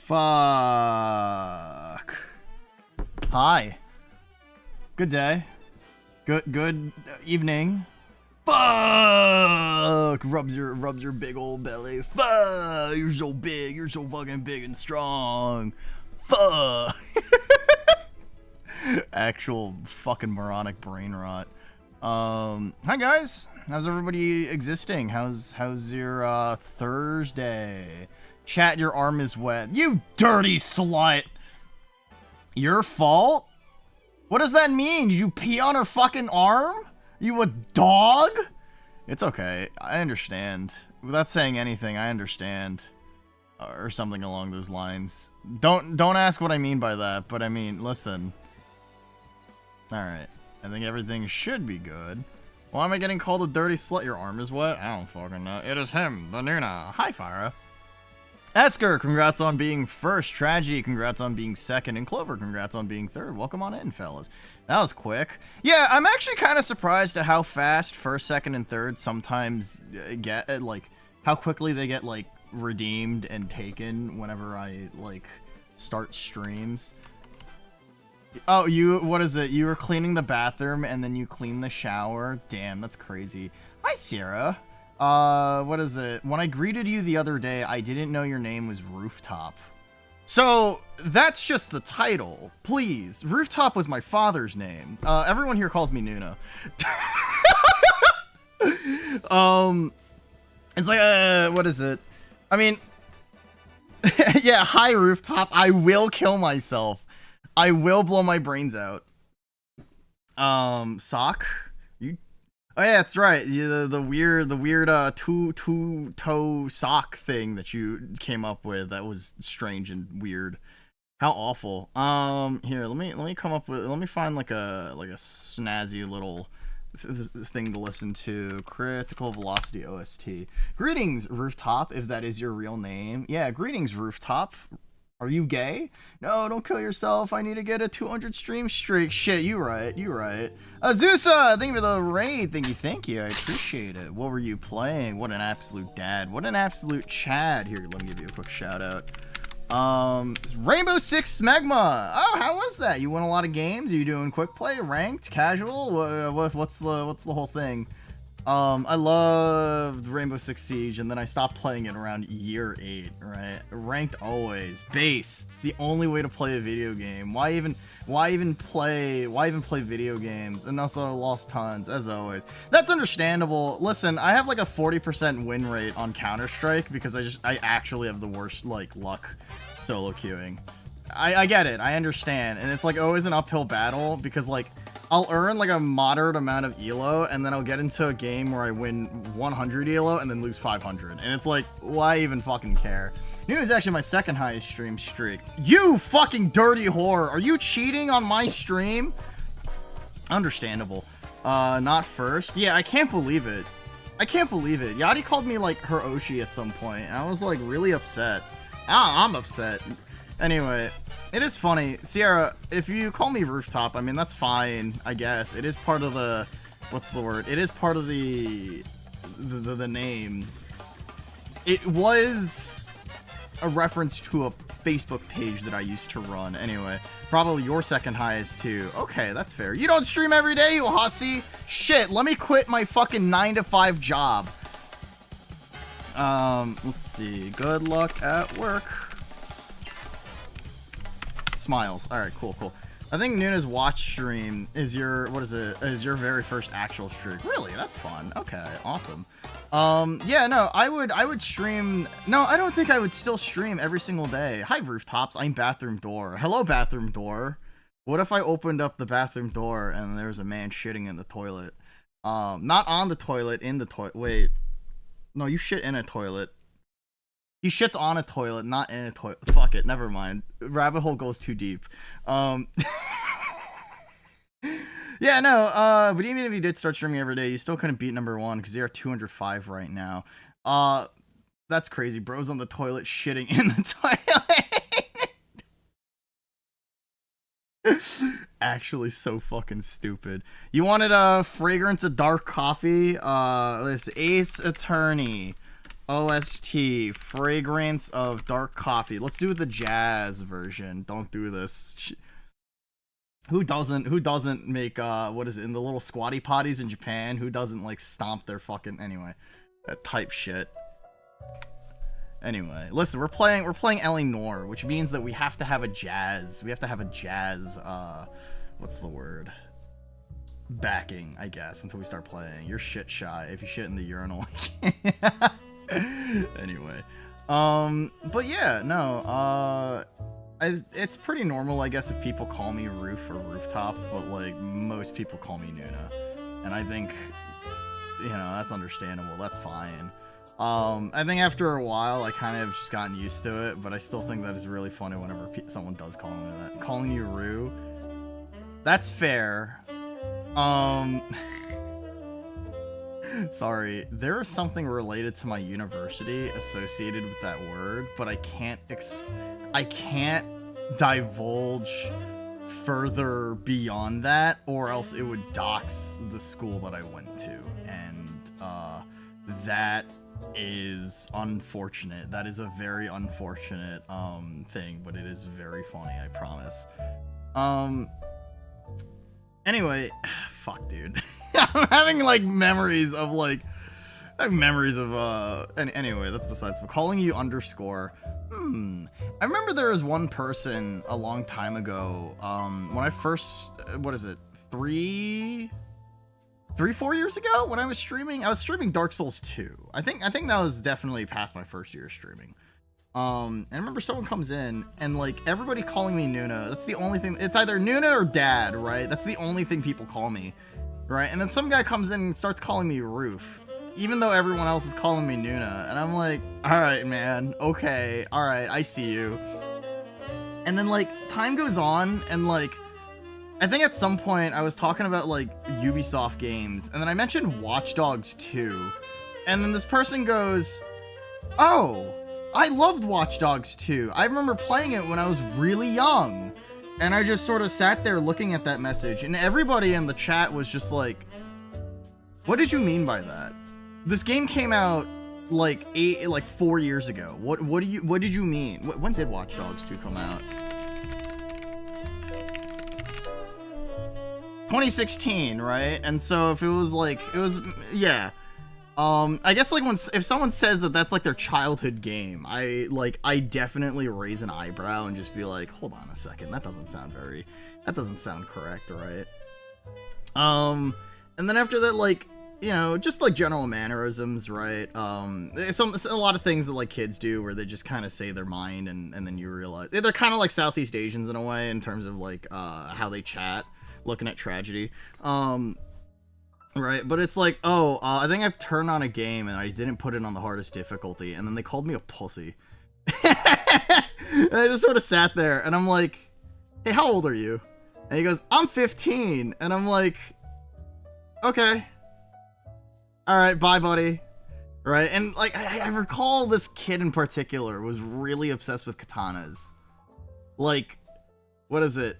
Fuck. Hi. Good day. Good evening. Fuck. Rubs your big old belly. Fuck. You're so big. You're so fucking big and strong. Fuck. Actual fucking moronic brain rot. Hi guys. How's everybody existing? How's your Thursday? Chat, your arm is wet. You dirty slut! Your fault? What does that mean? Did you pee on her fucking arm? You a dog? It's okay. I understand. Without saying anything, I understand. Or something along those lines. Don't ask what I mean by that, but I mean, listen. Alright. I think everything should be good. Why am I getting called a dirty slut? Your arm is wet? I don't fucking know. It is him, the Nuna. Hi, Fyra. Esker, congrats on being first. Tragedy, congrats on being second. And Clover, congrats on being third. Welcome on in, fellas. That was quick. Yeah, I'm actually kind of surprised at how fast first, second, and third sometimes get, like, how quickly they get, like, redeemed and taken whenever I, like, start streams. Oh, what is it? You were cleaning the bathroom and then you clean the shower? Damn, that's crazy. Hi, Sierra. What is it? When I greeted you the other day, I didn't know your name was Rooftop. So, that's just the title. Please. Rooftop was my father's name. Everyone here calls me Nuna. It's like, what is it? I mean, yeah, hi, Rooftop. I will kill myself. I will blow my brains out. Sock? Oh yeah, that's right. The weird two-toe sock thing that you came up with. That was strange and weird. How awful. Here, let me come up with, let me find like a snazzy little thing to listen to. Critical Velocity OST. Greetings, Rooftop, if that is your real name. Yeah, greetings, Rooftop. Are you gay? No, don't kill yourself. I need to get a 200 stream streak. Shit, you right. Azusa, thank you for the raid. Thank you. I appreciate it. What were you playing? What an absolute dad. What an absolute Chad. Here, let me give you a quick shout out. Rainbow Six Smegma. Oh, how was that? You won a lot of games? Are you doing quick play, ranked, casual? What's the whole thing? I loved Rainbow Six Siege, and then I stopped playing it around year 8, right? Ranked always. Base. It's the only way to play a video game. Why even play video games? And also I lost tons, as always. That's understandable. Listen, I have like a 40% win rate on Counter-Strike because I actually have the worst like luck solo queuing. I get it. I understand. And it's like always an uphill battle because like I'll earn like a moderate amount of elo, and then I'll get into a game where I win 100 elo and then lose 500. And it's like, why even fucking care? Nuna is actually my second highest stream streak. You fucking dirty whore. Are you cheating on my stream? Understandable. Not first. Yeah, I can't believe it. Yachty called me like her Oshi at some point, and I was like really upset. I'm upset. Anyway, it is funny. Sierra, if you call me Rooftop, I mean, that's fine, I guess. It is part of the... What's the word? It is part of the name. It was a reference to a Facebook page that I used to run. Anyway, probably your second highest, too. Okay, that's fair. You don't stream every day, you hussy? Shit, let me quit my fucking 9-to-5 job. Let's see. Good luck at work. Smiles. All right, cool. I think Nuna's watch stream is your, is your very first actual streak. Really? That's fun. Okay, awesome. Yeah, no, I would stream. No, I don't think I would still stream every single day. Hi, Rooftops. I'm Bathroom Door. Hello, Bathroom Door. What if I opened up the bathroom door and there was a man shitting in the toilet? Not on the toilet, in the toilet. Wait. No, you shit in a toilet. He shits on a toilet, not in a toilet. Fuck it, never mind. Rabbit hole goes too deep. Yeah, no, but even if you did start streaming every day, you still couldn't beat #1 because you're at 205 right now. That's crazy. Bro's on the toilet shitting in the toilet. Actually so fucking stupid. You wanted a fragrance of dark coffee? This Ace Attorney. OST, fragrance of dark coffee. Let's do the jazz version. Don't do this. Who doesn't make what is it, in the little squatty potties in Japan? Who doesn't like stomp their fucking, anyway, that type shit. Anyway, listen, we're playing NOIRE, which means that we have to have a jazz. What's the word? Backing, I guess, until we start playing. You're shit shy. If you shit in the urinal. Anyway, but yeah, no, it's pretty normal, I guess, if people call me Roof or Rooftop, but like most people call me Nuna, and I think, you know, that's understandable. That's fine. I think after a while, I kind of just gotten used to it, but I still think that is really funny whenever someone does call me that. Calling you Roo, that's fair. Sorry, there is something related to my university associated with that word, but I can't divulge further beyond that, or else it would dox the school that I went to, and that is unfortunate. That is a very unfortunate thing, but it is very funny, I promise. Anyway, fuck, dude. I'm having like memories of anyway, that's besides. But calling you underscore. I remember there was one person a long time ago, when I first, what is it, 4 years ago when I was streaming Dark Souls 2. I think that was definitely past my first year of streaming. And I remember someone comes in and like everybody calling me Nuna. That's the only thing. It's either Nuna or Dad, right? That's the only thing people call me, right? And then some guy comes in and starts calling me Roof, even though everyone else is calling me Nuna. And I'm like, all right, man, okay, all right, I see you. And then, like, time goes on, and, like, I think at some point I was talking about, like, Ubisoft games, and then I mentioned Watch Dogs 2, and then this person goes, oh, I loved Watch Dogs 2. I remember playing it when I was really young. And I just sort of sat there looking at that message, and everybody in the chat was just like, what did you mean by that? This game came out like 4 years ago. What did you mean? When did Watch Dogs 2 come out? 2016, right? And so if it was like, yeah. I guess like if someone says that that's like their childhood game, I definitely raise an eyebrow and just be like, hold on a second, that doesn't sound correct, right? And then after that, like, you know, just like general mannerisms, right? A lot of things that like kids do where they just kind of say their mind and then you realize they're kind of like Southeast Asians in a way in terms of like how they chat, looking at tragedy. Right, but it's like, oh, I think I've turned on a game and I didn't put it on the hardest difficulty, and then they called me a pussy. And I just sort of sat there, and I'm like, hey, how old are you? And he goes, I'm 15. And I'm like, okay. Alright, bye, buddy. Right, and like, I recall this kid in particular was really obsessed with katanas. Like, what is it?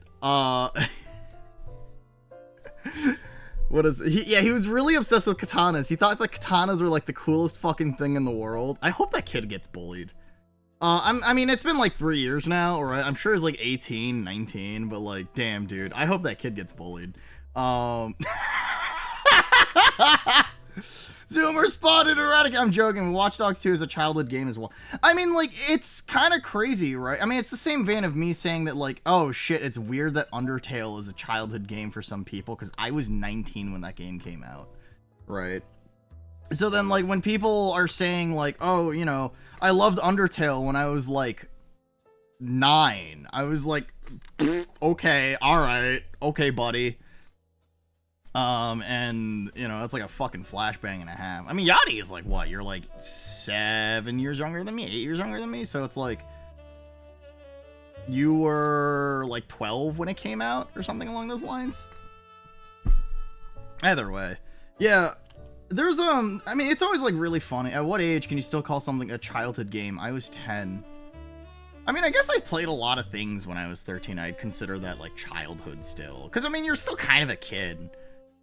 What is it? He was really obsessed with katanas. He thought that katanas were like the coolest fucking thing in the world. I hope that kid gets bullied. I mean, it's been like 3 years now, right? I'm sure he's like 18, 19, but like, damn, dude. I hope that kid gets bullied. Zoomer spotted erratic. I'm joking. Watch Dogs 2 is a childhood game as well. I mean, like, it's kind of crazy, right? I mean, it's the same vein of me saying that, like, oh shit, it's weird that Undertale is a childhood game for some people, because I was 19 when that game came out, right? So then, like, when people are saying, like, oh, you know, I loved Undertale when I was, like, 9, I was like, okay, alright, okay, buddy. And, you know, that's like a fucking flashbang and a half. I mean, Yachty is like, what? You're like 7 years younger than me, 8 years younger than me, so it's like, you were like 12 when it came out, or something along those lines? Either way. Yeah, there's, I mean, it's always like really funny. At what age can you still call something a childhood game? I was 10. I mean, I guess I played a lot of things when I was 13. I'd consider that like childhood still. Because, I mean, you're still kind of a kid.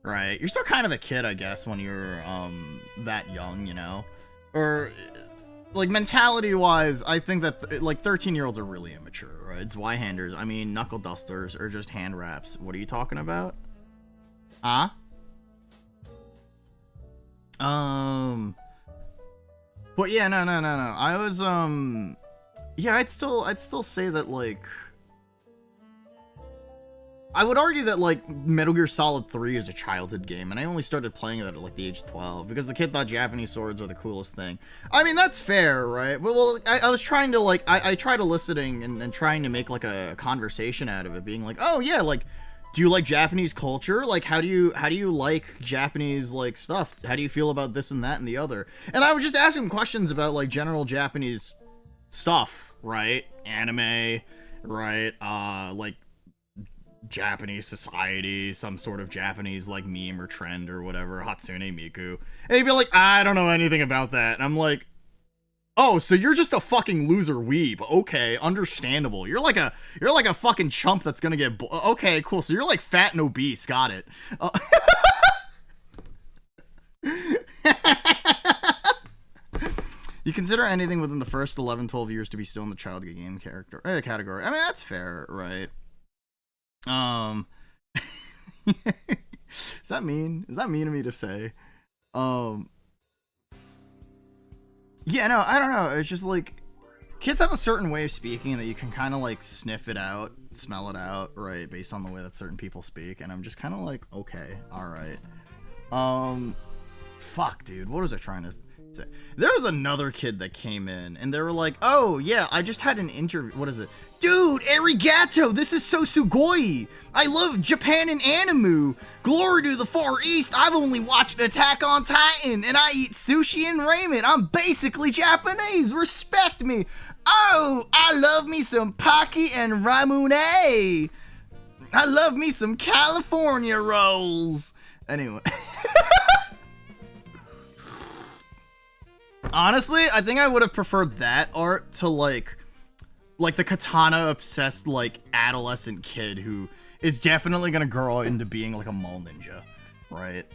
Right, you're still kind of a kid, I guess, when you're, that young, you know? Or, like, mentality-wise, I think that, like, 13-year-olds are really immature, right? Zweihanders, I mean, knuckle dusters, or just hand wraps. What are you talking about? Huh? But yeah, no. I was, yeah, I'd still say that, like, I would argue that, like, Metal Gear Solid 3 is a childhood game, and I only started playing it at, like, the age of 12, because the kid thought Japanese swords are the coolest thing. I mean, that's fair, right? Well, I was trying to, like, I tried eliciting and trying to make, like, a conversation out of it, being like, oh, yeah, like, do you like Japanese culture? Like, how do you like Japanese, like, stuff? How do you feel about this and that and the other? And I was just asking questions about, like, general Japanese stuff, right? Anime, right? Like, Japanese society, some sort of Japanese like meme or trend or whatever, Hatsune Miku. And he'd be like, I don't know anything about that. And I'm like, oh, so you're just a fucking loser weeb. Okay, understandable. You're like a fucking chump that's gonna get okay, cool. So you're like fat and obese. Got it. You consider anything within the first 11, 12 years to be still in the child game category. I mean, that's fair, right? Is that mean? Is that mean of me to say? Yeah, no, I don't know. It's just like, kids have a certain way of speaking that you can kind of like sniff it out, smell it out, right? Based on the way that certain people speak. And I'm just kind of like, okay, all right. Fuck, dude. What was I trying to say? There was another kid that came in and they were like, oh yeah, I just had an interview. What is it? Dude, arigato, this is so sugoi. I love Japan and anime. Glory to the Far East. I've only watched Attack on Titan and I eat sushi and ramen. I'm basically Japanese. Respect me. Oh, I love me some Pocky and Ramune. I love me some California rolls. Anyway. Honestly, I think I would have preferred that art to like the katana obsessed like adolescent kid who is definitely gonna grow into being like a mall ninja, right?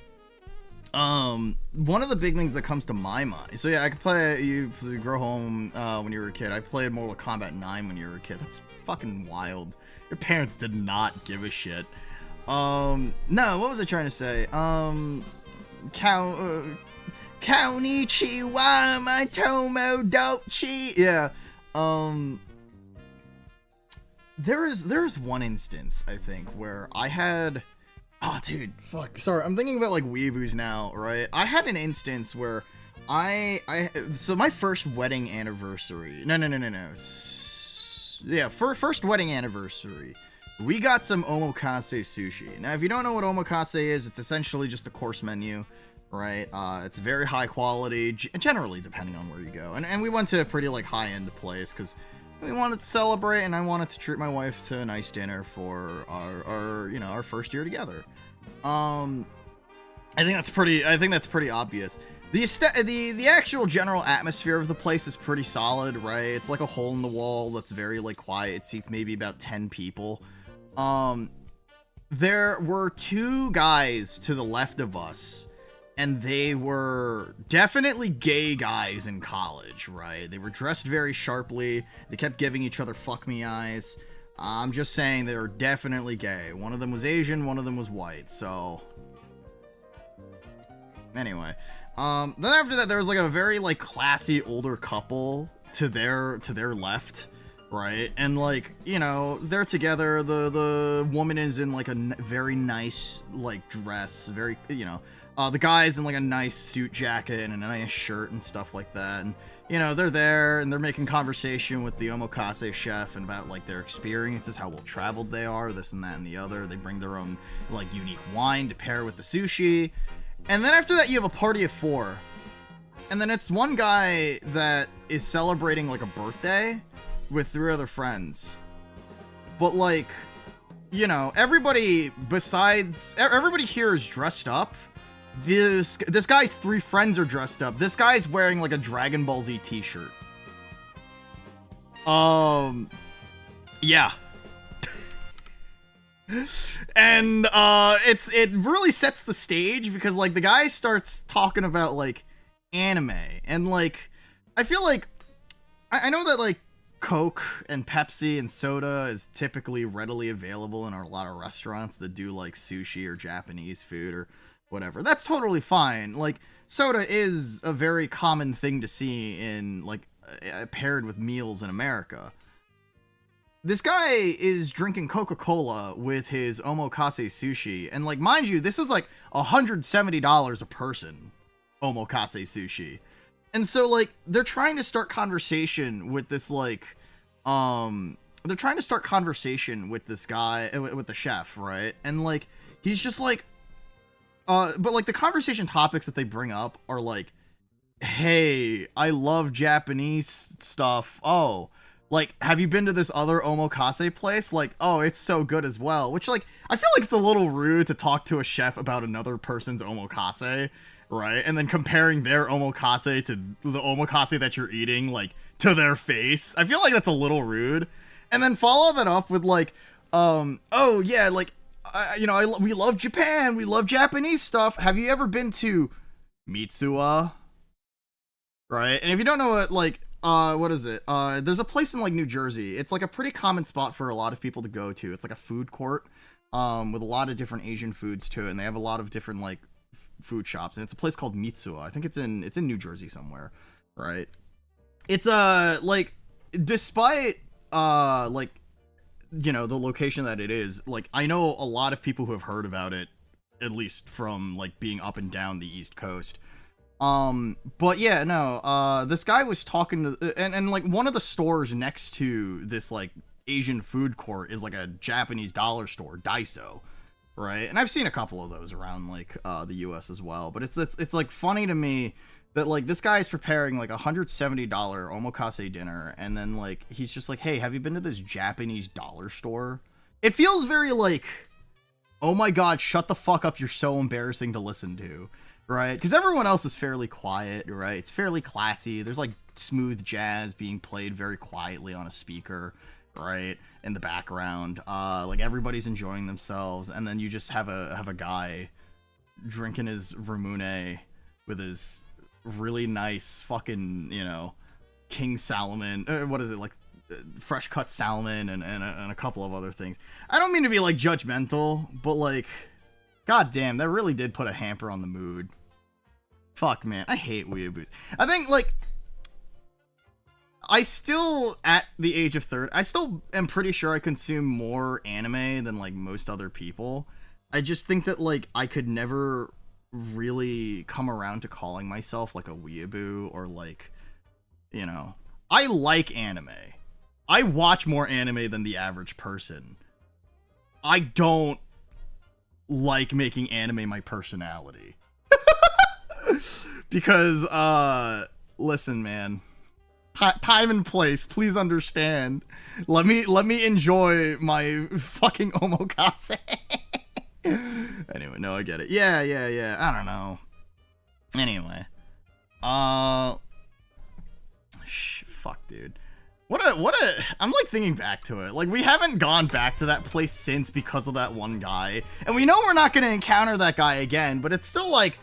One of the big things that comes to my mind. So yeah, I could play you grow home when you were a kid. I played Mortal Kombat 9 when you were a kid. That's fucking wild. Your parents did not give a shit. No, what was I trying to say? Konnichiwa, my Tomodachi. Yeah. There's one instance, I think, where I had... Oh, dude, fuck. Sorry, I'm thinking about, like, weeaboos now, right? I had an instance where so my first wedding anniversary... No. Yeah, first wedding anniversary, we got some omakase sushi. Now, if you don't know what omakase is, it's essentially just a course menu, right? It's very high quality, generally, depending on where you go. And we went to a pretty, like, high-end place, because we wanted to celebrate, and I wanted to treat my wife to a nice dinner for our first year together. I think that's pretty obvious. The actual general atmosphere of the place is pretty solid, right? It's like a hole in the wall that's very like quiet. It seats maybe about 10 people. There were two guys to the left of us, and they were definitely gay guys in college, right? They were dressed very sharply. They kept giving each other fuck me eyes. I'm just saying they were definitely gay. One of them was Asian, one of them was white, so... Anyway. Then after that, there was like a very like classy older couple to their left, right? And like, you know, they're together. The woman is in like a very nice like dress, very, you know, the guy's in like a nice suit jacket and a nice shirt and stuff like that. And you know, they're there and they're making conversation with the omakase chef and about like their experiences, how well traveled they are, this and that and the other. They bring their own like unique wine to pair with the sushi. And then after that, you have a party of 4. And then it's one guy that is celebrating like a birthday with 3 other friends. But like, you know, everybody here is dressed up. This guy's 3 friends are dressed up. This guy's wearing like a Dragon Ball Z t-shirt. Yeah. And it really sets the stage because like the guy starts talking about like anime and like I feel like I know that like Coke and Pepsi and soda is typically readily available in a lot of restaurants that do like sushi or Japanese food or whatever. That's totally fine. Like soda is a very common thing to see in like paired with meals in America. This guy is drinking Coca-Cola with his omakase sushi. And, like, mind you, this is, like, $170 a person, omakase sushi. And so, like, they're trying to start conversation with this, like, they're trying to start conversation with this guy, with the chef, right? And, like, he's just, like, but, like, the conversation topics that they bring up are, like, hey, I love Japanese stuff. Oh, like, have you been to this other omakase place? Like, oh, it's so good as well. Which, like, I feel like it's a little rude to talk to a chef about another person's omakase, right? And then comparing their omakase to the omakase that you're eating, like, to their face. I feel like that's a little rude. And then follow that up with, like, oh, yeah, like, we love Japan. We love Japanese stuff. Have you ever been to Mitsuwa? Right? And if you don't know what, like, what is it? There's a place in like New Jersey. It's like a pretty common spot for a lot of people to go to. It's like a food court, with a lot of different Asian foods to it, and they have a lot of different like food shops. And it's a place called Mitsuwa. I think it's in New Jersey somewhere, right? It's like despite like you know the location that it is, like I know a lot of people who have heard about it, at least from like being up and down the East Coast. But yeah, no, this guy was talking to, and like one of the stores next to this like Asian food court is like a Japanese dollar store, Daiso, right? And I've seen a couple of those around like, the US as well, but it's like funny to me that like this guy is preparing like $170 omakase dinner, and then like he's just like, hey, have you been to this Japanese dollar store? It feels very like, oh my god, shut the fuck up, you're so embarrassing to listen to, right? Because everyone else is fairly quiet, right? It's fairly classy. There's like smooth jazz being played very quietly on a speaker, right, in the background. Like everybody's enjoying themselves, and then you just have a guy drinking his vermouth with his really nice fucking, you know, king salmon, what is it, like fresh cut salmon and a couple of other things. I don't mean to be like judgmental, but like, god damn, that really did put a hamper on the mood. Fuck, man, I hate weeaboos. I think like I still, at the age of 30, I still am pretty sure I consume more anime than like most other people. I just think that like I could never really come around to calling myself like a weeaboo, or like, you know, I like anime. I watch more anime than the average person. I don't like making anime my personality. Because, listen, man. Time and place, please understand. Let me enjoy my fucking omakase. Anyway, no, I get it. Yeah. I don't know. Anyway. Fuck, dude. What a, I'm like thinking back to it. Like, we haven't gone back to that place since because of that one guy. And we know we're not going to encounter that guy again, but it's still like,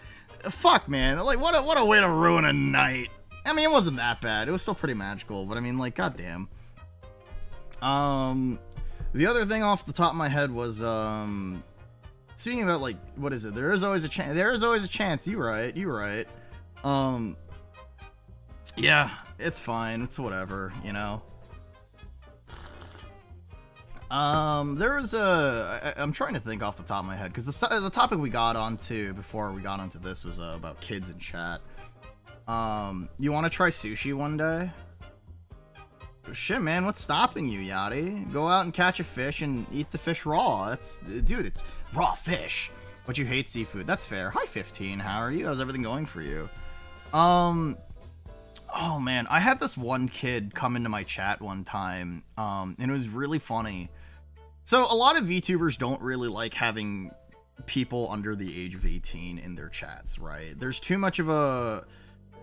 fuck, man. Like, what a way to ruin a night. I mean, it wasn't that bad. It was still pretty magical, but I mean, like, goddamn. The other thing off the top of my head was, speaking about, like, what is it? There is always a chance. There is always a chance. You right. Yeah, it's fine. It's whatever, you know. There was I'm trying to think off the top of my head, because the topic we got onto before we got onto this was about kids in chat. You want to try sushi one day? Shit, man, what's stopping you, Yachty? Go out and catch a fish and eat the fish raw. Dude, it's raw fish. But you hate seafood. That's fair. Hi, 15. How are you? How's everything going for you? Oh, man. I had this one kid come into my chat one time, and it was really funny. So, a lot of VTubers don't really like having people under the age of 18 in their chats, right? There's too much of a...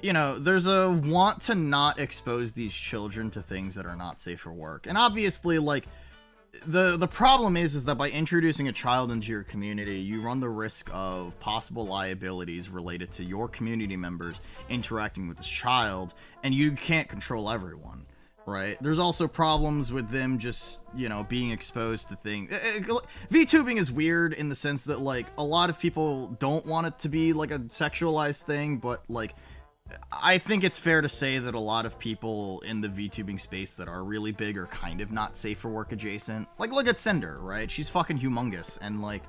You know, there's a want to not expose these children to things that are not safe for work. And obviously, like, the problem is that by introducing a child into your community, you run the risk of possible liabilities related to your community members interacting with this child, and you can't control everyone, right? There's also problems with them just, you know, being exposed to things. VTubing is weird in the sense that, like, a lot of people don't want it to be, like, a sexualized thing, but, like, I think it's fair to say that a lot of people in the VTubing space that are really big are kind of not safe for work adjacent. Like, look at Cinder, right? She's fucking humongous, and, like,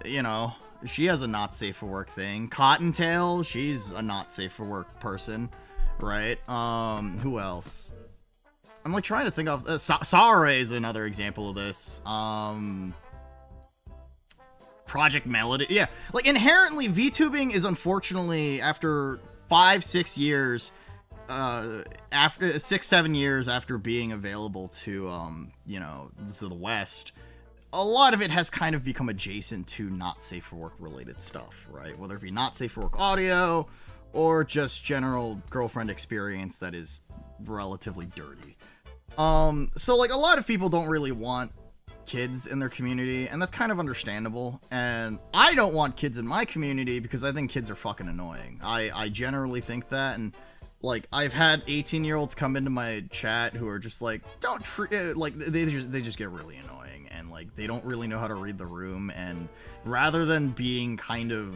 you know, she has a not safe for work thing. Cottontail, she's a not safe for work person, right? Who else? I'm, like, trying to think of... Sare is another example of this. Project Melody. Yeah, like, inherently, VTubing is unfortunately, after 5-6 years, after 6-7 years after being available to, you know, to the West, a lot of it has kind of become adjacent to not safe for work related stuff, right? Whether it be not safe for work audio or just general girlfriend experience that is relatively dirty. So, like, a lot of people don't really want kids in their community, and that's kind of understandable. And I don't want kids in my community because I think kids are fucking annoying. I generally think that, and like, I've had 18-year-olds come into my chat who are just like, don't treat like, they just get really annoying, and like, they don't really know how to read the room, and rather than being kind of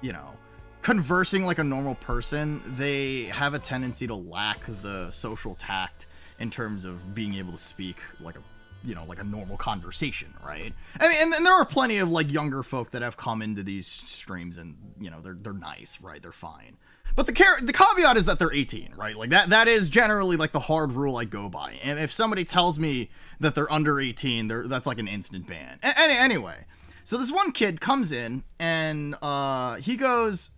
you know, conversing like a normal person, they have a tendency to lack the social tact in terms of being able to speak like a, you know, like a normal conversation, right? I mean, and there are plenty of like younger folk that have come into these streams, and you know, they're nice, right? They're fine. But the caveat is that they're 18, right? Like that is generally like the hard rule I go by. And if somebody tells me that they're under 18, that's like an instant ban. Anyway, so this one kid comes in, and he goes,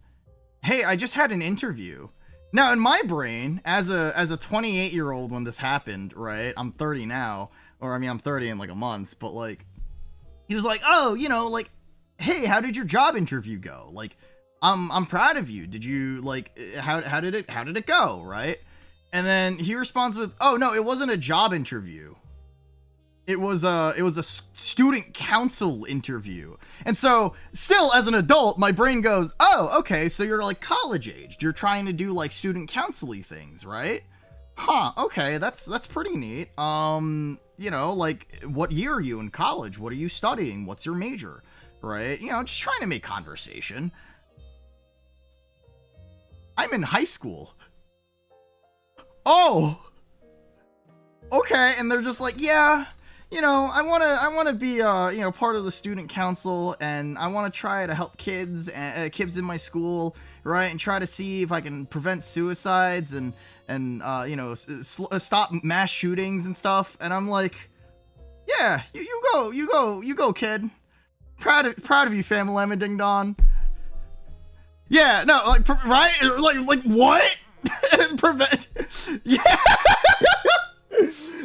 hey, I just had an interview. Now, in my brain, as a 28-year-old when this happened, right? I'm 30 now, or I mean, I'm 30 in like a month, but like, he was like, oh, you know, like, hey, how did your job interview go? Like, I'm proud of you. Did you like, how did it go, right? And then he responds with, oh no, it wasn't a job interview. It was a student council interview. And so still as an adult, my brain goes, oh, okay, so you're like college aged. You're trying to do like student council-y things, right? Huh, okay, that's pretty neat. You know, like, what year are you in college? What are you studying? What's your major? Right? You know, just trying to make conversation. I'm in high school. Oh! Okay, and they're just like, yeah, you know, I want to be, you know, part of the student council, and I want to try to help kids in my school, right, and try to see if I can prevent suicides and you know, stop mass shootings and stuff. And I'm like, yeah, you go, kid. Proud of you, Fam Lemon Ding Dong. Yeah, no, like, right, like what? Prevent, yeah.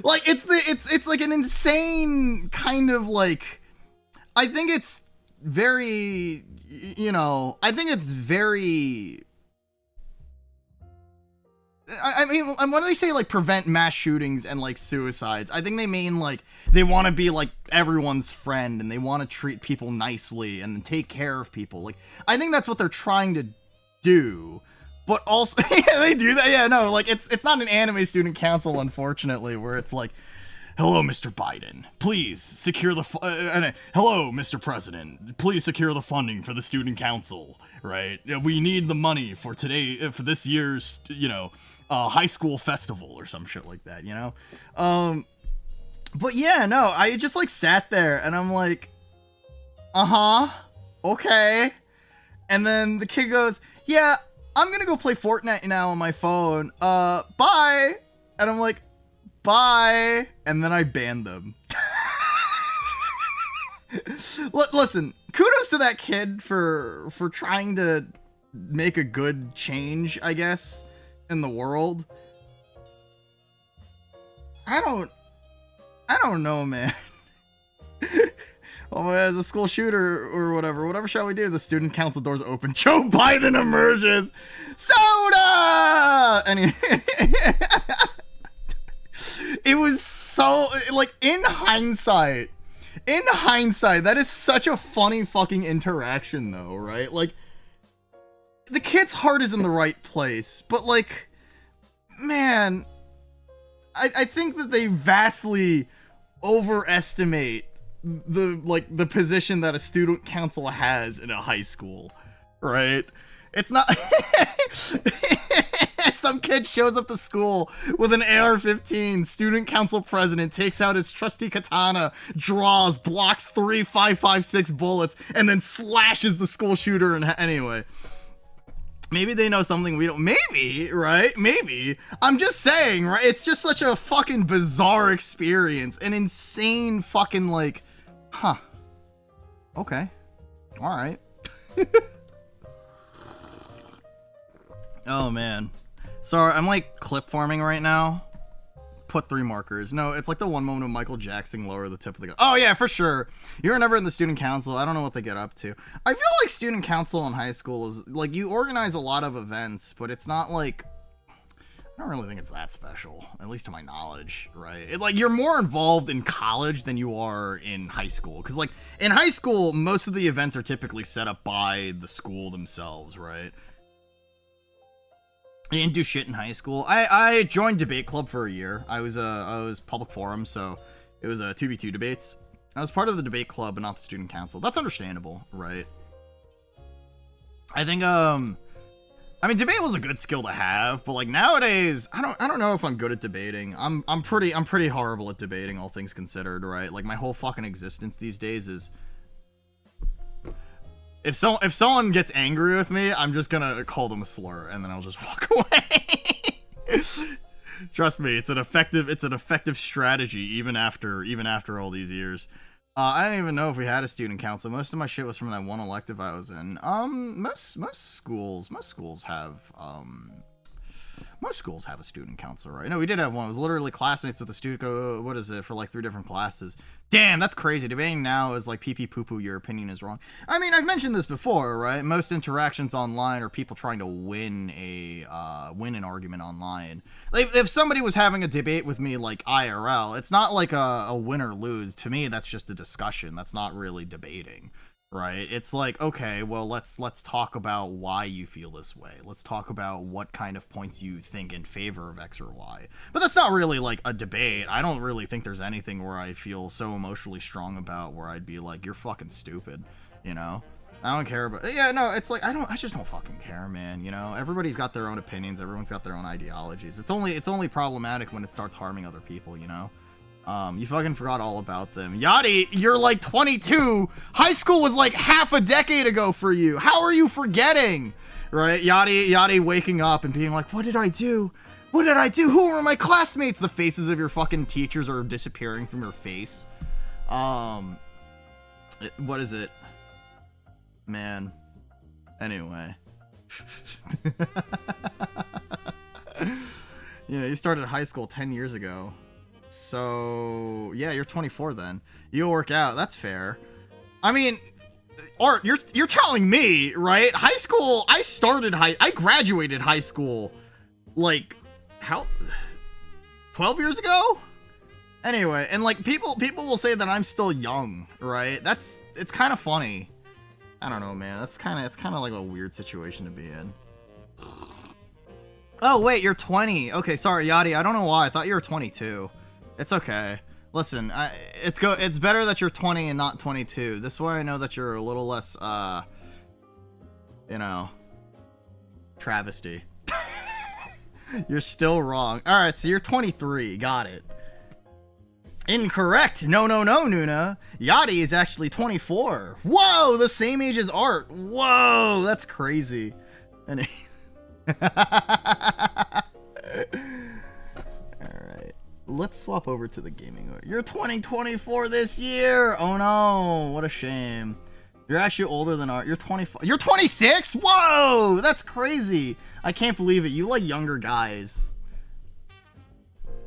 Like, it's like an insane kind of like, I think it's very, you know, I think it's very, I mean, when they say like prevent mass shootings and like suicides, I think they mean like they want to be like everyone's friend and they want to treat people nicely and take care of people. Like, I think that's what they're trying to do. But also, yeah, they do that. Yeah, no, like, it's not an anime student council, unfortunately, where it's like, hello, Mr. Biden, please secure the, hello, Mr. President, please secure the funding for the student council, right? We need the money for today, for this year's, you know, high school festival or some shit like that, you know? But yeah, no, I just, like, sat there, and I'm like, okay. And then the kid goes, yeah, I'm gonna go play Fortnite now on my phone. Bye. And I'm like, bye. And then I banned them. Listen, kudos to that kid for trying to make a good change, I guess, in the world. I don't know, man. Oh, as a school shooter or whatever shall we do? The student council doors open. Joe Biden emerges. Soda! Anyway, it was so, like, in hindsight, that is such a funny fucking interaction, though, right? Like, the kid's heart is in the right place, but, like, man, I think that they vastly overestimate the position that a student council has in a high school, right? It's not some kid shows up to school with an AR-15, student council president takes out his trusty katana, draws, blocks 3 5.56 bullets, and then slashes the school shooter. And anyway, maybe they know something we don't. Maybe, right? Maybe. I'm just saying, right? It's just such a fucking bizarre experience, an insane fucking, like, huh. Okay. Alright. Oh, man. Sorry, I'm, like, clip farming right now. Put 3 markers. No, it's like the one moment of Michael Jackson lower the tip of the gun. Oh, yeah, for sure. You're never in the student council. I don't know what they get up to. I feel like student council in high school is, like, you organize a lot of events, but it's not, like, I don't really think it's that special, at least to my knowledge, right? Like, you're more involved in college than you are in high school. Because, like, in high school, most of the events are typically set up by the school themselves, right? I didn't do shit in high school. I joined debate club for a year. I was public forum, so it was 2v2 debates. I was part of the debate club, but not the student council. That's understandable, right? I think, I mean, debate was a good skill to have, but like nowadays, I don't know if I'm good at debating. I'm pretty horrible at debating, all things considered, right? Like, my whole fucking existence these days is, if someone gets angry with me, I'm just gonna call them a slur, and then I'll just walk away. Trust me, it's an effective strategy, even after all these years. I don't even know if we had a student council. Most of my shit was from that one elective I was in. Most schools have a student council, right? No, we did have one. It was literally classmates with a student. What is it for? Like 3 different classes. Damn, that's crazy. Debating now is like pee pee poo poo. Your opinion is wrong. I mean, I've mentioned this before, right? Most interactions online are people trying to win an argument online. Like, if somebody was having a debate with me like IRL, it's not like a win or lose. To me, that's just a discussion. That's not really debating. Right? It's like, okay, well, let's talk about why you feel this way. Let's talk about what kind of points you think in favor of X or Y. But that's not really like a debate. I don't really think there's anything where I feel so emotionally strong about where I'd be like, you're fucking stupid, you know? I don't care about, yeah, no, it's like, I just don't fucking care, man, you know? Everybody's got their own opinions. Everyone's got their own ideologies. It's only problematic when it starts harming other people, you know? You fucking forgot all about them. Yachty, you're like 22. High school was like half a decade ago for you. How are you forgetting? Right? Yachty waking up and being like, what did I do? What did I do? Who were my classmates? The faces of your fucking teachers are disappearing from your face. What is it? Man. Anyway. You know, you started high school 10 years ago. So, yeah, you're 24 then. You'll work out. That's fair. I mean, Art, you're telling me, right? High school, I graduated high school, like, how, 12 years ago? Anyway, and, like, people will say that I'm still young, right? It's kind of funny. I don't know, man. It's kind of like a weird situation to be in. Oh, wait, you're 20. Okay, sorry, Yachty. I don't know why. I thought you were 22. It's okay. Listen, it's better that you're 20 and not 22. This way I know that you're a little less, you know, travesty. You're still wrong. Alright, so you're 23. Got it. Incorrect. No, Nuna. Yachty is actually 24. Whoa, the same age as Art. Whoa, that's crazy. And let's swap over to the gaming. You're 2024 this year. Oh no, what a shame. You're actually older than Art. You're 25. You're 26. Whoa, that's crazy. I can't believe it. You like younger guys.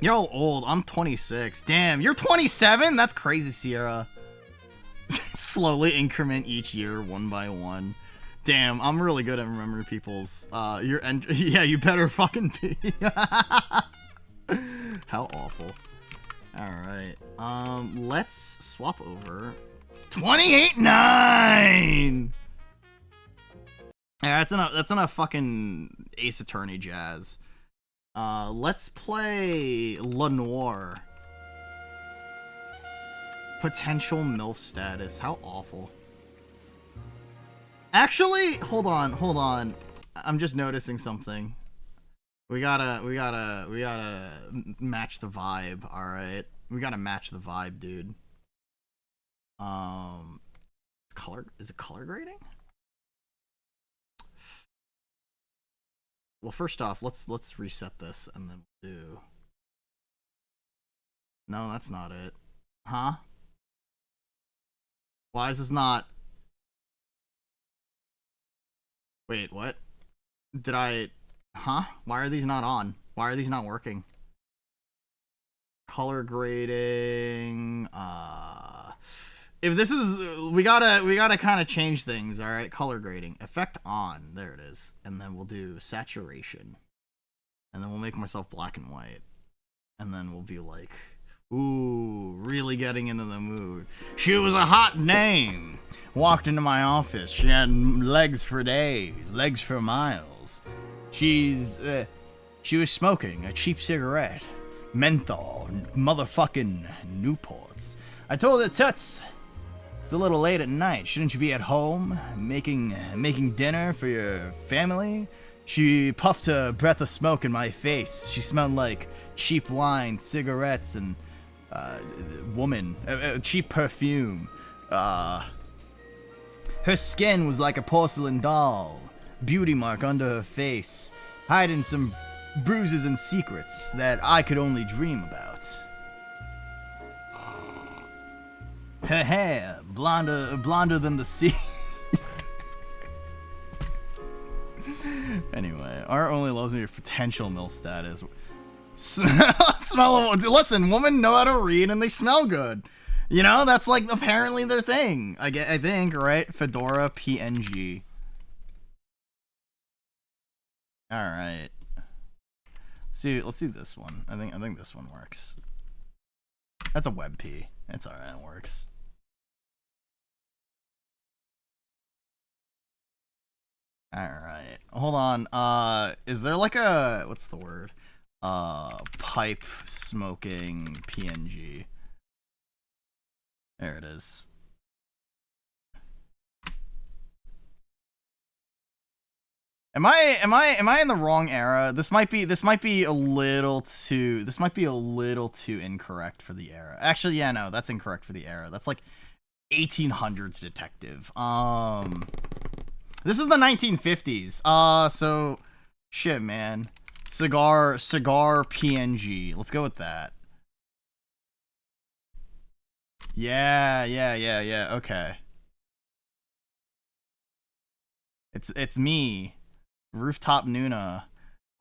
You're all old. I'm 26. Damn, you're 27. That's crazy, Sierra. Slowly increment each year, one by one. Damn, I'm really good at remembering people's. Yeah, you better fucking be. How awful. Alright. Let's swap over. 28-9! Yeah, that's enough fucking Ace Attorney jazz. Let's play NOIRE. Potential MILF status. How awful. Actually, hold on. I'm just noticing something. We gotta match the vibe, alright? We gotta match the vibe, dude. Is it color grading? Well, first off, let's reset this and then we'll do. No, that's not it. Huh? Why is this not? Wait, what? Did I? Huh? Why are these not on? Why are these not working? Color grading. If this is, we gotta kind of change things. All right, color grading, effect on. There it is, and then we'll do saturation, and then we'll make myself black and white, and then we'll be like, ooh, really getting into the mood. She was a hot name. Walked into my office. She had legs for days, legs for miles. She was smoking a cheap cigarette, menthol, motherfucking Newports. I told her, Toots, it's a little late at night. Shouldn't you be at home making dinner for your family? She puffed a breath of smoke in my face. She smelled like cheap wine, cigarettes, and cheap perfume. Her skin was like a porcelain doll. Beauty mark under her face, hiding some bruises and secrets that I could only dream about. Heh, blonder than the sea. Anyway, art only loves me for potential mill status. Smell of, listen, women know how to read and they smell good. You know, that's like apparently their thing. I think, right? Fedora PNG. All right. Let's do this one. I think this one works. That's a WebP. It's all right. It works. All right. Hold on. Is there like a, what's the word? Pipe smoking PNG. There it is. Am I in the wrong era? This might be a little too incorrect for the era. Actually, yeah, no, that's incorrect for the era. That's like 1800s detective. This is the 1950s. So shit, man. Cigar PNG. Let's go with that. Yeah. Okay. It's me. Rooftop Nuna,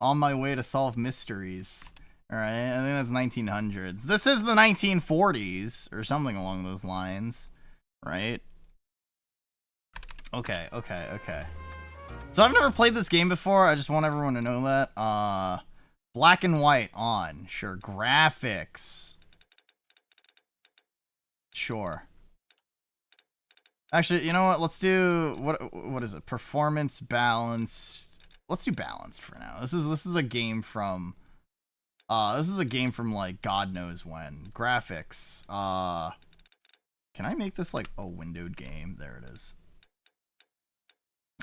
on my way to solve mysteries. All right, I think that's 1900s. This is the 1940s or something along those lines, right? Okay. So I've never played this game before. I just want everyone to know that. Black and white on, sure. Graphics, sure. Actually, you know what? Let's do what is it? Performance balanced. Let's do balanced for now. This is a game from like God knows when. Graphics. Can I make this like a windowed game? There it is.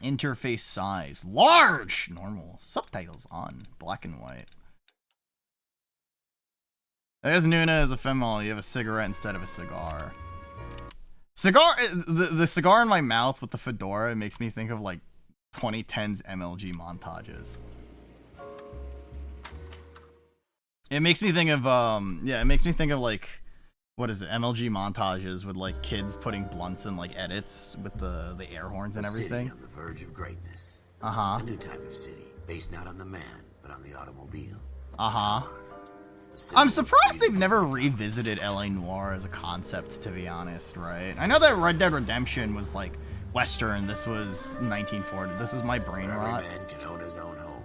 Interface size large, normal. Subtitles on, black and white. As Nuna is a female, you have a cigarette instead of a cigar. Cigar, the cigar in my mouth with the fedora, it makes me think of like 2010s MLG montages. It makes me think of yeah, it makes me think of like, what is it, MLG montages with like kids putting blunts in like edits with the air horns and everything. A city on the verge of greatness. Uh-huh. A new type of city, based not on the man, but on the automobile. Uh-huh. I'm surprised they've never revisited LA Noire as a concept, to be honest, right? I know that Red Dead Redemption was like Western, this was 1940. This is my brain rot. Every man can own his own home,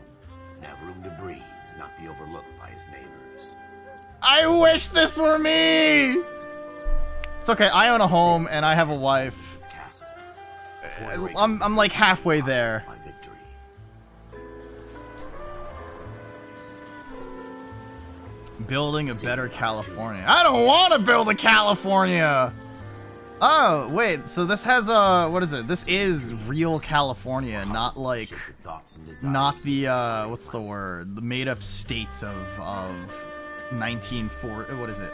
and have room to breathe, and not be overlooked by his neighbors. I wish this were me! It's okay, I own a home, and I have a wife. I'm like halfway there. Building a better California. I don't want to build a California! Oh, wait, so this has what is it? This is real California, not like, not the, what's the word? The made-up states of 1940, what is it?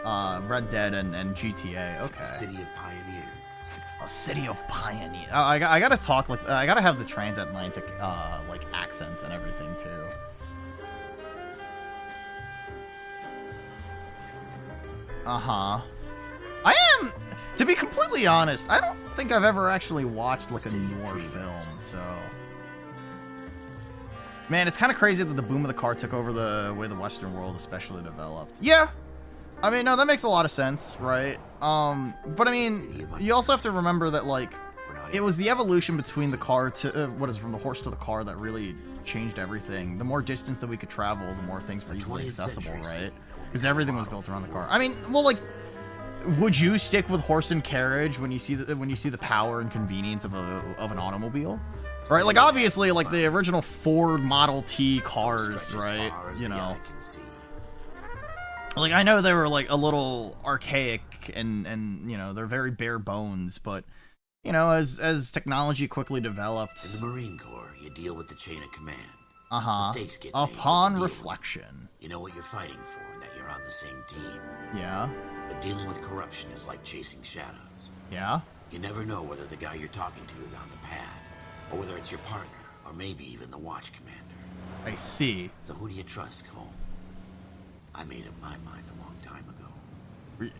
Red Dead and GTA, okay. City of Pioneers. A city of pioneers. Oh, I gotta talk like, I gotta have the transatlantic, like, accents and everything, too. Uh-huh. I am, to be completely honest, I don't think I've ever actually watched like a noir film, so. Man, it's kind of crazy that the boom of the car took over the way the Western world especially developed. Yeah. I mean, no, that makes a lot of sense, right? But I mean, you also have to remember that, like, it was the evolution between the car to, from the horse to the car that really changed everything. The more distance that we could travel, the more things were easily accessible, right? Because everything was built around the car. I mean, well, like, would you stick with horse and carriage when you see the power and convenience of an automobile? Right? Like, obviously, like the original Ford Model T cars, right? You know. Like, I know they were like a little archaic and you know, they're very bare bones, but you know, as technology quickly developed. In the Marine Corps, you deal with the chain of command. Uh-huh. Mistakes get Upon reflection. You know what you're fighting for, and that you're on the same team. Yeah. But dealing with corruption is like chasing shadows. Yeah. You never know whether the guy you're talking to is on the pad, or whether it's your partner, or maybe even the watch commander. I see. So who do you trust, Cole? I made up my mind a long time ago.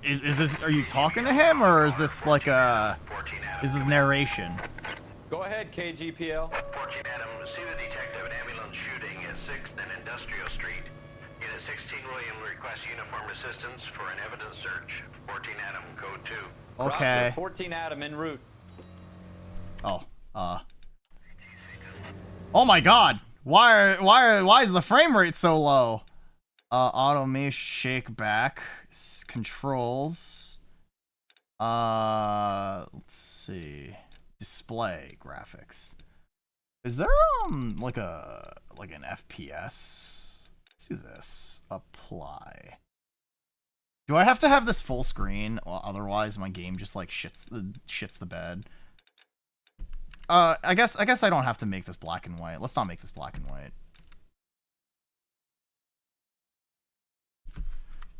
Is this? Are you talking to him, or is this like a? Is this narration? Go ahead, KGPL. 14 Adam, see the detective an ambulance shooting at 6th and Industrial Street. Unit 16 William requests uniform assistance for an evidence search. 14 Adam, code 2. Okay. Roger, 14 Adam en route. Oh, oh my God! Why is the frame rate so low? Automation shake back controls. Let's see. Display graphics. Is there like an FPS? Let's do this. Apply. Do I have to have this full screen? Well, otherwise my game just like shits the bed. I guess I don't have to make this black and white. Let's not make this black and white.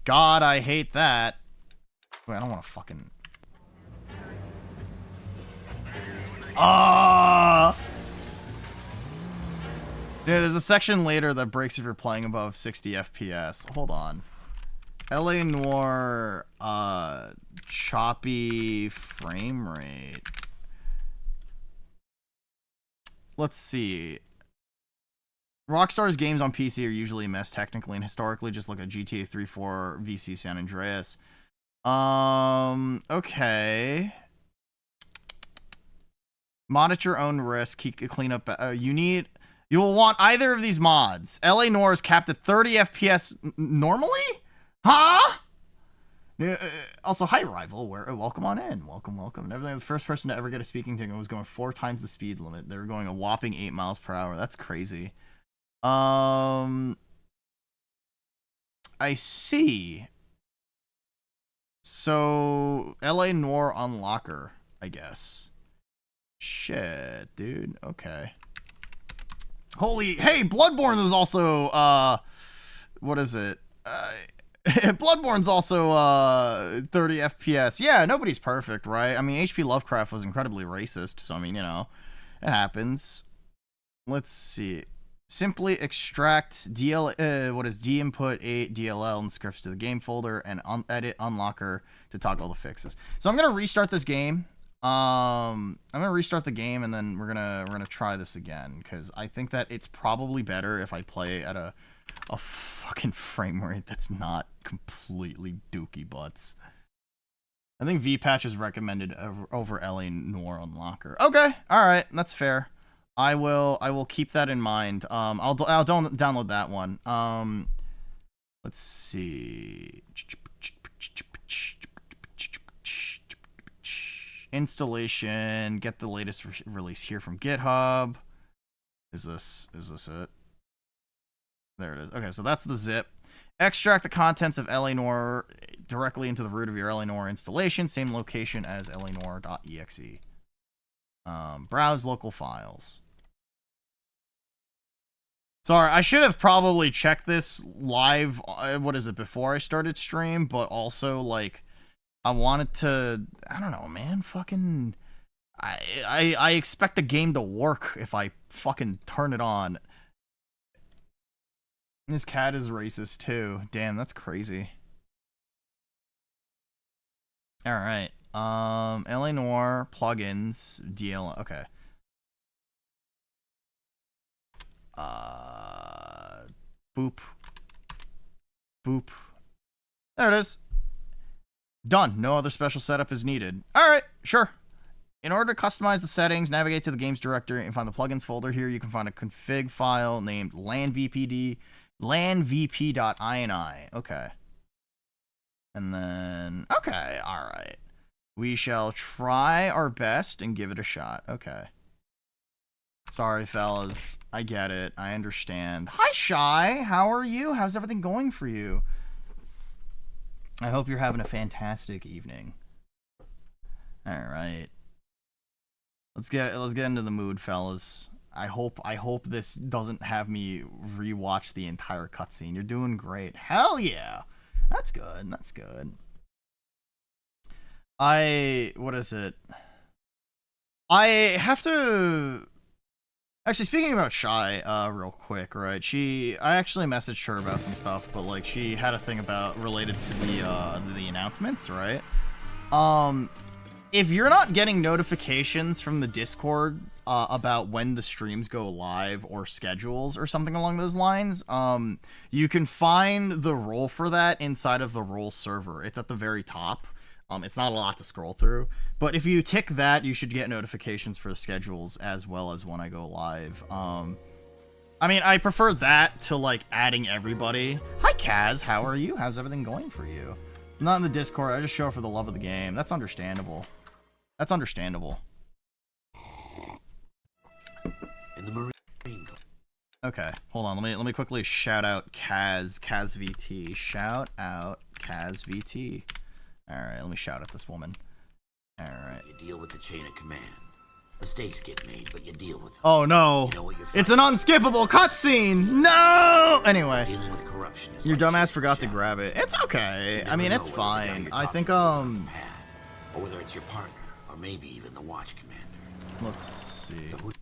God, I hate that. Wait, I don't want to fucking... Yeah, there's a section later that breaks if you're playing above 60 FPS. Hold on. LA Noire, choppy frame rate. Let's see. Rockstar's games on PC are usually a mess technically and historically, just look at GTA 3, 4, VC San Andreas. Okay. Mod at your own risk. Clean up. You will want either of these mods. LA Noire is capped at 30 FPS normally? Huh? Also, hi, Rival. Welcome on in. Welcome. Never the first person to ever get a speaking ticket was going 4 times the speed limit. They were going a whopping 8 miles per hour. That's crazy. I see. So, LA Noire Unlocker, I guess. Shit, dude. Okay. Hey, Bloodborne is also, what is it? Bloodborne's also, 30 FPS. Yeah, nobody's perfect, right? I mean, H.P. Lovecraft was incredibly racist, so, I mean, you know, it happens. Let's see. Simply extract d-input 8 DLL and scripts to the game folder and edit unlocker to toggle the fixes. So I'm gonna restart this game. I'm gonna restart the game and then we're gonna try this again because I think that it's probably better if I play at a fucking frame rate that's not completely dookie butts. I think VPatch is recommended over LA Noire Unlocker. Okay, all right, that's fair. I will keep that in mind. I'll download that one. Let's see. Installation. Get the latest release here from GitHub. Is this it? There it is. Okay, so that's the zip. Extract the contents of LA Noire directly into the root of your LA Noire installation. Same location as lanoire.exe. Browse local files. Sorry, I should have probably checked this live, before I started stream, but also, like, I wanted to, I don't know, man, fucking, I expect the game to work if I fucking turn it on. This cat is racist, too. Damn, that's crazy. Alright, LA Noire, plugins, DL, okay. Boop. Boop. There it is. Done. No other special setup is needed. Alright, sure. In order to customize the settings, navigate to the games directory and find the plugins folder. Here you can find a config file named lanvp.ini. Okay. And then, okay, alright. We shall try our best and give it a shot. Okay. Sorry, fellas. I get it. I understand. Hi, Shy. How are you? How's everything going for you? I hope you're having a fantastic evening. All right. Let's get into the mood, fellas. I hope this doesn't have me rewatch the entire cutscene. You're doing great. Hell yeah. That's good. That's good. what is it? I have to Actually, speaking about Shy, real quick, right? I actually messaged her about some stuff, but like she had a thing about related to the announcements, right? If you're not getting notifications from the Discord about when the streams go live or schedules or something along those lines, you can find the role for that inside of the role server. It's at the very top. It's not a lot to scroll through, but if you tick that, you should get notifications for the schedules as well as when I go live. I mean, I prefer that to like adding everybody. Hi Kaz, how are you? How's everything going for you? I'm not in the Discord, I just show up for the love of the game. That's understandable. That's understandable. In the Marine Corps. Okay, hold on. Let me quickly shout out Kaz VT. Shout out Kaz VT. All right, let me shout at this woman. All right. You deal with the chain of command. Mistakes get made, but you deal with them. Oh no! You know what you're It's an unskippable cutscene. No. Anyway, dealing with corruption is your like dumbass chasing forgot to shadows. grab it. It's okay. You I never mean, know it's whether the guy fine. you're I talking think to is on the pad, or whether it's your partner, or maybe even the watch commander. let's see. So who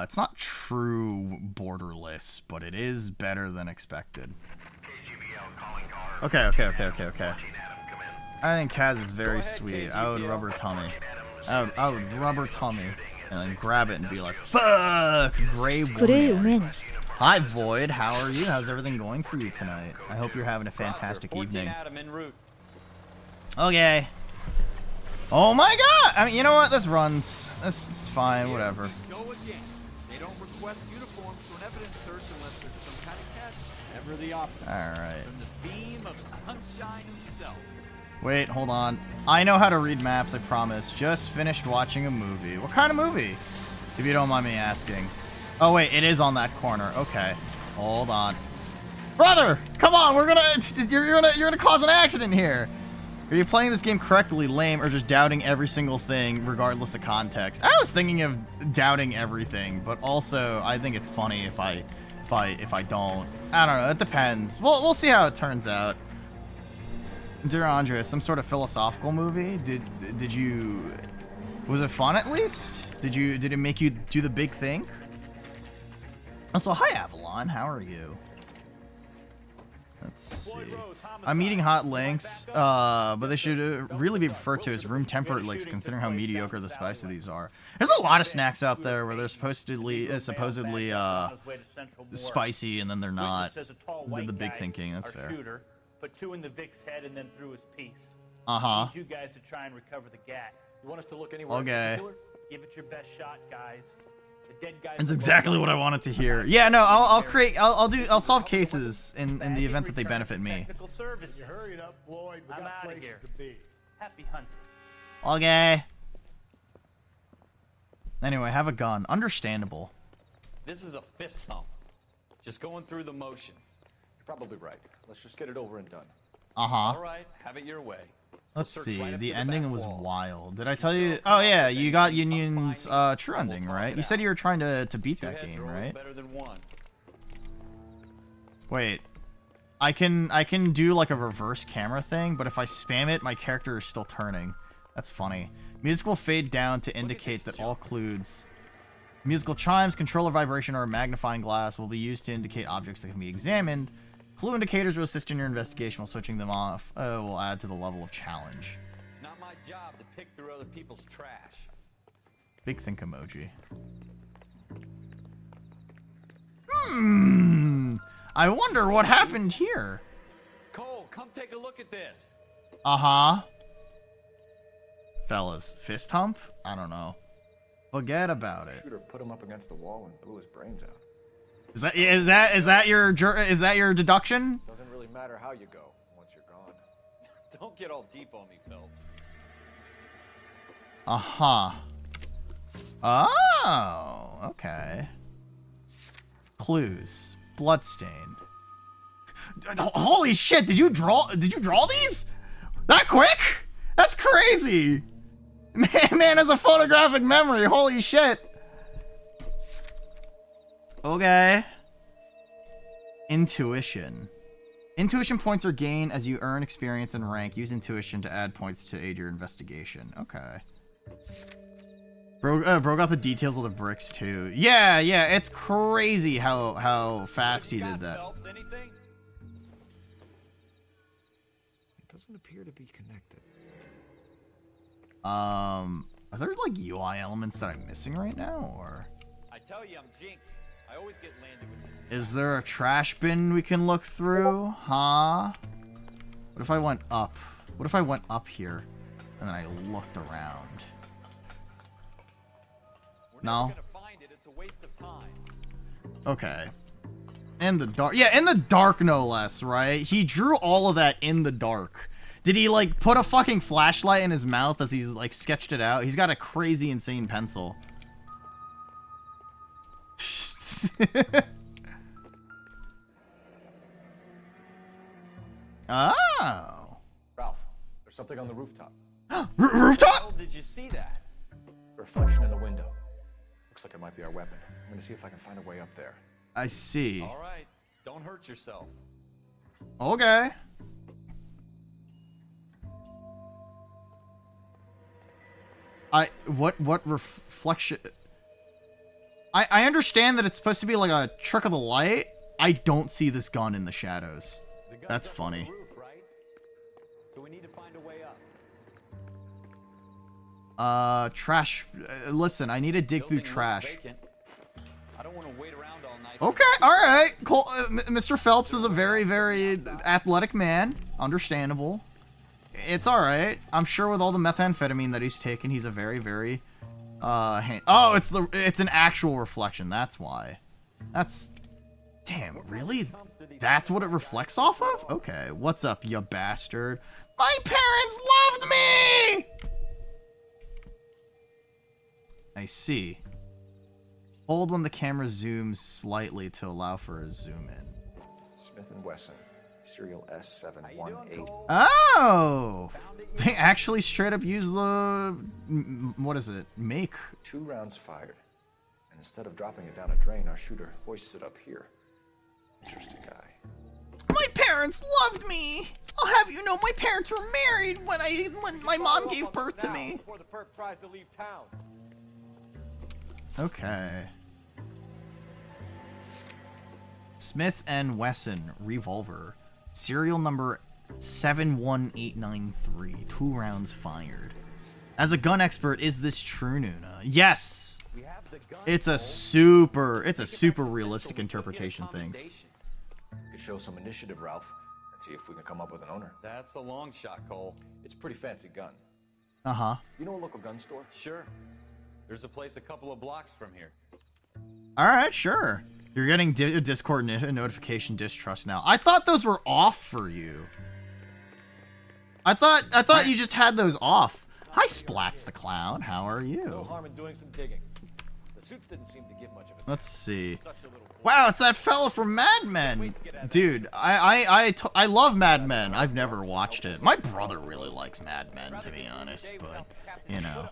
It's not true borderless, but it is better than expected. KGBL calling caller. Okay. Watching Adam come in. I think Kaz is very Go ahead, sweet. KGPL. I would rub her tummy. I would rub her tummy and then grab it and be like, "Fuck, Gray 그래, Woman." 우맨. Hi, Void. How are you? How's everything going for you tonight? I hope you're having a Roger, fantastic 14 evening. Adam en route. Okay. Oh my god! I mean, you know what? This runs. It's fine. Whatever. Go again. They don't request uniforms for an evidence search unless there's some kind of catch. Never the opposite. All right. From the beam of sunshine himself. Wait, hold on. I know how to read maps, I promise. Just finished watching a movie. What kind of movie? If you don't mind me asking. Oh wait, it is on that corner. Okay. Hold on. Brother! Come on, you're gonna cause an accident here. Are you playing this game correctly, lame, or just doubting every single thing regardless of context? I was thinking of doubting everything, but also I think it's funny if I don't. I don't know, it depends. We'll see how it turns out. Dear Andrea, some sort of philosophical movie? Did you... Was it fun at least? Did it make you do the big think? Also, hi Avalon, how are you? Let's see. I'm eating hot links, but they should really be referred to as room temperate links, considering how mediocre the spice of these are. There's a lot of snacks out there where they're supposedly spicy and then they're not. The big thinking, that's fair. Shooter, put 2 in the Vic's head and then threw his piece. Uh-huh. Need you guys to try and recover the gat. You want us to look anywhere Okay. in particular? Give it your best shot, guys. The dead guys. That's exactly what I wanted to hear. Yeah, no, I'll solve cases in the event that they benefit me. Technical services. Hurry it up, Floyd. We I'm got outta places here. to be. Happy hunting. Okay. Anyway, have a gun. Understandable. This is a fist hump. Just going through the motions. You're probably right. Let's just get it over and done. Uh-huh. All right, have it your way. Let's Search see. right up The to the ending back was wall. wild. Did I If tell you you? still come Oh up yeah, with you got anything, come Union's find me, true and we'll ending, talk right? it You said out. you were trying to beat Two that heads game, are always right? better than one. Wait. I can do like a reverse camera thing, but if I spam it, my character is still turning. That's funny. Music will fade down to indicate that all clues. Musical chimes, controller vibration, or a magnifying glass will be used to indicate objects that can be examined. Clue indicators will assist in your investigation while switching them off. Will add to the level of challenge. It's not my job to pick through other people's trash. Big think emoji. I wonder what happened here. Cole, come take a look at this. Uh-huh. Fellas, fist hump? I don't know. Forget about it. Shooter put him up against the wall and blew his brains out. Is that your deduction? Doesn't really matter how you go once you're gone. Don't get all deep on me, Phelps. Uh-huh. Oh, okay. Clues. Bloodstain. Holy shit, did you draw these? That quick? That's crazy. Man has a photographic memory. Holy shit. Okay. Intuition. Intuition points are gained as you earn experience and rank. Use intuition to add points to aid your investigation. Okay. Bro got the details of the bricks too. Yeah, it's crazy how fast he did that. Phelps, anything? It doesn't appear to be connected. Are there like UI elements that I'm missing right now, or I tell you, I'm jinxed. I always get landed with this. is there a trash bin we can look through? Huh? What if I went up? What if I went up here and then I looked around? We're No. never gonna find it. It's a waste of time. Okay. In the dark. Yeah, in the dark, no less, right? He drew all of that in the dark. Did he, like, put a fucking flashlight in his mouth as he's, like, sketched it out? He's got a crazy, insane pencil. Oh. Ralph, there's something on the rooftop. Rooftop? How did you see that? Reflection in the window. Looks like it might be our weapon. I'm gonna see if I can find a way up there. I see. All right. Don't hurt yourself. Okay. What reflection? I understand that it's supposed to be like a trick of the light. I don't see this gun in the shadows. That's funny. Roof, right? So we need to find a way up. Trash. Listen, I need to dig through Building looks trash. vacant. I don't want to wait around all night. Okay, all right. Cole, Mr. Phelps is a very, very athletic man. Understandable. It's all right. I'm sure with all the methamphetamine that he's taken, he's a very, very oh, it's an actual reflection. That's why. That's damn, really? That's what it reflects off of? Okay, what's up, you bastard? My parents loved me. I see. Hold when the camera zooms slightly to allow for a zoom in. Smith & Wesson, serial S718. Oh! They actually straight up use the... what is it? Make. 2 rounds fired. And instead of dropping it down a drain, our shooter hoists it up here. Interesting guy. My parents loved me! I'll have you know my parents were married when my mom gave birth to me. Before the perp tries to leave town. Okay. Smith & Wesson revolver. Serial number 71893. 2 rounds fired. As a gun expert, is this true, Nuna? Yes! It's a super realistic interpretation of things. Could show some initiative, Ralph, and see if we can come up with an owner. That's a long shot, Cole. It's a pretty fancy gun. Uh-huh. You know a local gun store? Sure. There's a place a couple of blocks from here. Alright, sure. You're getting Discord notification distrust now. I thought those were off for you. I thought you just had those off. Hi, Splats the Clown. How are No you? harm in doing some digging. The suits didn't seem to give much of a... Let's see. Such a little Wow, it's that fella from Mad Men. Dude, I love Mad Men. I've never watched it. My brother really likes Mad Men, to be honest, but, you know.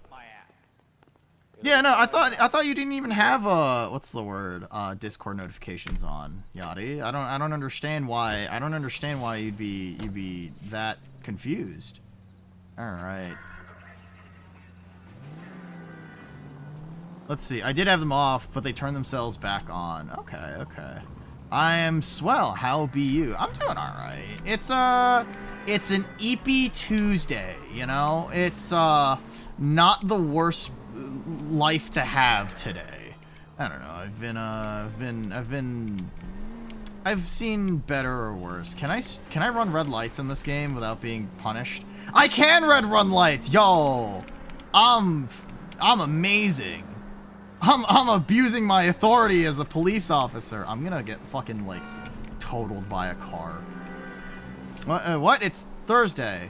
Yeah, no, I thought you didn't even have what's the word? Discord notifications on, Yachty. I don't understand why. I don't understand why you'd be that confused. All right. Let's see. I did have them off, but they turned themselves back on. Okay, okay. I am swell. How be you? I'm doing all right. It's an EP Tuesday, you know? It's not the worst life to have today. I don't know. I've seen better or worse. Can I run red lights in this game without being punished? I can run lights. Yo. I'm amazing. I'm abusing my authority as a police officer. I'm gonna get fucking, like, totaled by a car. What? It's Thursday.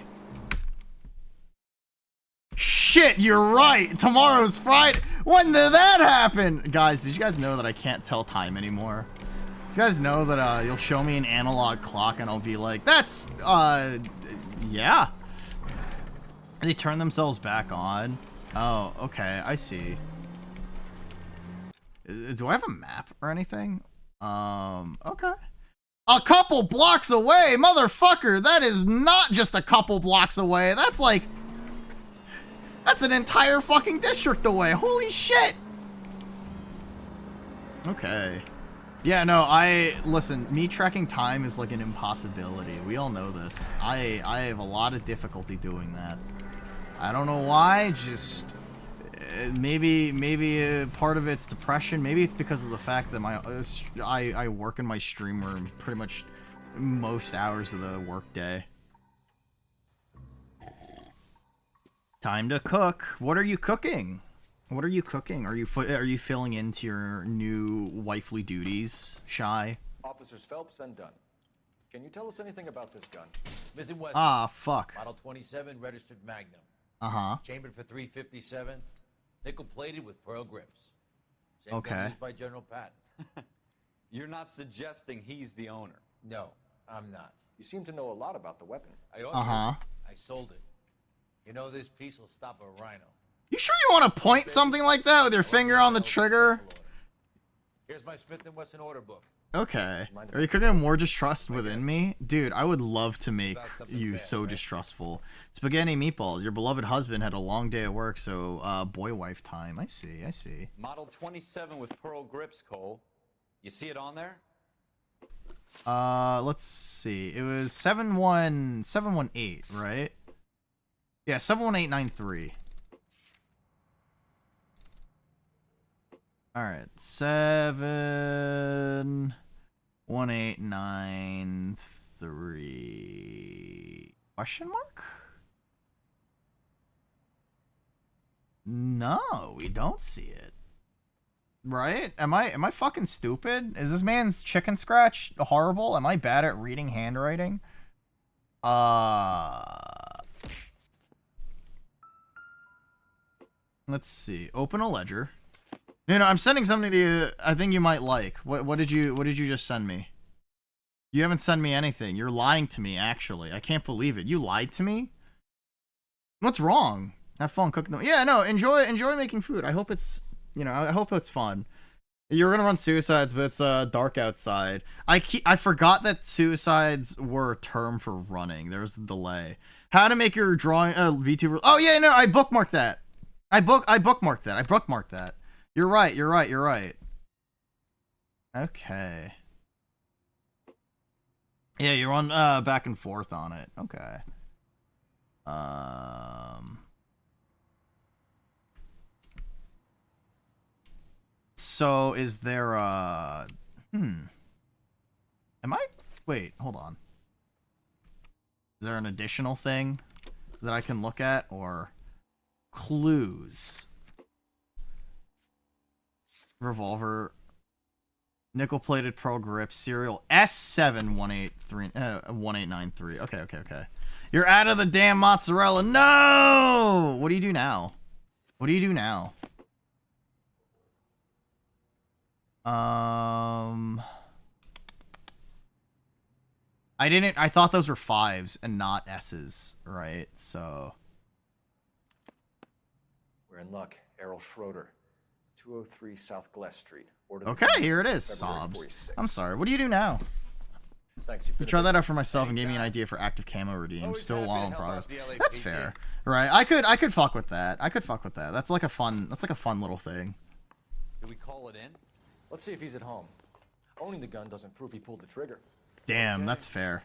Shit, you're right. Tomorrow's Friday. When did that happen? Guys, did you guys know that I can't tell time anymore? Did you guys know that you'll show me an analog clock and I'll be like, that's, yeah. And they turn themselves back on. Oh, okay, I see. Do I have a map or anything? Okay. A couple blocks away, motherfucker. That is not just a couple blocks away. That's That's an entire fucking district away. Holy shit. Okay. Yeah, no, listen, me tracking time is like an impossibility. We all know this. I have a lot of difficulty doing that. I don't know why, just maybe part of it's depression. Maybe it's because of the fact that I work in my stream room pretty much most hours of the workday. Time to cook. What are you cooking? What are you cooking? Are you filling into your new wifely duties, Shy? Officers Phelps and Dunn. Can you tell us anything about this gun? Smith & Wesson. Ah, fuck. Model 27, registered Magnum. Uh-huh. Chambered for .357, nickel-plated with pearl grips. Same Okay. gun used by General Patton. You're not suggesting he's the owner. No, I'm not. You seem to know a lot about the weapon. I ought Uh-huh. to. I sold it. You know, this piece will stop a rhino. You sure you want to point something like that with your finger on the trigger? Here's my Smith & Wesson order book. Okay. Are you cooking more distrust within me? Dude, I would love to make you so distrustful. Spaghetti meatballs. Your beloved husband had a long day at work, so boy-wife time. I see. Model 27 with pearl grips, Cole. You see it on there? Let's see. It was 718, right? Yeah, 71893. Alright, 71893 question mark? No, we don't see it. Right? Am I fucking stupid? Is this man's chicken scratch horrible? Am I bad at reading handwriting? Let's see. Open a ledger. No, I'm sending something to you I think you might like. What did you just send me? You haven't sent me anything. You're lying to me, actually. I can't believe it. You lied to me? What's wrong? Have fun cooking them. Yeah, no, enjoy making food. I hope it's, I hope it's fun. You're gonna run suicides, but it's dark outside. I forgot that suicides were a term for running. There was a delay. How to make your drawing VTuber. Oh yeah, no, I bookmarked that. I bookmarked that. You're right. Okay. Yeah, you run back and forth on it. Okay. So is there a wait, hold on. Is there an additional thing that I can look at, or clues? Revolver, nickel-plated pearl grip, serial S71893. Okay. You're out of the damn mozzarella. No! What do you do now? I thought those were 5s and not S's, right? So We're in luck. Errol Schroeder, 203 South Glass Street. okay, here it is. Sobs. I'm sorry. What do you do now? Thanks. You tried that out for myself and gave me an idea for active camo redeem. Still while in progress. That's fair, right? I could fuck with that. That's like a fun little thing. Do we call it in? Let's see if he's at home. Owning the gun doesn't prove he pulled the trigger. Damn, that's fair.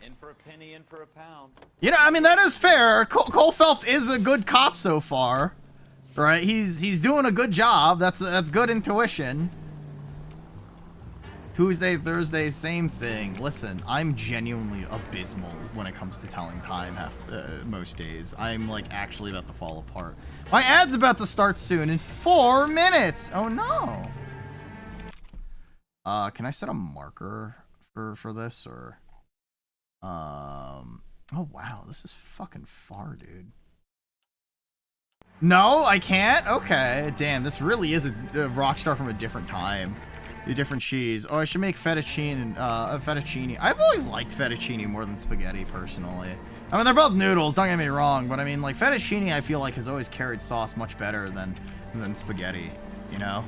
In for a penny, in for a pound. I mean, that is fair. Cole Phelps is a good cop so far, right? He's doing a good job. That's good intuition. Tuesday, Thursday, same thing. Listen, I'm genuinely abysmal when it comes to telling time most days. I'm like actually about to fall apart. My ad's about to start soon in 4 minutes. Oh no. Can I set a marker for this, or oh wow, this is fucking far, dude. No, I can't? Okay, damn, this really is a rock star from a different time. A different cheese. Oh, I should make fettuccine. Fettuccine. I've always liked fettuccine more than spaghetti, personally. I mean, they're both noodles, don't get me wrong, but I mean, like, fettuccine, I feel like, has always carried sauce much better than spaghetti, Now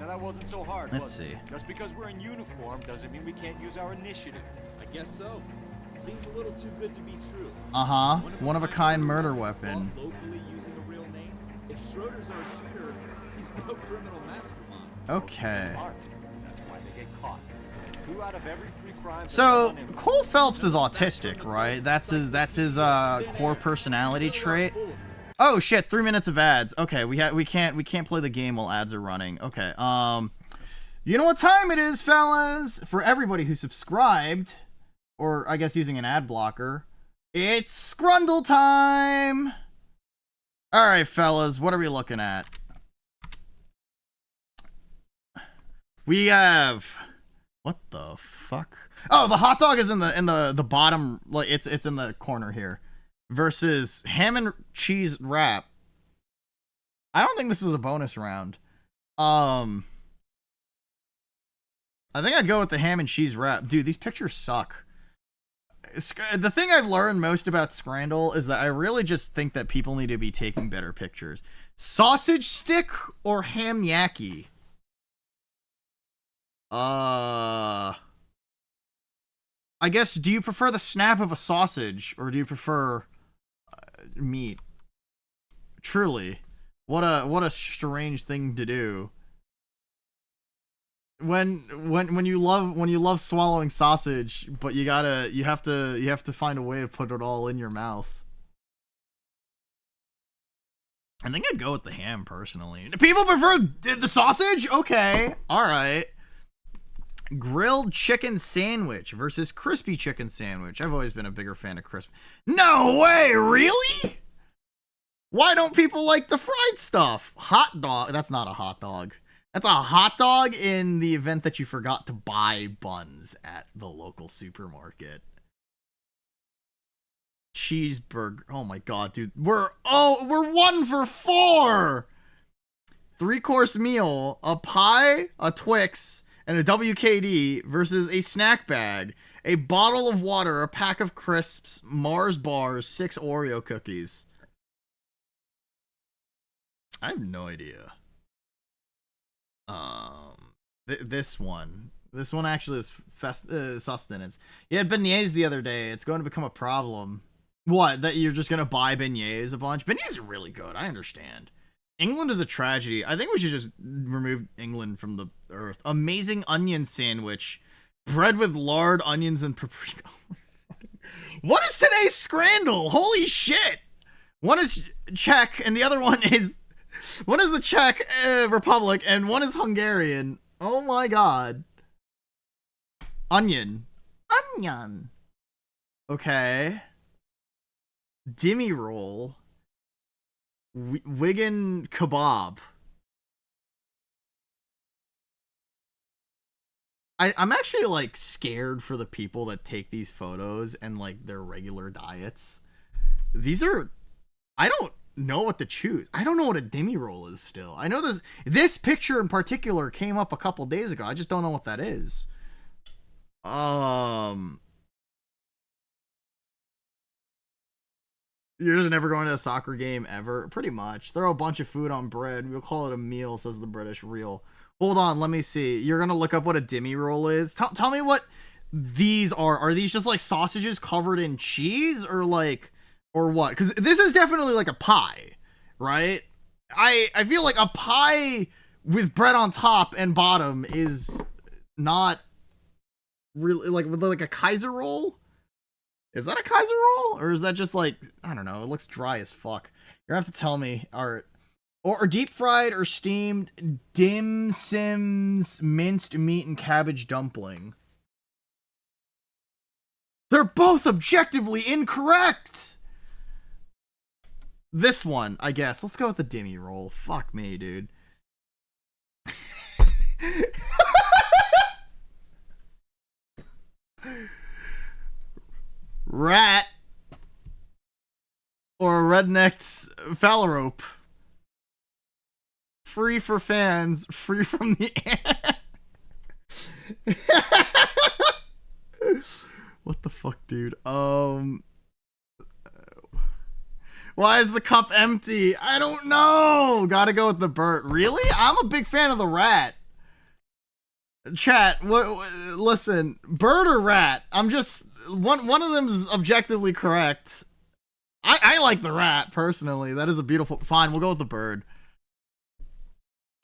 that wasn't so hard. Let's see. Just because we're in uniform doesn't mean we can't use our initiative. I guess so. Seems a little too good to be true. Uh-huh. One of a kind murder weapon. Locally using a real If Schroeder's our shooter, he's no criminal mastermind. Okay. That's why they get caught. 2 out of every 3 crimes. So Cole Phelps is autistic, right? That's his core personality trait. Oh shit! 3 minutes of ads. Okay, we can't play the game while ads are running. Okay. You know what time it is, fellas? For everybody who subscribed, or I guess using an ad blocker, it's Scrundle time. All right, fellas, what are we looking at? We have, what the fuck? Oh, the hot dog is in the bottom, like it's in the corner here. Versus ham and cheese wrap. I don't think this is a bonus round. I think I'd go with the ham and cheese wrap. Dude, these pictures suck. The thing I've learned most about Scrandle is that I really just think that people need to be taking better pictures. Sausage stick or ham yaki? I guess, do you prefer the snap of a sausage or do you prefer meat? Truly, what a strange thing to do. When you love swallowing sausage, but you have to find a way to put it all in your mouth. I think I'd go with the ham personally. People prefer the sausage? Okay, all right. Grilled chicken sandwich versus crispy chicken sandwich. I've always been a bigger fan of crispy. No way, really? Why don't people like the fried stuff? Hot dog. That's not a hot dog. That's a hot dog in the event that you forgot to buy buns at the local supermarket. Cheeseburger. Oh my god, dude. We're 1 for 4. 3-course meal, a pie, a Twix, and a WKD versus a snack bag, a bottle of water, a pack of crisps, Mars bars, 6 Oreo cookies. I have no idea. This one actually is sustenance. You had beignets the other day. It's going to become a problem. What? That you're just going to buy beignets a bunch? Beignets are really good. I understand. England is a tragedy. I think we should just remove England from the earth. Amazing onion sandwich. Bread with lard, onions, and paprika. What is today's Scrandle? Holy shit. One is Czech, and the other one is... One is the Czech Republic, and one is Hungarian. Oh my god. Onion. Onion. Okay. Demi roll. Wigan kebab. I'm actually like scared for the people that take these photos and like their regular diets. These are, I don't know what to choose. I don't know what a demi roll is still. I know this picture in particular came up a couple days ago. I just don't know what that is. You're just never going to a soccer game ever? Pretty much. Throw a bunch of food on bread. We'll call it a meal, says the British Real. Hold on, let me see. You're going to look up what a demi roll is? Tell me what these are. Are these just like sausages covered in cheese or like, or what? Because this is definitely like a pie, right? I feel like a pie with bread on top and bottom is not really like a Kaiser roll. Is that a Kaiser roll? Or is that just like, I don't know, it looks dry as fuck. You're gonna have to tell me. Or deep fried or steamed dim sims minced meat and cabbage dumpling. They're both objectively incorrect. This one, I guess. Let's go with the demi roll. Fuck me, dude. Rat or a redneck's phalarope. Free for fans, free from the What the fuck, dude? Why is the cup empty? I don't know. Gotta go with the Burt. Really? I'm a big fan of the rat. Chat, listen, bird or rat? I'm just one of them is objectively correct. I like the rat, personally. That is a beautiful... Fine, we'll go with the bird.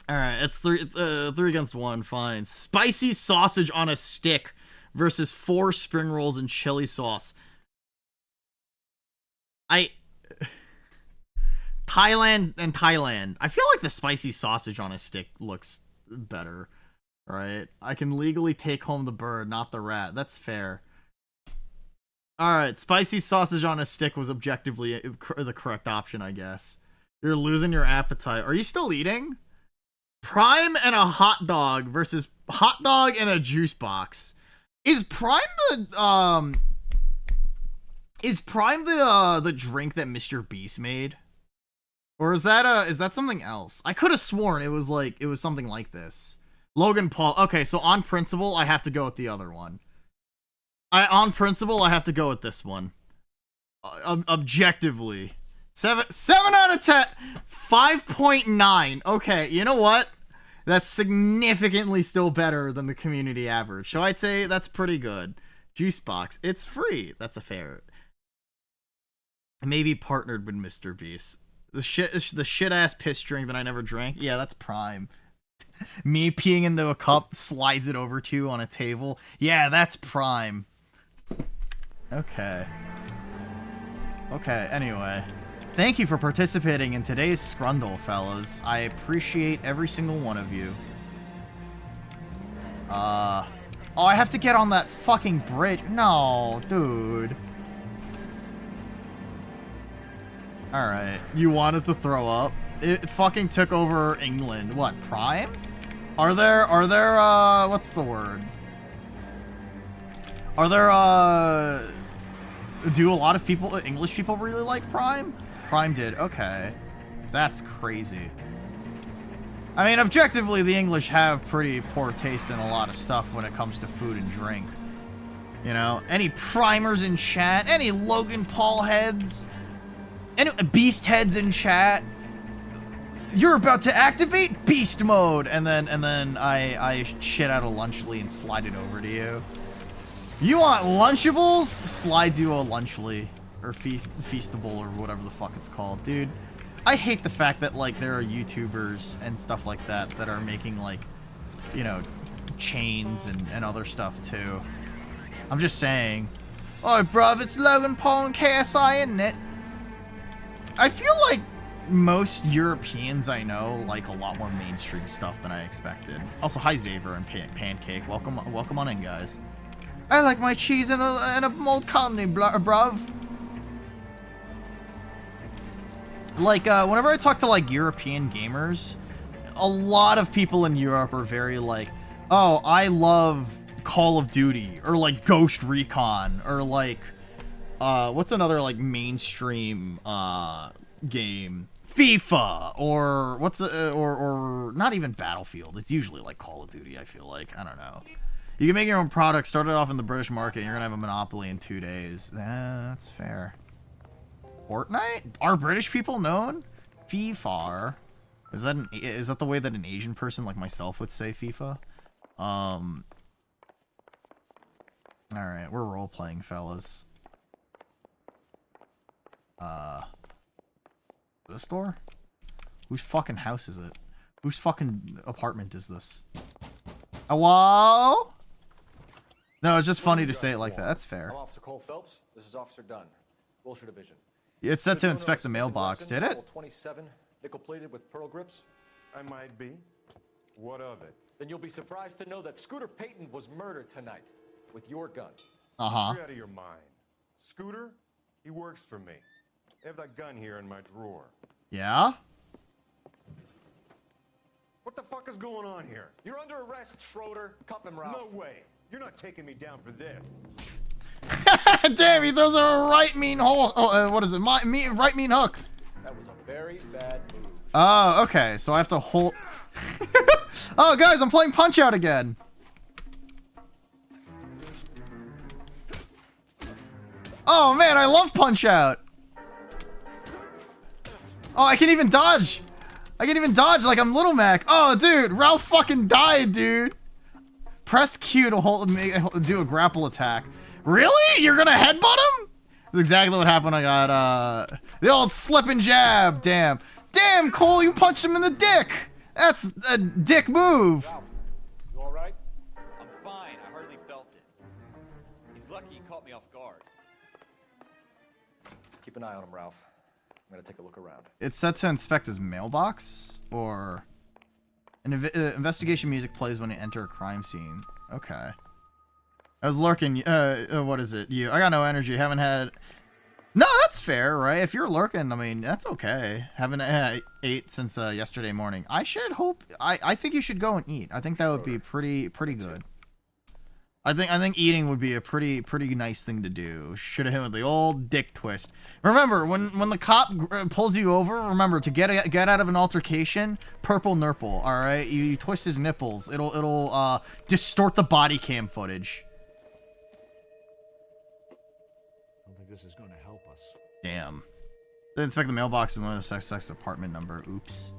Alright, it's 3 against 1, fine. Spicy sausage on a stick versus 4 spring rolls and chili sauce. Thailand and Thailand. I feel like the spicy sausage on a stick looks better, right? I can legally take home the bird, not the rat. That's fair. Alright, spicy sausage on a stick was objectively the correct option, I guess. You're losing your appetite. Are you still eating? Prime and a hot dog versus hot dog and a juice box. Is Prime the drink that Mr. Beast made? Or is that something else? I could have sworn it was something like this. Logan Paul. Okay, so on principle, I have to go with the other one. On principle, I have to go with this one. Objectively. 7 out of 10. 5.9. Okay, you know what? That's significantly still better than the community average. So I'd say that's pretty good. Juice box. It's free. That's a fair. Maybe partnered with Mr. Beast. The shit ass piss drink that I never drank. Yeah, that's Prime. Me peeing into a cup, slides it over to you on a table. Yeah, that's Prime. Okay. Okay, anyway. Thank you for participating in today's Scrundle, fellas. I appreciate every single one of you. Oh, I have to get on that fucking bridge. No, dude. Alright, you wanted to throw up? It fucking took over England. What, Prime? Are there, what's the word? Are there, do a lot of people, English people really like Prime? Prime did, okay. That's crazy. I mean, objectively, the English have pretty poor taste in a lot of stuff when it comes to food and drink. You know, any primers in chat? Any Logan Paul heads? Any beast heads in chat? You're about to activate beast mode, and then I shit out a Lunchly and slide it over to you. You want Lunchables? Slides you a Lunchly or Feastable or whatever the fuck it's called, dude. I hate the fact that like there are YouTubers and stuff like that that are making like, you know, chains and other stuff too. I'm just saying. Oh, bruv, it's Logan Paul and KSI, isn't it? I feel like most Europeans I know like a lot more mainstream stuff than I expected. Also, hi Xavier and Pancake. Welcome on in, guys. I like my cheese in a mold colony, bruv. Like, whenever I talk to like European gamers, a lot of people in Europe are very like, oh, I love Call of Duty or like Ghost Recon or like, what's another like mainstream game? FIFA or what's or not even Battlefield. It's usually like Call of Duty. I feel like, I don't know. You can make your own product. Start it off in the British market. You're gonna have a monopoly in 2 days. That's fair. Fortnite? Are British people known? FIFA. Is that the way that an Asian person like myself would say FIFA? All right, we're role playing, fellas. This door? Whose fucking house is it? Whose fucking apartment is this? Hello? No, it's just funny to say it like that. That's fair. I'm Officer Cole Phelps. This is Officer Dunn, Wilshire Division. It's set to inspect the mailbox, did it? 27, nickel plated with pearl grips. I might be. What of it? Then you'll be surprised to know that Scooter Payton was murdered tonight with your gun. Uh-huh. You're out of your mind. Scooter? He works for me. I have that gun here in my drawer. Yeah? What the fuck is going on here? You're under arrest, Schroeder. Cuff him, Ralph. No way. You're not taking me down for this. Damn, he throws a right mean hole. Oh, what is it? Right mean hook. That was a very bad move. Oh, okay. So I have to hold. Oh, guys, I'm playing Punch Out again. Oh man, I love Punch Out. Oh, I can even dodge. I can even dodge like I'm Little Mac. Oh, dude, Ralph fucking died, dude. Press Q to do a grapple attack. Really? You're gonna headbutt him? That's exactly what happened. I got the old slip and jab. Damn, Cole, you punched him in the dick. That's a dick move. Ralph, you all right? I'm fine. I hardly felt it. He's lucky he caught me off guard. Keep an eye on him, Ralph. I'm gonna take a look around. It's set to inspect his mailbox, or an investigation music plays when you enter a crime scene. Okay. I was lurking. What is it? I got no energy. Haven't had. No, that's fair, right? If you're lurking, I mean, that's okay. Haven't ate since yesterday morning. I should hope. I think you should go and eat. I think that would be pretty good. I think eating would be a pretty nice thing to do. Should have hit with the old dick twist. Remember, when the cop pulls you over, remember to get out of an altercation, purple nurple. All right, you twist his nipples. It'll distort the body cam footage. I don't think this is going to help us. Damn. They inspect the mailbox and learn the suspect's apartment number. Oops.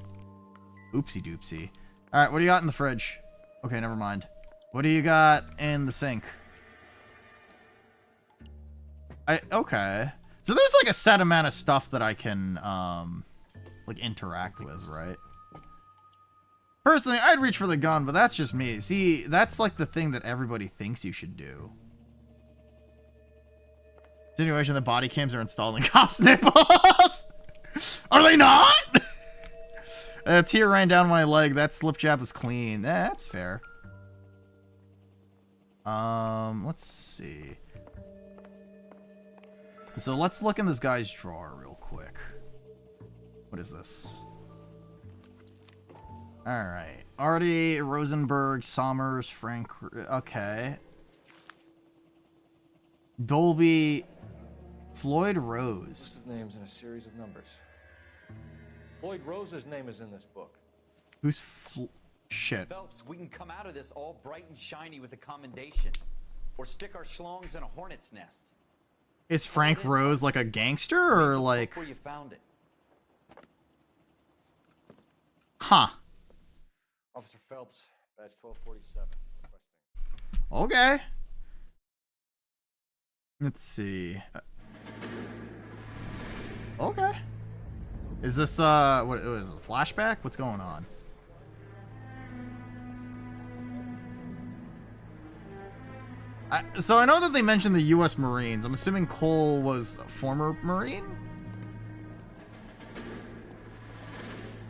Oopsie doopsie. All right, what do you got in the fridge? Okay, never mind. What do you got in the sink? Okay. So there's like a set amount of stuff that I can like interact with, right? Personally, I'd reach for the gun, but that's just me. See, that's like the thing that everybody thinks you should do. Insinuation that body cams are installed in cops' nipples. Are they not? A tear ran down my leg. That slip jab was clean. That's fair. Let's see. So let's look in this guy's drawer real quick. What is this? Alright. Artie, Rosenberg, Sommers, Frank... Okay. Dolby... Floyd Rose. List of names and a series of numbers. Floyd Rose's name is in this book. Who's shit? Phelps, we can come out of this all bright and shiny with a commendation. Or stick our schlongs in a hornet's nest. Is Frank Rose like a gangster or like... Where you found it. Huh. Officer Phelps, badge 1247. Requesting. Okay. Let's see. Okay. Is this, what is it, a flashback? What's going on? So I know that they mentioned the U.S. Marines. I'm assuming Cole was a former Marine?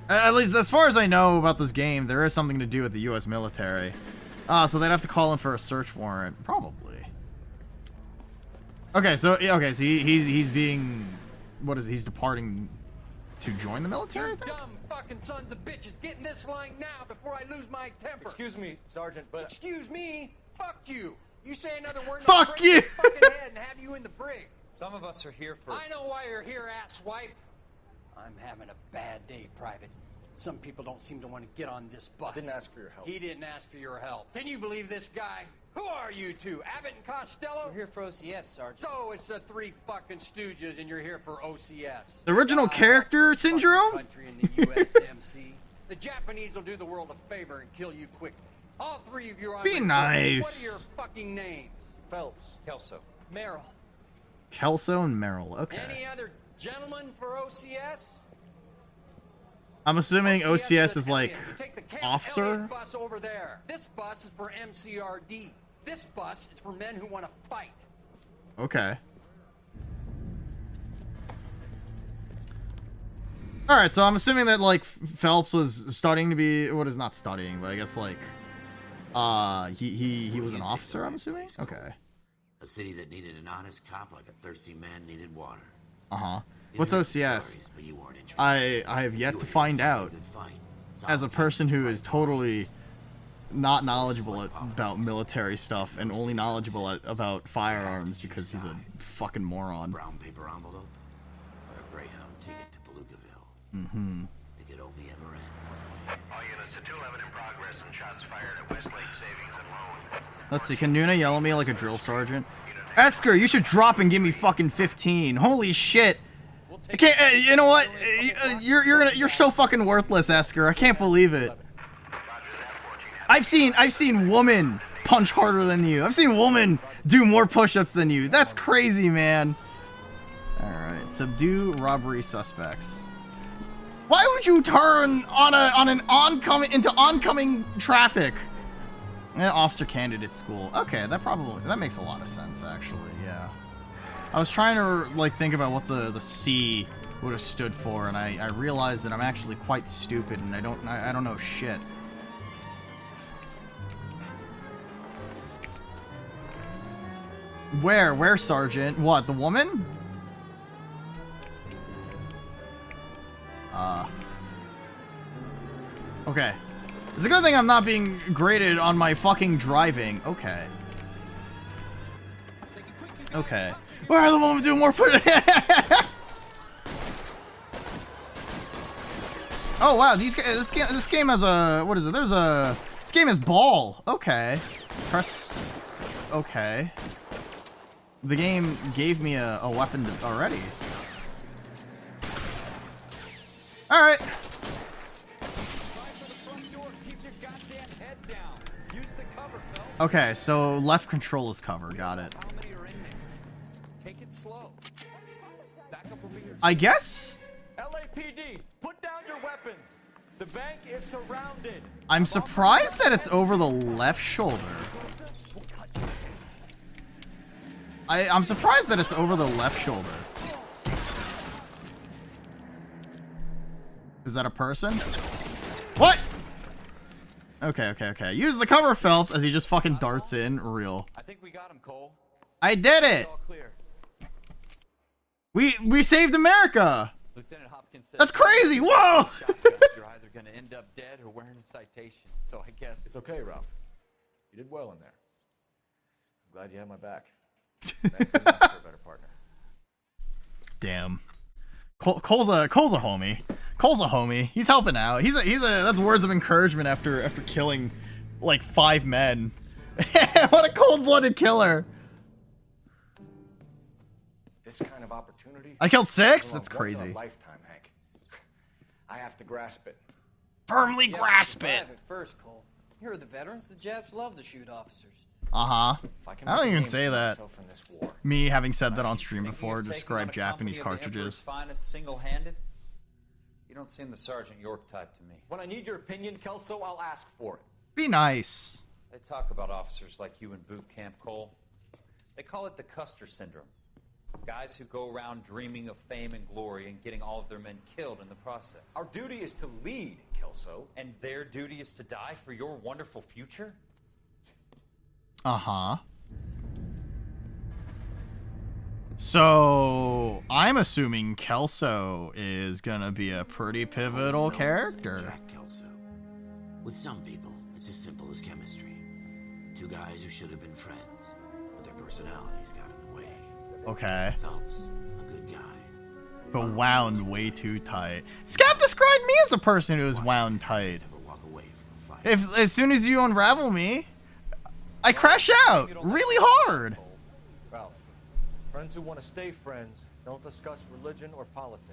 At least as far as I know about this game, there is something to do with the U.S. military. So they'd have to call in for a search warrant. Probably. Okay, so he's being... What is it? He's departing to join the military? You dumb fucking sons of bitches! Get in this line now before I lose my temper! Excuse me, Sergeant, but... Excuse me? Fuck you! You say another word and Fuck I'll break you! your fucking head and have you in the brig! Some of us are here for... I know why you're here, asswipe! I'm having a bad day, Private. Some people don't seem to want to get on this bus. Didn't ask for your help. He didn't ask for your help. Can you believe this guy? Who are you two? Abbott and Costello? We're here for OCS, Sergeant. So it's the three fucking stooges and you're here for OCS. The original character syndrome? Country in the USMC. The Japanese will do the world a favor and kill you quickly. All three of you are on Be the nice. What are your fucking names? Phelps. Kelso. Merrill. Kelso and Merrill. Okay. Any other gentlemen for OCS? I'm assuming OCS is like You take the Camp officer. Elliott bus over there. This bus is for MCRD. This bus is for men who want to fight. Okay. All right, so I'm assuming that like Phelps was studying to be not studying, but I guess like he was an officer. I'm assuming. Okay. A city that needed an honest cop like a thirsty man needed water. What's OCS? I have yet to find out. As a person who is totally not knowledgeable about military stuff and only knowledgeable about firearms because he's a fucking moron. Brown paper envelope or a Greyhound ticket to Palookaville. It could only ever end. All units to 211 in progress and shots fired at Westlake Savings and Loan. Let's see. Can Nuna yell at me like a drill sergeant? Esker, you should drop and give me fucking 15. Holy shit. I can't. You know what? You're so fucking worthless, Esker. I can't believe it. I've seen woman punch harder than you. I've seen woman do more push-ups than you. That's crazy, man. Alright, subdue robbery suspects. Why would you turn into oncoming traffic? Officer candidate school. Okay, that makes a lot of sense actually, yeah. I was trying to like think about what the C would have stood for, and I realized that I'm actually quite stupid and I don't know shit. Where, Sergeant? What, the woman? Okay. It's a good thing I'm not being graded on my fucking driving. Okay. Okay. Where are the women doing more Oh wow, this game has a, what is it? This game has ball. Okay. Press. Okay. The game gave me a weapon already. All right. Okay, so left control is cover. Got it. Take it slow. Backup will be your I guess. LAPD, put down your weapons. The bank is surrounded. I'm surprised that it's over the left shoulder. I'm surprised that it's over the left shoulder. Is that a person? What? Okay. Use the cover, Phelps, as he just fucking darts in. Real. I think we got him, Cole. I did it. All clear. We saved America. Lieutenant Hopkins said That's crazy. Whoa. You're either going to end up dead or wearing a citation. So I guess It's okay, Ralph. You did well in there. I'm glad you had my back. I couldn't ask for a better partner. Damn. Cole's a homie. Cole's a homie. He's helping out. That's words of encouragement after killing like 5 men. What a cold-blooded killer. This kind of opportunity. I killed 6? Well, That's once in crazy. a lifetime, Hank. I have to grasp it. Firmly grasp it. At first, Cole. You're the veterans. The Japs love to shoot officers. Uh-huh. If can I don't make a even name say for that. myself in this war, Me having said that on stream Thinking before, of taking describe on a Japanese company of the Emperor's cartridges. finest single-handed? You don't seem the Sergeant York type to me. When I need your opinion, Kelso, I'll ask for it. Be nice. They talk about officers like you in boot camp, Cole. They call it the Custer syndrome. Guys who go around dreaming of fame and glory and getting all of their men killed in the process. Our duty is to lead, Kelso. And their duty is to die for your wonderful future? Uh-huh. So, I'm assuming Kelso is gonna be a pretty pivotal character. Jack Kelso. With some people, it's as simple as chemistry. 2 guys who should have been friends, but their personalities got in the way. Okay. Phelps, a good guy. But wound way too tight. Scap described me as a person who is wound tight. Never walk away from a fight. As soon as you unravel me, I crash out really hard. Ralph, friends who want to stay friends don't discuss religion or politics.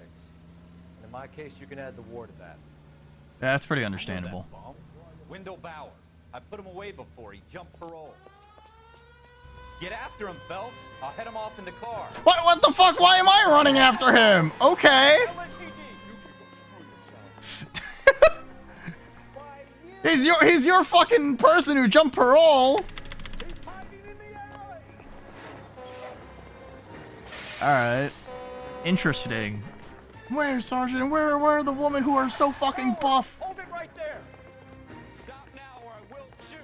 And in my case, you can add the war to that. Yeah, that's pretty understandable. Wendell Bowers. I put him away before. He jumped parole. Get after him, Phelps. I'll head him off in the car. What the fuck? Why am I running after him? Okay. He's your fucking person who jumped parole. Alright. Interesting. Where, Sergeant? Where are the women who are so fucking buff? Hold it right there. Stop now or I will shoot.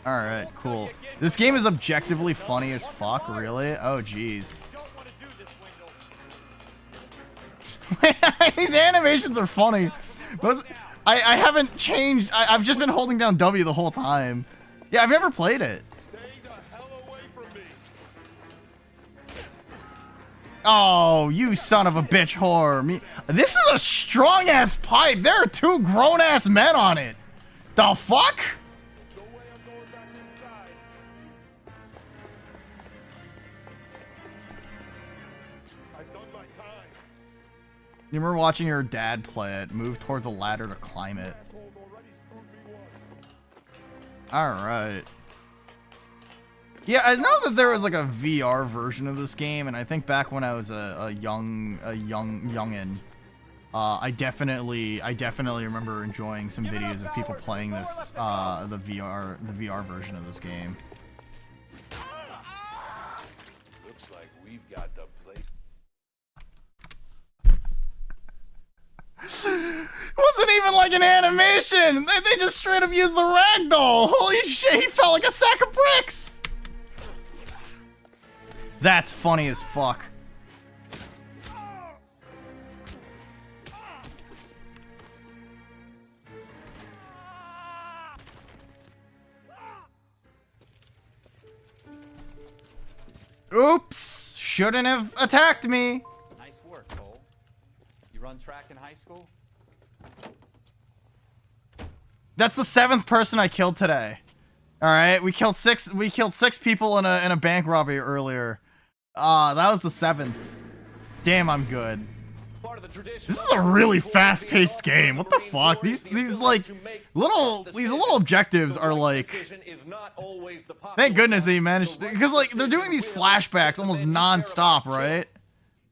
Alright, cool. This game is objectively funny as fuck, really? Oh, jeez. These animations are funny. I haven't changed. I've just been holding down W the whole time. Yeah, I've never played it. Stay the hell away from me. Oh, you son of a bitch whore. This is a strong-ass pipe. There are 2 grown-ass men on it. The fuck? No way I'm going back inside. I've done my time. You remember watching your dad play it, move towards a ladder to climb it. Alright. Yeah, I know that there was like a VR version of this game, and I think back when I was a youngin, I definitely remember enjoying some videos of people playing this, the VR version of this game. Looks like we've got the place. It wasn't even like an animation. They just straight up used the ragdoll. Holy shit, he felt like a sack of bricks. That's funny as fuck. Oops! Shouldn't have attacked me. Nice work, Cole. You run track in high school? That's the 7th person I killed today. All right, we killed six people in a bank robbery earlier. That was the 7th. Damn, I'm good. This is a really fast-paced game. What the fuck? These little objectives are like. Thank goodness they managed, because like they're doing these flashbacks almost non-stop, right?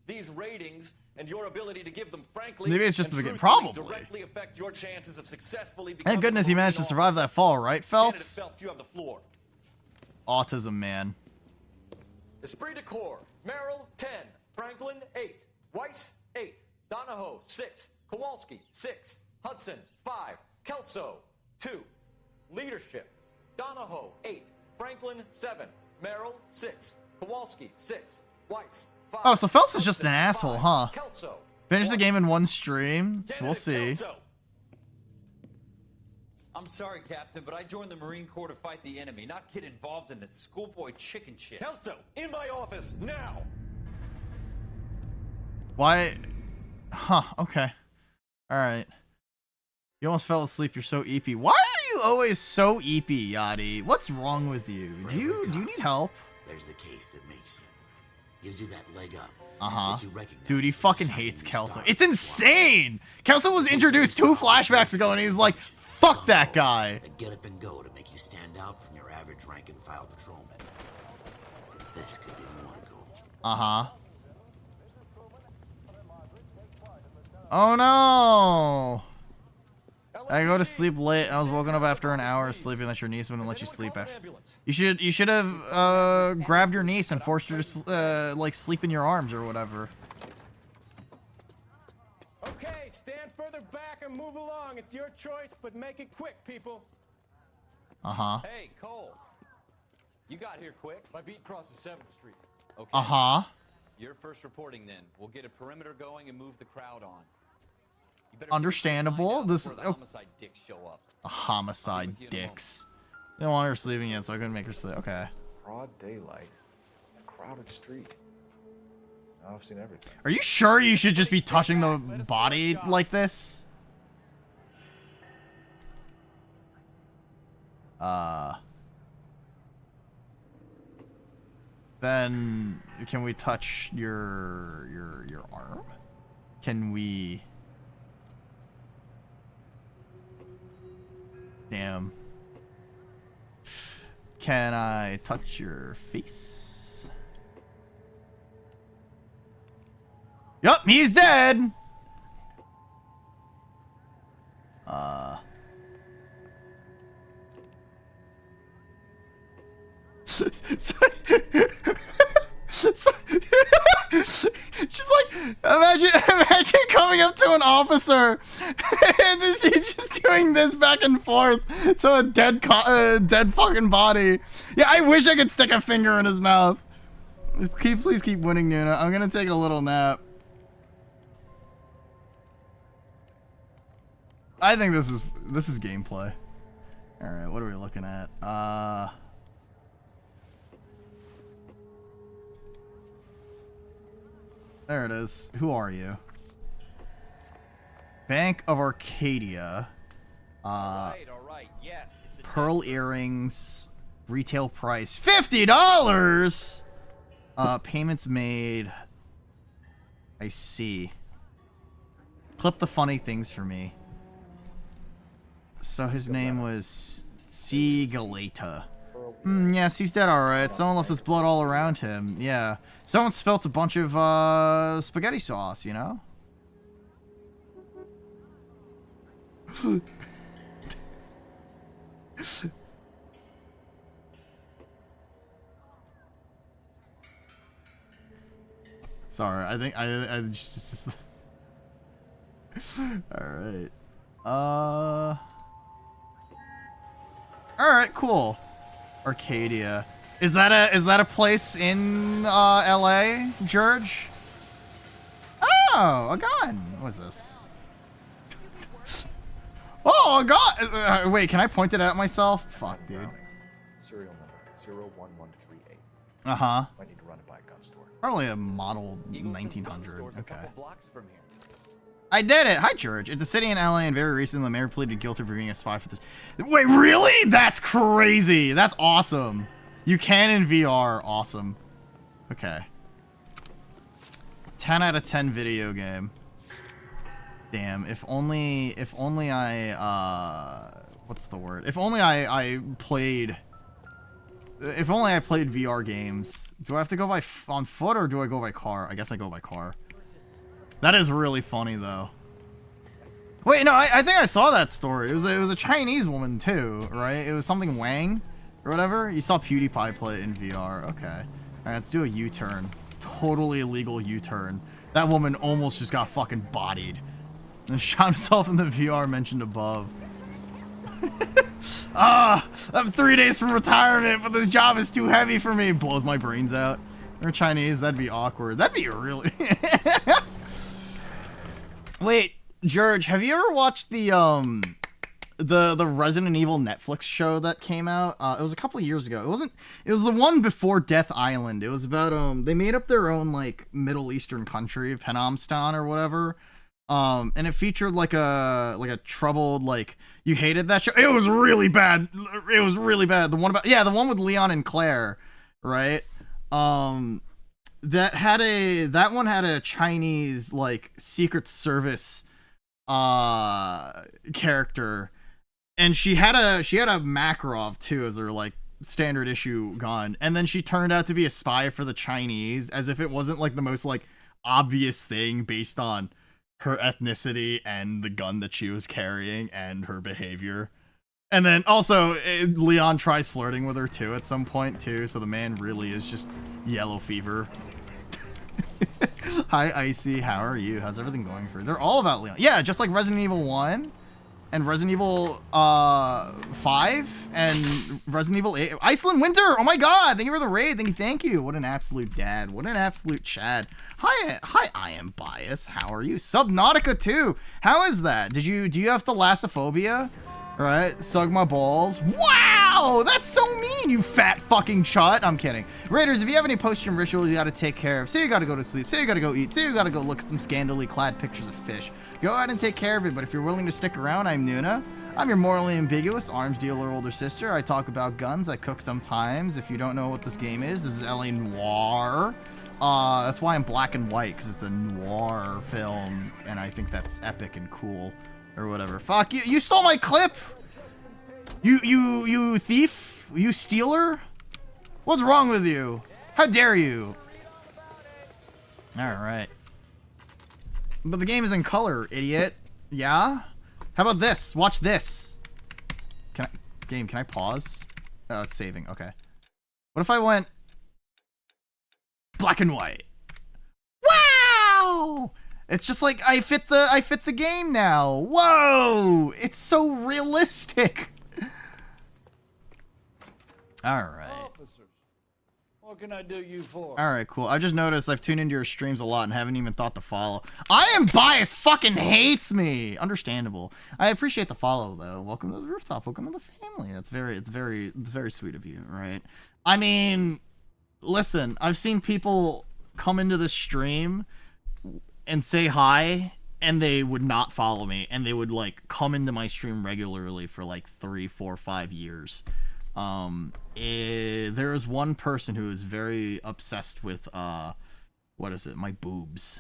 These ratings and your ability to give them frankly, maybe it's just the beginning. Probably. Directly affect your chances of successfully Thank goodness he managed to survive that fall, right, Phelps? Phelps, you have the floor. Autism, man. Esprit de Corps, Merrill 10, Franklin 8, Weiss 8, Donahoe 6, Kowalski 6, Hudson 5, Kelso 2. Leadership, Donahoe 8, Franklin 7, Merrill 6, Kowalski 6, Weiss 5. Oh, so Phelps is just an asshole, huh? Kelso, Finish the game in one stream. We'll see. Kelso. I'm sorry, Captain, but I joined the Marine Corps to fight the enemy, not get involved in this schoolboy chicken shit. Kelso, in my office, now! Why? Huh, okay. Alright. You almost fell asleep, you're so eepy. Why are you always so eepy, Yachty? What's wrong with you? Do you need help? There's the case that makes you. Gives you that leg up. Uh-huh. Dude, he fucking hates Kelso. It's insane! Kelso was introduced 2 flashbacks ago, and he's like, fuck that guy! That get up and go to make you stand out from your average rank and file patrolman. This could be the one, Cole. Uh-huh. Oh no! I go to sleep late. I was woken up after an hour of sleeping that your niece wouldn't let you sleep after. You should have grabbed your niece and forced her to like sleep in your arms or whatever. Okay, stand further back and move along. It's your choice, but make it quick, people. Uh-huh. Hey, Cole. You got here quick. My beat crosses 7th Street. Okay. Uh-huh. You're first reporting then. We'll get a perimeter going and move the crowd on. Understandable. This is the homicide dicks show up. a homicide dicks. They don't want her sleeping yet, so I couldn't make her sleep. Okay. Broad daylight, crowded street. Now I've seen everything. Are you sure you should just be touching the body like this? Then can we touch your arm? Can we? Damn. Can I touch your face? Yup, he's dead. Just like imagine coming up to an officer and he's just doing this back and forth to a dead fucking body. Yeah, I wish I could stick a finger in his mouth. Please keep winning, Nuna. I'm gonna take a little nap. I think this is gameplay. All right, what are we looking at? There it is. Who are you? Bank of Arcadia. All right. Yes. Pearl earrings. Retail price $50. Payments made. I see. Clip the funny things for me. So his name was C. Galata. Yes, he's dead, alright. Someone left this blood all around him. Yeah. Someone spilt a bunch of, spaghetti sauce, you know? Sorry, I think I just alright. Alright, cool. Arcadia. Is that a place in LA, George? Oh, a gun. What is this? Oh, a gun! Wait, can I point it at myself? Fuck, dude. Serial number 01138. Uh-huh. Might need to run it by a gun store. Probably a model 1900. Okay. A couple blocks from here. I did it! Hi, George. It's a city in LA, and very recently the mayor pleaded guilty for being a spy for this. Wait, really? That's crazy! That's awesome. You can in VR. Awesome. Okay. 10 out of 10 video game. Damn, if only I, what's the word? If only I played VR games. Do I have to go on foot, or do I go by car? I guess I go by car. That is really funny, though. Wait, no, I think I saw that story. It was a Chinese woman, too, right? It was something Wang, or whatever. You saw PewDiePie play it in VR. Okay. Alright, let's do a U-turn. Totally illegal U-turn. That woman almost just got fucking bodied. And shot himself in the VR mentioned above. I'm 3 days from retirement, but this job is too heavy for me. Blows my brains out. They're Chinese, that'd be awkward. That'd be really... Wait, George, have you ever watched the Resident Evil Netflix show that came out? It was a couple years ago. It was the one before Death Island. It was about, they made up their own, like, Middle Eastern country, Penamstan or whatever. And it featured, like a troubled, like, you hated that show? It was really bad. It was really bad. The one about, yeah, the one with Leon and Claire, right? That one had a Chinese, like, Secret Service character, and she had a Makarov too as her, like, standard issue gun, and then she turned out to be a spy for the Chinese, as if it wasn't, like, the most, like, obvious thing based on her ethnicity and the gun that she was carrying and her behavior. And then also Leon tries flirting with her too at some point too, so the man really is just yellow fever. Hi Icy, how are you? How's everything going for you? They're all about Leon. Yeah, just like Resident Evil 1 and Resident Evil 5 and Resident Evil 8. Iceland Winter! Oh my god, thank you for the raid. Thank you. What an absolute dad. What an absolute Chad. Hi, I am biased. How are you? Subnautica 2. How is that? Do you have thalassophobia? Right, sug my balls. Wow, that's so mean, you fat fucking chut. I'm kidding. Raiders, if you have any post-stream rituals you gotta take care of, say you gotta go to sleep, say you gotta go eat, say you gotta go look at some scandally clad pictures of fish, go ahead and take care of it. But if you're willing to stick around, I'm Nuna. I'm your morally ambiguous arms dealer older sister. I talk about guns, I cook sometimes. If you don't know what this game is, this is LA Noire. That's why I'm black and white, because it's a noir film, and I think that's epic and cool. Or whatever. Fuck you! You stole my clip. You thief! You stealer! What's wrong with you? How dare you? All right. But the game is in color, idiot. Yeah. How about this? Watch this. Can I pause? Oh, it's saving. Okay. What if I went black and white? Wow! It's just like I fit the game now. Whoa! It's so realistic. All right. Officers, what can I do you for? All right, cool. I just noticed I've tuned into your streams a lot and haven't even thought to follow. I am biased. Fucking hates me. Understandable. I appreciate the follow though. Welcome to the rooftop. Welcome to the family. It's very sweet of you, right? I mean, listen. I've seen people come into the stream and say hi, and they would not follow me, and they would, like, come into my stream regularly for, like, 3, 4, 5 years. There is one person who is very obsessed with, what is it, my boobs.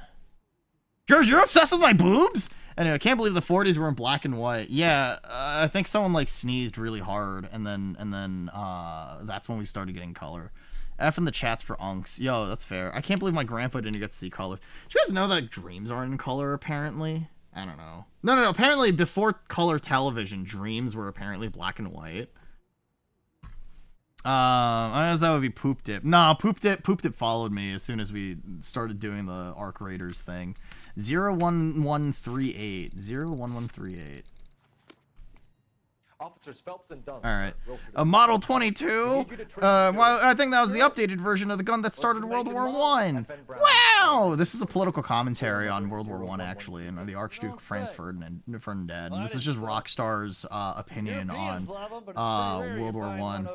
George, you're obsessed with my boobs? Anyway, I can't believe the 40s were in black and white. Yeah, I think someone like sneezed really hard, and then that's when we started getting color. F in the chats for unks. Yo, that's fair. I can't believe my grandpa didn't get to see color. Do you guys know that dreams aren't in color, apparently? I don't know. No. Apparently, before color television, dreams were apparently black and white. I guess that would be Poop Dip. No, Poop Dip followed me as soon as we started doing the Arc Raiders thing. 01138. 01138. Officers Phelps and Dunn. All right. Model 22. Well, I think that was the updated version of the gun that started World War One. Wow! This is a political commentary on World War One, actually, and the Archduke Franz Ferdinand. And this is just Rockstar's opinion on World War One.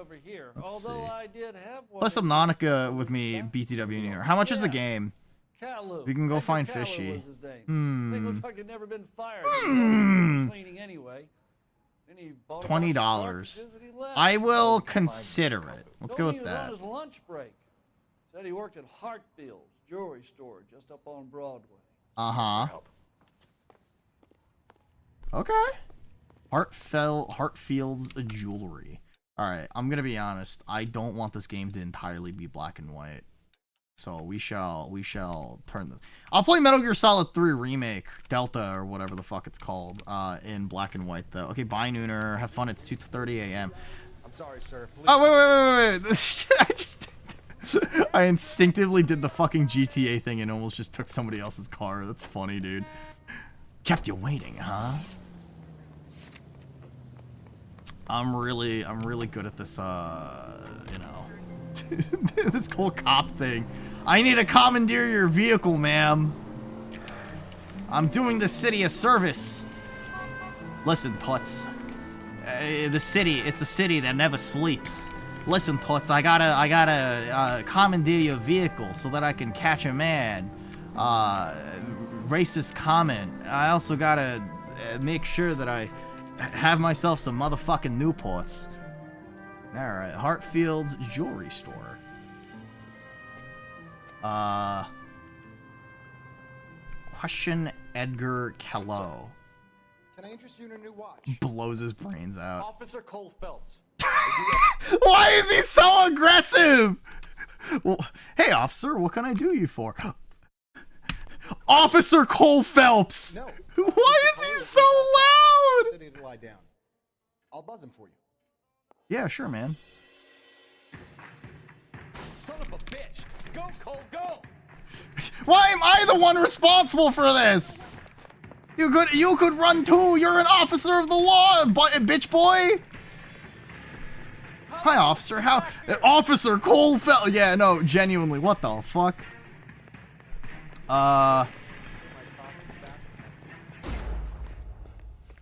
Let's see. Play some Nautica with me, BTW in here. How much is the game? We can go find Fishy. Looks like he'd never been fired. Cleaning anyway. $20. I will consider it. Let's go with that. On his lunch break. Said he worked at Hartfield's jewelry store just up on Broadway. Okay. Hartfield's jewelry. All right. I'm gonna be honest. I don't want this game to entirely be black and white. So we shall turn this. I'll play Metal Gear Solid 3 Remake, Delta, or whatever the fuck it's called, in black and white, though. Okay, bye, Nooner. Have fun. It's 2:30 a.m. I'm sorry, sir. Please. Oh, wait. I instinctively did the fucking GTA thing and almost just took somebody else's car. That's funny, dude. Kept you waiting, huh? I'm really good at this, you know, this whole cop thing. I need to commandeer your vehicle, ma'am. I'm doing the city a service. Listen, Toots. It's a city that never sleeps. Listen, Toots, I gotta commandeer your vehicle so that I can catch a man. Racist comment. I also gotta make sure that I have myself some motherfucking Newports. Alright, Hartfield's jewelry store. Question Edgar Callow. Can I interest you in a new watch? Blows his brains out. Officer Cole Phelps. Why is he so aggressive? Well, hey, officer, what can I do you for? Officer Cole Phelps! No. Why is he so loud? City to lie down. I'll buzz him for you. Yeah, sure, man. Son of a bitch! Go, Cole, go! Why am I the one responsible for this? You could run too. You're an officer of the law, bitch boy. Hi, officer. How? Officer Cole Phelps. Yeah, no, genuinely. What the fuck?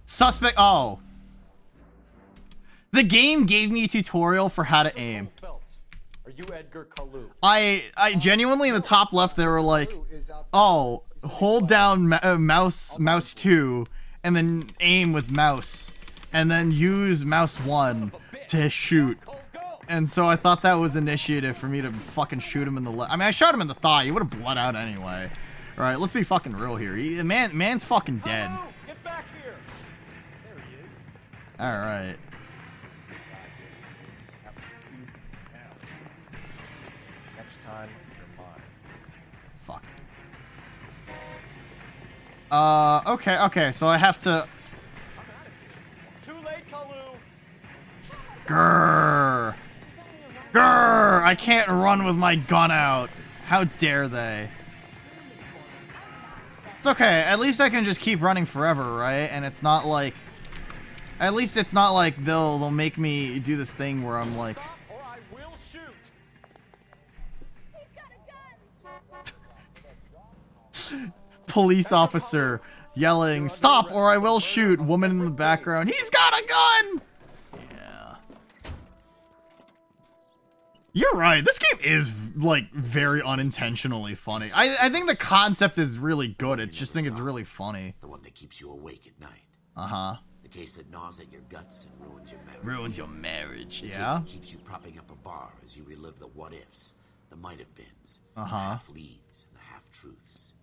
Suspect. Oh. The game gave me a tutorial for how to aim. Are you Edgar Callow? I genuinely in the top left they were like, oh, hold down mouse 2 and then aim with mouse and then use mouse 1 to shoot. And so I thought that was initiative for me to fucking shoot him in the leg. I mean, I shot him in the thigh. He would have bled out anyway. All right, let's be fucking real here. Man's fucking dead. Get back here. There he is. All right. Next time, you're mine. Fuck. Okay, so I have to... Too late, Callow. Grrr. Grrr! I can't run with my gun out. How dare they? It's okay. At least I can just keep running forever, right? And it's not like... At least it's not like they'll make me do this thing where I'm like... Or I will shoot. Police officer yelling, "Stop or I will shoot." Woman in the background, "He's got a gun!" Yeah. You're right. This game is, like, very unintentionally funny. I think the concept is really good. I just think it's really funny. The one that keeps you awake at night. Uh-huh. The case that gnaws at your guts and ruins your marriage. Ruins your marriage, The yeah? case that keeps you propping up a bar as you relive the what-ifs, the might-have-beens, the Uh-huh. half-leads, and the half-truths.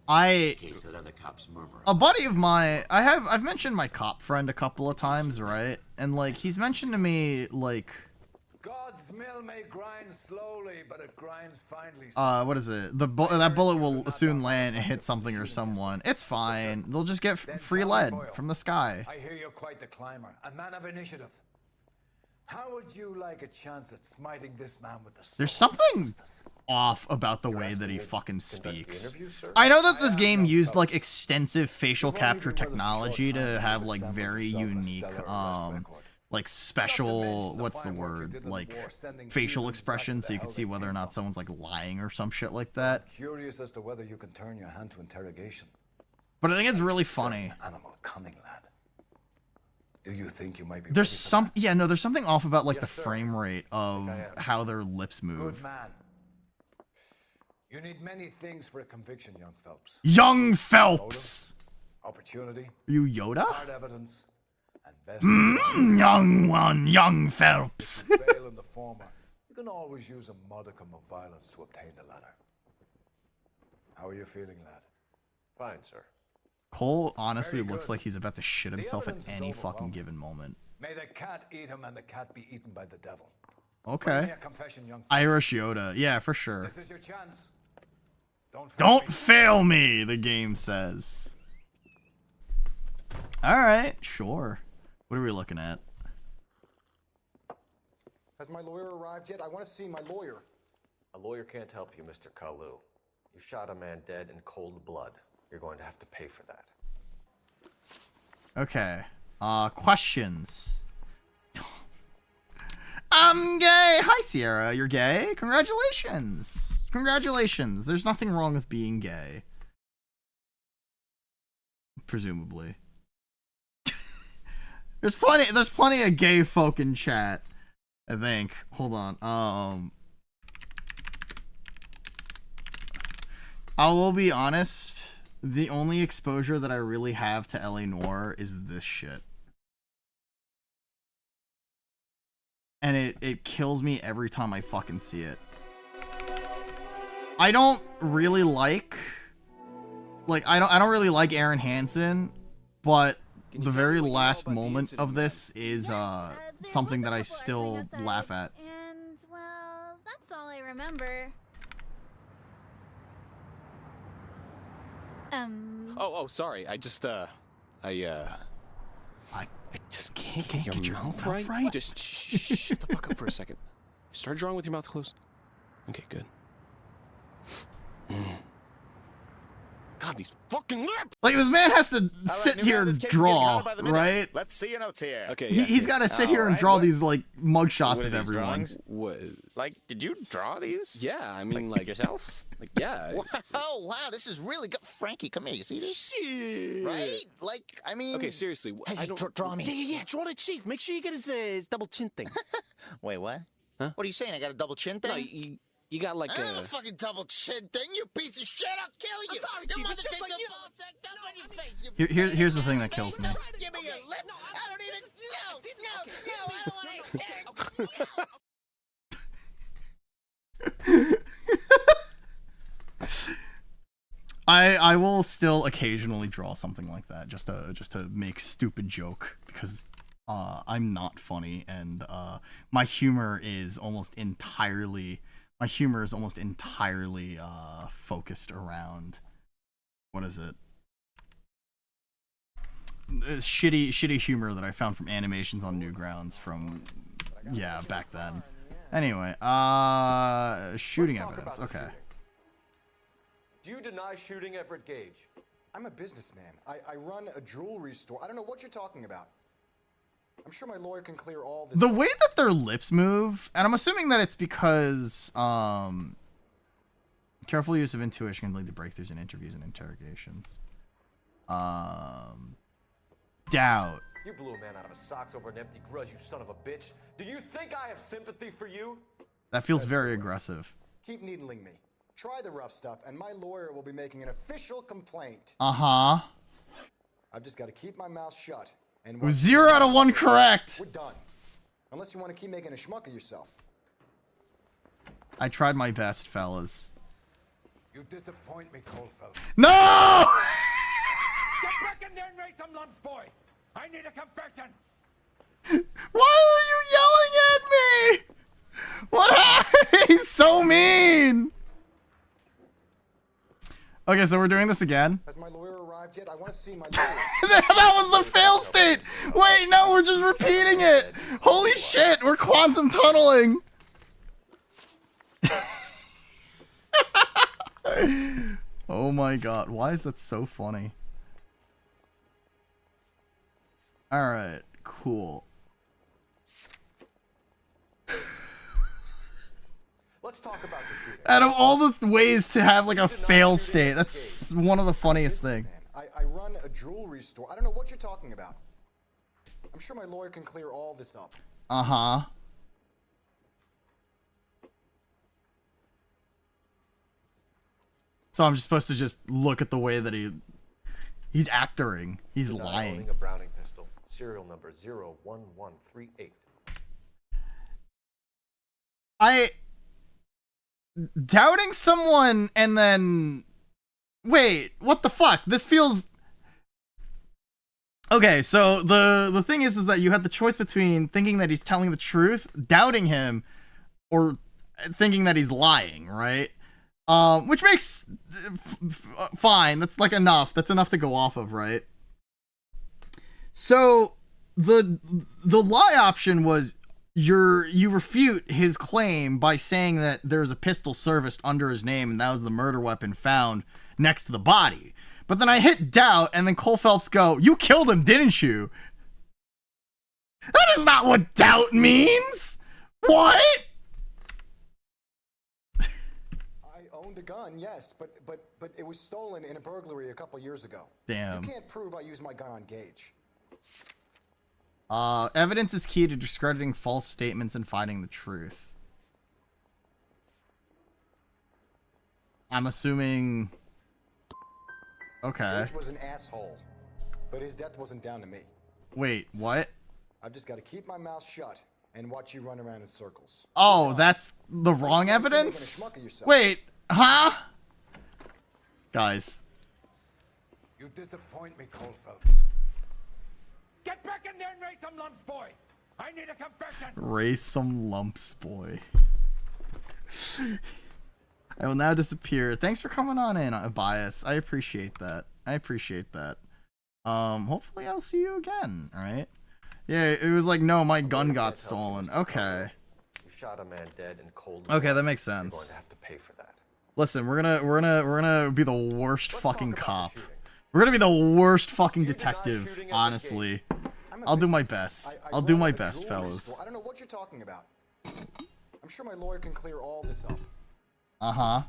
In case that other cops murmur. A buddy of mine, I've mentioned my cop friend a couple of times, right? And like he's mentioned to me like God's mill may grind slowly, but it grinds finely. what is it? That bullet will soon land and hit something or someone. It's fine. They'll just get free lead from the sky. I hear you're quite the climber, a man of initiative. How would you like a chance at smiting this man with the sword? There's something off about the way that he fucking speaks. I know that this game used like extensive facial capture technology to have like very unique like special, what's the word, like facial expressions so you can see whether or not someone's like lying or some shit like that. Curious as to whether you can turn your hand to interrogation. But I think it's really funny. Animal cunning, lad. Do you think you might be? There's there's something off about like the frame rate of how their lips move. Good man. You need many things for a conviction, young Phelps. Young Phelps. Opportunity. Are you Yoda? Hard evidence. And young Phelps. If you fail in the former, you can always use a modicum of violence to obtain the latter. How are you feeling, lad? Fine, sir. Cole honestly looks like he's about to shit himself at any fucking given moment. May the cat eat him and the cat be eaten by the devil. Okay. Confession, young Irish Yoda. Yeah, for sure. This is your chance. Don't fail me, the game says. Alright, sure. What are we looking at? Has my lawyer arrived yet? I want to see my lawyer. A lawyer can't help you, Mr. Kalu. You shot a man dead in cold blood. You're going to have to pay for that. Okay. Questions. I'm gay. Hi, Sierra. You're gay? Congratulations. Congratulations. There's nothing wrong with being gay. Presumably. There's plenty of gay folk in chat, I think. Hold on. I will be honest. The only exposure that I really have to LA Noire is this shit. And it kills me every time I fucking see it. I don't really like I don't really like Aaron Hansen, but the very last moment of this is something that I still laugh at. And well, that's all I remember. Oh, sorry. I just can't get your mouth right. Just shut the fuck up for a second. Start drawing with your mouth closed. Okay, good. God, these fucking lips! Like, this man has to sit here and draw, right? Let's see your notes here. Okay, He's got to sit here and draw these, like, mugshots of everyone. What? Like, did you draw these? Yeah, I mean, like yourself? Like, yeah. Oh, wow, this is really good. Frankie, come here. You see this? Shit. Right? Like, I mean... Okay, seriously. Hey, I don't... draw me. Yeah, draw the chief. Make sure you get his double chin thing. Wait, what? Huh? What are you saying? I got a double chin thing? No, you got like I don't have a fucking double chin thing, you piece of shit. I'll kill you. I'm sorry, your Chief. mother It's just takes like a you. ball sack, gun on your face. Here's the thing that kills me. Give me your lip. I don't even... No, I will still occasionally draw something like that just to make stupid joke because I'm not funny and my humor is almost entirely focused around what is it? Shitty humor that I found from animations on Newgrounds from back then. Anyway, shooting evidence. Okay. Do you deny shooting Everett Gage? I'm a businessman. I run a jewelry store. I don't know what you're talking about. I'm sure my lawyer can clear all this. The way that their lips move, and I'm assuming that it's because careful use of intuition can lead to breakthroughs in interviews and interrogations. Doubt. You blew a man out of his socks over an empty grudge, you son of a bitch. Do you think I have sympathy for you? That feels very aggressive. Keep needling me. Try the rough stuff, and my lawyer will be making an official complaint. Uh-huh. I've just got to keep my mouth shut. And 0 out of 1 correct. We're done. Unless you want to keep making a schmuck of yourself. I tried my best, fellas. You disappoint me, Coldfeld. No! Get back in there and raise some lumps, boy! I need a confession! Why are you yelling at me? What happened? He's so mean. Okay, so we're doing this again. Has my lawyer arrived yet? I want to see my lawyer. That was the fail state. Wait, no, we're just repeating it. Holy shit, we're quantum tunneling. Oh my god, why is that so funny? Alright, cool. Let's talk about the shooting. Out of all the ways to have like a fail state, that's one of the funniest things. I run a jewelry store. I don't know what you're talking about. I'm sure my lawyer can clear all this up. Uh-huh. So I'm just supposed to just look at the way that he's acting. He's lying. Owning a Browning pistol, serial number 01138. Doubting someone and then... Wait, what the fuck? This feels... Okay, so the thing is that you have the choice between thinking that he's telling the truth, doubting him, or thinking that he's lying, right? Which makes... fine, that's like enough. That's enough to go off of, right? So, the lie option was... You refute his claim by saying that there's a pistol serviced under his name and that was the murder weapon found next to the body. But then I hit doubt and then Cole Phelps go, "You killed him, didn't you?" That is not what doubt means! What? I owned a gun, yes, but it was stolen in a burglary a couple years ago. Damn. You can't prove I used my gun on Gage. Evidence is key to discrediting false statements and finding the truth. I'm assuming... Okay. Gage was an asshole, but his death wasn't down to me. Wait, what? I've just got to keep my mouth shut and watch you run around in circles. Oh, that's the wrong evidence? Wait, huh? Guys. You disappoint me, Coldfeld. Get back in there and raise some lumps, boy! I need a confession! Raise some lumps, boy. I will now disappear. Thanks for coming on in, Bias. I appreciate that. I appreciate that. Hopefully I'll see you again, alright? Yeah, it was like, no, my gun got stolen. Okay. You shot a man dead in cold. Okay, that makes sense. You're going to have to pay for that. Listen, we're gonna be the worst fucking cop. We're gonna be the worst fucking detective, honestly. I'll do my best. I'll do my best, fellas. I don't know what you're talking about. I'm sure my lawyer can clear all this up. Uh-huh.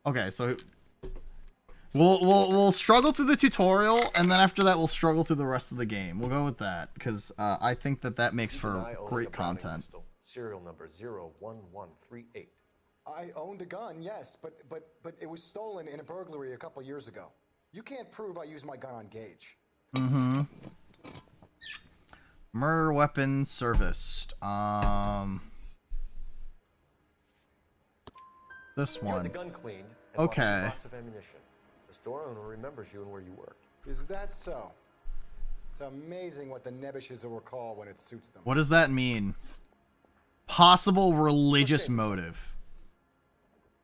Okay, so we'll struggle through the tutorial, and then after that we'll struggle through the rest of the game. We'll go with that because I think that makes for great content. Serial number 01138. I owned a gun, yes, but it was stolen in a burglary a couple years ago. You can't prove I used my gun on Gage. Mm-hmm. Murder weapon serviced. This You had one. the gun cleaned and Okay. lots of ammunition. The store owner remembers you and where you worked. Is that so? It's amazing what the Nebbishes will recall when it suits them. What does that mean? Possible religious motive.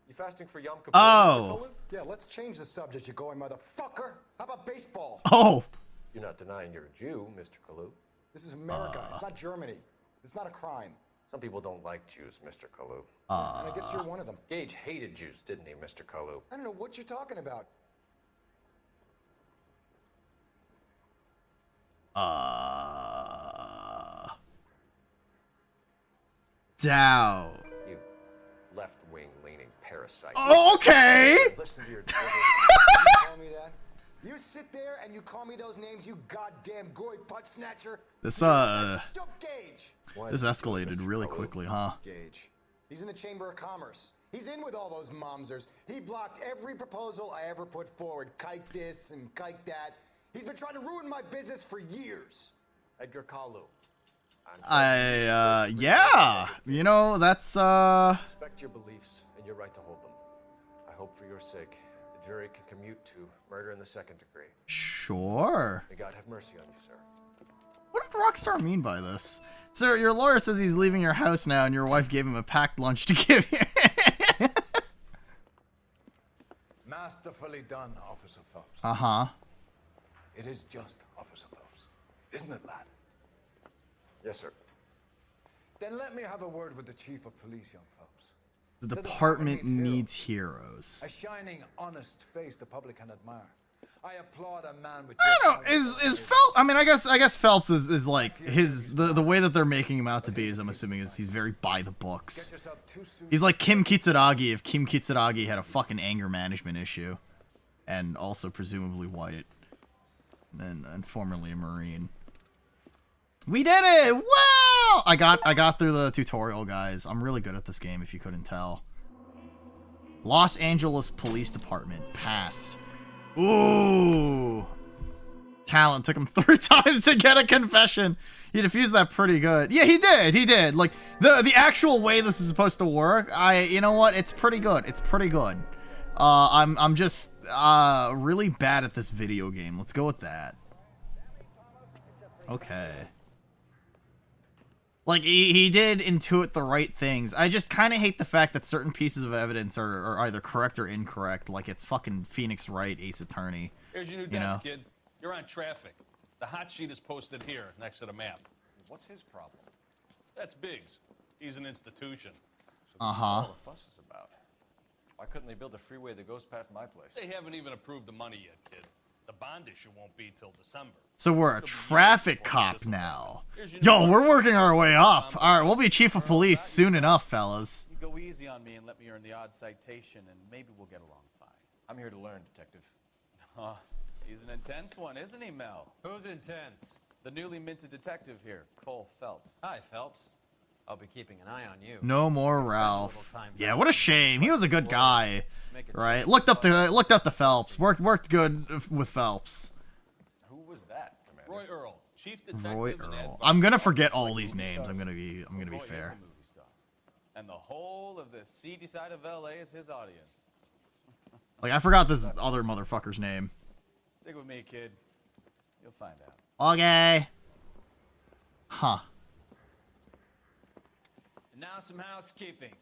You fasting for Yom Kippur? Oh. Yeah, let's change the subject, you going motherfucker. How about baseball? Oh. You're not denying you're a Jew, Mr. Kalu. This is America. It's not Germany. It's not a crime. Some people don't like Jews, Mr. Kalu. And I guess you're one of them. Gage hated Jews, didn't he, Mr. Kalu? I don't know what you're talking about. Dow. You left-wing leaning parasite. Okay. Listen to your You call me that? You sit there and you call me those names, you goddamn goy putt snatcher. This Stop Gage. this escalated really quickly, huh? Gage. He's in the Chamber of Commerce. He's in with all those momsers. He blocked every proposal I ever put forward. Kike this and kike that. He's been trying to ruin my business for years. Edgar Kalu. Yeah. You know, that's Respect your beliefs and your right to hold them. I hope for your sake the jury can commute to murder in the second degree. Sure. May God have mercy on you, sir. What did Rockstar mean by this? Sir, your lawyer says he's leaving your house now and your wife gave him a packed lunch to give you. Masterfully done, Officer Phelps. Uh-huh. It is just, Officer Phelps. Isn't it, lad? Yes, sir. Then let me have a word with the Chief of Police, young Phelps. The department needs heroes. A shining, honest face the public can admire. I applaud a man with. I don't know. Is Phelps? I mean, I guess Phelps is like the way that they're making him out to be is, I'm assuming, is he's very by the books. He's like Kim Kitsuragi if Kim Kitsuragi had a fucking anger management issue, and also presumably white, and formerly a Marine. We did it! Wow! I got through the tutorial, guys. I'm really good at this game, if you couldn't tell. Los Angeles Police Department passed. Ooh. Talent took him 3 times to get a confession. He defused that pretty good. Yeah, he did. Like, the actual way this is supposed to work, you know what? It's pretty good. It's pretty good. I'm just really bad at this video game. Let's go with that. Okay. Like, he did intuit the right things. I just kind of hate the fact that certain pieces of evidence are either correct or incorrect. Like, it's fucking Phoenix Wright, Ace Attorney. Here's your new desk, kid. You're on traffic. The hot sheet is posted here, next to the map. What's his problem? That's Biggs. He's an institution. Uh-huh. All the fuss is about. Why couldn't they build a freeway that goes past my place? They haven't even approved the money yet, kid. The bond issue won't be till December. So we're a traffic cop now. Yo, we're working our way up. All right, we'll be chief of police soon enough, fellas. You go easy on me and let me earn the odd citation, and maybe we'll get along fine. I'm here to learn, Detective. He's an intense one, isn't he, Mel? Who's intense? The newly minted detective here, Cole Phelps. Hi, Phelps. I'll be keeping an eye on you. No more Ralph. Yeah, what a shame. He was a good guy, right? Looked up to Phelps. Worked good with Phelps. Who was that, Commander? Roy Earl, chief detective. Roy Earl. I'm gonna forget all these names. I'm gonna be fair. And the whole of the seedy side of LA is his audience. Like, I forgot this other motherfucker's name. Stick with me, kid. You'll find out. Okay. Huh. And now some housekeeping.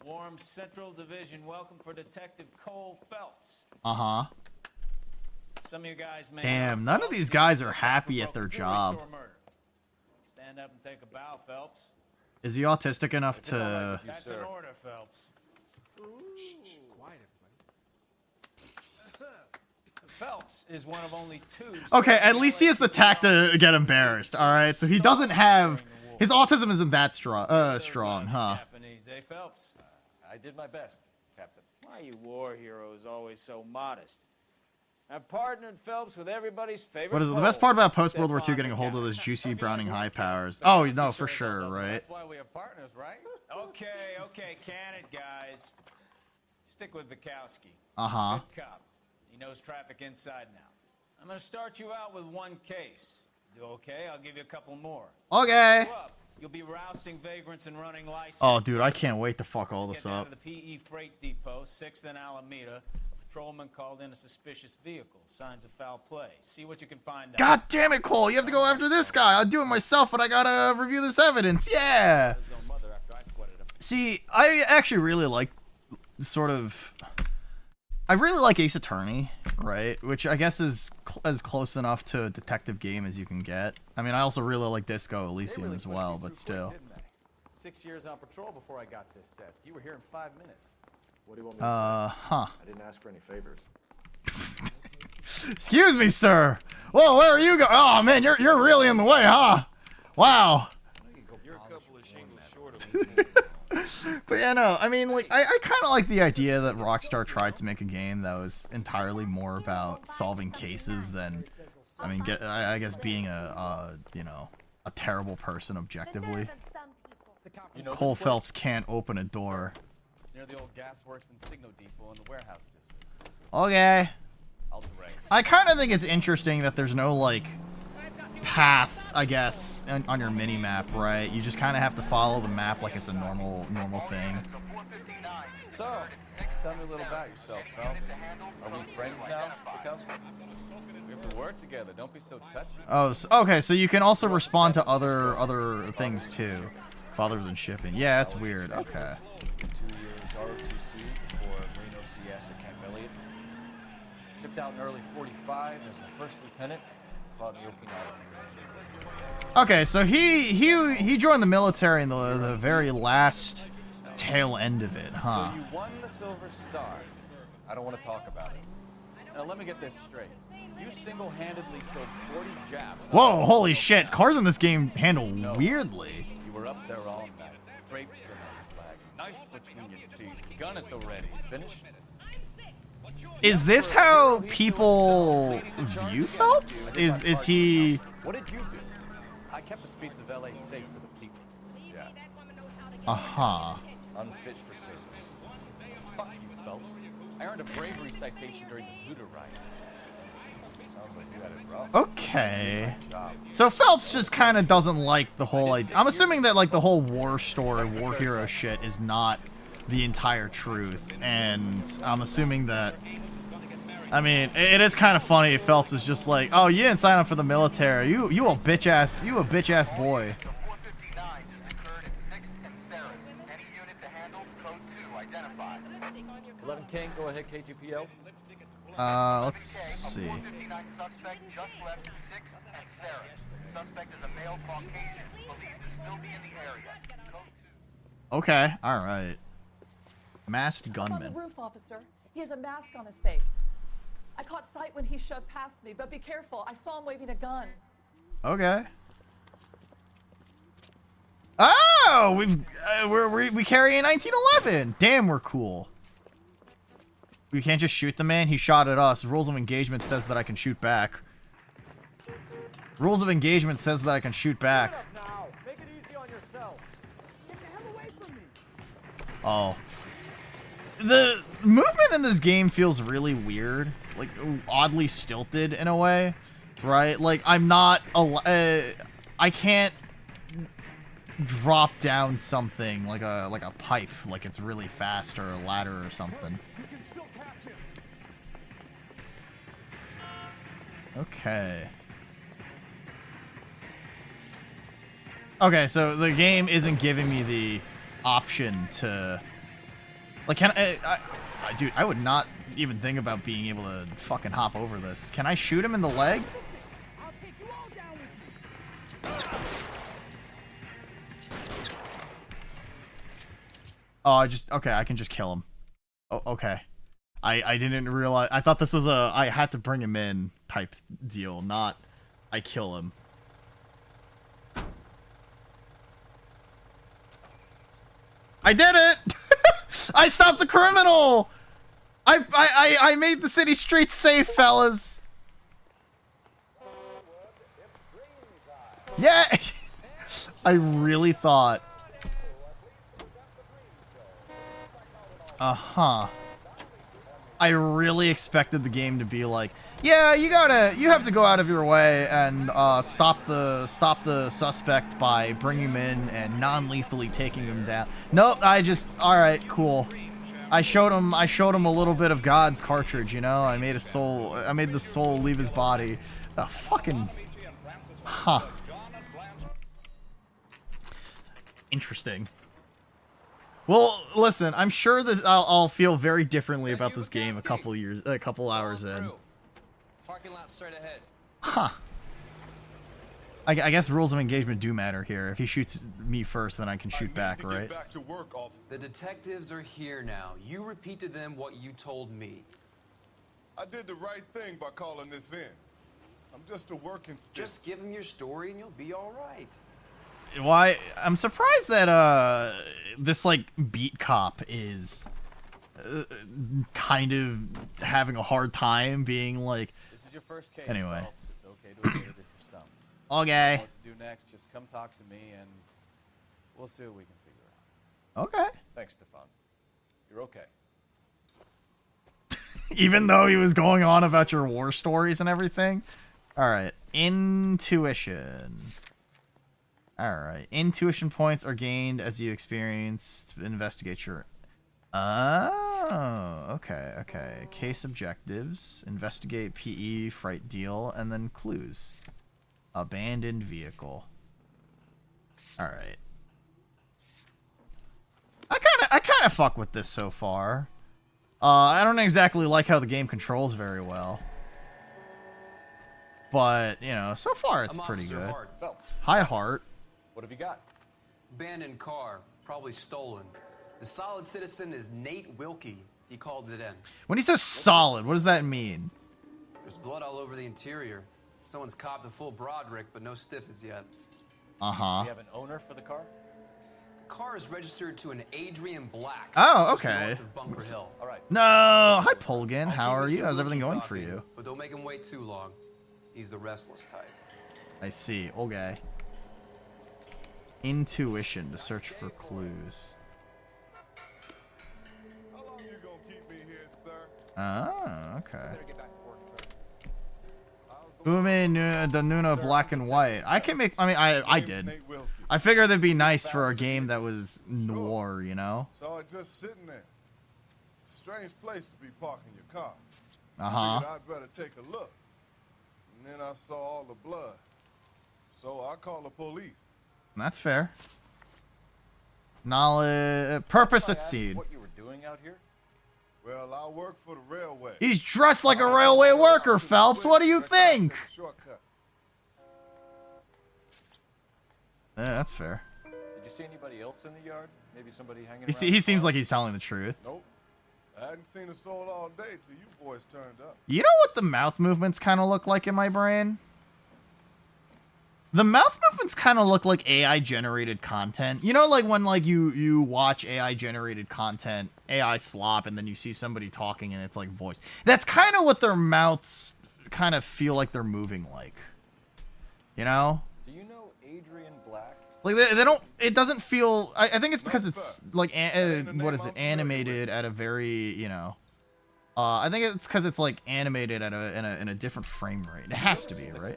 Warm Central Division welcome for Detective Cole Phelps. Uh-huh. Some of you guys may Damn, none of these guys are happy at their job. Stand up and take a bow, Phelps. Is he autistic enough to... That's an order, Phelps. Shh, quiet, everybody. Phelps is one of only 2. Okay, at least he has the tact to get embarrassed, alright? So he doesn't have... His autism isn't that strong, huh? Japanese, eh, Phelps? I did my best, Captain. Why are you war heroes always so modest? I've partnered Phelps with everybody's favorite. What is it? The best part about post-World War II getting a hold of those juicy Browning high powers? Oh, no, for sure, right? That's why we are partners, right? Okay, can it, guys. Stick with Bukowski. Uh-huh. Good cop. He knows traffic inside now. I'm going to start you out with one case. Do okay? I'll give you a couple more. Okay. You'll be rousting vagrants and running license. Oh, dude, I can't wait to fuck all this Get down up. to the PE Freight Depot, 6th and Alameda. Patrolman called in a suspicious vehicle. Signs of foul play. See what you can find out. God damn it, Cole. You have to go after this guy. I'll do it myself, but I gotta review this evidence. Yeah. See, I actually really like I really like Ace Attorney, right? Which I guess is as close enough to a detective game as you can get. I mean, I also really like Disco Elysium as well, but still. 6 years on patrol before I got this desk. You were here in 5 minutes. What do you want me to say? Huh. I didn't ask for any favors. Excuse me, sir. Whoa, where are you going? Oh man, you're really in the way, huh? Wow. You're a couple of shingles short of But yeah, no, I mean, like, I kind of like the idea that Rockstar tried to make a game that was entirely more about solving cases than, I mean, I guess being a terrible person objectively. Cole Phelps can't open a door. Near the old gas works and signal depot in the warehouse district. Okay. I'll direct. I kind of think it's interesting that there's no, like, path, I guess, on your mini-map, right? You just kind of have to follow the map like it's a normal thing. So, tell me a little about yourself, Phelps. Are we friends now, Bukowski? We have to work together. Don't be so touchy. Oh, okay. So you can also respond to other things too. Fathers and shipping. Yeah, that's weird. Okay. 2 years ROTC before Marino CS at Camp Elliott. Shipped out in early 45 as a first lieutenant. Fought in the Okinawa. Okay, so he joined the military in the very last tail end of it, huh? So you won the Silver Star. I don't want to talk about it. Now let me get this straight. You single-handedly killed 40 Japs. Whoa, holy shit. Cars in this game handle weirdly. You were up there all night, draped in a flag, knife between your teeth, gun at the ready. Finished? Is this how people view Phelps? Is he... What did you do? I kept the streets of LA safe for the people. Yeah. Uh-huh. Unfit for service. Fuck you, Phelps. I earned a bravery citation during the Zuda riot. Sounds like you had it rough. Okay. So Phelps just kind of doesn't like the whole idea. I'm assuming that like the whole war story, war hero shit is not the entire truth, and I'm assuming that. I mean, it is kind of funny if Phelps is just like, oh, you didn't sign up for the military. You a bitch ass boy. 11 King, go ahead, KGPL. Let's see. Suspect just left 6th and Sarah's. Suspect is a male Caucasian, believed to still be in the area. Code 2. Okay, all right. Masked On gunman. the roof, officer. He has a mask on his face. I caught sight when he shoved past me, but be careful. I saw him waving a gun. Okay. Oh, we carry a 1911. Damn, we're cool. We can't just shoot the man. He shot at us. Rules of engagement says that I can shoot back. Rules of engagement says that I can shoot back. Make it easy on yourself. Get the hell away from me. Oh. The movement in this game feels really weird. Like, oddly stilted in a way. Right? Like, I'm not... I can't drop down something like a pipe, like it's really fast, or a ladder or something. Okay. Okay, so the game isn't giving me the option to... Like, can dude, I would not even think about being able to fucking hop over this. Can I shoot him in the leg? Oh, okay, I can just kill him. Oh, okay. I didn't realize, I thought this was I had to bring him in type deal, not I kill him. I did it! I stopped the criminal! I made the city streets safe, fellas! Yeah! I really thought... Uh-huh. I really expected the game to be like, yeah, you have to go out of your way and stop the suspect by bringing him in and non-lethally taking him down. Nope, all right, cool. I showed him a little bit of God's cartridge, you know? I made the soul leave his body. The fucking... Huh. Interesting. Well, listen, I'm sure I'll feel very differently about this game a couple hours in. Parking lot straight ahead. Huh. I guess rules of engagement do matter here. If he shoots me first, then I can shoot back, right? The detectives are here now. You repeat to them what you told me. I did the right thing by calling this in. I'm just a working stick. Just give them your story and you'll be all right. Why? I'm surprised that this like beat cop is kind of having a hard time being like. This is your first case. Anyway. Phelps. It's okay to admit it if you're stumped. Okay. You know what to do next? Just come talk to me and we'll see what we can figure out. Okay. Thanks, Stefan. You're okay. Even though he was going on about your war stories and everything. All right. Intuition. Alright. Intuition points are gained as you investigate your Oh, okay, okay. Case objectives, investigate PE, fright deal, and then clues. Abandoned vehicle. Alright. I kinda fuck with this so far. I don't exactly like how the game controls very well. But, you know, so far it's pretty good. Hart. Phelps. Hi, Hart. What have you got? Abandoned car, probably stolen. The solid citizen is Nate Wilkie. He called it in. When he says solid, what does that mean? There's blood all over the interior. Someone's copped a full Broderick, but no stiff as yet. Uh-huh. Do you have an owner for the car? The car is registered to an Adrian Black. Oh, just okay. north of Bunker Hill. All right. No! Hi, Polgan. How are Keep you? Mr. How's everything Wilkie going for talking, you? But don't make him wait too long. He's the restless type. I see. Okay. Intuition to search for clues. How long you gonna keep me here, sir? Oh, okay. Better get back to work, sir. Booming the Nuna black and white. I can make. I mean, I did. I figured that'd be nice for a game that was noir, you know. So I just sitting there. Strange place to be parking your car. Uh-huh. Figured I'd better take a look. And then I saw all the blood. So I called the police. That's fair. Knowledge, purpose at seed. What you were doing out here? Well, I work for the railway. He's dressed like a railway worker, Phelps. What do you think? Shortcut. Yeah, that's fair. Did you see anybody else in the yard? Maybe somebody hanging He, around? he seems like he's telling the truth. Nope. I hadn't seen a soul all day till you boys turned up. You know what the mouth movements kind of look like in my brain? The mouth movements kind of look like AI generated content. You know, like when like you watch AI generated content, AI slop, and then you see somebody talking and it's like voice. That's kind of what their mouths kind of feel like they're moving like. You know? Do you know Adrian Black? Like they don't. It doesn't feel. I think it's because it's like what is it? Animated at a very I think it's because it's like animated at in a different frame rate. It has to be, right?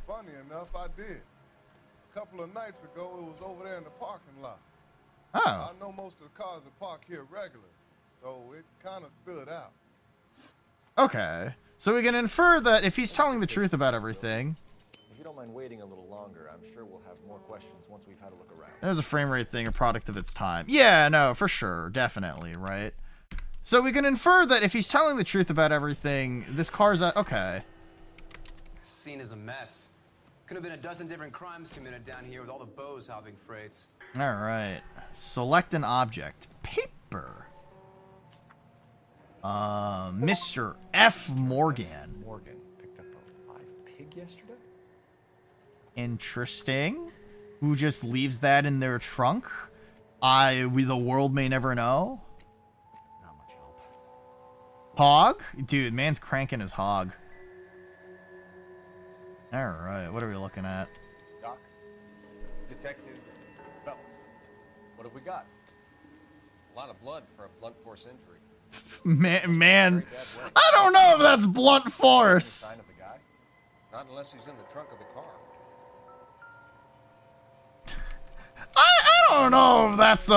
Funny enough, I did. A couple of nights ago, it was over there in the parking lot. Oh. I know most of the cars are parked here regularly, so it kind of stood out. Okay. So we can infer that if he's telling the truth about everything. If you don't mind waiting a little longer, I'm sure we'll have more questions once we've had a look around. There's a frame rate thing, a product of its time. Yeah, no, for sure. Definitely, right? So we can infer that if he's telling the truth about everything, this car's okay. Scene is a mess. Could have been a dozen different crimes committed down here with all the bows hopping freights. All right. Select an object. Paper. Mr. F. Morgan. Morgan picked up a live pig yesterday? Interesting. Who just leaves that in their trunk? The world may never know. Not much help. Hog? Dude, man's cranking his hog. Alright, what are we looking at? Doc? Detective Phelps. What have we got? A lot of blood for a blunt force injury. Man, I don't know if that's blunt force. Sign of the guy? Not unless he's in the trunk of the car. I don't know if that's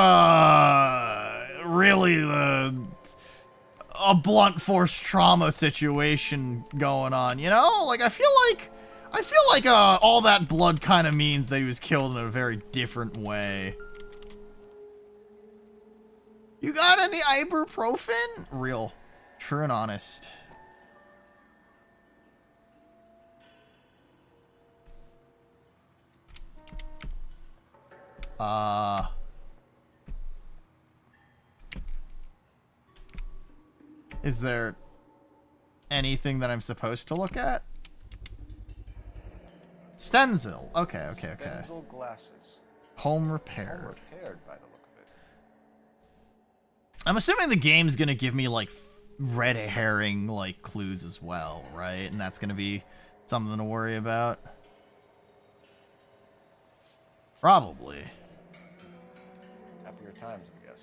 really a blunt force trauma situation going on, you know? Like I feel like all that blood kind of means that he was killed in a very different way. You got any ibuprofen? Real. True and honest. Is there anything that I'm supposed to look at? Stenzel. Okay. Stenzel glasses. Home repaired. Home repaired by the look of it. I'm assuming the game's gonna give me like red herring like clues as well, right? And that's gonna be something to worry about. Probably. Happier times, I guess.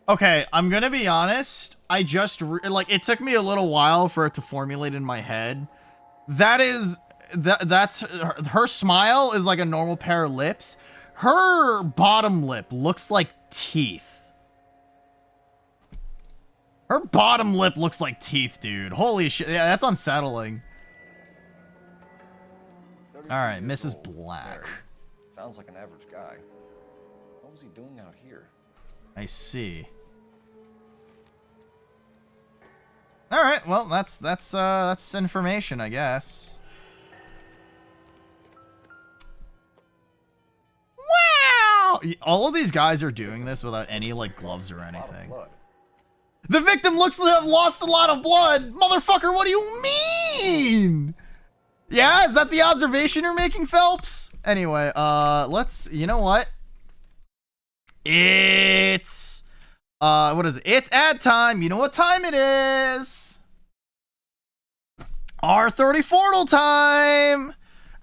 Okay, I'm gonna be honest. I just it took me a little while for it to formulate in my head. That's her smile is like a normal pair of lips. Her bottom lip looks like teeth. Her bottom lip looks like teeth, dude. Holy shit. Yeah, that's unsettling. Alright, Mrs. Black. Sounds like an average guy. What was he doing out here? I see. Alright, well, that's information, I guess. Wow! All of these guys are doing this without any, like, gloves or anything. The victim looks to have lost a lot of blood! Motherfucker, what do you mean? Yeah, is that the observation you're making, Phelps? Anyway, you know what? It's, what is it? It's ad time. You know what time it is? R34 time!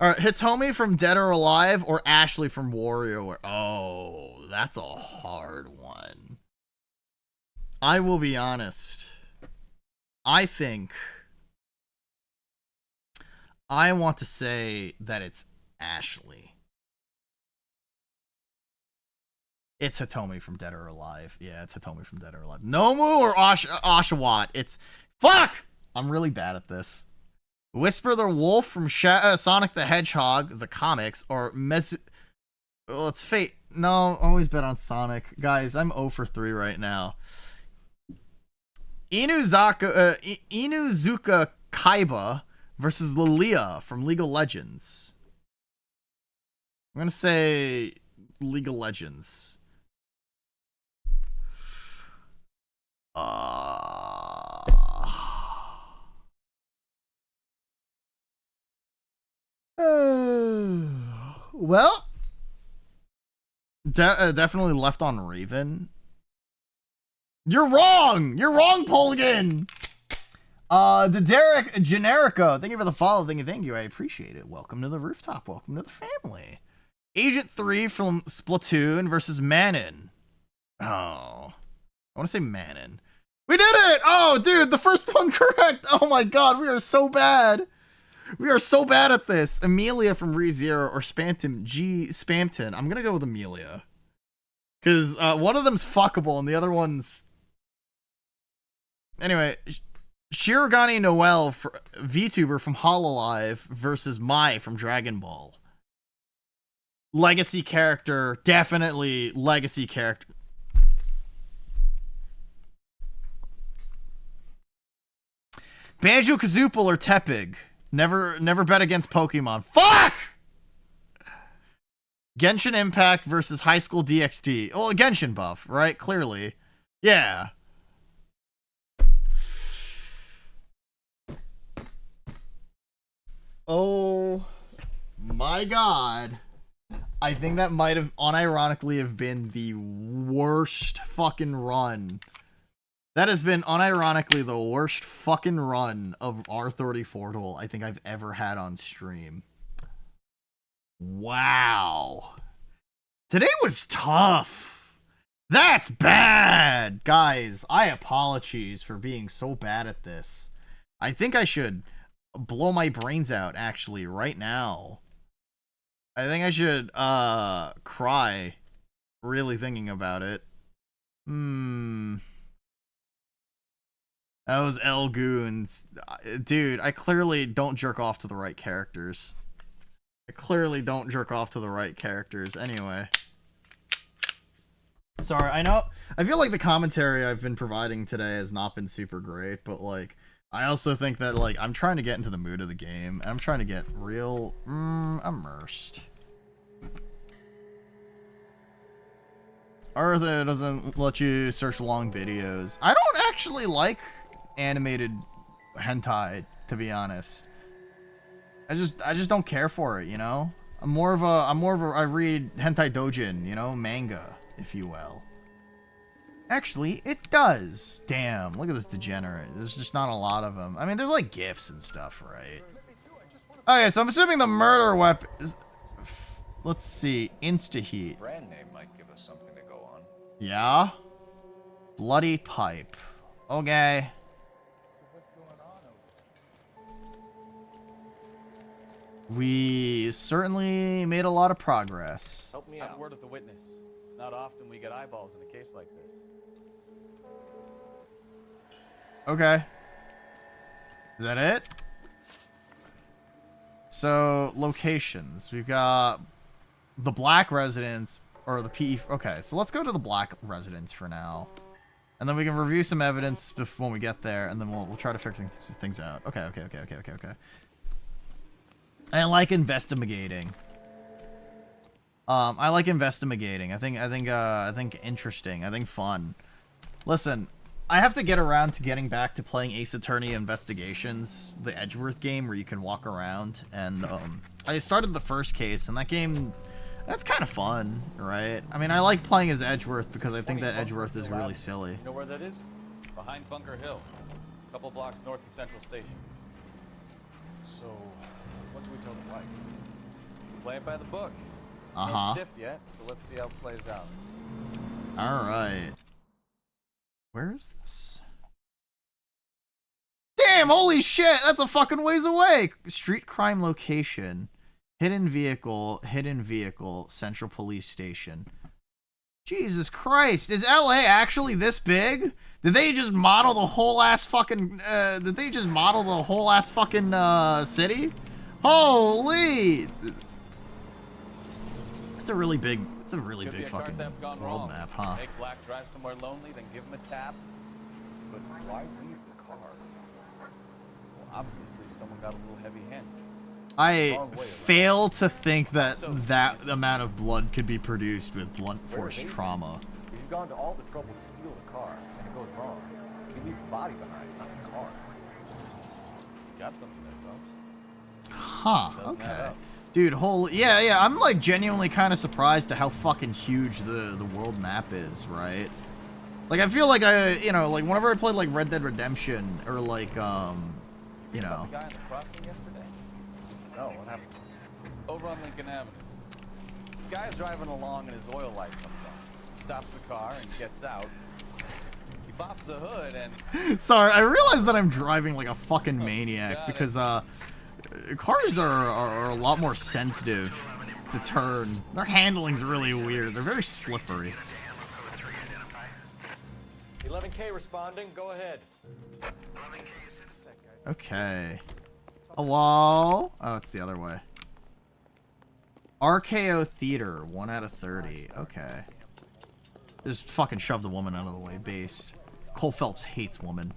Alright, Hitomi from Dead or Alive or Ashley from WarioWare? Oh, that's a hard one. I will be honest. I think I want to say that it's Ashley. It's Hitomi from Dead or Alive. Yeah, it's Hitomi from Dead or Alive. Nomu or Oshawott? It's... Fuck! I'm really bad at this. Whisper the Wolf from Sonic the Hedgehog, the comics, or Well, it's Fate. No, always bet on Sonic. Guys, I'm 0 for 3 right now. Inuzuka Kaiba versus Lilia from League of Legends. I'm gonna say League of Legends. Well, definitely left on Raven. You're wrong! You're wrong, Polgan! The Derek Generico, thank you for the follow, thank you, I appreciate it. Welcome to the rooftop, welcome to the family. Agent 3 from Splatoon versus Manon. Oh, I want to say Manon. We did it! Oh, dude, the first one correct! Oh my god, we are so bad! We are so bad at this. Amelia from ReZero or Spamton. I'm gonna go with Amelia. Because one of them's fuckable and the other one's... Anyway, Shirogane Noel, VTuber from Hololive versus Mai from Dragon Ball. Legacy character, definitely legacy character. Banjo-Kazooie or Tepig. Never bet against Pokemon. Fuck! Genshin Impact versus High School DxD. Well, a Genshin buff, right? Clearly. Yeah. Oh my god. I think that might have unironically have been the worst fucking run. That has been unironically the worst fucking run of R34 Duel I think I've ever had on stream. Wow. Today was tough. That's bad. Guys, I apologize for being so bad at this. I think I should blow my brains out actually right now. I think I should cry really thinking about it. That was L Goons. Dude, I clearly don't jerk off to the right characters. Anyway. Sorry, I know. I feel like the commentary I've been providing today has not been super great, but like, I also think that like, I'm trying to get into the mood of the game, and I'm trying to get real, immersed. Arthur doesn't let you search long videos. I don't actually like animated hentai, to be honest. I just don't care for it, you know? I read hentai doujin, you know, manga, if you will. Actually, it does. Damn, look at this degenerate. There's just not a lot of them. I mean, there's like GIFs and stuff, right? Okay, so I'm assuming the murder weapon is... Let's see, Instaheat. Brand name might give us something to go on. Yeah? Bloody pipe. Okay. 。We certainly made a lot of progress. Help me out. Have a word with the witness. It's not often we get eyeballs in a case like this. Okay. Is that it? So, locations. We've got the black residence, or the PE. Okay, so let's go to the black residence for now. And then we can review some evidence when we get there, and then we'll try to figure things out. Okay. I like investigating. I like investigating. I think interesting. I think fun. Listen, I have to get around to getting back to playing Ace Attorney Investigations, the Edgeworth game where you can walk around. And I started the first case, and that game, that's kind of fun, right? I mean, I like playing as Edgeworth because I think that Edgeworth is really silly. You know where that is? Behind Bunker Hill, a couple blocks north of Central Station. So, what do we tell the wife? Play it by the book. No stiff yet, so let's see how it plays out. All right. Where is this? Damn, holy shit, that's a fucking ways away. Street crime location. Hidden vehicle, Central Police Station. Jesus Christ, is LA actually this big? Did they just model the whole ass fucking, city? Holy! It's a really big fucking world map, huh? Make Black drive somewhere lonely, then give him a tap. But why leave the car? Well, obviously someone got a little heavy-handed. I fail to think that that amount of blood could be produced with blunt force trauma. If you've gone to all the trouble to steal the car and it goes wrong, you leave the body behind, not the car. Got something there, folks. Huh, okay. Dude, yeah, I'm like genuinely kind of surprised to how fucking huge the world map is, right? Like, I feel like like whenever I played like Red Dead Redemption or like, The guy on the crossing yesterday? No, what happened? Over on Lincoln Avenue. This guy's driving along and his oil light comes on. Stops the car and gets out. He pops the hood and... Sorry, I realize that I'm driving like a fucking maniac because cars are a lot more sensitive to turn. Their handling's really weird. They're very slippery. 11K responding. Go ahead. Okay. Hello? Oh, it's the other way. RKO Theater, 1 out of 30. Okay. Just fucking shove the woman out of the way. Based. Cole Phelps hates woman.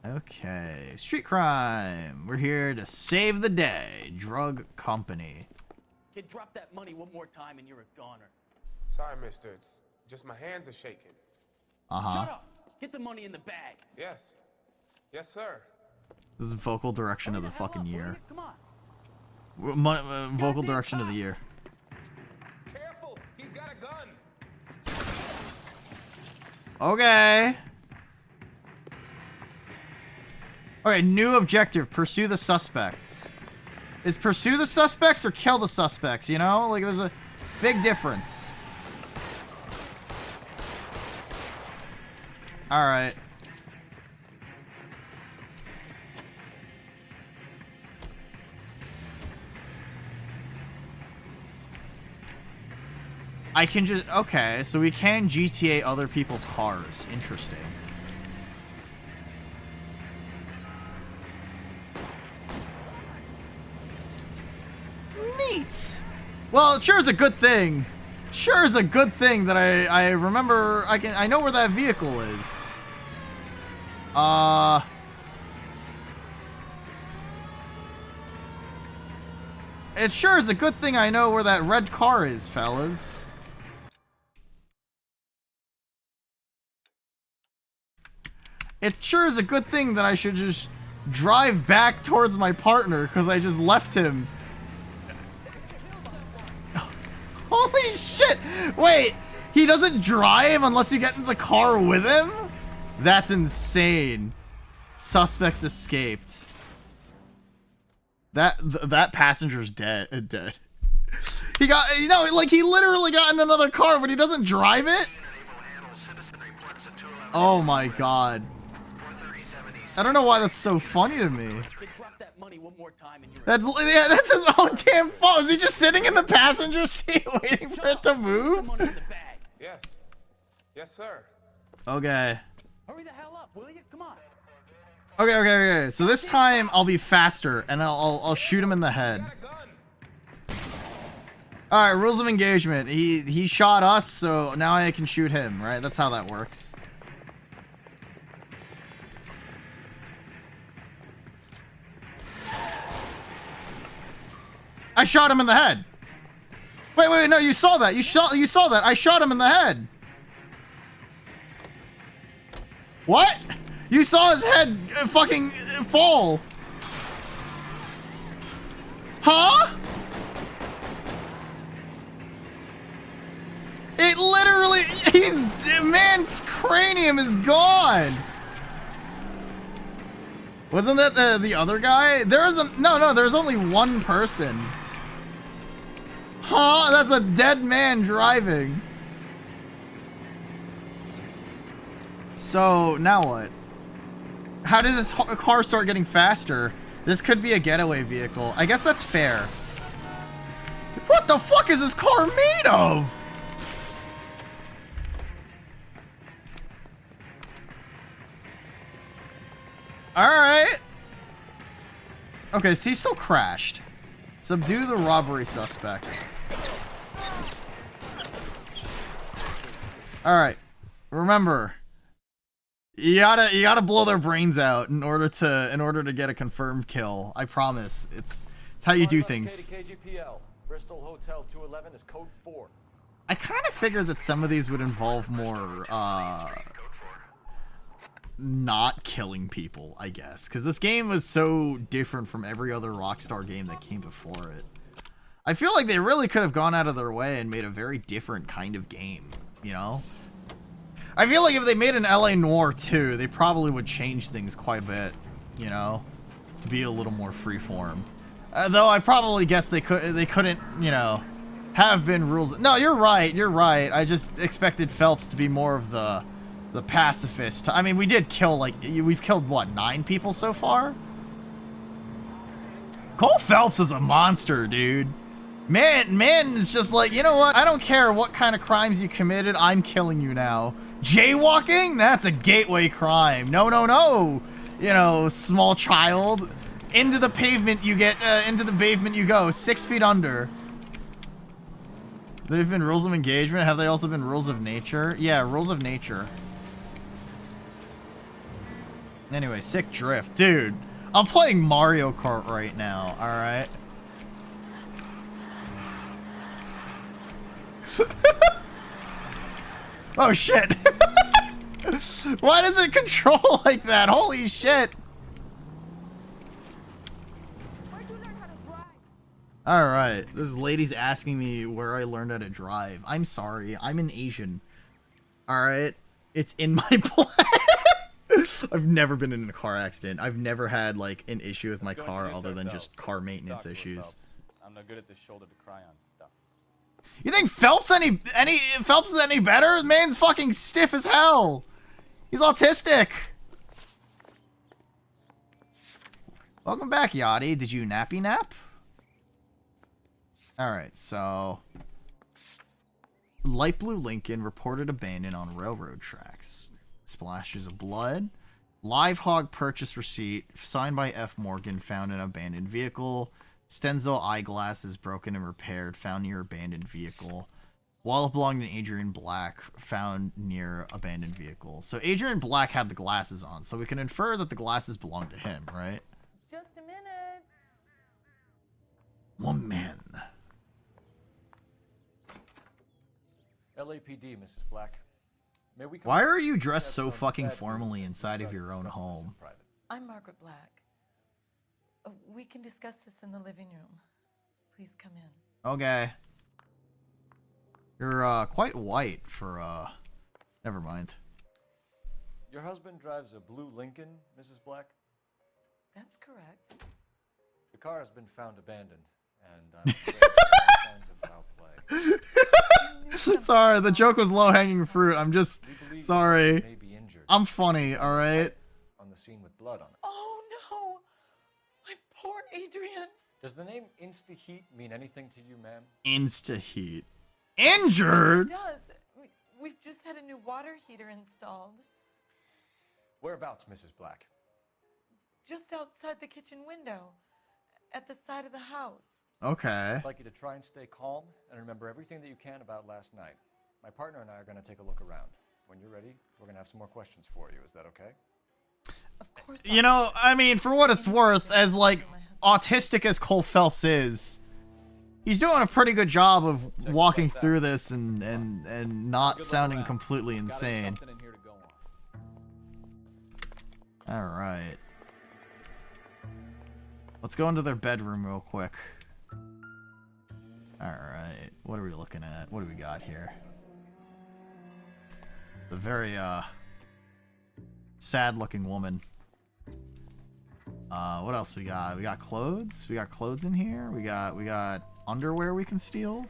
Okay. Street crime. We're here to save the day. Drug company. Kid, drop that money one more time and you're a goner. Sorry, mister. It's just my hands are shaking. Shut up! Get the money in the bag. Yes. Yes, sir. This is vocal direction of the fucking year. Come on. Vocal direction of the year. Careful! He's got a gun! Okay. Okay, new objective. Pursue the suspects. Is pursue the suspects or kill the suspects, you know? Like, there's a big difference. Alright. I can just... Okay, so we can GTA other people's cars. Interesting. Neat! Well, it sure is a good thing. Sure is a good thing that I remember... I know where that vehicle is. It sure is a good thing I know where that red car is, fellas. It sure is a good thing that I should just drive back towards my partner because I just left him. Holy shit! Wait, he doesn't drive unless you get in the car with him? That's insane. Suspects escaped. That passenger's dead. Dead. He got, like he literally got in another car, but he doesn't drive it? Oh my god. I don't know why that's so funny to me. Kid, drop that money one more time and you're That's his own damn fault. Is he just sitting in the passenger seat waiting for it to move? Yes. Yes, sir. Okay. Hurry the hell up, will you? Come on. Okay. So this time I'll be faster and I'll shoot him in the head. All right, rules of engagement. He shot us, so now I can shoot him, right? That's how that works. I shot him in the head. Wait, no, you saw that. You saw that. I shot him in the head. What? You saw his head fucking fall. Huh? It literally, man's cranium is gone. Wasn't that the other guy? There's only one person. Huh? That's a dead man driving. So, now what? How did this car start getting faster? This could be a getaway vehicle. I guess that's fair. What the fuck is this car made of? Alright. Okay, so he still crashed. Subdue the robbery suspect. Alright. Remember, you gotta blow their brains out in order to get a confirmed kill. I promise. It's how you do things. KGPL. Bristol Hotel 211 is code 4. I kind of figured that some of these would involve more not killing people, I guess, because this game was so different from every other Rockstar game that came before it. I feel like they really could have gone out of their way and made a very different kind of game, you know? I feel like if they made an LA Noire 2, they probably would change things quite a bit, you know, to be a little more freeform. Though I probably guess they couldn't, you know, have been rules. No, you're right. I just expected Phelps to be more of the pacifist. I mean, we did kill, like, we've killed, what, 9 people so far? Cole Phelps is a monster, dude. Man is just like, you know what? I don't care what kind of crimes you committed. I'm killing you now. Jaywalking? That's a gateway crime. No. You know, small child. Into the pavement you get, into the pavement you go. 6 feet under. They've been rules of engagement. Have they also been rules of nature? Yeah, rules of nature. Anyway, sick drift. Dude, I'm playing Mario Kart right now, alright? Oh, shit. Why does it control like that? Holy shit. Alright, this lady's asking me where I learned how to drive. I'm sorry, I'm an Asian. Alright? It's in my plan. I've never been in a car accident. I've never had, like, an issue with my car other than just car maintenance issues. I'm not good at this shoulder to cry on stuff. You think Phelps Phelps is any better? The man's fucking stiff as hell. He's autistic. Welcome back, Yachty. Did you nappy nap? Alright, so... Light blue Lincoln reported abandoned on railroad tracks. Splashes of blood. Live hog purchase receipt signed by F. Morgan found in abandoned vehicle. Stenzel eyeglasses broken and repaired found near abandoned vehicle. Wallet belonging to Adrian Black found near abandoned vehicle. So Adrian Black had the glasses on, so we can infer that the glasses belong to him, right? Just a minute. Woman. LAPD, Mrs. Black. May we Why are you dressed so fucking formally inside of your own home? I'm Margaret Black. We can discuss this in the living room. Please come in. Okay. You're quite white for never mind. Your husband drives a blue Lincoln, Mrs. Black? That's correct. The car has been found abandoned, and I'm afraid there are signs of foul play. Sorry, the joke was low-hanging fruit. I'm just sorry. I'm funny, all right. the scene with blood on it. Oh no! My poor Adrian. Does the name Insta-Heat mean anything to you, ma'am? Insta-heat. Injured? It does. We've just had a new water heater installed. Whereabouts, Mrs. Black? Just outside the kitchen window. At the side of the house. Okay. I'd like you to try and stay calm and remember everything that you can about last night. My partner and I are going to take a look around. When you're ready, we're going to have some more questions for you. Is that okay? Of course. You know, I mean, for what it's worth, as, like, autistic as Cole Phelps is, he's doing a pretty good job of walking through this and not sounding completely insane. Alright. Let's go into their bedroom real quick. Alright. What are we looking at? What do we got here? The very, sad-looking woman. What else we got? We got clothes? We got clothes in here? We got underwear we can steal?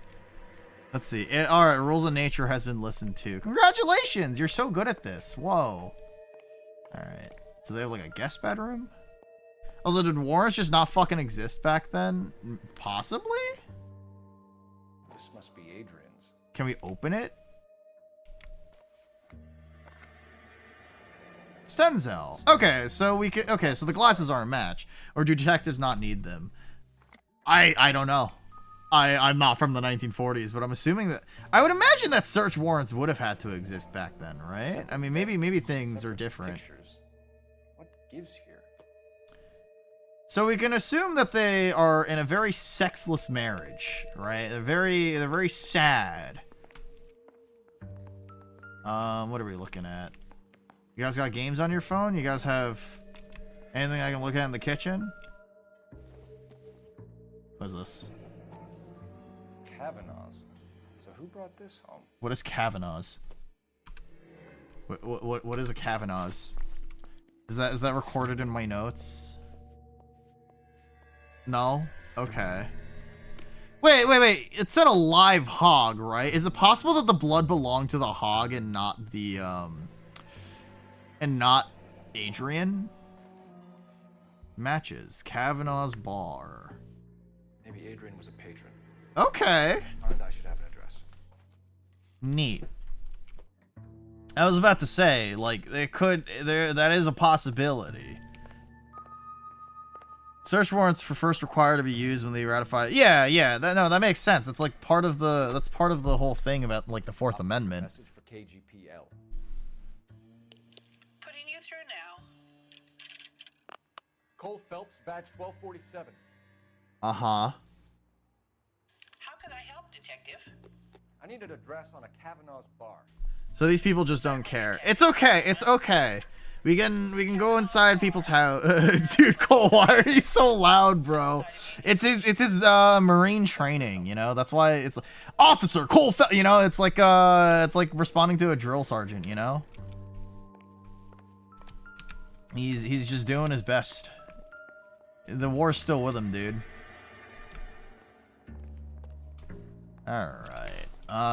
Let's see. Alright, Rules of Nature has been listened to. Congratulations! You're so good at this. Whoa. Alright. So they have, like, a guest bedroom? Also, did Warrens just not fucking exist back then? Possibly? This must be Adrian's. Can we open it? Stenzel. Okay, so we can. Okay, so the glasses are a match, or do detectives not need them? I don't know. I'm not from the 1940s, but I'm assuming that I would imagine that search warrants would have had to exist back then, right? I mean, maybe things are different. What gives here? So we can assume that they are in a very sexless marriage, right? They're very sad. What are we looking at? You guys got games on your phone? You guys have anything I can look at in the kitchen? What is this? Kavanaugh's. So who brought this home? What is Kavanaugh's? What is a Kavanaugh's? Is that recorded in my notes? No? Okay. Wait. It said a live hog, right? Is it possible that the blood belonged to the hog and not the, and not Adrian? Matches. Kavanaugh's bar. Maybe Adrian was a patron. Okay. And I should have an address. Neat. I was about to say, like, that is a possibility. Search warrants for first required to be used when they ratify. Yeah, that makes sense. It's like that's part of the whole thing about, like, the Fourth Amendment. Message for KGPL. Putting you through now. Cole Phelps, badge 1247. Uh-huh. How can I help, detective? I need an address on a Kavanaugh's bar. So these people just don't care. It's okay. We can go inside people's house. Dude, Cole, why are you so loud, bro? It's his Marine training, you know? That's why it's Officer Cole, you know, it's like responding to a drill sergeant, you know? He's just doing his best. The war's still with him, dude. Alright.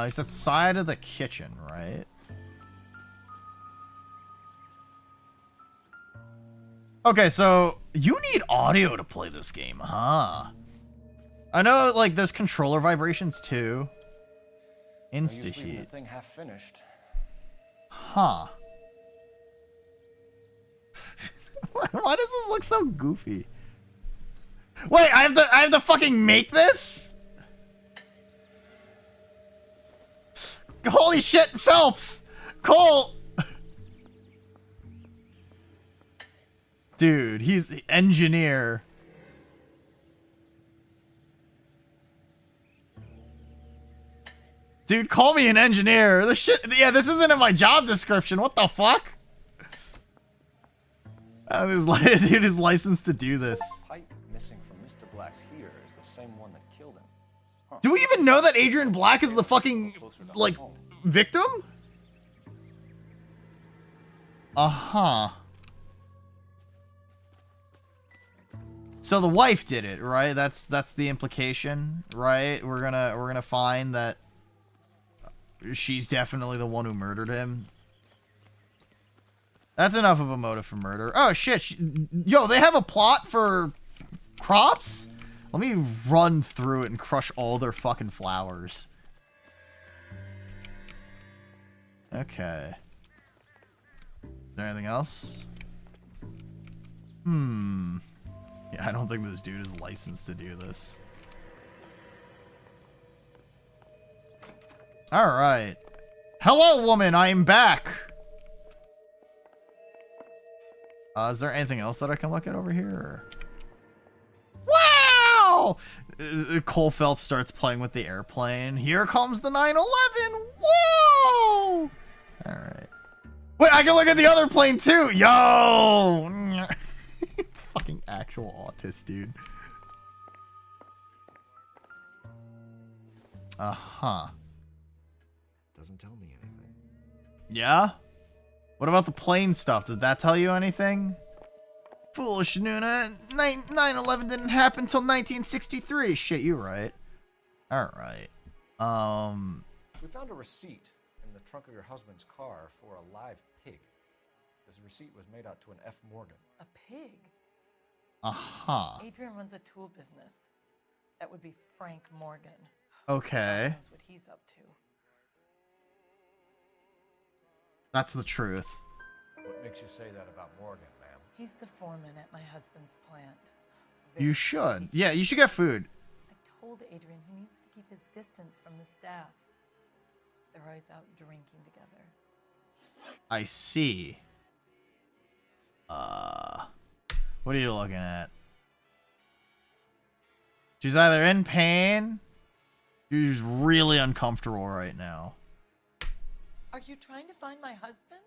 He's outside of the kitchen, right? Okay, so you need audio to play this game, huh? I know, like, there's controller vibrations too. Insta-heat. The thing half finished. Huh. Why does this look so goofy? Wait, I have to fucking make this? Holy shit, Phelps! Cole! Dude, he's the engineer. Dude, call me an engineer. This shit, yeah, this isn't in my job description. What the fuck? Dude is licensed to do this. Pipe missing from Mr. Black's heater is the same one that killed him. Huh. Do we even know that Adrian Black is the fucking, like, victim? Uh-huh. So the wife did it, right? That's the implication, right? We're gonna find that she's definitely the one who murdered him. That's enough of a motive for murder. Oh, shit. Yo, they have a plot for crops? Let me run through it and crush all their fucking flowers. Okay. Is there anything else? Yeah, I don't think this dude is licensed to do this. Alright. Hello, woman! I am back! Is there anything else that I can look at over here? Wow! Cole Phelps starts playing with the airplane. Here comes the 9/11! Whoa! Alright. Wait, I can look at the other plane too! Yo! Fucking actual autist, dude. Uh-huh. Doesn't tell me anything. Yeah? What about the plane stuff? Did that tell you anything? Foolish, Nuna. 9/11 didn't happen till 1963. Shit, you right. Alright. We found a receipt in the trunk of your husband's car for a live pig. This receipt was made out to an F. Morgan. A pig? Uh-huh. Adrian runs a tool business. That would be Frank Morgan. Okay. God knows what he's up to. That's the truth. What makes you say that about Morgan, ma'am? He's the foreman at my husband's plant. You should. Yeah, you should get food. I told Adrian he needs to keep his distance from the staff. They're always out drinking together. I see. What are you looking at? She's either in pain, she's really uncomfortable right now. Are you trying to find my husband?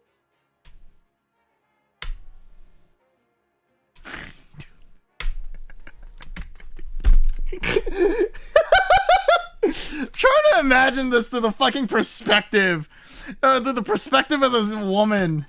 I'm trying to imagine this through the fucking perspective. The perspective of this woman.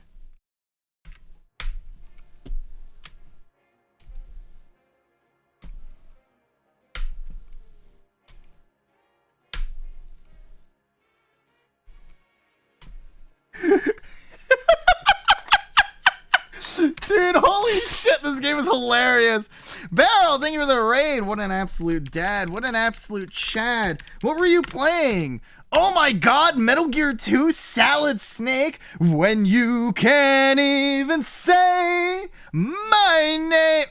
Dude, holy shit, this game is hilarious. Barrel, thank you for the raid. What an absolute dad. What an absolute Chad. What were you playing? Oh my god, Metal Gear 2 Salad Snake. When you can't even say my name.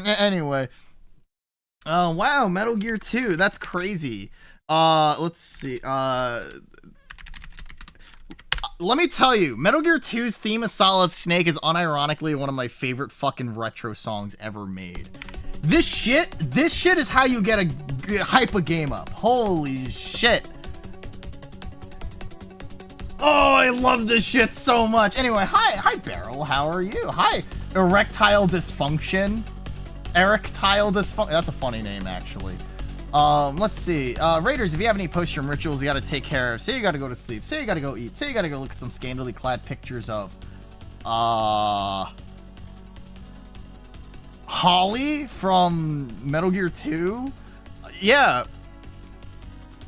Anyway. Wow, Metal Gear 2. That's crazy. Let's see. Let me tell you, Metal Gear 2's theme of Solid Snake is unironically one of my favorite fucking retro songs ever made. This shit is how you get a hype a game up. Holy shit. Oh, I love this shit so much. Anyway, hi Beryl, how are you? Hi, Erectile Dysfunction. That's a funny name, actually. Let's see. Raiders, if you have any post-stream rituals you gotta take care of, say you gotta go to sleep, say you gotta go eat, say you gotta go look at some scantily clad pictures of, Holly from Metal Gear 2? Yeah.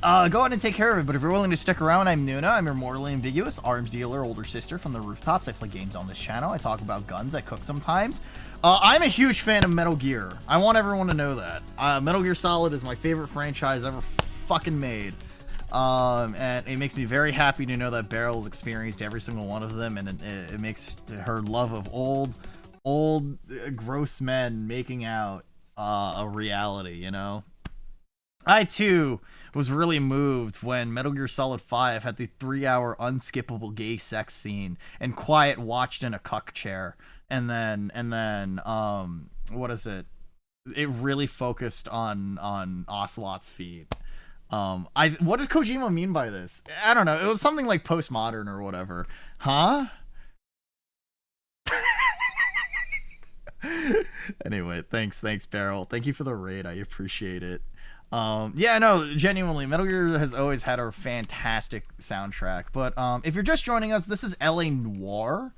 Go ahead and take care of it, but if you're willing to stick around, I'm Nuna. I'm your mortally ambiguous arms dealer, older sister from the rooftops. I play games on this channel. I talk about guns. I cook sometimes. I'm a huge fan of Metal Gear. I want everyone to know that. Metal Gear Solid is my favorite franchise ever fucking made. And it makes me very happy to know that Beryl's experienced every single one of them, and it makes her love of old gross men making out a reality, you know? I, too, was really moved when Metal Gear Solid 5 had the 3-hour unskippable gay sex scene and Quiet watched in a cuck chair. And then, what is it? It really focused on Ocelot's feet. What did Kojima mean by this? I don't know. It was something like postmodern or whatever. Huh? Anyway, thanks, Beryl. Thank you for the raid. I appreciate it. Yeah, no, genuinely, Metal Gear has always had a fantastic soundtrack. But if you're just joining us, this is LA Noire.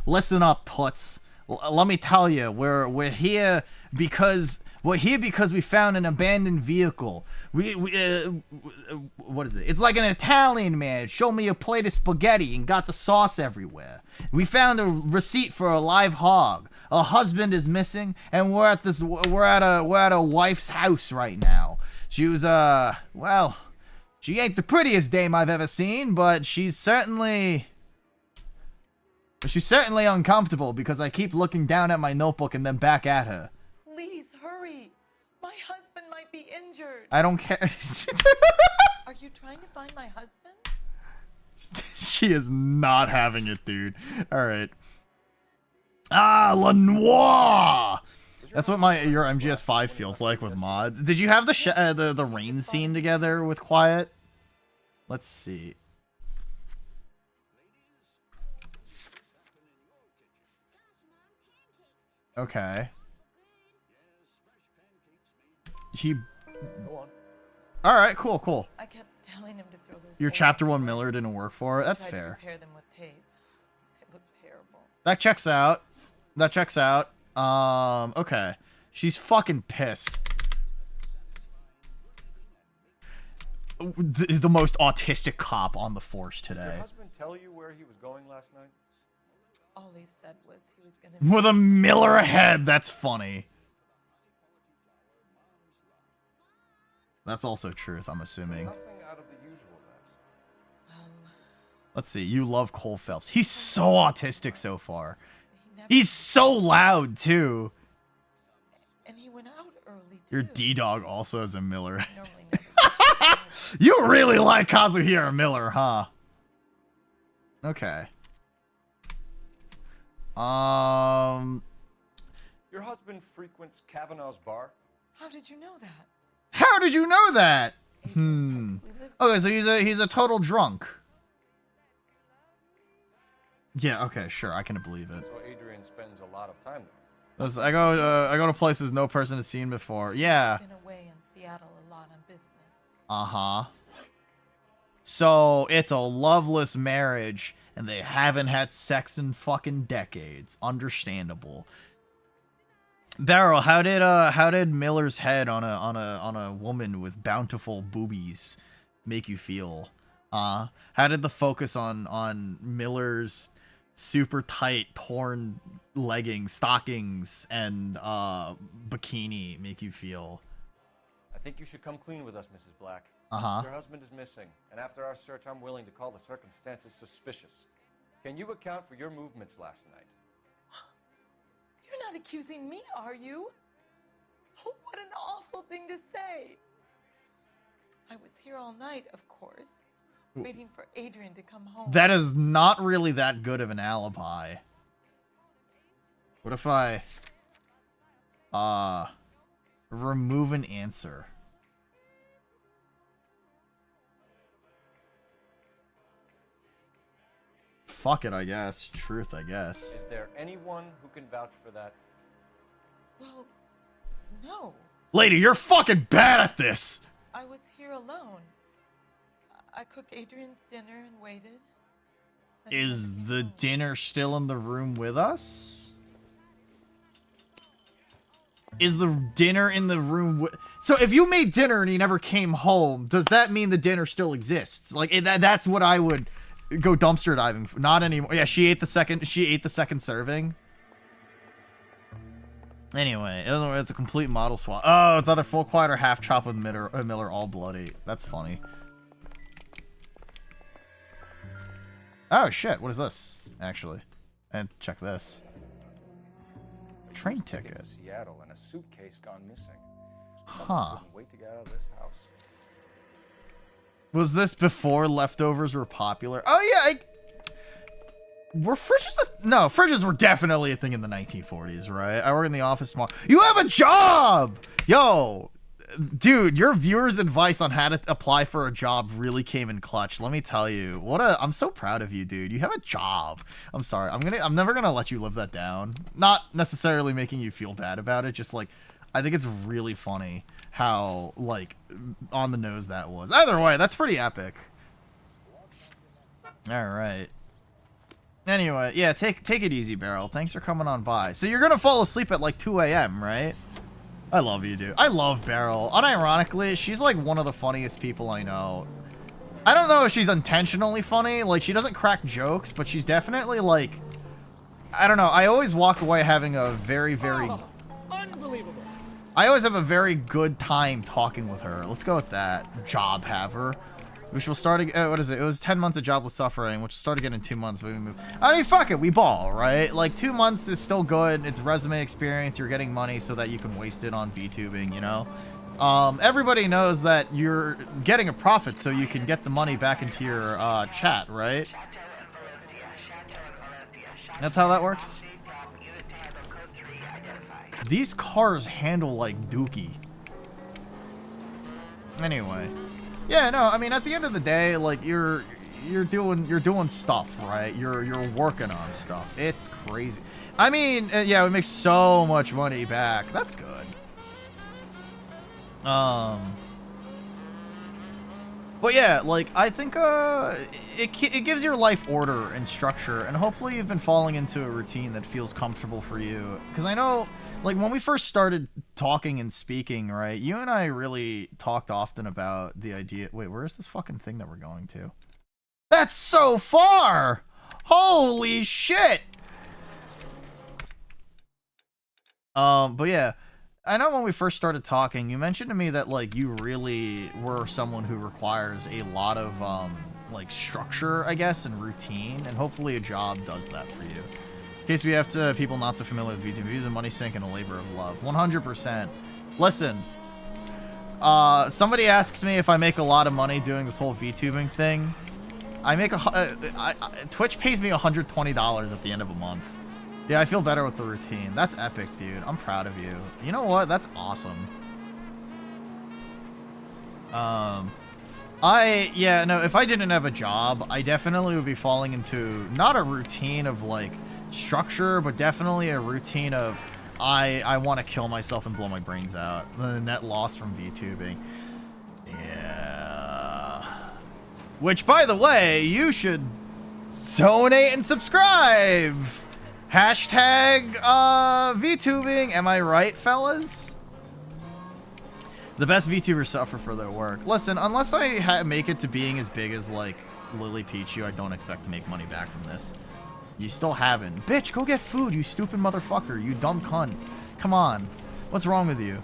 Listen up, Toots. Let me tell you, we're here because because we found an abandoned vehicle. What is it? It's like an Italian man showed me a plate of spaghetti and got the sauce everywhere. We found a receipt for a live hog. A husband is missing, and we're at a wife's house right now. She was well, she ain't the prettiest dame I've ever seen, but she's certainly uncomfortable because I keep looking down at my notebook and then back at her. Please hurry. My husband might be injured. I don't care. Are you trying to find my husband? She is not having it, dude. All right. Ah, Lenoir. That's what your MGS5 feels like with mods. Did you have the rain scene together with Quiet? Let's see. Okay. Go on. All right, cool. I kept telling him to throw those. Your chapter 1 Miller didn't work for it. That's fair. fair. Repair them with tape. They look terrible. That checks out. Okay. She's fucking pissed. The most autistic cop on the force today. Did your husband tell you where he was going last night? All he said was he was gonna. With a Miller ahead, that's funny. That's also truth, I'm assuming. Nothing out of the usual then. Let's see. You love Cole Phelps. He's so autistic so far. He's so loud too. And he went out early too. Your D-Dog also is a Miller. You really like Kazuhira Miller, huh? Okay. Your husband frequents Kavanaugh's bar? How did you know that? How did you know that? Okay, so he's a total drunk. Yeah, okay, sure, I can believe it. So Adrian spends a lot of time there. Listen, I go to places no person has seen before. Yeah. Been away in Seattle a lot on business. Uh-huh. So it's a loveless marriage, and they haven't had sex in fucking decades. Understandable. Beryl, how did Miller's head on a woman with bountiful boobies make you feel? How did the focus on Miller's super tight torn leggings, stockings, and bikini make you feel? I think you should come clean with us, Mrs. Black. Uh-huh. Your husband is missing, and after our search, I'm willing to call the circumstances suspicious. Can you account for your movements last night? You're not accusing me, are you? Oh, what an awful thing to say. I was here all night, of course, waiting for Adrian to come home. That is not really that good of an alibi. What if I remove an answer? Fuck it, I guess. Truth, I guess. Is there anyone who can vouch for that? Well, no. Lady, you're fucking bad at this! I was here alone. I cooked Adrian's dinner and waited. Is the dinner still in the room with us? Is the dinner in the room so if you made dinner and he never came home, does that mean the dinner still exists? Like, that's what I would go dumpster diving for. Not anymore. Yeah, she ate the second serving. Anyway, it's a complete model swap. Oh, it's either full quiet or half chop with Miller all bloody. That's funny. Oh shit, what is this? Actually. And check this. Train ticket. To Seattle and a suitcase gone missing. Huh. Wait to get out of this house. Was this before leftovers were popular? Oh yeah, were fridges no, fridges were definitely a thing in the 1940s, right? I work in the office tomorrow. You have a job! Yo, dude, your viewers' advice on how to apply for a job really came in clutch. Let me tell you. I'm so proud of you, dude. You have a job. I'm sorry. I'm never gonna let you live that down. Not necessarily making you feel bad about it, just like I think it's really funny how, like, on the nose that was. Either way, that's pretty epic. Alright. Anyway, yeah, take it easy, Beryl. Thanks for coming on by. So you're gonna fall asleep at like 2 a.m., right? I love you, dude. I love Beryl. Unironically, she's like one of the funniest people I know. I don't know if she's intentionally funny. Like, she doesn't crack jokes, but she's definitely like... I don't know. I always walk away having a very, very... Unbelievable. I always have a very good time talking with her. Let's go with that. Job haver. Which will start again. What is it? It was 10 months of jobless suffering, which will start again in 2 months. We move. I mean, fuck it. We ball, right? Like, 2 months is still good. It's resume experience. You're getting money so that you can waste it on VTubing, you know? Everybody knows that you're getting a profit so you can get the money back into your chat, right? That's how that works. These cars handle like dookie. Anyway. Yeah, no, I mean, at the end of the day, like, you're doing stuff, right? You're working on stuff. It's crazy. I mean, yeah, we make so much money back. That's good. But yeah, like, I think it gives your life order and structure, and hopefully you've been falling into a routine that feels comfortable for you. Because I know, like, when we first started talking and speaking, right, you and I really talked often about the idea... Wait, where is this fucking thing that we're going to? That's so far! Holy shit! But yeah, I know when we first started talking, you mentioned to me that, like, you really were someone who requires a lot of, like, structure, I guess, and routine, and hopefully a job does that for you. In case we have to people not so familiar with VTubing, a money sink and a labor of love. 100%. Listen, somebody asks me if I make a lot of money doing this whole VTubing thing. I make Twitch pays me $120 at the end of a month. Yeah, I feel better with the routine. That's epic, dude. I'm proud of you. You know what? That's awesome. Yeah, no, if I didn't have a job, I definitely would be falling into not a routine of, like, structure, but definitely a routine of I want to kill myself and blow my brains out. The net loss from VTubing. Yeah. Which, by the way, you should donate and subscribe. Hashtag VTubing. Am I right, fellas? The best VTubers suffer for their work. Listen, unless I make it to being as big as, like, Lily Pichu, I don't expect to make money back from this. You still haven't. Bitch, go get food, you stupid motherfucker. You dumb cunt. Come on. What's wrong with you?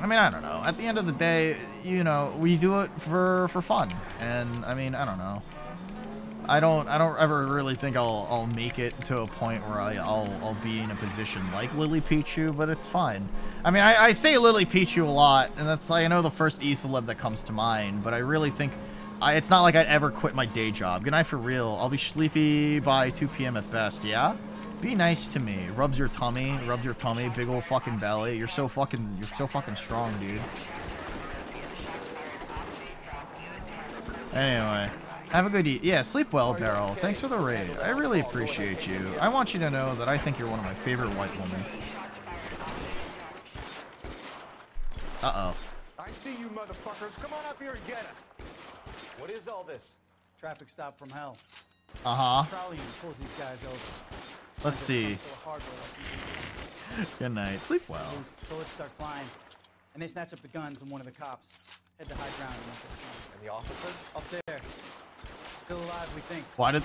I mean, I don't know. At the end of the day, you know, we do it for fun. And, I mean, I don't know. I don't ever really think I'll make it to a point where I'll be in a position like Lily Pichu, but it's fine. I mean, I say Lily Pichu a lot, and that's, like, I know the first E-celeb that comes to mind, but I really think it's not like I'd ever quit my day job. Good night for real. I'll be sleepy by 2 p.m. at best, yeah? Be nice to me. Rubs your tummy, big old fucking belly. You're so fucking strong, dude. Anyway. Have a good yeah, sleep well, Daryl. Thanks for the raid. I really appreciate you. I want you to know that I think you're one of my favorite white women. Uh-oh. I see you motherfuckers. Come on up here and get us. What is all this? Traffic stop from hell. Uh-huh. Trolley pulls these guys over. Let's see. Good night. Sleep well. Bullets start flying, and they snatch up the guns and one of the cops. Head to high ground. And the officer? Up there. Still alive, we think. Why did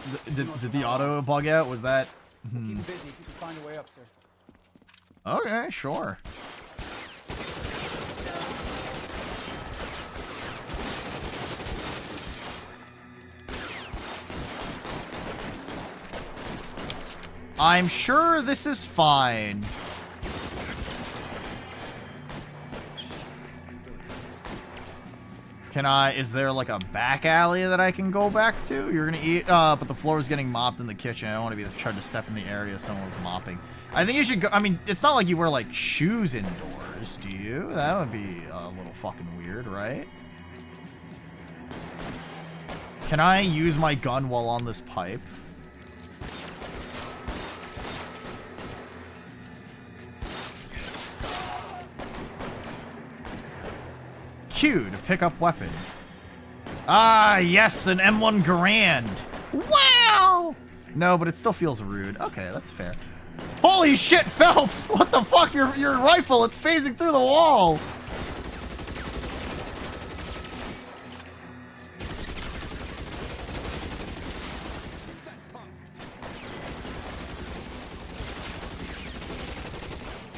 the auto bug out? Was that... Keep you busy if you can find a way up, sir. Okay, sure. I'm sure this is fine. Is there like a back alley that I can go back to? You're gonna eat, but the floor is getting mopped in the kitchen. I don't want to be trying to step in the area someone's mopping. I think you should go, I mean, it's not like you wear like shoes indoors, do you? That would be a little fucking weird, right? Can I use my gun while on this pipe? Q to pick up weapon. Ah, yes, an M1 Garand. Wow! No, but it still feels rude. Okay, that's fair. Holy shit, Phelps! What the fuck? Your rifle, it's phasing through the wall!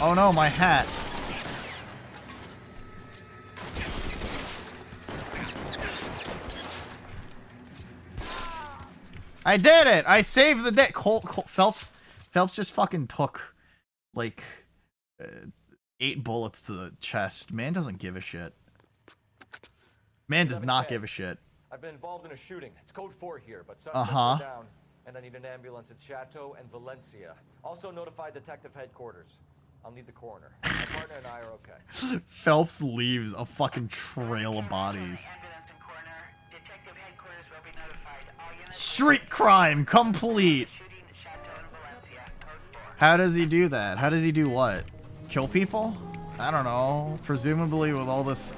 Oh no, my hat. I did it! I saved the day. Phelps just fucking took, like, 8 bullets to the chest. Man doesn't give a shit. Man does not give a shit. I've been involved in a shooting. It's code 4 here, but suspects are down, and I need an ambulance at Chateau and Valencia. Also notify detective headquarters. I'll need the coroner. My partner and I are okay. Phelps leaves a fucking trail of bodies. Street crime complete. How does he do that? How does he do what? Kill people? I don't know. Presumably with all this, you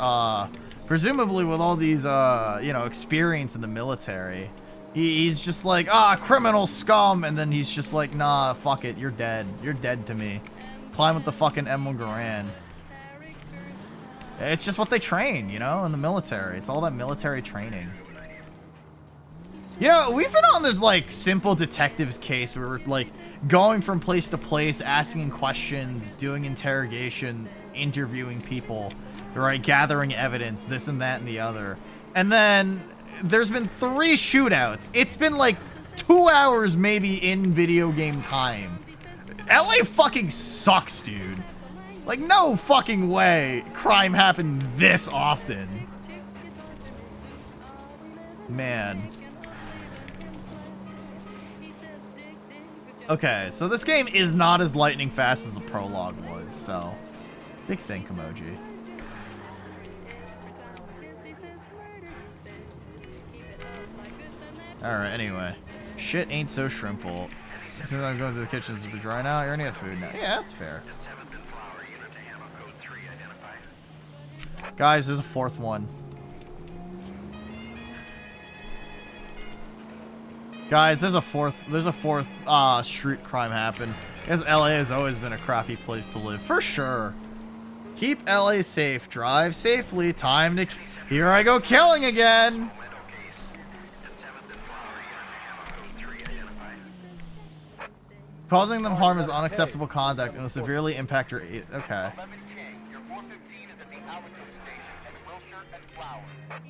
know, experience in the military. He's just like, criminal scum, and then he's just like, nah, fuck it, you're dead. You're dead to me. Climb with the fucking Emerald Garand. It's just what they train, you know, in the military. It's all that military training. You know, we've been on this, like, simple detectives case where we're, like, going from place to place, asking questions, doing interrogation, interviewing people, right, gathering evidence, this and that and the other. And then there's been 3 shootouts. It's been, like, 2 hours maybe in video game time. LA fucking sucks, dude. Like, no fucking way crime happened this often. Man. Okay, so this game is not as lightning fast as the prologue was, so big think emoji. Alright, anyway. Shit ain't so shrimple. As soon as I'm going to the kitchen, it's dry now. You're gonna get food now. Yeah, that's fair. Guys, there's a 4th one. Guys, there's a fourth street crime happen. Because LA has always been a crappy place to live. For sure. Keep LA safe. Drive safely. Time to... Here I go killing again! Causing them harm is unacceptable conduct and will severely impact your... Okay.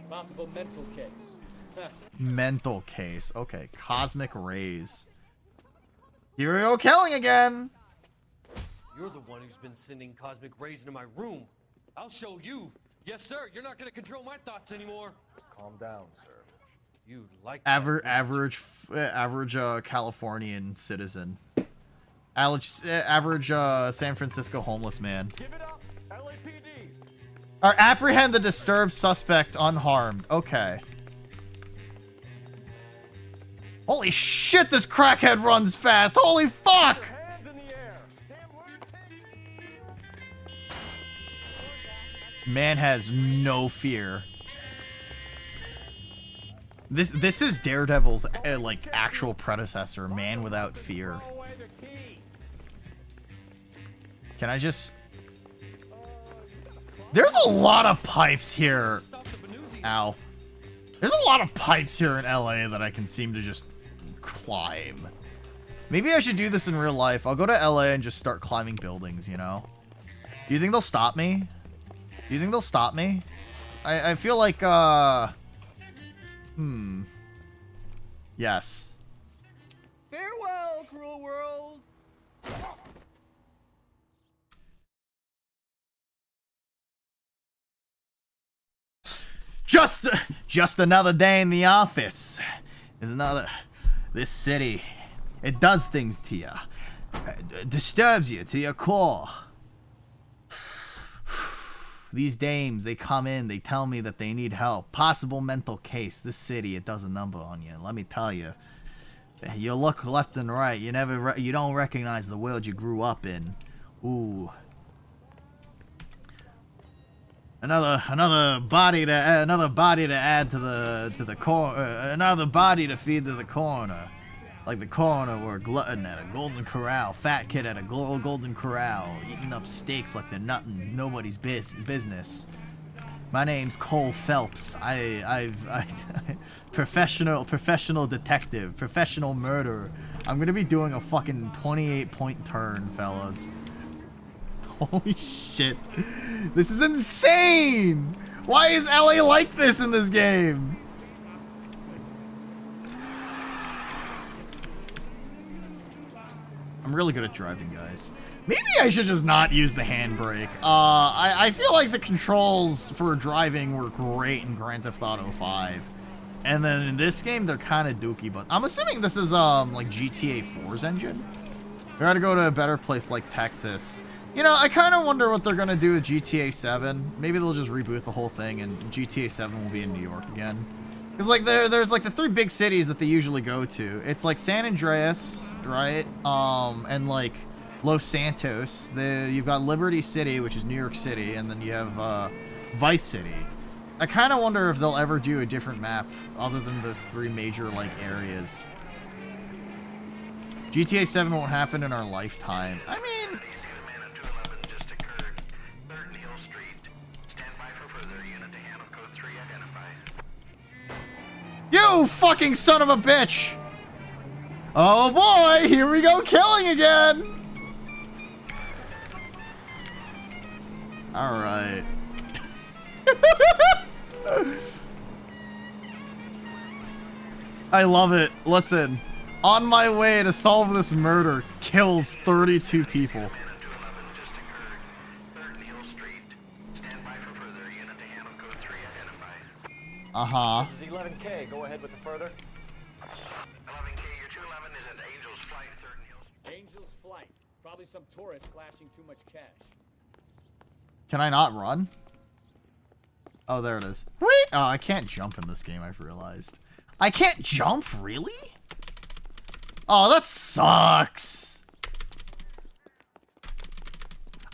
Possible mental case. Mental case. Okay. Cosmic rays. Here we go killing again! You're the one who's been sending cosmic rays into my room. I'll show you. Yes, sir. You're not going to control my thoughts anymore. Calm down, sir. You like average Californian citizen. Average San Francisco homeless man. Give it up, LAPD. Or apprehend the disturbed suspect unharmed. Okay. Holy shit, this crackhead runs fast. Holy fuck! Man has no fear. This is Daredevil's like actual predecessor, Man Without Fear. Can I just... There's a lot of pipes here. Ow. There's a lot of pipes here in LA that I can seem to just climb. Maybe I should do this in real life. I'll go to LA and just start climbing buildings, you know? Do you think they'll stop me? Do you think they'll stop me? I feel like, Yes. Farewell, cruel world. Just another day in the office. This city, it does things to you. Disturbs you to your core. These dames, they come in, they tell me that they need help. Possible mental case. This city, it does a number on you. Let me tell you. You look left and right. You don't recognize the world you grew up in. Ooh. Another body to add to the core. Another body to feed to the coroner. Like the carnivore glutton at a Golden Corral, fat kid at a Golden Corral, eating up steaks like they're nobody's business. My name's Cole Phelps. I've professional detective, professional murderer. I'm gonna be doing a fucking 28-point turn, fellas. Holy shit. This is insane! Why is LA like this in this game? I'm really good at driving, guys. Maybe I should just not use the handbrake. I feel like the controls for driving were great in Grand Theft Auto 5. And then in this game, they're kind of dookie, but I'm assuming this is, like GTA 4's engine. We gotta go to a better place like Texas. You know, I kind of wonder what they're gonna do with GTA 7. Maybe they'll just reboot the whole thing and GTA 7 will be in New York again. Because, like, there's, like, the 3 big cities that they usually go to. It's, like, San Andreas, right? And, like, Los Santos. You've got Liberty City, which is New York City, and then you have Vice City. I kind of wonder if they'll ever do a different map other than those 3 major, like, areas. GTA 7 won't happen in our lifetime. I mean... You fucking son of a bitch! Oh boy, here we go killing again! Alright. I love it. Listen, on my way to solve this murder, kills 32 people. Uh-huh. This is 11K. Go ahead with the further. 11K, your 211 is at Angel's Flight, 3rd Hill. Angel's Flight. Probably some tourist flashing too much cash. Can I not run? Oh, there it is. Wait! Oh, I can't jump in this game, I've realized. I can't jump? Really? Oh, that sucks!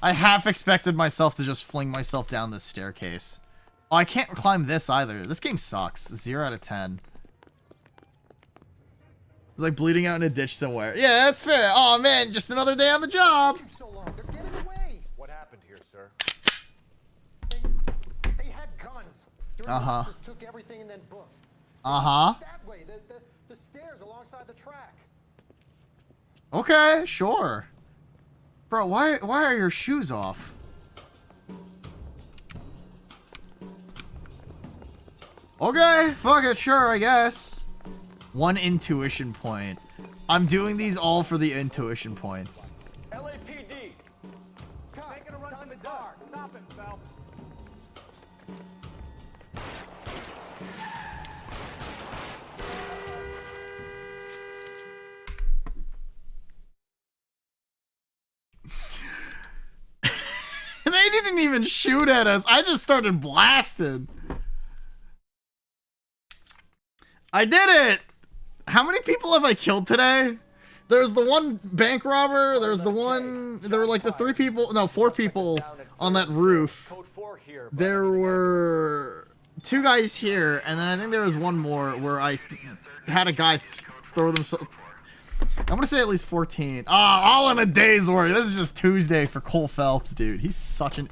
I half expected myself to just fling myself down this staircase. Oh, I can't climb this either. This game sucks. 0 out of 10. It's like bleeding out in a ditch somewhere. Yeah, that's fair. Oh man, just another day on the job. What happened here, sir? They had guns. Uh-huh. Took everything and then booked. Uh-huh. That way, the stairs alongside the track. Okay, sure. Bro, why are your shoes off? Okay, fuck it, sure, I guess. 1 intuition point. I'm doing these all for the intuition points. LAPD. Making a run for the car. Stop it, Phelps. They didn't even shoot at us. I just started blasting. I did it! How many people have I killed today? There's the one bank robber, there's the one... There were like the 3 people... No, 4 people on that roof. There were 2 guys here, and then I think there was 1 more where I had a guy throw themselves... I'm gonna say at least 14. Ah, all in a day's work. This is just Tuesday for Cole Phelps, dude. He's such an...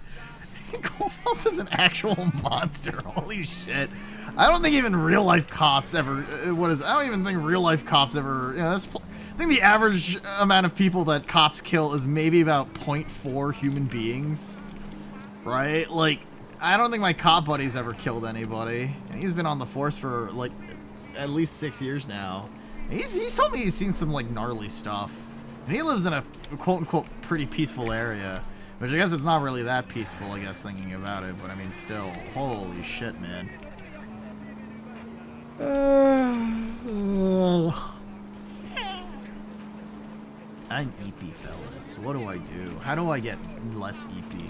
Cole Phelps is an actual monster. Holy shit. I don't think even real life cops ever... I don't even think real life cops ever... You know, I think the average amount of people that cops kill is maybe about 0.4 human beings. Right? Like, I don't think my cop buddy's ever killed anybody. And he's been on the force for, like, at least 6 years now. And he's told me he's seen some, like, gnarly stuff. And he lives in a quote-unquote pretty peaceful area. Which I guess it's not really that peaceful, I guess, thinking about it. But, I mean, still. Holy shit, man. I'm eepy, fellas. What do I do? How do I get less eepy?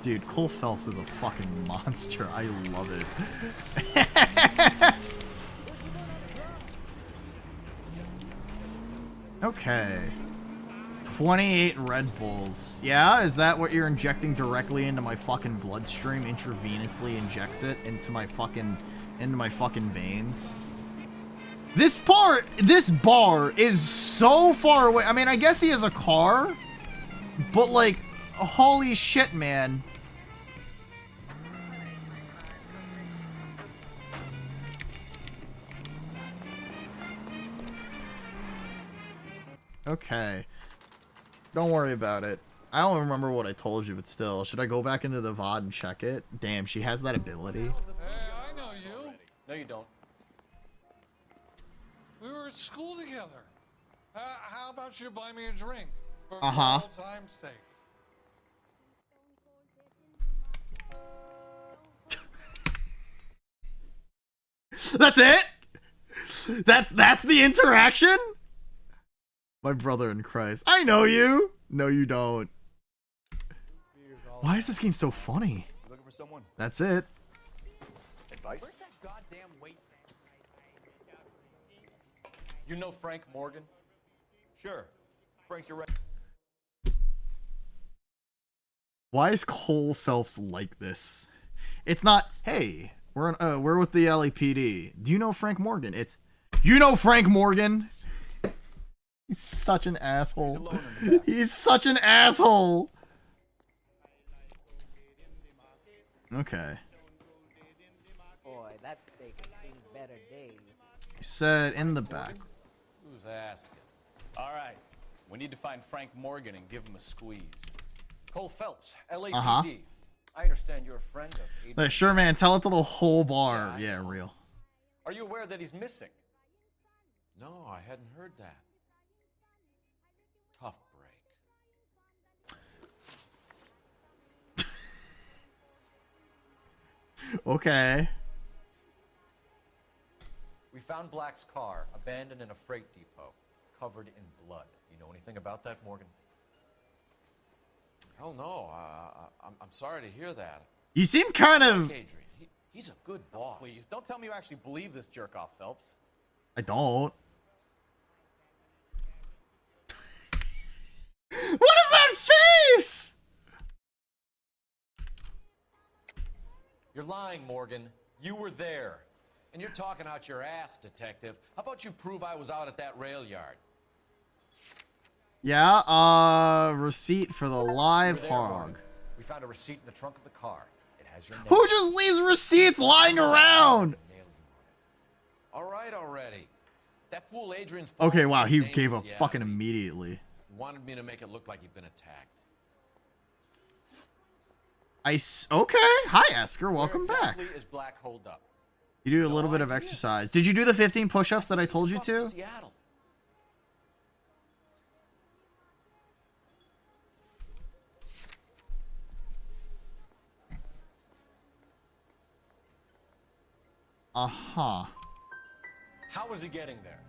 Dude, Cole Phelps is a fucking monster. I love it. Okay. 28 Red Bulls. Yeah? Is that what you're injecting directly into my fucking bloodstream? Intravenously injects it into my fucking veins? This bar is so far away. I mean, I guess he has a car, but like, holy shit, man. Okay. Don't worry about it. I don't remember what I told you, but still. Should I go back into the VOD and check it? Damn, she has that ability. Hey, I know you. No, you don't. We were at school together. How about you buy me a drink? For Uh-huh. old time's sake. That's it? That's the interaction? My brother in Christ. I know you. No, you don't. Why is this game so funny? Looking for someone? That's it. Advice? Where's that goddamn waitress? You know Frank Morgan? Sure. Frank's your right. Why is Cole Phelps like this? It's not, hey, we're with the LAPD. Do you know Frank Morgan? It's, you know Frank Morgan? He's such an asshole. He's such an asshole. Okay. Boy, that steak has seen better days. You said in the back. Who's asking? All right. We need to find Frank Morgan and give him a squeeze. Cole Phelps, LAPD. Uh-huh. I understand you're a friend of Adrian. Sure, man. Tell it to the whole bar. Yeah, real. Are you aware that he's missing? No, I hadn't heard that. Tough break. Okay. We found Black's car abandoned in a freight depot, covered in blood. You know anything about that, Morgan? Hell no. I'm sorry to hear that. You seem kind of... Adrian, he's a good boss. Please, don't tell me you actually believe this jerk-off, Phelps. I don't. What is that face? You're lying, Morgan. You were there. And you're talking out your ass, detective. How about you prove I was out at that rail yard? Yeah, receipt for the live You were there, hog. Morgan. We found a receipt in the trunk of the car. It has your name. Who just leaves receipts lying around? All right already. That fool Adrian's Okay, wow, he name gave is up Seattle. fucking immediately. Wanted me to make it look like he'd been attacked. Okay, hi Esker, welcome Where back. exactly is Black holed up? You do a little bit of exercise. Did you do the 15 push-ups that I told you to? Seattle. Uh-huh. How was he getting there?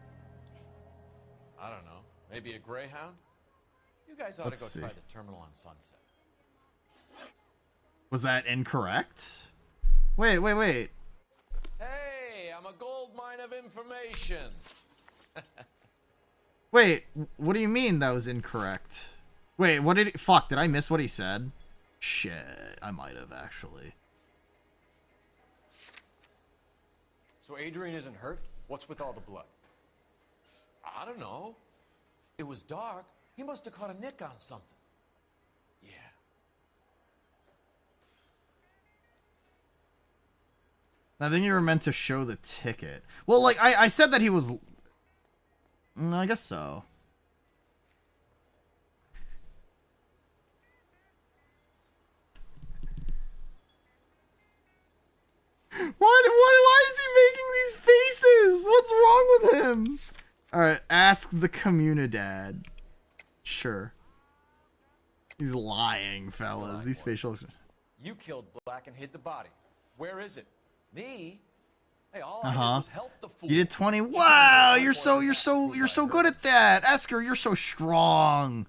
I don't know. Maybe a Greyhound? You guys ought Let's to go see. try the terminal on Sunset. Was that incorrect? Wait. Hey, I'm a gold mine of information. Wait, what do you mean that was incorrect? Wait, what did fuck, did I miss what he said? Shit, I might have actually. So Adrian isn't hurt? What's with all the blood? I don't know. It was dark. He must have caught a nick on something. Yeah. I think you were meant to show the ticket. Well, like, I said that he was... I guess so. Why is he making these faces? What's wrong with him? Alright, ask the Communidad. Sure. He's lying, fellas. These facial... You killed Black and hid the body. Where is it? Me? Hey, all I did Uh-huh. was help the fool. You did 20. Wow, you're so good at that. Esker, you're so strong.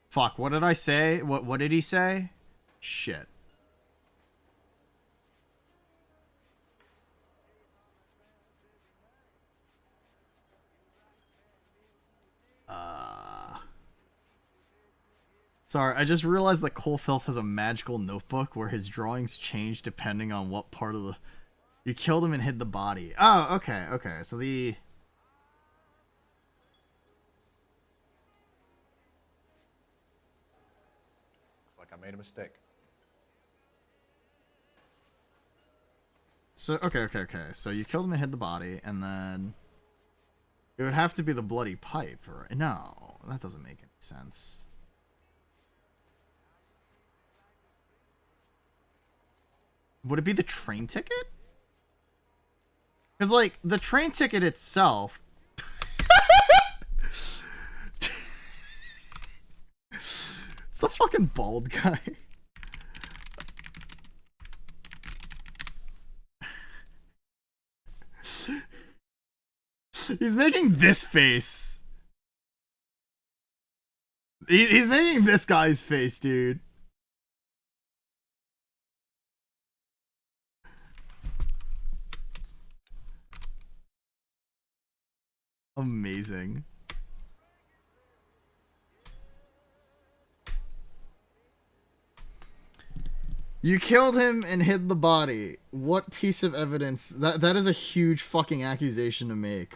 Fuck, what did I say? What did he say? Shit. Sorry, I just realized that Cole Phelps has a magical notebook where his drawings change depending on what part of the... You killed him and hid the body. Oh, okay, okay. So the... Looks like I made a mistake. So, okay. So you killed him and hid the body, and then... It would have to be the bloody pipe, right? No, that doesn't make any sense. Would it be the train ticket? Because, like, the train ticket itself... It's the fucking bald guy. He's making this face. He's making this guy's face, dude. Amazing. You killed him and hid the body. What piece of evidence? That is a huge fucking accusation to make.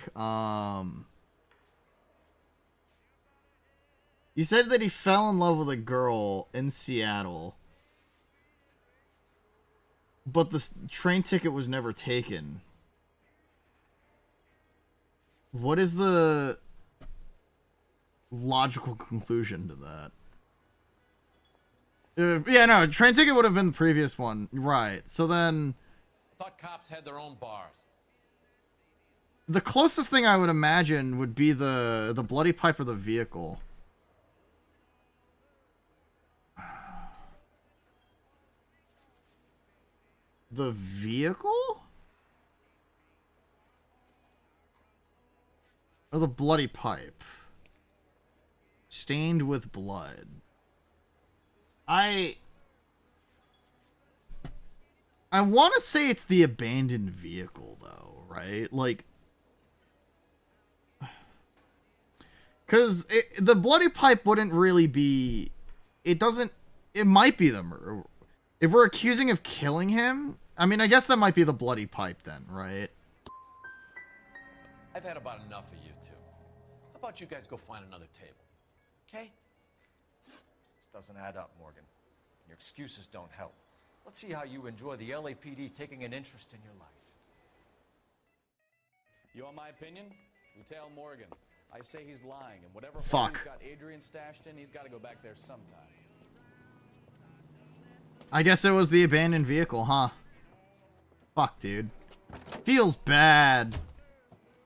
You said that he fell in love with a girl in Seattle, but the train ticket was never taken. What is the logical conclusion to that? Yeah, no, train ticket would have been the previous one. Right. So then... I thought cops had their own bars. The closest thing I would imagine would be the bloody pipe or the vehicle. The vehicle? Or the bloody pipe? Stained with blood. I want to say it's the abandoned vehicle, though, right? Like, because the bloody pipe wouldn't really be... It doesn't... It might be the murder. If we're accusing of killing him... I mean, I guess that might be the bloody pipe then, right? I've had about enough of you two. How about you guys go find another table? Okay? This doesn't add up, Morgan. Your excuses don't help. Let's see how you enjoy the LAPD taking an interest in your life. You want my opinion? Lieutenant Morgan. I say he's lying, and whatever Fuck. hole he's got Adrian stashed in, he's got to go back there sometime. I guess it was the abandoned vehicle, huh? Fuck, dude. Feels bad.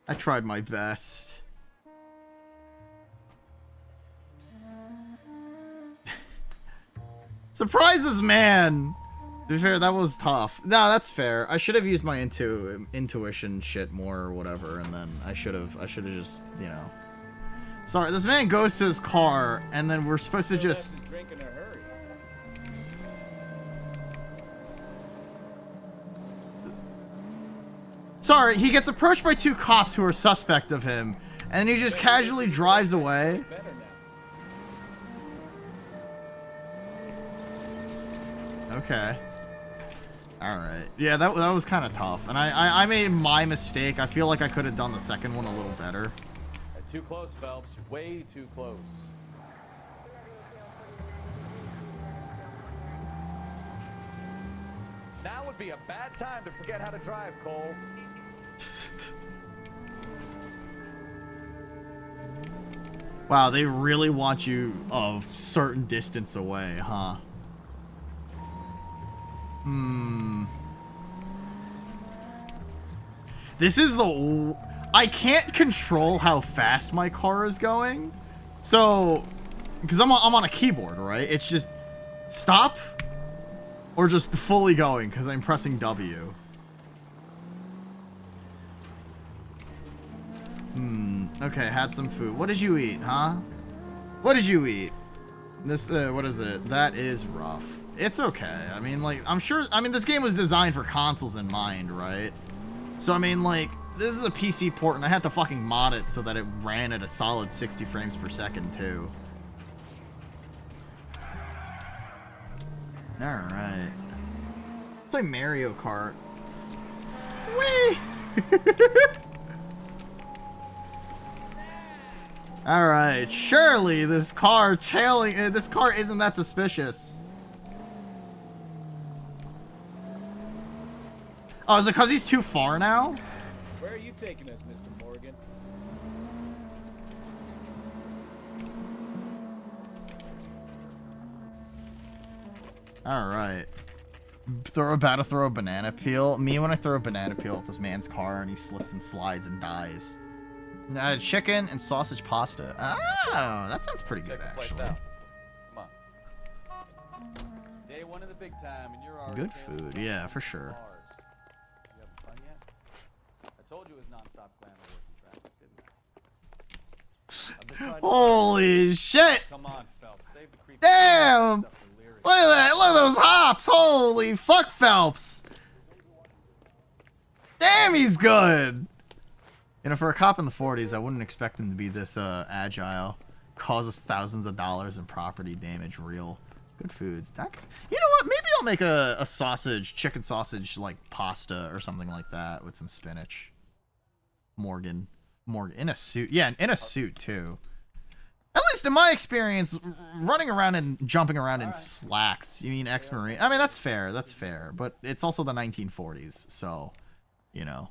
I tried my best. Surprises, man! To be fair, that was tough. No, that's fair. I should have used my intuition shit more or whatever, and then I should have just, you know. Sorry, this man goes to his car, and then we're supposed to just... Sorry, he gets approached by two cops who are suspect of him, and he just casually drives away. Okay. Alright. Yeah, that was kind of tough. And I made my mistake. I feel like I could have done the second one a little better. Too close, Phelps. You're way too close. Now would be a bad time to forget how to drive, Cole. Wow, they really want you a certain distance away, huh? This is the... I can't control how fast my car is going. So... Because I'm on a keyboard, right? It's just... Stop. Or just fully going, because I'm pressing W. Okay, had some food. What did you eat, huh? What did you eat? This, what is it? That is rough. It's okay. I mean, like, I'm sure... I mean, this game was designed for consoles in mind, right? So, I mean, like, this is a PC port, and I had to fucking mod it so that it ran at a solid 60 frames per second, too. Alright. Play Mario Kart. Whee! Alright, surely this car isn't that suspicious. Oh, is it because he's too far now? Where are you taking us, Mr. Morgan? Alright. About to throw a banana peel. Me when I throw a banana peel at this man's car and he slips and slides and dies. Chicken and sausage pasta. Oh, that sounds pretty good, Check the place actually. out. Come on. Day one of the big time, and you're already Good food, yeah, for sure. You having fun yet? I told you it was nonstop glamour working traffic, didn't I? Holy shit! Come on, Phelps. Save the creepy Damn! stuff for lyrics. Look at that! Look at those hops! Holy fuck, Phelps! Damn, he's good! You know, for a cop in the 40s, I wouldn't expect him to be this agile. Causes thousands of dollars in property damage. Real good foods. You know what? Maybe I'll make a chicken sausage like pasta or something like that with some spinach. Morgan in a suit. Yeah, in a suit too. At least in my experience, running around and jumping around in slacks. You mean ex-marine? I mean, that's fair. That's fair. But it's also the 1940s, so you know.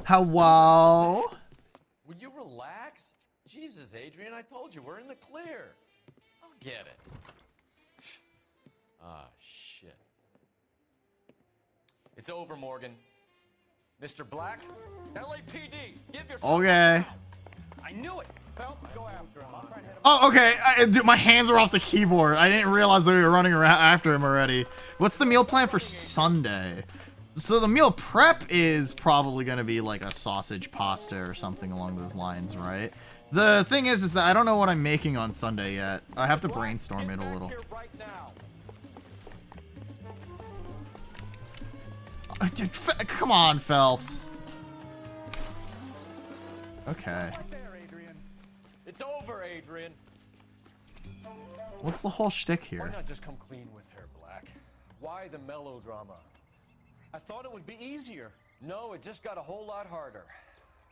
Hello? Will you relax? Jesus, Adrian, I told you, we're in the clear. I'll get it. Ah, shit. It's over, Morgan. Mr. Black, LAPD, give yourself. Okay. I knew it. Phelps, go after him. I'll try and hit him. Oh, okay. Dude, my hands were off the keyboard. I didn't realize that we were running around after him already. What's the meal plan for Sunday? So the meal prep is probably going to be like a sausage pasta or something along those lines, right? The thing is that I don't know what I'm making on Sunday yet. I have to brainstorm it a little. Dude, come on, Phelps. Okay. It's over, Adrian. What's the whole shtick Why here? not just come clean with her, Black? Why the melodrama? I thought it would be easier. No, it just got a whole lot harder.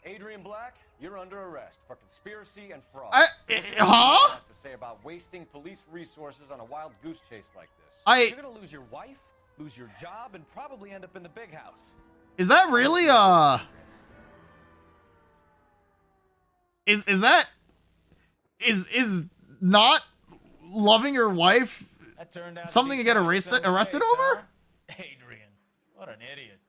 Adrian Black, you're under arrest for conspiracy and fraud. Huh? Has to say about wasting police resources on a wild goose chase like this. You're gonna lose your wife, lose your job, and probably end up in the big house. Is that really is not loving your wife That turned out something to get arrested over? Adrian, what an idiot.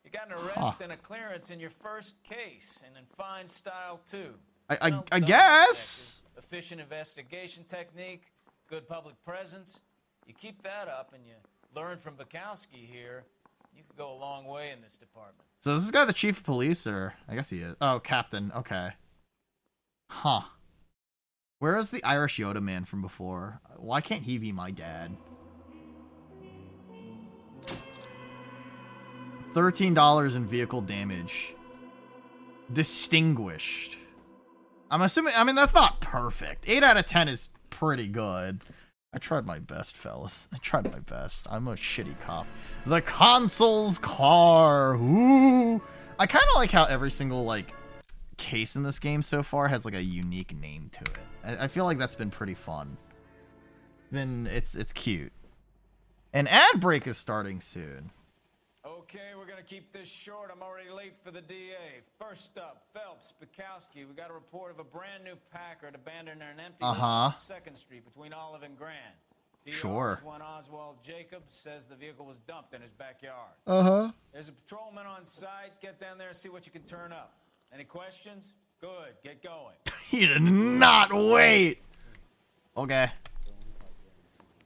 You got an arrest and a clearance in your first case, and in fine style, too. I guess. Efficient investigation technique, good public presence. You keep that up and you learn from Bukowski here, you could go a long way in this department. So is this guy the chief of police, or I guess he is. Oh, captain. Okay. Huh. Where is the Irish Yoda man from before? Why can't he be my dad? $13 in vehicle damage. Distinguished. I'm assuming, I mean, that's not perfect. 8 out of 10 is pretty good. I tried my best, fellas. I tried my best. I'm a shitty cop. The consul's car. Ooh. I kind of like how every single, like, case in this game so far has, like, a unique name to it. I feel like that's been pretty fun. It's cute. An ad break is starting soon. Okay, we're gonna keep this short. I'm already late for the DA. First up, Phelps, Bukowski. We got a report of a brand new Packard abandoned in an empty lot on 2nd Street between Olive and Grand. Sure. One Oswald Jacobs says the vehicle was dumped in his backyard. There's a patrolman on site. Get down there and see what you can turn up. Any questions? Good. Get going. He did not wait. Okay.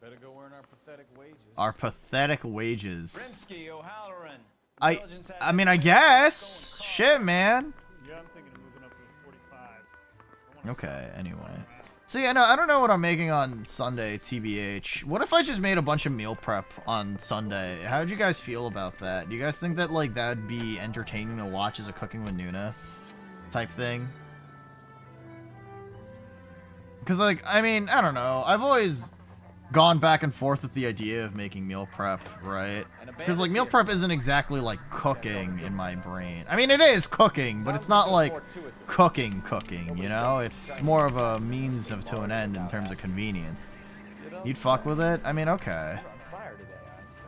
Better go earn our pathetic wages. Our pathetic wages. Brinsky, O'Halloran. I mean, I guess. Shit, man. Yeah, I'm thinking of moving up to 45. Okay, anyway. So yeah, no, I don't know what I'm making on Sunday, TBH. What if I just made a bunch of meal prep on Sunday? How'd you guys feel about that? Do you guys think that, like, that'd be entertaining to watch as a Cooking with Nuna type thing? Because, like, I mean, I don't know. I've always gone back and forth with the idea of making meal prep, right? Because, like, meal prep isn't exactly, like, cooking in my brain. I mean, it is cooking, but it's not, like, cooking, you know? It's more of a means to an end in terms of convenience. You'd fuck with it? I mean, okay. You're on fire today, Einstein.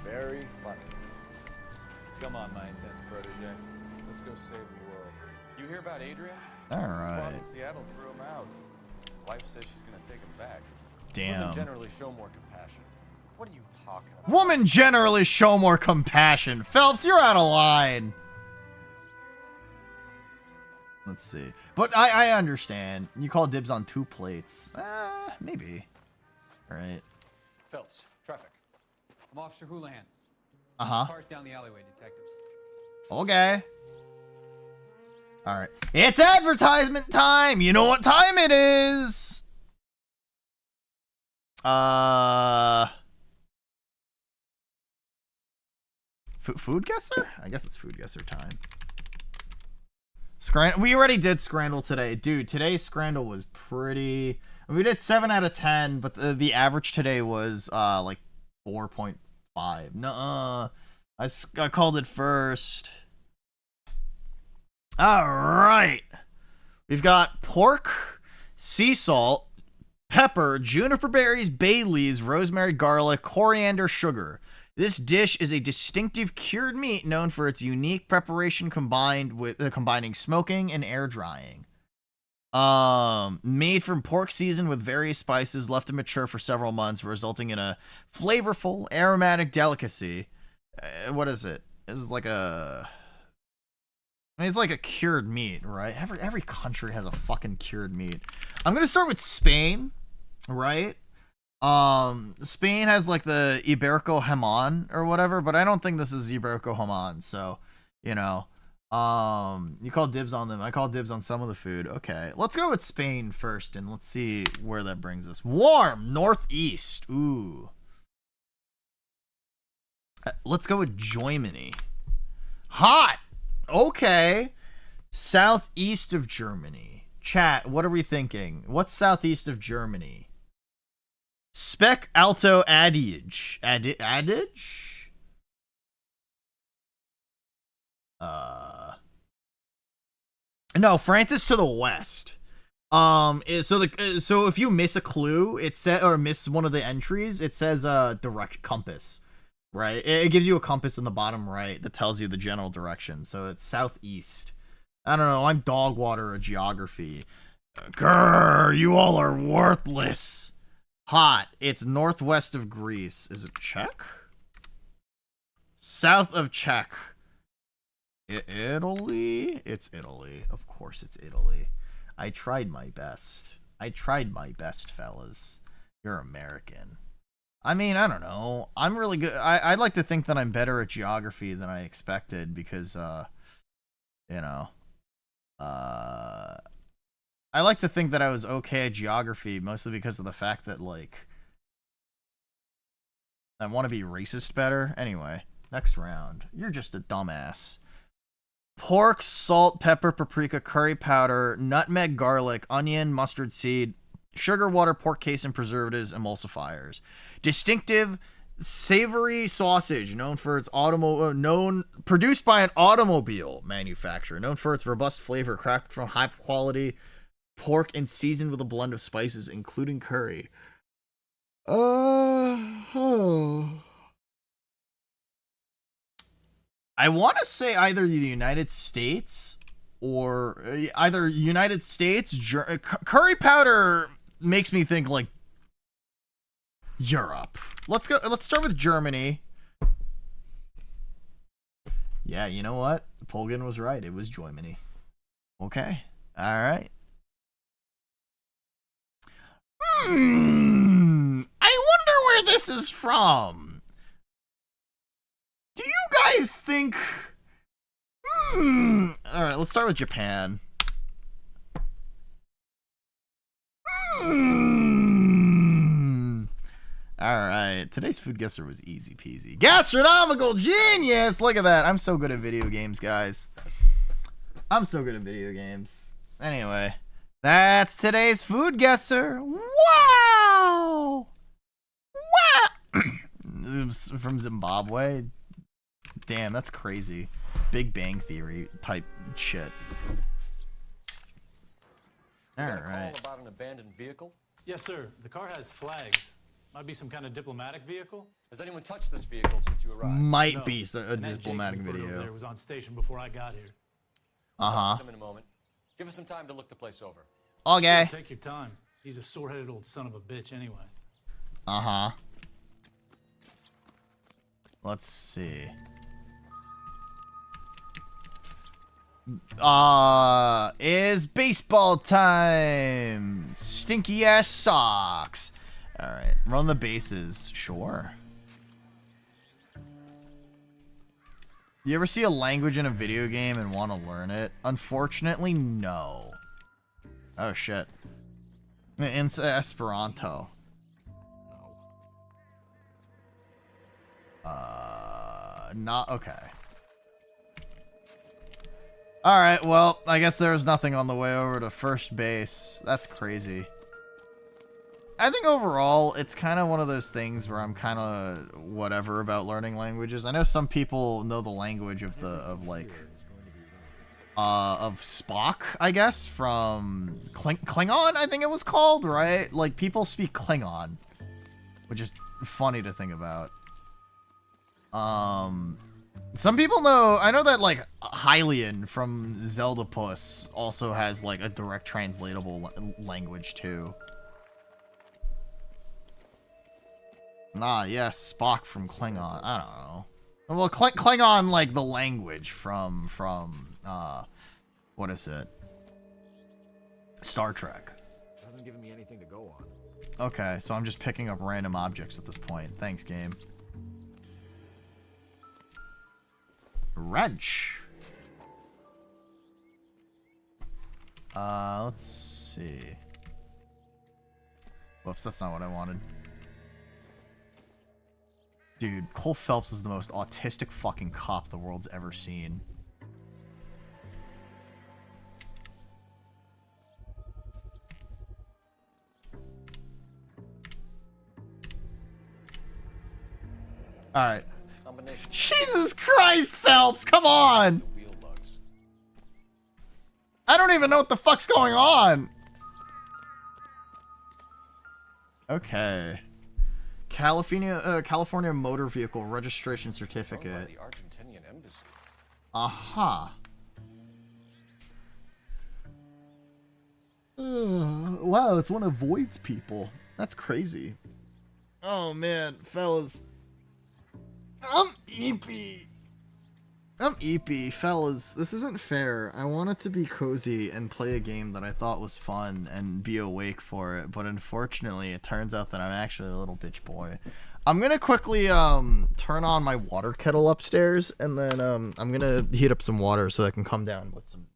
Very funny. Come on, my intense protege. Let's go save the world. You hear about Adrian? Alright. In Seattle threw him out. Wife says she's gonna take him back. Damn. Women generally show more compassion. What are you talking about? Women generally show more compassion. Phelps, you're out of line. Let's see. But I understand. You call dibs on 2 plates. Maybe. Right. Phelps, traffic. I'm Officer Houlihan. Uh-huh. Cars down the alleyway, detectives. Okay. Alright. It's advertisement time! You know what time it is! Food guesser? I guess it's food guesser time. We already did Scrandle today. Dude, today's Scrandle was pretty... We did 7 out of 10, but the average today was, like, 4.5. Nuh-uh. I called it first. Alright. We've got pork, sea salt, pepper, juniper berries, bay leaves, rosemary, garlic, coriander, sugar. This dish is a distinctive cured meat known for its unique preparation combining smoking and air drying. Made from pork seasoned with various spices, left to mature for several months, resulting in a flavorful, aromatic delicacy. What is it? It's like a... I mean, it's like a cured meat, right? Every country has a fucking cured meat. I'm gonna start with Spain, right? Spain has like the Iberico Jamon or whatever, but I don't think this is Iberico Jamon, so, you know. You call dibs on them. I call dibs on some of the food. Okay, let's go with Spain first, and let's see where that brings us. Warm, northeast. Ooh. Let's go with Germany. Hot. Okay. Southeast of Germany. Chat, what are we thinking? What's southeast of Germany? Spec Alto Adige. Adige? No, France is to the west. So if you miss a clue, it says, or miss one of the entries, it says direct compass, right? It gives you a compass in the bottom right that tells you the general direction. So it's southeast. I don't know. I'm dog water or geography. Grrr, you all are worthless. Hot. It's northwest of Greece. Is it Czech? South of Czech. Italy? It's Italy. Of course it's Italy. I tried my best. I tried my best, fellas. You're American. I mean, I don't know. I'm really good. I'd like to think that I'm better at geography than I expected because, you know, I like to think that I was okay at geography, mostly because of the fact that, like, I want to be racist better. Anyway, next round. You're just a dumbass. Pork, salt, pepper, paprika, curry powder, nutmeg, garlic, onion, mustard seed, sugar, water, pork casein, preservatives, emulsifiers. Distinctive savory sausage known for its produced by an automobile manufacturer, known for its robust flavor, crafted from high quality pork and seasoned with a blend of spices, including curry. I want to say either the United States or curry powder makes me think like Europe. Let's go. Let's start with Germany. Yeah, you know what? Polgan was right. It was Germany. Okay. All right. I wonder where this is from. Do you guys think... Alright, let's start with Japan. Alright, today's food guesser was easy peasy. Gastronomical genius! Look at that. I'm so good at video games, guys. I'm so good at video games. Anyway, That's today's food guesser. Wow! Wow! It was from Zimbabwe. Damn, that's crazy. Big Bang Theory type shit. You got a Alright. call about an abandoned vehicle? Yes, sir. The car has flags. Might be some kind of diplomatic vehicle. Has anyone touched this vehicle since you arrived? Might No. be a And that diplomatic Jake who put it over video. there was on station before I got here. Uh-huh. Come in a moment. Give us some time to look the place over. Okay. Sure, take your time. He's a sore-headed old son of a bitch anyway. Uh-huh. Let's see. Is baseball time. Stinky ass socks. All right, run the bases. Sure. You ever see a language in a video game and want to learn it? Unfortunately, no. Oh shit. In Esperanto. Not okay. Alright, well, I guess there's nothing on the way over to first base. That's crazy. I think overall, it's kind of one of those things where I'm kind of whatever about learning languages. I know some people know the language of Spock, I guess, from Klingon, I think it was called, right? Like, people speak Klingon, which is funny to think about. Some people know, I know that, like, Hylian from Zelda Puss also has, like, a direct translatable language, too. Nah, yes, Spock from Klingon. I don't know. Well, Klingon, like, the language from, what is it? Star Trek. Hasn't given me anything to go on. Okay, so I'm just picking up random objects at this point. Thanks, game. Wrench. Let's see. Whoops, that's not what I wanted. Dude, Cole Phelps is the most autistic fucking cop the world's ever seen. Alright. Jesus Christ, Phelps, come on! I don't even know what the fuck's going on! Okay. California Motor Vehicle Registration Certificate. The Argentinian embassy. Aha. Wow, it's one of Void's people. That's crazy. Oh man, fellas. I'm EP, fellas. This isn't fair. I wanted to be cozy and play a game that I thought was fun and be awake for it, but unfortunately, it turns out that I'm actually a little bitch boy. I'm gonna quickly turn on my water kettle upstairs, and then I'm gonna heat up some water so I can come down with some.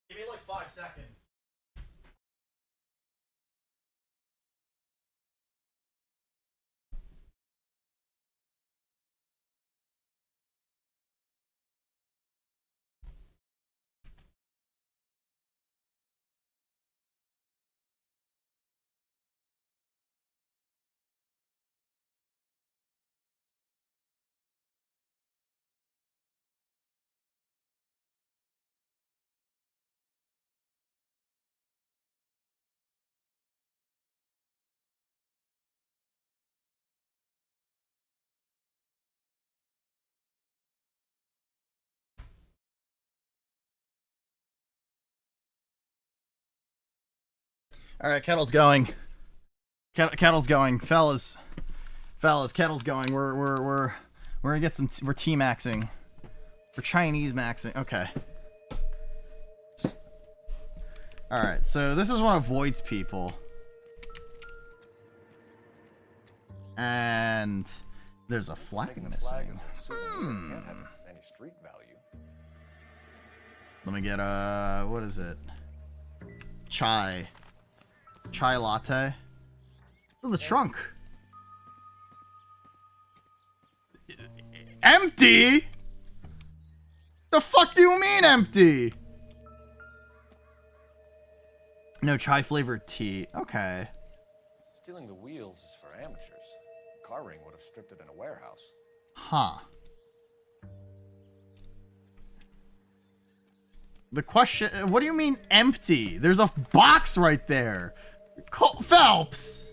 Give me like 5 seconds. All right, kettle's going. Kettle's going, fellas. Kettle's going. We're gonna get some. We're T-maxing. We're Chinese maxing. Okay. All right. So this is one of Void's people, and there's a flag missing. Can't have any street value. Let me get what is it? Chai latte. Oh, the trunk. Empty? The fuck do you mean empty? No chai flavored tea. Okay. Stealing the wheels is for amateurs. A car ring would have stripped it in a warehouse. Huh. The question, what do you mean empty? There's a box right there. Phelps.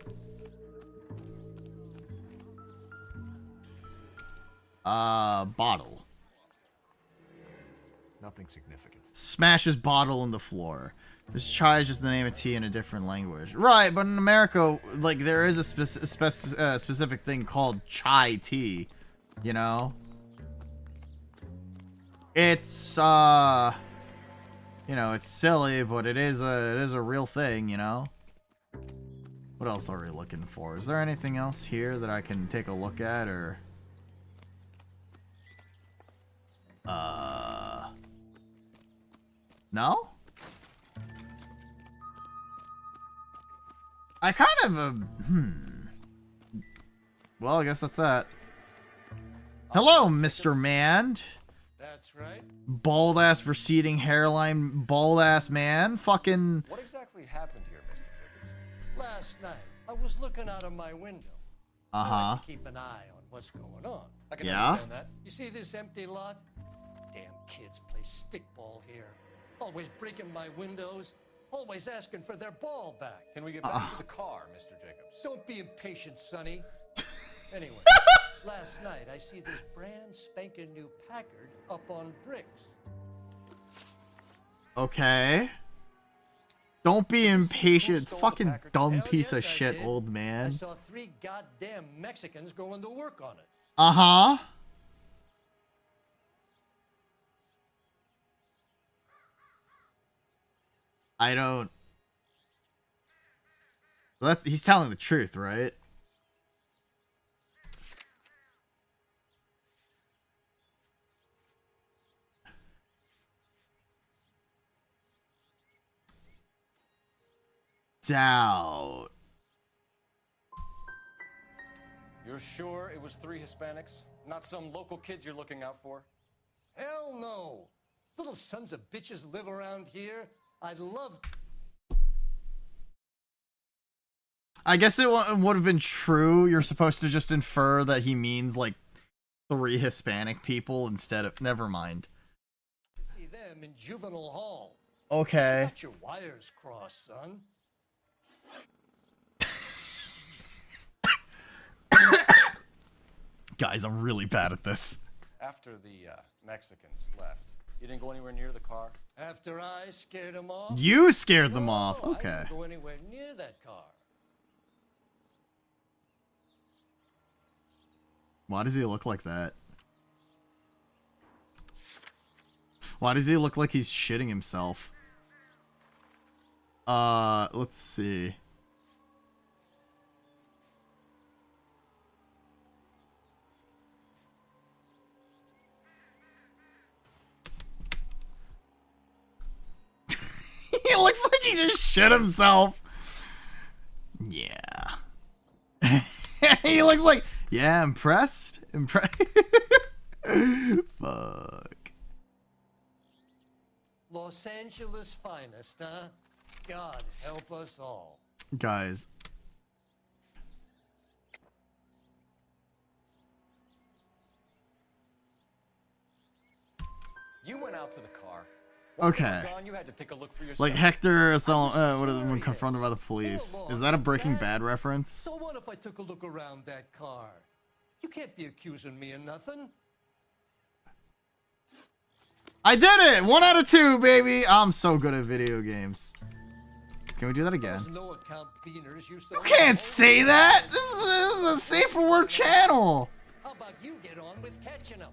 Bottle. Nothing significant. Smashes bottle on the floor. This chai is just the name of tea in a different language. Right, but in America, like, there is a specific thing called chai tea. You know? It's, you know, it's silly, but it is a real thing, you know? What else are we looking for? Is there anything else here that I can take a look at, or... No? I kind of, Well, I guess that's that. Hello, Mr. Man. That's right. Bald-ass receding hairline, bald-ass man. Fucking... What exactly happened here, Mr. Jacobs? Last night, I was looking out of my window. I like to keep an eye on what's going on. I can understand that. You see this empty lot? Damn kids play stickball here. Always breaking my windows. Always asking for their ball back. Can we get back to the car, Mr. Jacobs? Don't be impatient, Sonny. Anyway, last night I see this brand spanking new Packard up on bricks. Okay. Don't be impatient. Fucking dumb piece of shit, did. old man. I saw 3 goddamn Mexicans going to work on it. Uh-huh. I don't... Well, he's telling the truth, right? Doubt. You're sure it was 3 Hispanics? Not some local kids you're looking out for? Hell no. Little sons of bitches live around here. I'd love... I guess it would have been true. You're supposed to just infer that he means, like, 3 Hispanic people instead of... Never mind. to see them in juvenile hall. Okay. You got your wires crossed, son. Guys, I'm really bad at this. After the Mexicans left, you didn't go anywhere near the car? After I scared them off? You scared them off. I Okay. didn't go anywhere near that car. Why does he look like that? Why does he look like he's shitting himself? Let's see. He looks like he just shit himself. Yeah. He looks like, yeah, impressed? Fuck. Los Angeles finest, huh? God help us all. Guys. You went out to the car. Okay. Gone, you had to take a look for yourself. Like Hector, what is it when confronted by the police? Is that a Breaking Bad reference? So what if I took a look around that car? You can't be accusing me of nothing. I did it! 1 out of 2, baby! I'm so good at video games. Can we do that again? No account beaners used to You can't say that! This is a safe for work channel! How about you get on with catching them?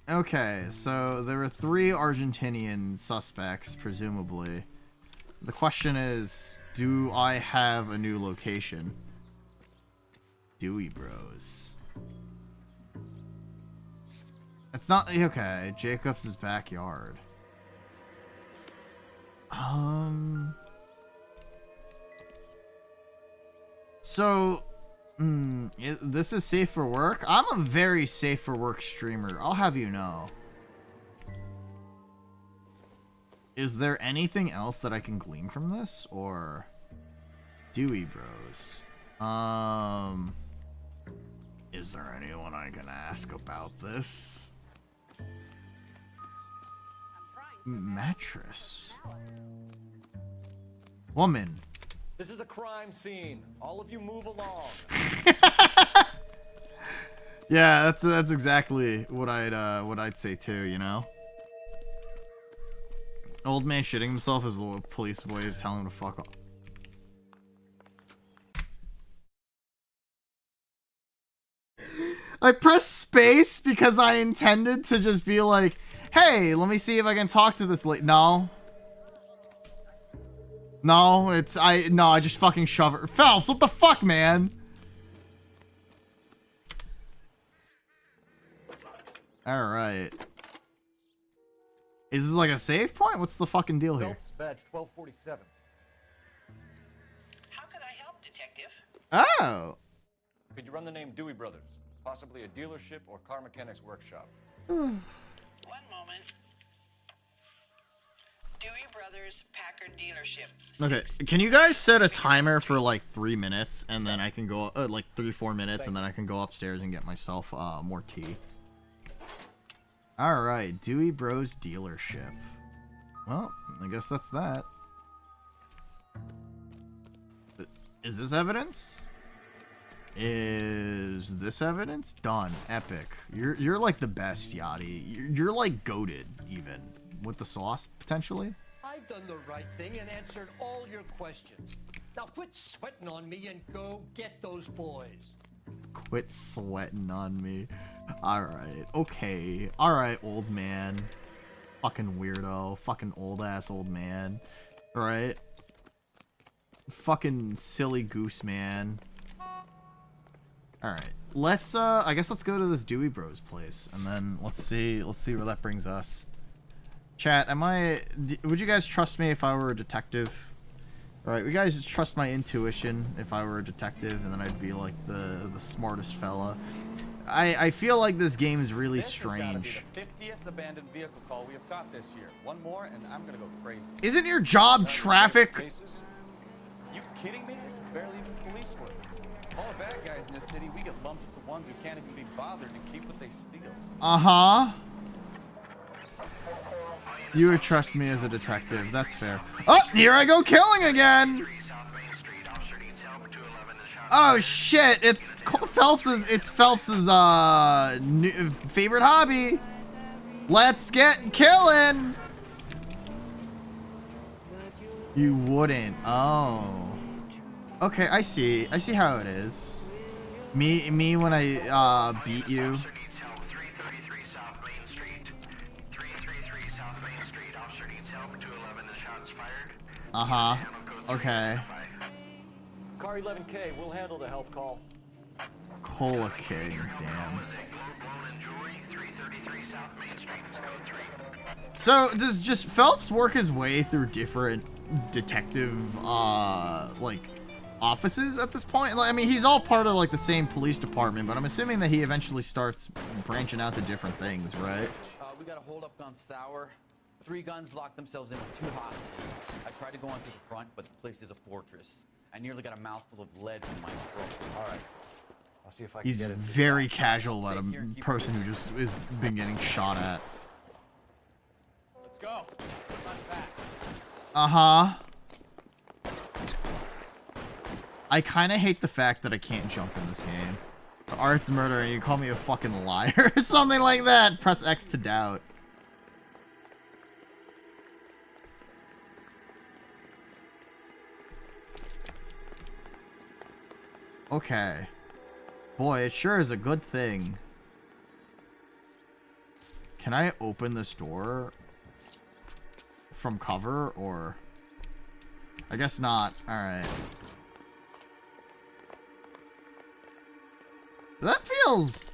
Okay, so there were 3 Argentinian suspects, presumably. The question is, do I have a new location? Dewey Bros. It's not... Okay, Jacobs' backyard. So... this is safe for work? I'm a very safe for work streamer. I'll have you know. Is there anything else that I can glean from this, or Dewey Bros? Is there anyone I can ask about this? Mattress. Woman. This is a crime scene. All of you move along. Yeah, that's exactly what I'd say too, you know? Old man shitting himself is the police way of telling him to fuck off. I pressed space because I intended to just be like, hey, let me see if I can talk to this lady. No. No, I just fucking shove her. Phelps, what the fuck, man? Alright. Is this like a save point? What's the fucking deal here? Phelps, badge 1247. How can I help, Detective? Oh. Could you run the name Dewey Brothers? Possibly a dealership or car mechanics workshop. One moment. Dewey Brothers Packard dealership. Okay, can you guys set a timer for like 3 minutes and then I can go, like 3-4 minutes, and then I can go upstairs and get myself more tea? Alright, Dewey Bros dealership. Well, I guess that's that. Is this evidence? Is this evidence? Done. Epic. You're like the best, Yachty. You're like goated, even. With the sauce, potentially? I've done the right thing and answered all your questions. Now quit sweating on me and go get those boys. Quit sweating on me. Alright. Okay. Alright, old man. Fucking weirdo. Fucking old-ass old man. Alright. Fucking silly goose man. Alright. Let's, I guess let's go to this Dewey Bros place. And then let's see where that brings us. Chat, would you guys trust me if I were a detective? Alright, would you guys trust my intuition if I were a detective, and then I'd be like the smartest fella? I feel like this game is really strange. This has got to be the 50th abandoned vehicle call we have caught this year. One more, and I'm gonna go crazy. Isn't your job traffic? You kidding me? This is barely even police work. All the bad guys in this city, we get lumped with the ones who can't even be bothered to keep what they steal. Uh-huh. You would trust me as a detective. That's fair. Oh, here I go killing again. Oh shit! It's Phelps's favorite hobby. Let's get killing. You wouldn't. Oh. Okay, I see how it is. Me when I beat you. Uh-huh. Okay. Car 11K, we'll handle the help call. Cola King, damn. So, does just Phelps work his way through different detective, like, offices at this point? I mean, he's all part of, like, the same police department, but I'm assuming that he eventually starts branching out to different things, right? We got a hold-up gone sour. 3 guns locked themselves in with 2 hostages. I tried to go on to the front, but the place is a fortress. I nearly got a mouthful of lead from my stroke. All right. I'll see if I can He's get it. very casual about a person who just is been getting shot at. Let's go. Uh-huh. I kind of hate the fact that I can't jump in this game. The art's murder and you call me a fucking liar or something like that. Press X to doubt. Okay. Boy, it sure is a good thing. Can I open this door from cover, or... I guess not. Alright. That feels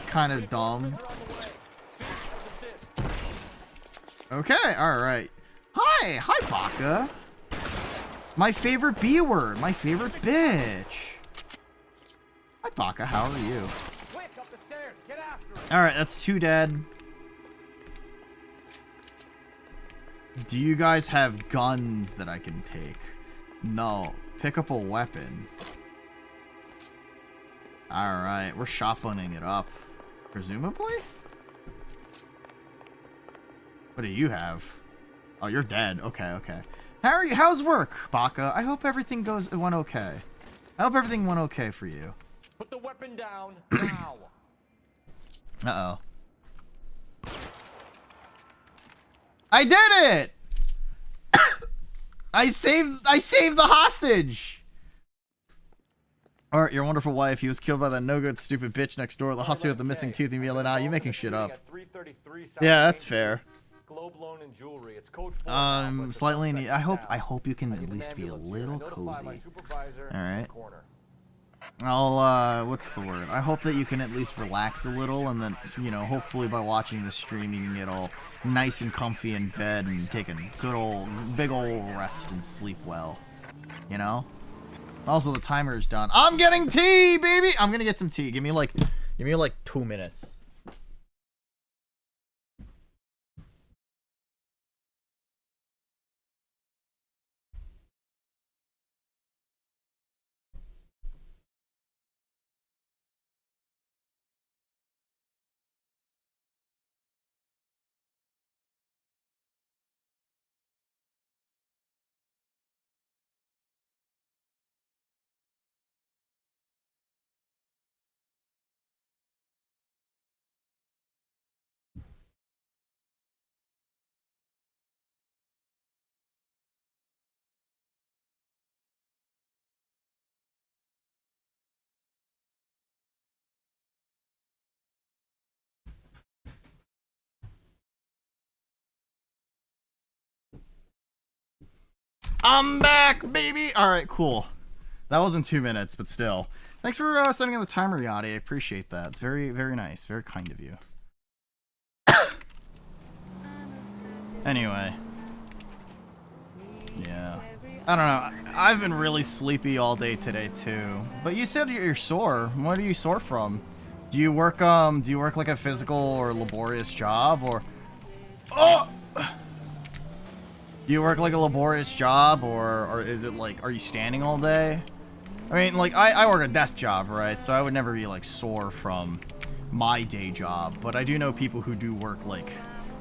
kind of dumb. Okay, alright. Hi! Hi, Baka! My favorite B word! My favorite bitch! Hi, Baka, how are you? Quick, up the stairs. Get after it. Alright, that's 2 dead. Do you guys have guns that I can take? No. Pick up a weapon. Alright, we're shotgunning it up. Presumably? What do you have? Oh, you're dead. Okay, okay. How are you? How's work, Baka? I hope everything went okay. I hope everything went okay for you. Put the weapon down now. Uh-oh. I did it! I saved the hostage! Alright, your wonderful wife. He was killed by that no-good stupid bitch next door. The hustle with the missing tooth and yelling out. You making shit up. Yeah, that's fair. Globe loan and jewelry. It's code 4 Slightly. I hope you can at least be a little cozy. Alright. I'll, what's the word? I hope that you can at least relax a little, and then, you know, hopefully by watching the stream you can get all nice and comfy in bed and take a big old rest and sleep well. You know? Also, the timer is done. I'm getting tea, baby! I'm gonna get some tea. Give me like 2 minutes. I'm back, baby! Alright, cool. That wasn't 2 minutes, but still. Thanks for setting up the timer, Yachty. I appreciate that. It's very, very nice. Very kind of you. Anyway. Yeah. I don't know. I've been really sleepy all day today, too. But you said you're sore. What are you sore from? Do you work like a physical or laborious job, or... Oh! Do you work like a laborious job, or is it like, are you standing all day? I mean, like, I work a desk job, right? So I would never be, like, sore from my day job. But I do know people who do work, like,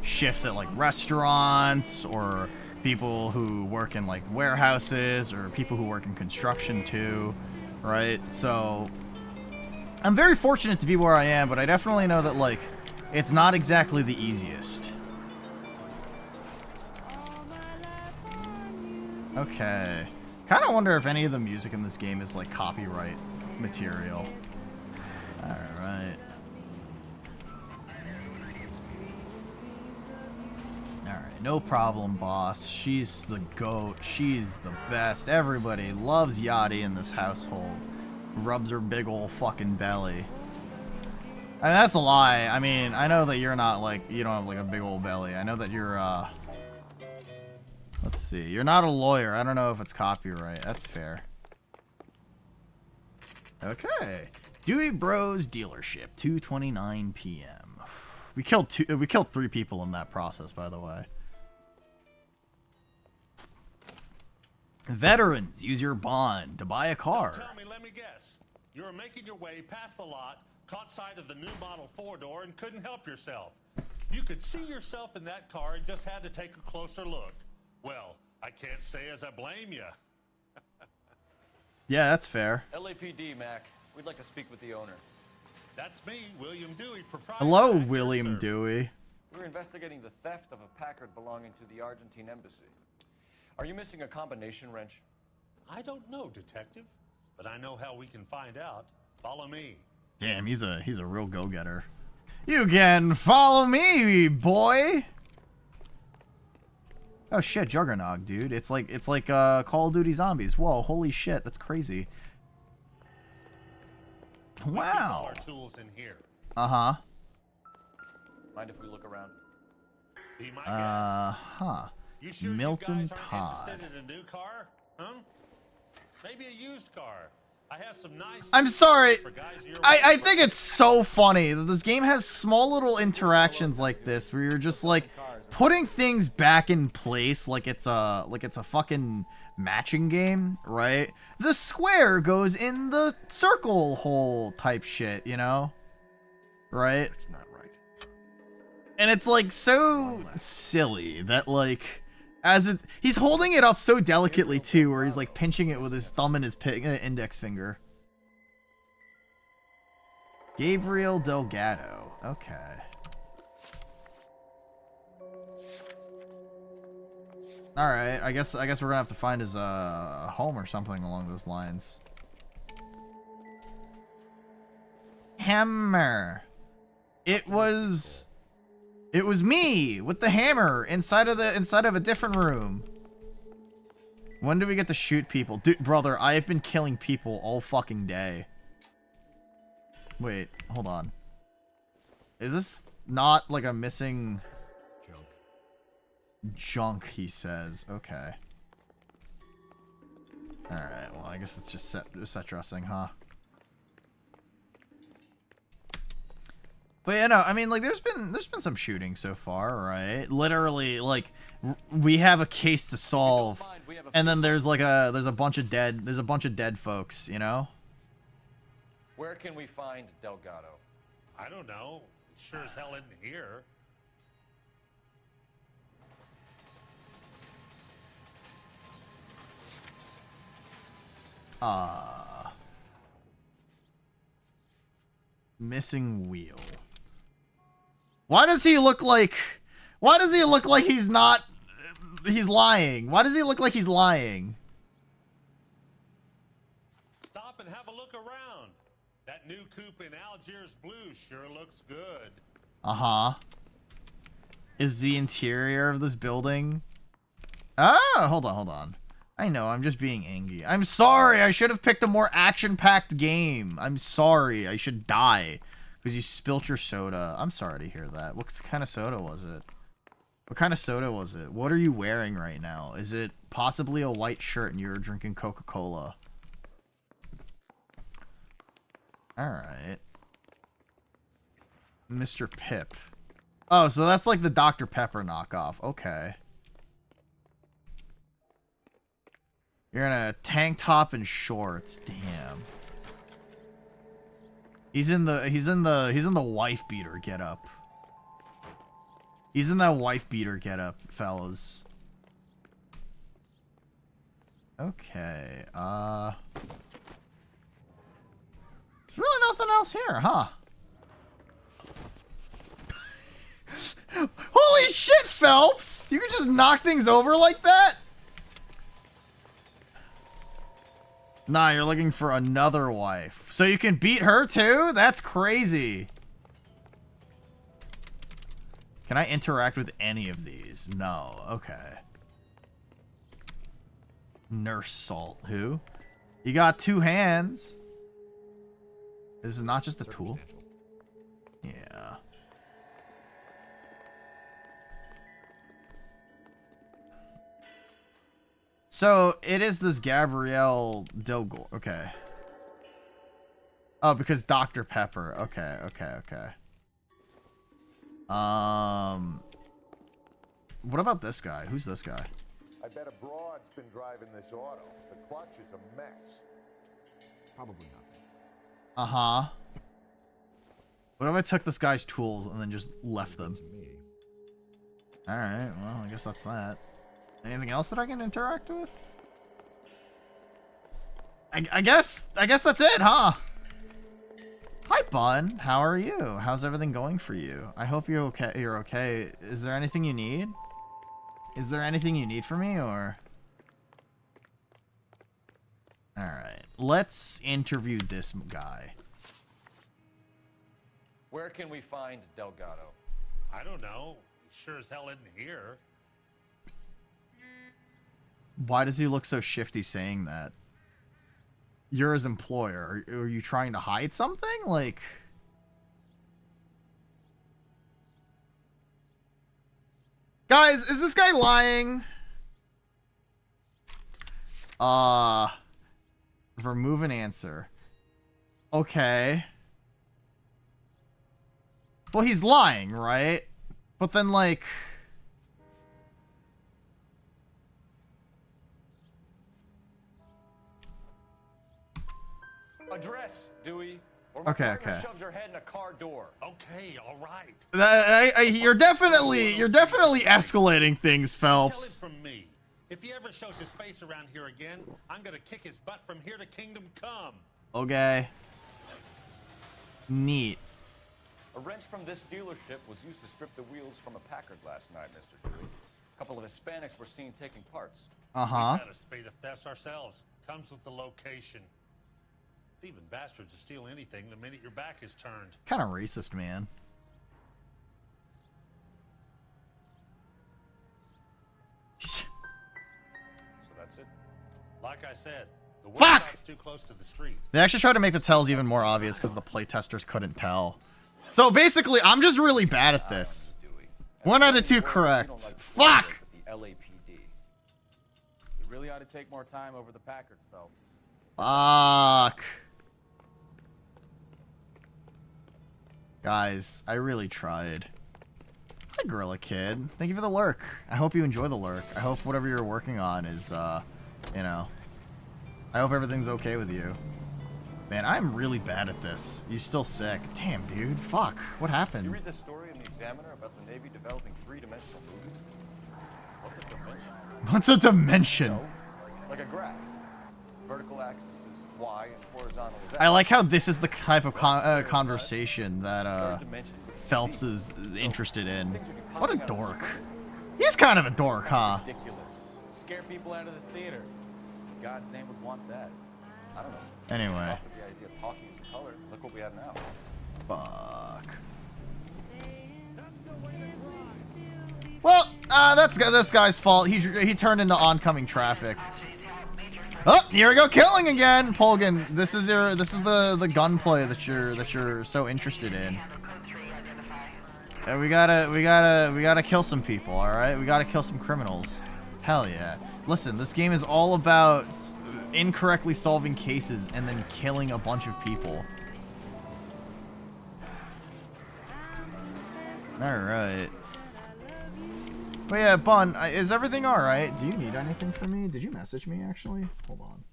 shifts at, like, restaurants, or people who work in, like, warehouses, or people who work in construction, too, right? So I'm very fortunate to be where I am, but I definitely know that, like, it's not exactly the easiest. Okay. Kind of wonder if any of the music in this game is like copyright material. Alright. Alright, no problem, boss. She's the GOAT. She's the best. Everybody loves Yachty in this household. Rubs her big ol' fucking belly. I mean, that's a lie. I mean, I know that you're not like, you don't have like a big old belly. I know that you're, let's see. You're not a lawyer. I don't know if it's copyright. That's fair. Okay. Dewey Bros Dealership, 2:29 p.m. We killed 3 people in that process, by the way. Veterans, use your bond to buy a car. Don't tell me, let me guess. You were making your way past the lot, caught sight of the new model 4-door, and couldn't help yourself. You could see yourself in that car and just had to take a closer look. Well, I can't say as I blame you. Yeah, that's fair. LAPD, Mac. We'd like to speak with the owner. That's me, William Dewey, proprietor. Hello, William Dewey. We're investigating the theft of a Packard belonging to the Argentine embassy. Are you missing a combination wrench? I don't know, detective, but I know how we can find out. Follow me. Damn, he's a real go-getter. You can follow me, boy. Oh shit, Juggernog, dude. It's like Call of Duty Zombies. Whoa, holy shit, that's crazy. Wow. Our tools in here. Uh-huh. Mind if we look around? Be my guest. Huh. You sure Milton you guys aren't Todd. interested in a new car? Huh? Maybe a used car. I have some nice. I'm sorry. I think it's so funny that this game has small little interactions like this where you're just like putting things back in place like it's a fucking matching game, right? The square goes in the circle hole type shit, you know? Right? It's not right. And it's like so silly that like he's holding it up so delicately too, where he's like pinching it with his thumb and his index finger. Gabriel Delgado. Okay. All right. I guess we're gonna have to find his home or something along those lines. Hammer. It was me with the hammer inside of a different room. When do we get to shoot people? Dude, brother, I have been killing people all fucking day. Wait, hold on. Is this not like a missing junk, he says. Okay. Alright, well, I guess it's just set dressing, huh? But yeah, no, I mean, like, there's been some shooting so far, right? Literally, like, we have a case to solve, and then there's a bunch of dead folks, you know? Where can we find Delgado? I don't know. Sure as hell isn't here. Missing wheel. Why does he look like he's not... He's lying. Why does he look like he's lying? Stop and have a look around. That new coupe in Algiers blue sure looks good. Uh-huh. Is the interior of this building... Ah, hold on. I know, I'm just being angry. I'm sorry, I should have picked a more action-packed game. I'm sorry, I should die. Because you spilt your soda. I'm sorry to hear that. What kind of soda was it? What kind of soda was it? What are you wearing right now? Is it possibly a white shirt and you're drinking Coca-Cola? Alright. Mr. Pip. Oh, so that's like the Dr. Pepper knockoff. Okay. You're in a tank top and shorts. Damn. He's in the wife beater getup. He's in that wife beater getup, fellas. Okay. There's really nothing else here, huh? Holy shit, Phelps! You can just knock things over like that? Nah, you're looking for another wife. So you can beat her too? That's crazy. Can I interact with any of these? No. Okay. Nurse Salt. Who? You got 2 hands. This is not just a tool. Yeah. So, it is this Gabrielle Dilgor. Okay. Oh, because Dr. Pepper. Okay. What about this guy? Who's this guy? I bet a broad's been driving this auto. The clutch is a mess. Probably nothing. Uh-huh. What if I took this guy's tools and then just left them? Alright, well, I guess that's that. Anything else that I can interact with? I guess that's it, huh? Hi, Bun. How are you? How's everything going for you? I hope you're okay. You're okay. Is there anything you need? Is there anything you need from me, or? Alright. Let's interview this guy. Where can we find Delgado? I don't know. Sure as hell isn't here. Why does he look so shifty saying that? You're his employer. Are you trying to hide something? Like... Guys, is this guy lying? Remove an answer. Okay. Well, he's lying, right? But then, like... Address, Dewey. Or my Okay, partner okay. shoves her head in a car door. Okay, all right. You're definitely escalating things, Tell it Phelps. from me. If he ever shows his face around here again, I'm gonna kick his butt from here to Kingdom Come. Okay. Neat. A wrench from this dealership was used to strip the wheels from a Packard last night, Mr. Dewey. A couple of Hispanics were seen taking parts. Uh-huh. We've had a spate of thefts ourselves. Comes with the location. Thieving bastards will steal anything the minute your back is turned. Kind of racist, man. So that's it. Like I said, the Fuck! workshop's too close to the street. They actually tried to make the tells even more obvious because the playtesters couldn't tell. So basically, I'm just really bad at this. 1 out of 2 correct. Fuck! The LAPD. You really ought to take more time over the Packard, Phelps. Fuck. Guys, I really tried. Hi, Gorilla Kid. Thank you for the lurk. I hope you enjoy the lurk. I hope whatever you're working on is, you know... I hope everything's okay with you. Man, I'm really bad at this. You still sick. Damn, dude. Fuck. What happened? You read this story in the Examiner about the Navy developing 3-dimensional movies? What's a dimension? What's a dimension? No, like a graph. Vertical axis is Y and horizontal is X. I like how this is the type of conversation that Phelps is interested in. What a dork. He's kind of a dork, huh? Ridiculous. Scare people out of the theater. In God's name would want that. I don't know. Anyway. Just the idea of talking in color. Look what we have now. Fuck. Well, that's this guy's fault. He turned into oncoming traffic. Oh, here we go, killing again, Polgan. This is the gunplay that you're so interested in. We gotta kill some people. All right, we gotta kill some criminals. Hell yeah. Listen, this game is all about incorrectly solving cases and then killing a bunch of people. All right. But yeah, Bun, is everything all right? Do you need anything from me? Did you message me actually? Hold on.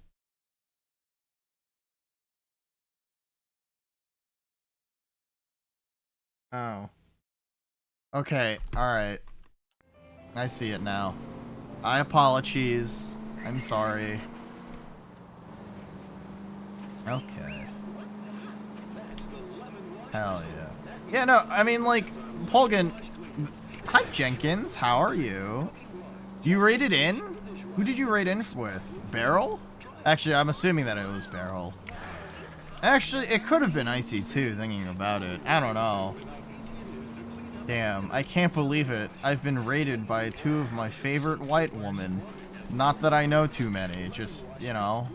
Oh. Okay. All right. I see it now. I apologize. I'm sorry. Okay. Hell yeah. Yeah, no, I mean, like, Polgan... Hi, Jenkins. How are you? You raided in? Who did you raid in with? Barrel? Actually, I'm assuming that it was Barrel. Actually, it could have been Icy, too, thinking about it. I don't know. Damn, I can't believe it. I've been raided by 2 of my favorite white women. Not that I know too many, just, you know...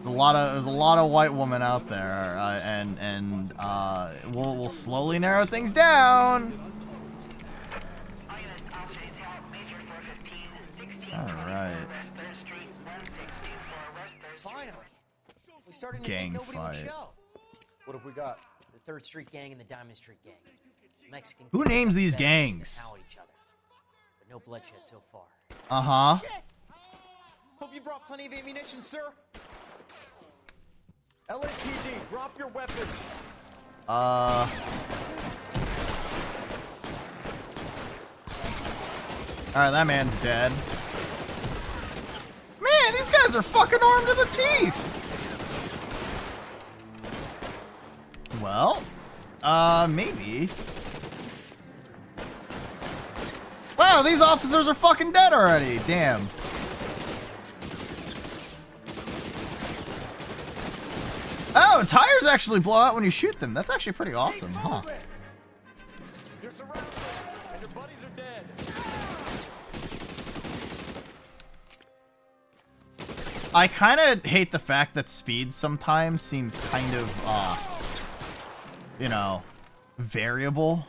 There's a lot of white women out there, and we'll slowly narrow things down. All right. Finally, we started to Gang think nobody would fight. show. What have we got? The 3rd Street Gang and the Diamond Street Gang. Mexican. Who names these gangs? Pound each other, but no bloodshed so far. Uh-huh. Shit! Hope you brought plenty of ammunition, sir. LAPD, drop your weapons. Alright, that man's dead. Man, these guys are fucking armed to the teeth! Well, maybe. Wow, these officers are fucking dead already. Damn. Oh, tires actually blow out when you shoot them. That's actually pretty awesome, huh? You're surrounded, and your buddies are dead. I kind of hate the fact that speed sometimes seems kind of, you know, variable.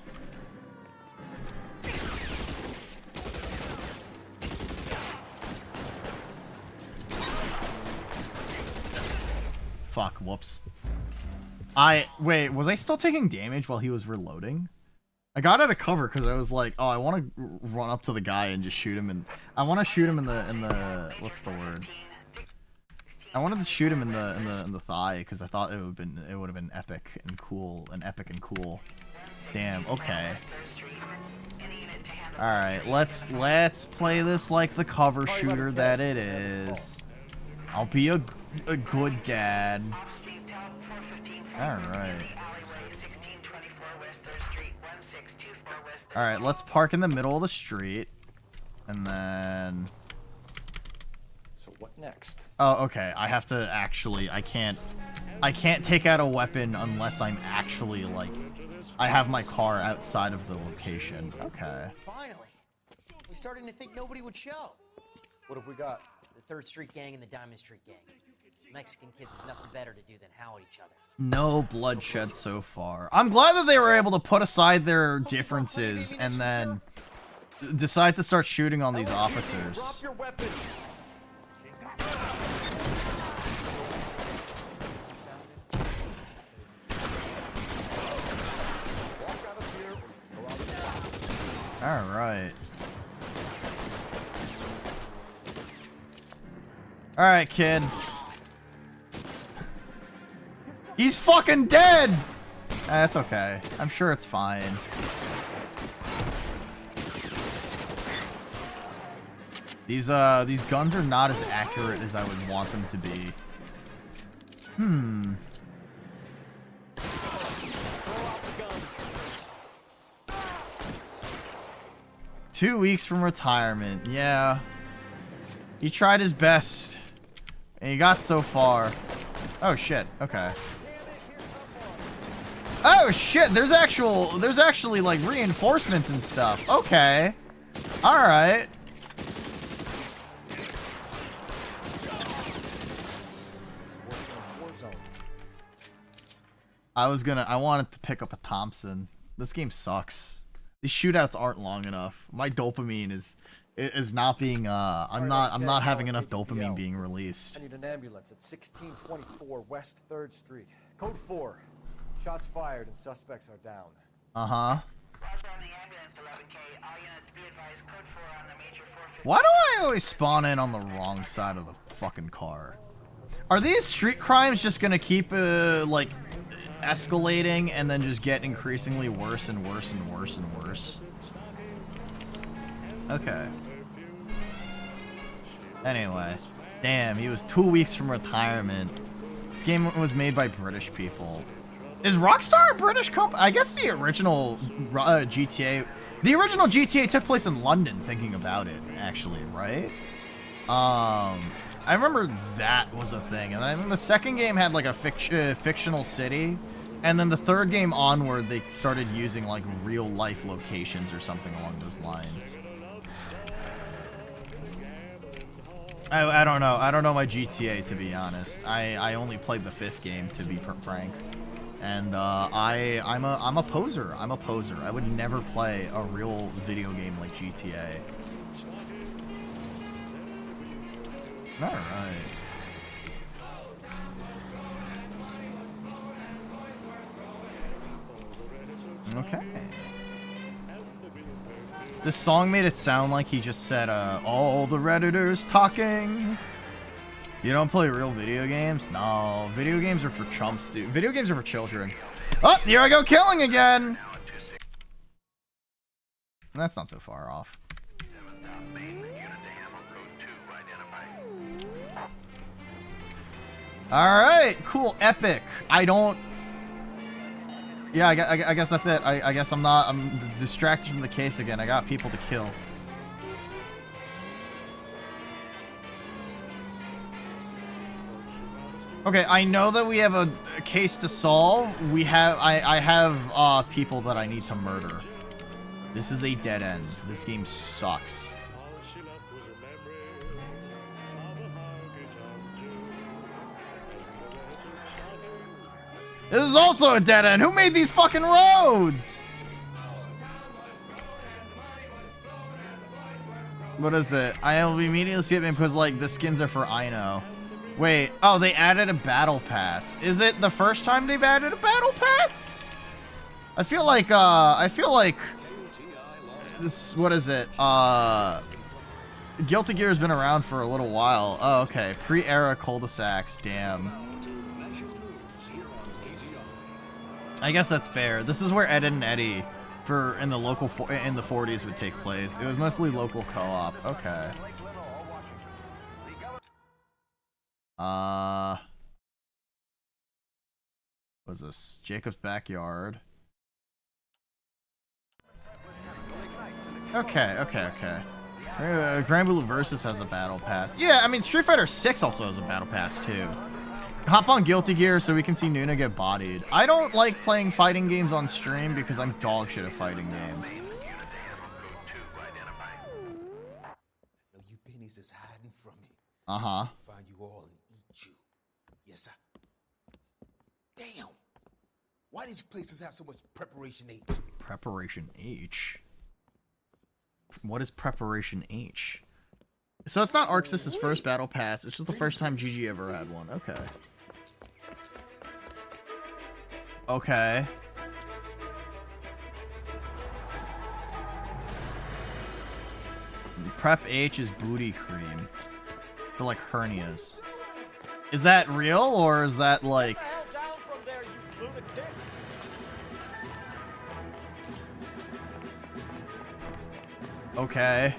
Whoops. Wait, was I still taking damage while he was reloading? I got out of cover because I was like, oh, I want to run up to the guy and just shoot him, and I want to shoot him in the what's the word? I wanted to shoot him in the thigh because I thought it would have been epic and cool. Damn. Okay. All right. Let's play this like the cover shooter that it is. I'll be a good dad. All right. All right. Let's park in the middle of the street, and then. So what next? Oh, okay. I have to actually. I can't take out a weapon unless I'm actually like. I have my car outside of the location. Okay. Finally, we're starting to think nobody would show. What have we got? The 3rd Street Gang and the Diamond Street Gang. Mexican kids with nothing better to do than howl at each other. No bloodshed so far. I'm glad that they were able to put aside their differences and then decide to start shooting on these officers. Drop your weapon. All right. All right, kid. He's fucking dead. That's okay. I'm sure it's fine. These guns are not as accurate as I would want them to be. 2 weeks from retirement. Yeah. He tried his best. And he got so far. Oh shit. Okay. Oh shit, there's actually like reinforcements and stuff. Okay. All right. I wanted to pick up a Thompson. This game sucks. These shootouts aren't long enough. My dopamine is not being I'm not having enough dopamine being released. I need an ambulance at 1624 West 3rd Street. Code 4. Shots fired and suspects are down. Uh-huh. Why do I always spawn in on the wrong side of the fucking car? Are these street crimes just gonna keep like escalating and then just get increasingly worse and worse and worse and worse? Okay. Anyway, damn, he was 2 weeks from retirement. This game was made by British people. Is Rockstar a British company? I guess the original GTA... The original GTA took place in London, thinking about it, actually, right? I remember that was a thing. And then the second game had, like, a fictional city. And then the third game onward, they started using, like, real-life locations or something along those lines. I don't know. I don't know my GTA, to be honest. I only played the 5th game, to be frank. And I'm a poser. I'm a poser. I would never play a real video game like GTA. All right. Okay. This song made it sound like he just said, all the Redditors talking. You don't play real video games? No, video games are for chumps, dude. Video games are for children. Oh, here I go killing again! That's not so far off. Alright, cool, epic. I don't... Yeah, I guess that's it. I guess I'm distracted from the case again. I got people to kill. Okay, I know that we have a case to solve. I have people that I need to murder. This is a dead end. This game sucks. This is also a dead end. Who made these fucking roads? What is it? I will be immediately skipping because, like, the skins are for Ino. Wait, oh, they added a battle pass. Is it the first time they've added a battle pass? I feel like this, what is it? Guilty Gear has been around for a little while. Oh, okay. Pre-era cul-de-sacs, damn. I guess that's fair. This is where Ed and Eddie in the 40s would take place. It was mostly local co-op. Okay. What's this? Jacob's Backyard. Okay. Grand Blue Versus has a battle pass. Yeah, I mean, Street Fighter 6 also has a battle pass, too. Hop on Guilty Gear so we can see Nuna get bodied. I don't like playing fighting games on stream because I'm dog shit at fighting games. You pennies is hiding from me. Uh-huh. Find you all and eat you. Yes, sir. Damn. Why these places have so much Preparation H? Preparation H? What is Preparation H? So it's not Arxis' first battle pass. It's just the first time GG ever had one. Okay. Okay. Prep H is booty cream. For like hernias. Is that real or is that like... Okay.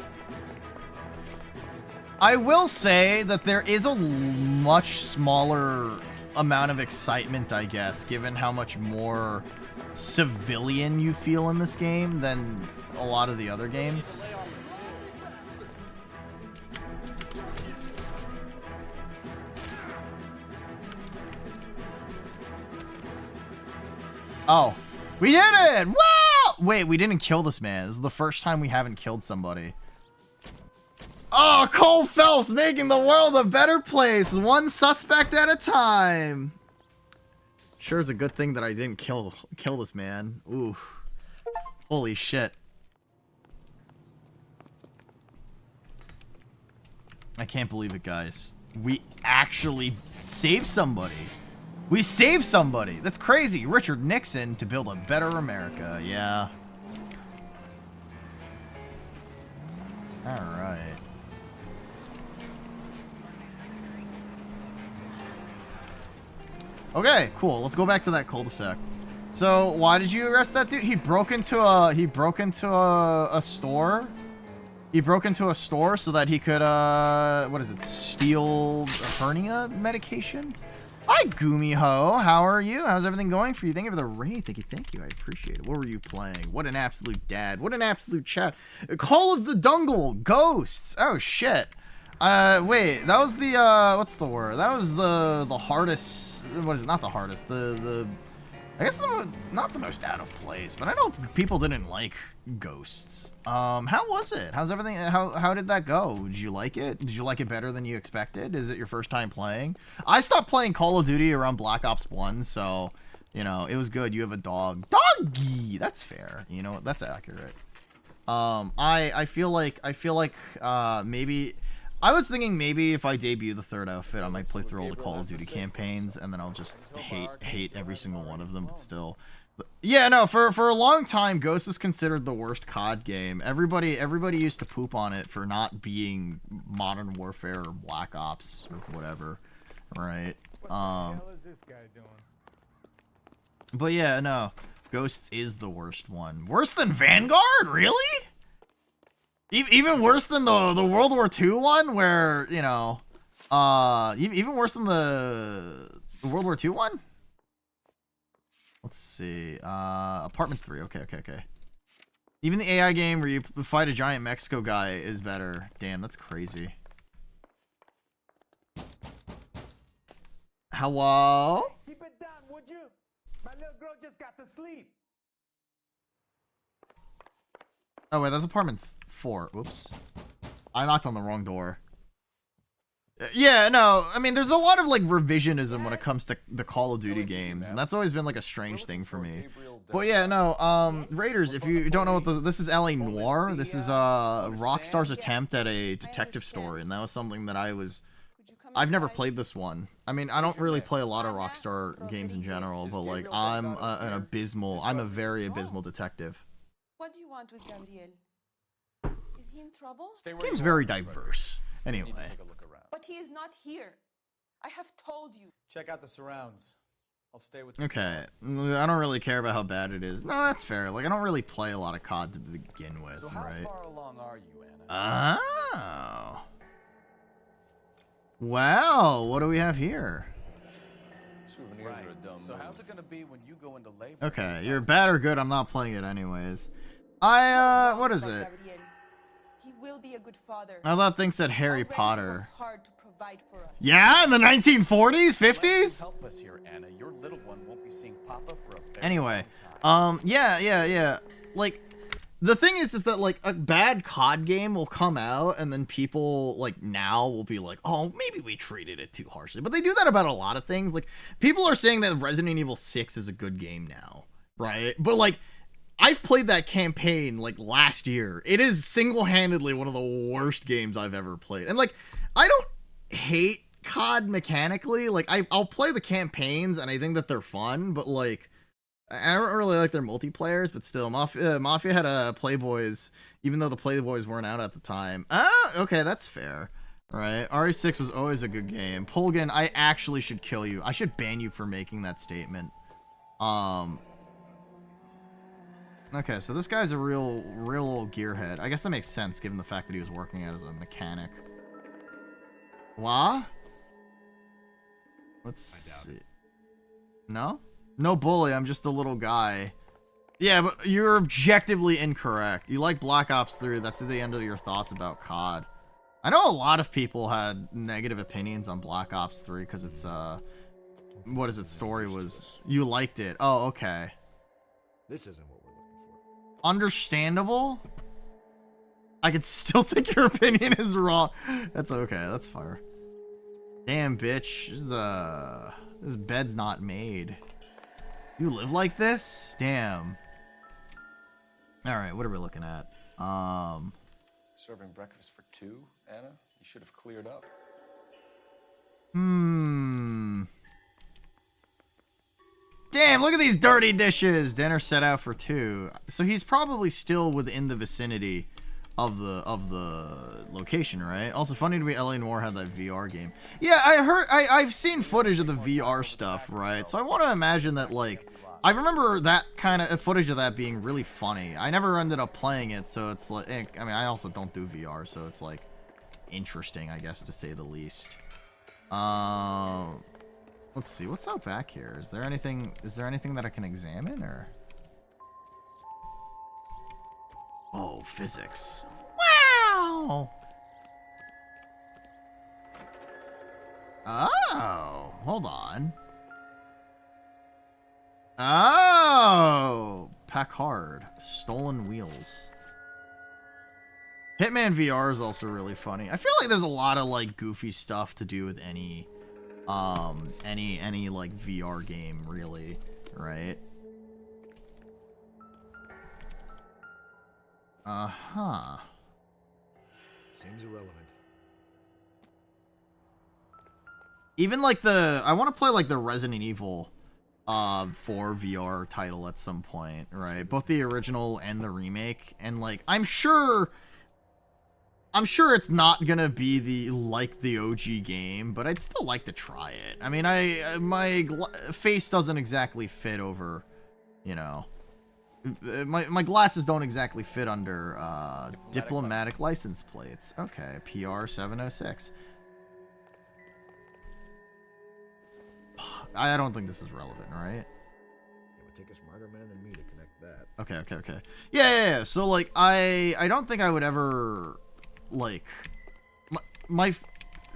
I will say that there is a much smaller amount of excitement, I guess, given how much more civilian you feel in this game than a lot of the other games. Oh, we did it! Wow! Wait, we didn't kill this man. This is the first time we haven't killed somebody. Oh, Cole Phelps making the world a better place, one suspect at a time. Sure is a good thing that I didn't kill this man. Ooh, holy shit! I can't believe it, guys. We actually saved somebody. We saved somebody. That's crazy. Richard Nixon to build a better America. Yeah. All right. Okay, cool. Let's go back to that cul-de-sac. So, why did you arrest that dude? He broke into a store. He broke into a store so that he could what is it? Steal a hernia medication? Hi, Gumiho. How are you? How's everything going for you? Thank you for the raid. Thank you. I appreciate it. What were you playing? What an absolute dad. What an absolute chat. Call of the Dungle. Ghosts. Oh, shit. Wait. That was the, what's the word? That was the hardest, what is it? Not the hardest. I guess not the most out of place, but I know people didn't like Ghosts. How was it? How's everything? How did that go? Did you like it? Did you like it better than you expected? Is it your first time playing? I stopped playing Call of Duty around Black Ops 1, so, you know, it was good. You have a dog. Doggy! That's fair. You know, that's accurate. I feel like, maybe... I was thinking maybe if I debut the third outfit, I might play through all the Call of Duty campaigns, and then I'll just hate every single one of them, but still. But yeah, no, for a long time, Ghost is considered the worst COD game. Everybody used to poop on it for not being Modern Warfare or Black Ops or whatever, right? What the hell is this guy doing? But yeah, no, Ghost is the worst one. Worse than Vanguard? Really? Even worse than the World War II one, where, you know, even worse than the World War II one? Let's see, Apartment 3, okay. Even the AI game where you fight a giant Mexico guy is better. Damn, that's crazy. Hello? Keep it down, would you? My little girl just got to sleep. Oh wait, that's Apartment 4. Oops. I knocked on the wrong door. Yeah, no, I mean, there's a lot of, like, revisionism when it comes to the Call of Duty games, and that's always been, like, a strange thing for me. But yeah, no, Raiders, if you don't know what this is LA Noire. This is, Rockstar's attempt at a detective story, and that was something that I was I've never played this one. I mean, I don't really play a lot of Rockstar games in general, but like I'm a very abysmal detective. What do you want with Gabriel? Is he in trouble? Game's very diverse. Anyway. But he is not here. I have told you. Check out the surrounds. I'll stay with you. Okay, I don't really care about how bad it is. No, that's fair. Like, I don't really play a lot of COD to begin with, So how right? far along are you, Anna? Oh. Well, what do we have here? Souvenirs are a dumb So how's it gonna be when you go into labor? Okay, you're bad or good, I'm not playing it anyways. What is it? He will be a good father. I thought things said Harry Potter. Hard to provide for us. Yeah, in the 1940s, 50s? Help us here, Anna. Your little one won't be seeing Papa for a very Anyway, long time. yeah. Like, the thing is that, like, a bad COD game will come out, and then people, like, now will be like, oh, maybe we treated it too harshly. But they do that about a lot of things. Like, people are saying that Resident Evil 6 is a good game now, right? But, like, I've played that campaign, like, last year. It is single-handedly one of the worst games I've ever played. And, like, I don't hate COD mechanically. Like, I'll play the campaigns, and I think that they're fun, but, like, I don't really like their multiplayers, but still, Mafia had Playboys, even though the Playboys weren't out at the time. Okay, that's fair. Right? RE6 was always a good game. Polgan, I actually should kill you. I should ban you for making that statement. Okay, so this guy's a real old gearhead. I guess that makes sense, given the fact that he was working out as a mechanic. What? Let's see. No? No bully, I'm just a little guy. Yeah, but you're objectively incorrect. You like Black Ops 3, that's at the end of your thoughts about COD. I know a lot of people had negative opinions on Black Ops 3 because it's, what is it, story was... You liked it. Oh, okay. This isn't what we're looking for. Understandable? I could still think your opinion is wrong. That's okay, that's fire. Damn, bitch. This bed's not made. You live like this? Damn. Alright, what are we looking at? Serving breakfast for two, Anna? You should have cleared up. Damn, look at these dirty dishes. Dinner set out for two. So he's probably still within the vicinity of the location, right? Also, funny to me, LA Noire had that VR game. Yeah, I've seen footage of the VR stuff, right? So I want to imagine that, like, I remember that kind of footage of that being really funny. I never ended up playing it, so it's like, I mean, I also don't do VR, so it's like interesting, I guess, to say the least. Let's see, what's out back here? Is there anything that I can examine, or? Oh, physics. Wow! Oh, hold on. Oh! Packard. Stolen wheels. Hitman VR is also really funny. I feel like there's a lot of, like, goofy stuff to do with any like, VR game, really, right? Uh-huh. Seems irrelevant. Even, like, I want to play, like, the Resident Evil 4 VR title at some point, right? Both the original and the remake. And, like, I'm sure it's not gonna be the OG game, but I'd still like to try it. I mean, my face doesn't exactly fit over, you know, my glasses don't exactly fit under diplomatic license plates. Okay, PR 706. I don't think this is relevant, right? It would take a smarter man than me to connect that. Okay. Yeah. So, like, I don't think I would ever, like, my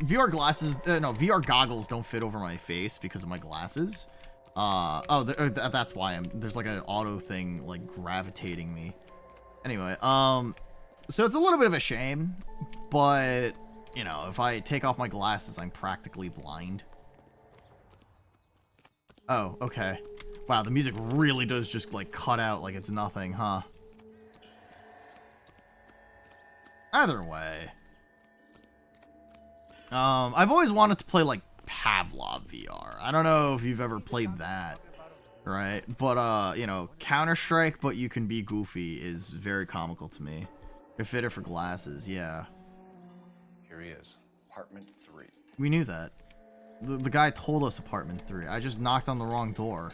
VR glasses, no, VR goggles don't fit over my face because of my glasses. That's why there's like an auto thing, like, gravitating me. Anyway, so it's a little bit of a shame, but, you know, if I take off my glasses, I'm practically blind. Oh, okay. Wow, the music really does just, like, cut out like it's nothing, huh? Either way. I've always wanted to play like Pavlov VR. I don't know if you've ever played that, right? But you know, Counter-Strike, but you can be goofy is very comical to me. If fitted for glasses, yeah. Here he is, apartment 3. We knew that. The guy told us apartment 3. I just knocked on the wrong door.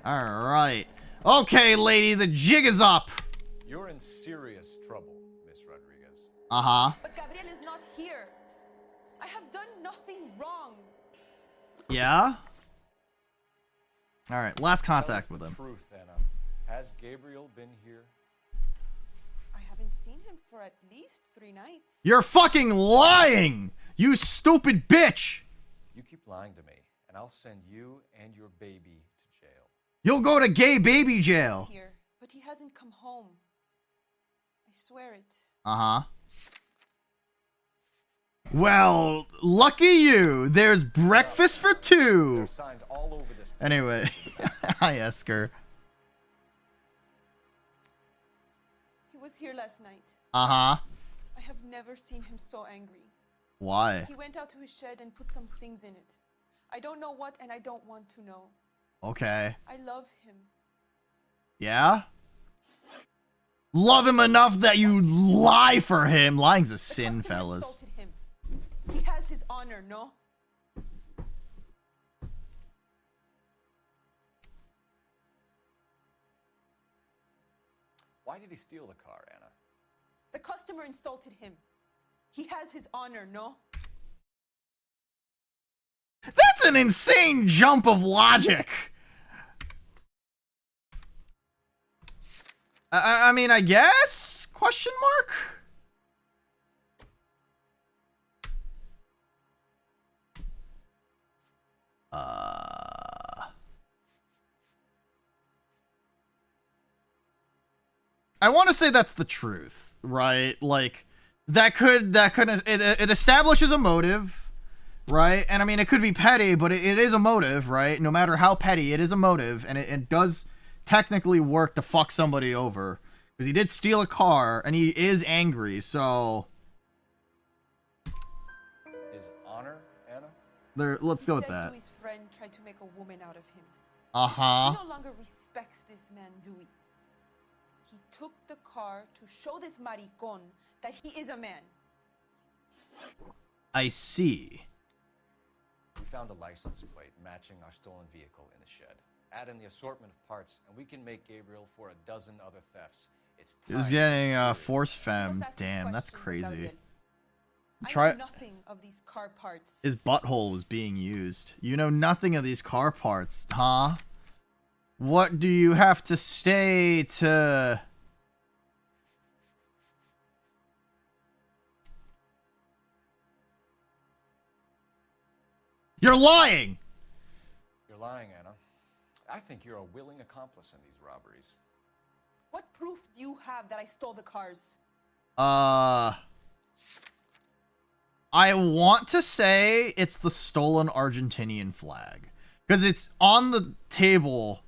Alright. Okay, lady, the jig is up! You're in serious trouble, Miss Rodriguez. Uh-huh. But Gabriel is not here. I have done nothing wrong. Yeah? Alright, last contact Tell us with him. the truth, Anna. Has Gabriel been here? I haven't seen him for at least 3 nights. You're fucking lying! You stupid bitch! You keep lying to me, and I'll send you and your baby to jail. You'll go to gay baby jail! He's here, but he hasn't come home. I swear it. Uh-huh. Well, lucky you. There's breakfast for 2. There's signs all over this place. Anyway, hi, Esker. He was here last night. Uh-huh. I have never seen him so angry. Why? He went out to his shed and put some things in it. I don't know what, and I don't want to know. Okay. I love him. Yeah? Love him enough that you lie for him. Lying's a sin, fellas. Insulted him. He has his honor, no? Why did he steal the car, Anna? The customer insulted him. He has his honor, no? That's an insane jump of logic. I mean, I guess? Question mark? I want to say that's the truth, right? Like, it establishes a motive, right? And I mean, it could be petty, but it is a motive, right? No matter how petty, it is a motive, and it does technically work to fuck somebody over. Because he did steal a car, and he is angry, so... His honor, Anna? Let's go with He said that. Dewey's friend tried to make a woman out of him. Uh-huh. He no longer respects this man, Dewey. He took the car to show this maricon that he is a man. I see. We found a license plate matching our stolen vehicle in the shed. Add in the assortment of parts, and we can make Gabriel for a dozen other thefts. It's He was time getting force femme. Damn, that's crazy. I know nothing of these car parts. His butthole was being used. You know nothing of these car parts, huh? What do you have to say to... You're lying! You're lying, Anna. I think you're a willing accomplice in these robberies. What proof do you have that I stole the cars? I want to say it's the stolen Argentinian flag. Because it's on the table,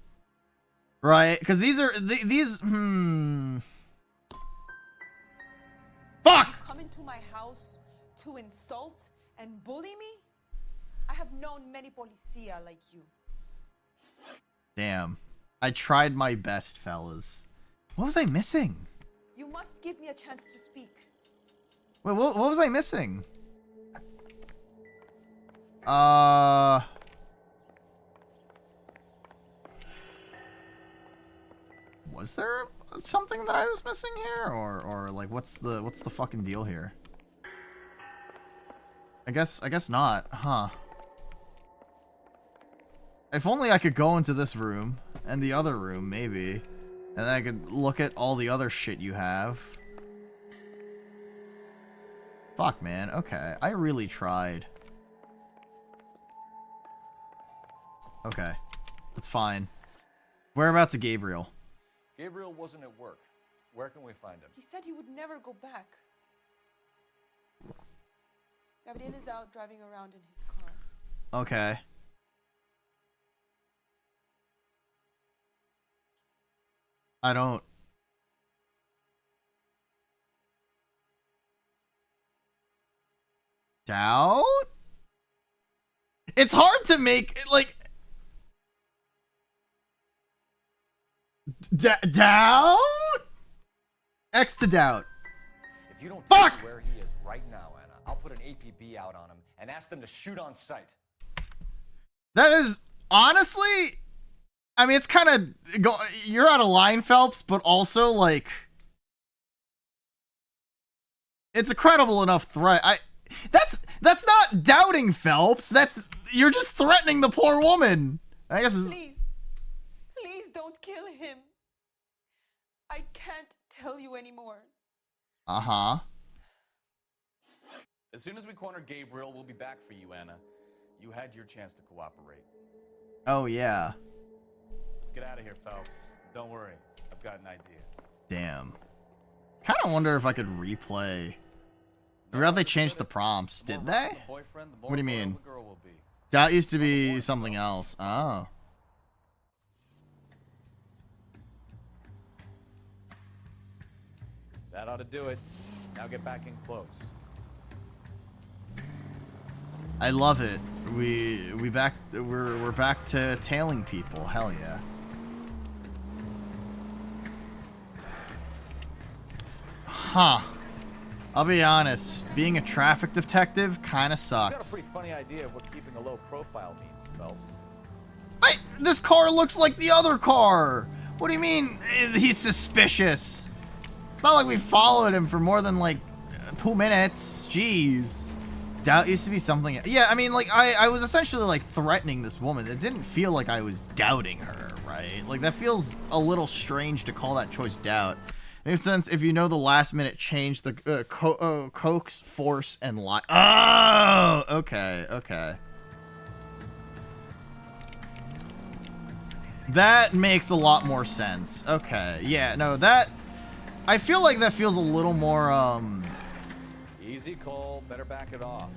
right? Because these are, Fuck! You come into my house to insult and bully me? I have known many policia like you. Damn. I tried my best, fellas. What was I missing? You must give me a chance to speak. Wait, what was I missing? Was there something that I was missing here? Or like, what's the fucking deal here? I guess not, huh? If only I could go into this room and the other room, maybe. And then I could look at all the other shit you have. Fuck, man. Okay. I really tried. Okay. That's fine. Whereabouts of Gabriel? Gabriel wasn't at work. Where can we find him? He said he would never go back. Gabriel is out driving around in his car. Okay. I don't... Doubt? It's hard to make, like... Doubt? X to doubt. If you don't tell me Fuck! where he is right now, Anna, I'll put an APB out on him and ask them to shoot on sight. That is, honestly... I mean, it's kind of... You're out of line, Phelps, but also, like... It's a credible enough threat. That's not doubting, Phelps. You're just threatening the poor woman. I guess it's... Please don't kill him. I can't tell you anymore. Uh-huh. As soon as we corner Gabriel, we'll be back for you, Anna. You had your chance to cooperate. Oh, yeah. Let's get out of here, Phelps. Don't worry. I've got an idea. Damn. Kind of wonder if I could replay. I forgot they changed the prompts. Did they? What do you mean? That used to be something else. Oh. That ought to do it. Now get back in close. I love it. We're back to tailing people. Hell yeah. Huh. I'll be honest. Being a traffic detective kind of You got a sucks. pretty funny idea of what keeping a low profile means, Phelps. This car looks like the other car. What do you mean he's suspicious? It's not like we followed him for more than like 2 minutes. Jeez. Doubt used to be something. Yeah, I mean, like I was essentially like threatening this woman. It didn't feel like I was doubting her, right? Like that feels a little strange to call that choice doubt. Makes sense if you know the last minute change, the coax, force, and lie. Oh, okay, okay. That makes a lot more sense. Okay, yeah, no, that... I feel like that feels a little more, Easy, Cole. Better back it off.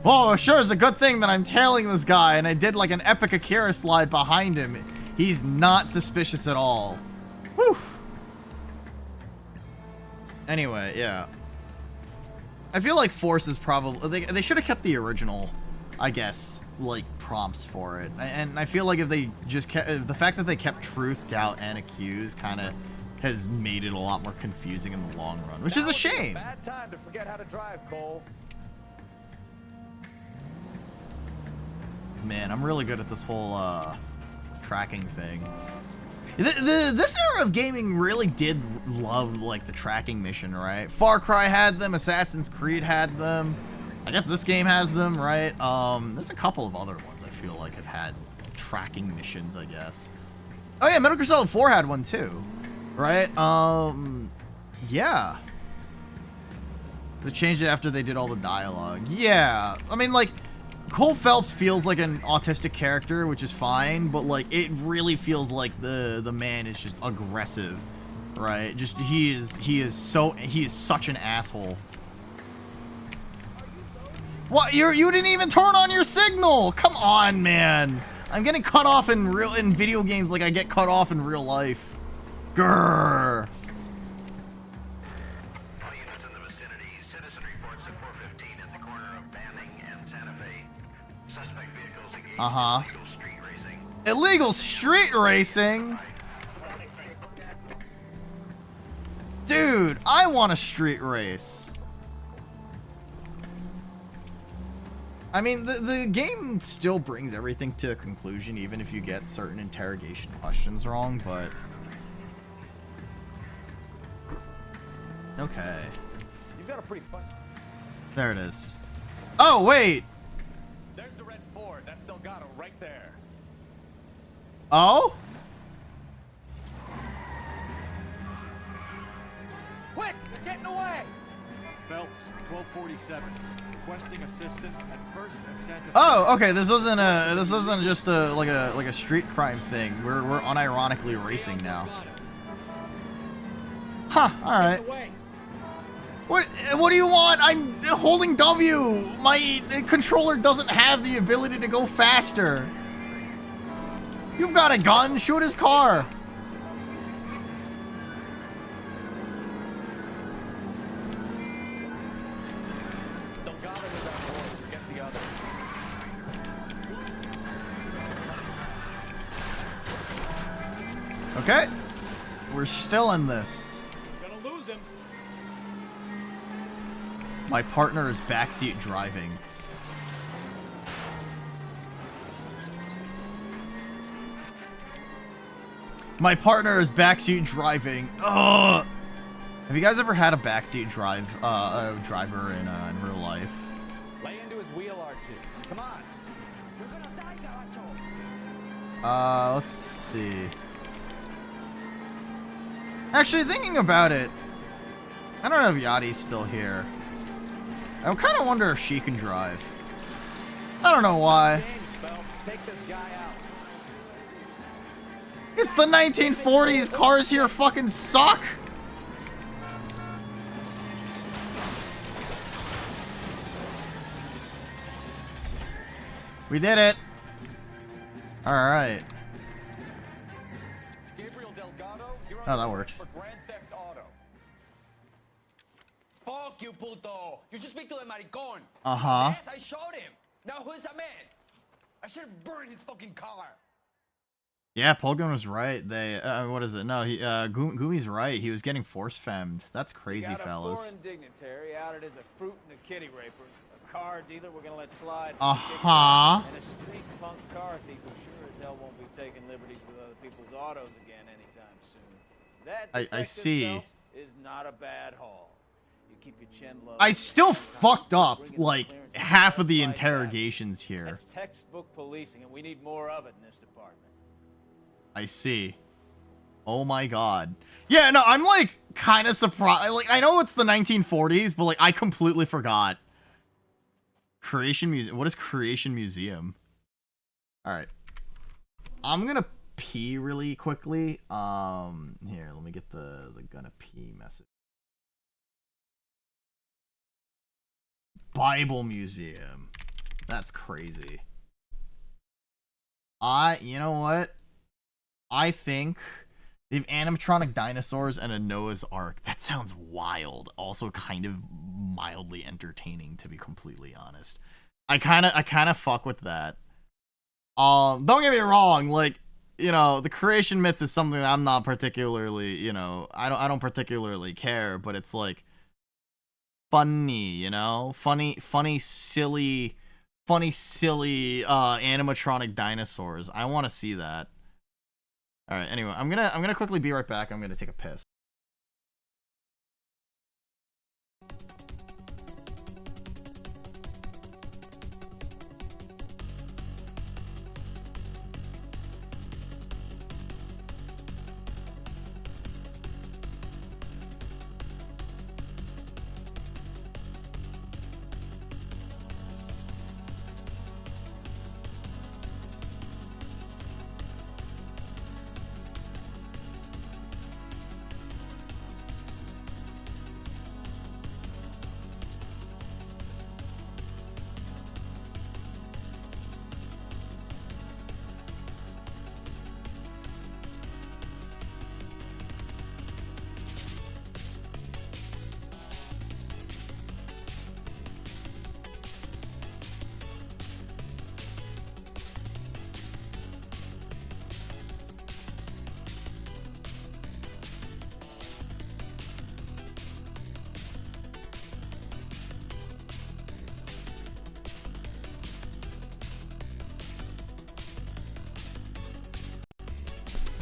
Whoa, sure is a good thing that I'm tailing this guy and I did like an epic Akira slide behind him. He's not suspicious at all. Whew. Anyway, yeah. I feel like Force is probably... They should have kept the original, I guess, like, prompts for it. And I feel like if they just kept... The fact that they kept Truth, Doubt, and Accuse kind of has made it a lot more confusing in the long run, which is a shame. Bad time to forget how to drive, Cole. Man, I'm really good at this whole tracking thing. This era of gaming really did love like the tracking mission, right? Far Cry had them, Assassin's Creed had them. I guess this game has them, right? There's a couple of other ones I feel like have had tracking missions, I guess. Oh yeah, Metal Gear Solid 4 had one too, right? Yeah. They changed it after they did all the dialogue. Yeah, I mean like. Cole Phelps feels like an autistic character, which is fine, but like it really feels like the man is just aggressive, right? Just he is such an asshole. What? You didn't even turn on your signal? Come on, man. I'm getting cut off in video games like I get cut off in real life. Grrr. Uh-huh. Illegal street racing? Dude, I want a street race. I mean, the game still brings everything to a conclusion, even if you get certain interrogation questions wrong, but... Okay. You've got a pretty fun... There it is. Oh, wait! There's the red Ford. That's Delgado right there. Oh? Quick! They're getting away! Phelps, 1247. Requesting assistance at First and Santa Fe. Oh, okay. This wasn't just like a street crime thing. We're unironically racing now. Huh. All right. What do you want? I'm holding W. My controller doesn't have the ability to go faster. You've got a gun. Shoot his car. Okay. We're still in this. Gonna lose him. My partner is backseat driving. My partner is backseat driving. Ugh. Have you guys ever had a backseat driver in real life? Lay into his wheel arches. Come on. Let's see. Actually, thinking about it, I don't know if Yachty's still here. I kind of wonder if she can drive. I don't know why. James Phelps, take this guy out. It's the 1940s. Cars here fucking suck. We did it. All right. Gabriel Delgado, you're Oh, that works. for Grand Theft Auto. Fuck you, puto. You should speak to the maricon. Uh-huh. Yes, I showed him. Now who's a man? I should have burned his fucking car. Yeah, Polgun was right. They, what is it? No, Gumi's right. He was getting force femmed. That's crazy, We got fellas. a foreign dignitary outed as a fruit and a kitty raper. A car dealer we're gonna let slide. Uh-huh. And a street punk car thief who sure as hell won't be taking liberties with other people's autos again anytime soon. That I Detective see. Phelps is not a bad haul. You keep your chin low. I still fucked up, like, half of the interrogations here. That's textbook policing, and we need more of it in this department. I see. Oh my god. Yeah, no, I'm like kind of surprised. Like, I know it's the 1940s, but like I completely forgot. Creation Museum. What is Creation Museum? All right. I'm gonna pee really quickly. Here, let me get the gonna pee message. Bible Museum. That's crazy. You know what? I think they have animatronic dinosaurs and a Noah's Ark. That sounds wild. Also kind of mildly entertaining, to be completely honest. I kind of fuck with that. Don't get me wrong, like, you know, the creation myth is something that I'm not particularly, you know, I don't particularly care, but it's like funny, you know? Funny silly animatronic dinosaurs. I want to see that. All right, anyway, I'm gonna quickly be right back. I'm gonna take a piss.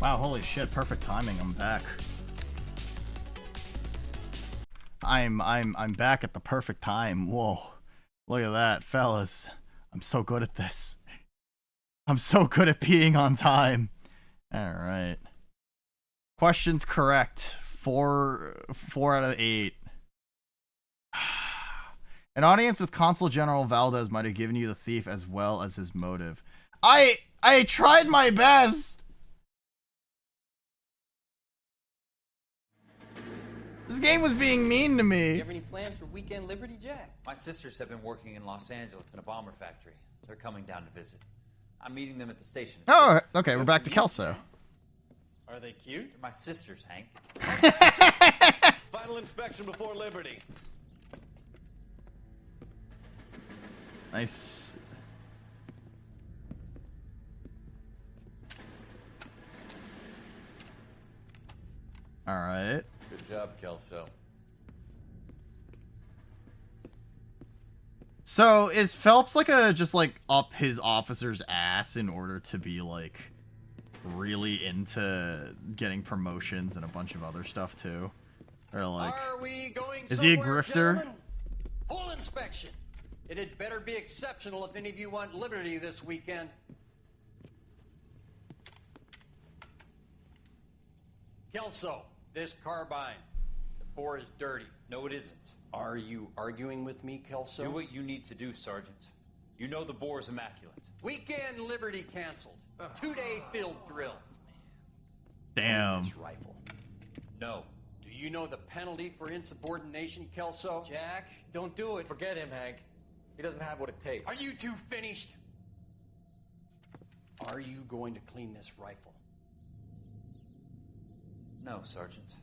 Wow, holy shit, perfect timing. I'm back. I'm back at the perfect time. Whoa. Look at that, fellas. I'm so good at this. I'm so good at peeing on time. All right. Questions correct. 4 out of 8. An audience with Consul General Valdez might have given you the thief as well as his motive. I tried my best. This game was being mean to me. You have any plans for Weekend Liberty, Jack? My sisters have been working in Los Angeles in a bomber factory. They're coming down to visit. I'm meeting them at the station. Oh, okay, we're back to Kelso. Are they cute? They're my sisters, Hank. Final inspection before Liberty. Nice. All right. Good job, Kelso. So is Phelps like just like up his officer's ass in order to be like really into getting promotions and a bunch of other stuff too? Or like, Are we going is he a somewhere, grifter? gentlemen? Full inspection. It had better be exceptional if any of you want liberty this weekend. Kelso, this carbine. The bore is dirty. No, it isn't. Are you arguing with me, Kelso? Do what you need to do, Sergeant. You know the bore's immaculate. Weekend liberty canceled. 2-day field drill. Damn. This rifle. No. Do you know the penalty for insubordination, Kelso? Jack, don't do it. Forget him, Hank. He doesn't have what it takes. Are you two finished? Are you going to clean this rifle? No, Sergeant.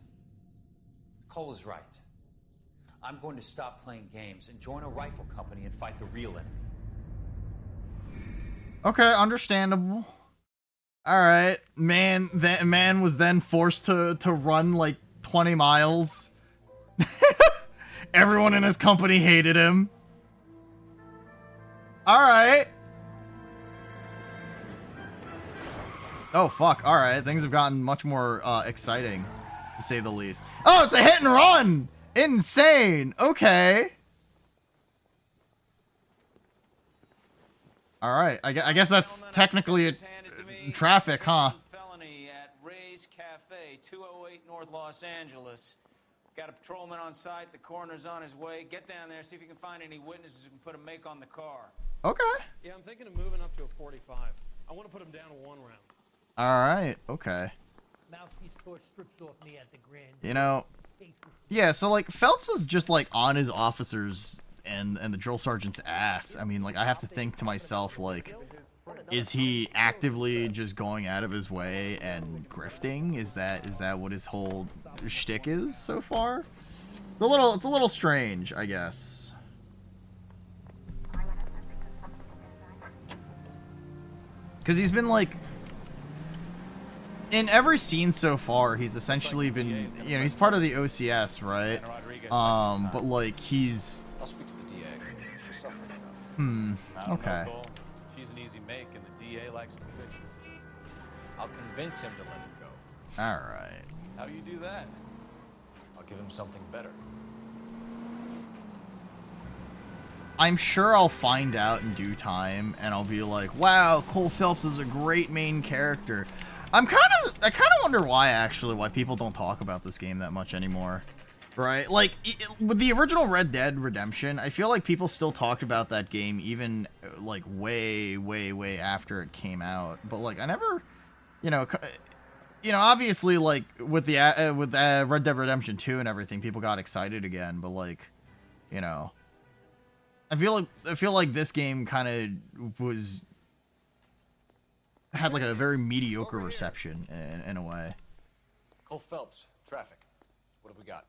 Cole is right. I'm going to stop playing games and join a rifle company and fight the real enemy. Okay, understandable. All right, man. That man was then forced to run like 20 miles. Everyone in his company hated him. All right. Oh fuck! All right, things have gotten much more exciting, to say the least. Oh, it's a hit and run! Insane. Okay. All right. I guess that's technically a traffic, huh? Felony at Ray's Cafe, 208 North Los Angeles. Got a patrolman on site. The coroner's on his way. Get down there, see if you can find any witnesses who can put a make on the car. Okay. Yeah, I'm thinking of moving up to a 45. I want to put him down to 1 round. All right. Okay. Mouthpiece court strips off me at the Grand. You know. Yeah. So like Phelps is just like on his officers and the drill sergeant's ass. I mean, like I have to think to myself like, is he actively just going out of his way and grifting? Is that what his whole shtick is so far? It's a little strange, I guess. Because he's been like, in every scene so far, he's essentially been, you know, he's part of the OCS, right? But like he's. I'll speak to the DA. Okay. She's an easy make, and the DA likes convictions. I'll convince him to let it go. All right. How do you do that? I'll give him something better. I'm sure I'll find out in due time, and I'll be like, "Wow, Cole Phelps is a great main character." I kind of wonder why people don't talk about this game that much anymore, right? Like with the original Red Dead Redemption, I feel like people still talked about that game even like way after it came out. But like I never, you know, obviously like with the Red Dead Redemption 2 and everything, people got excited again. But like, you know. I feel like this game kind of had like a very mediocre reception in a way. Cole Phelps, traffic. What have we got?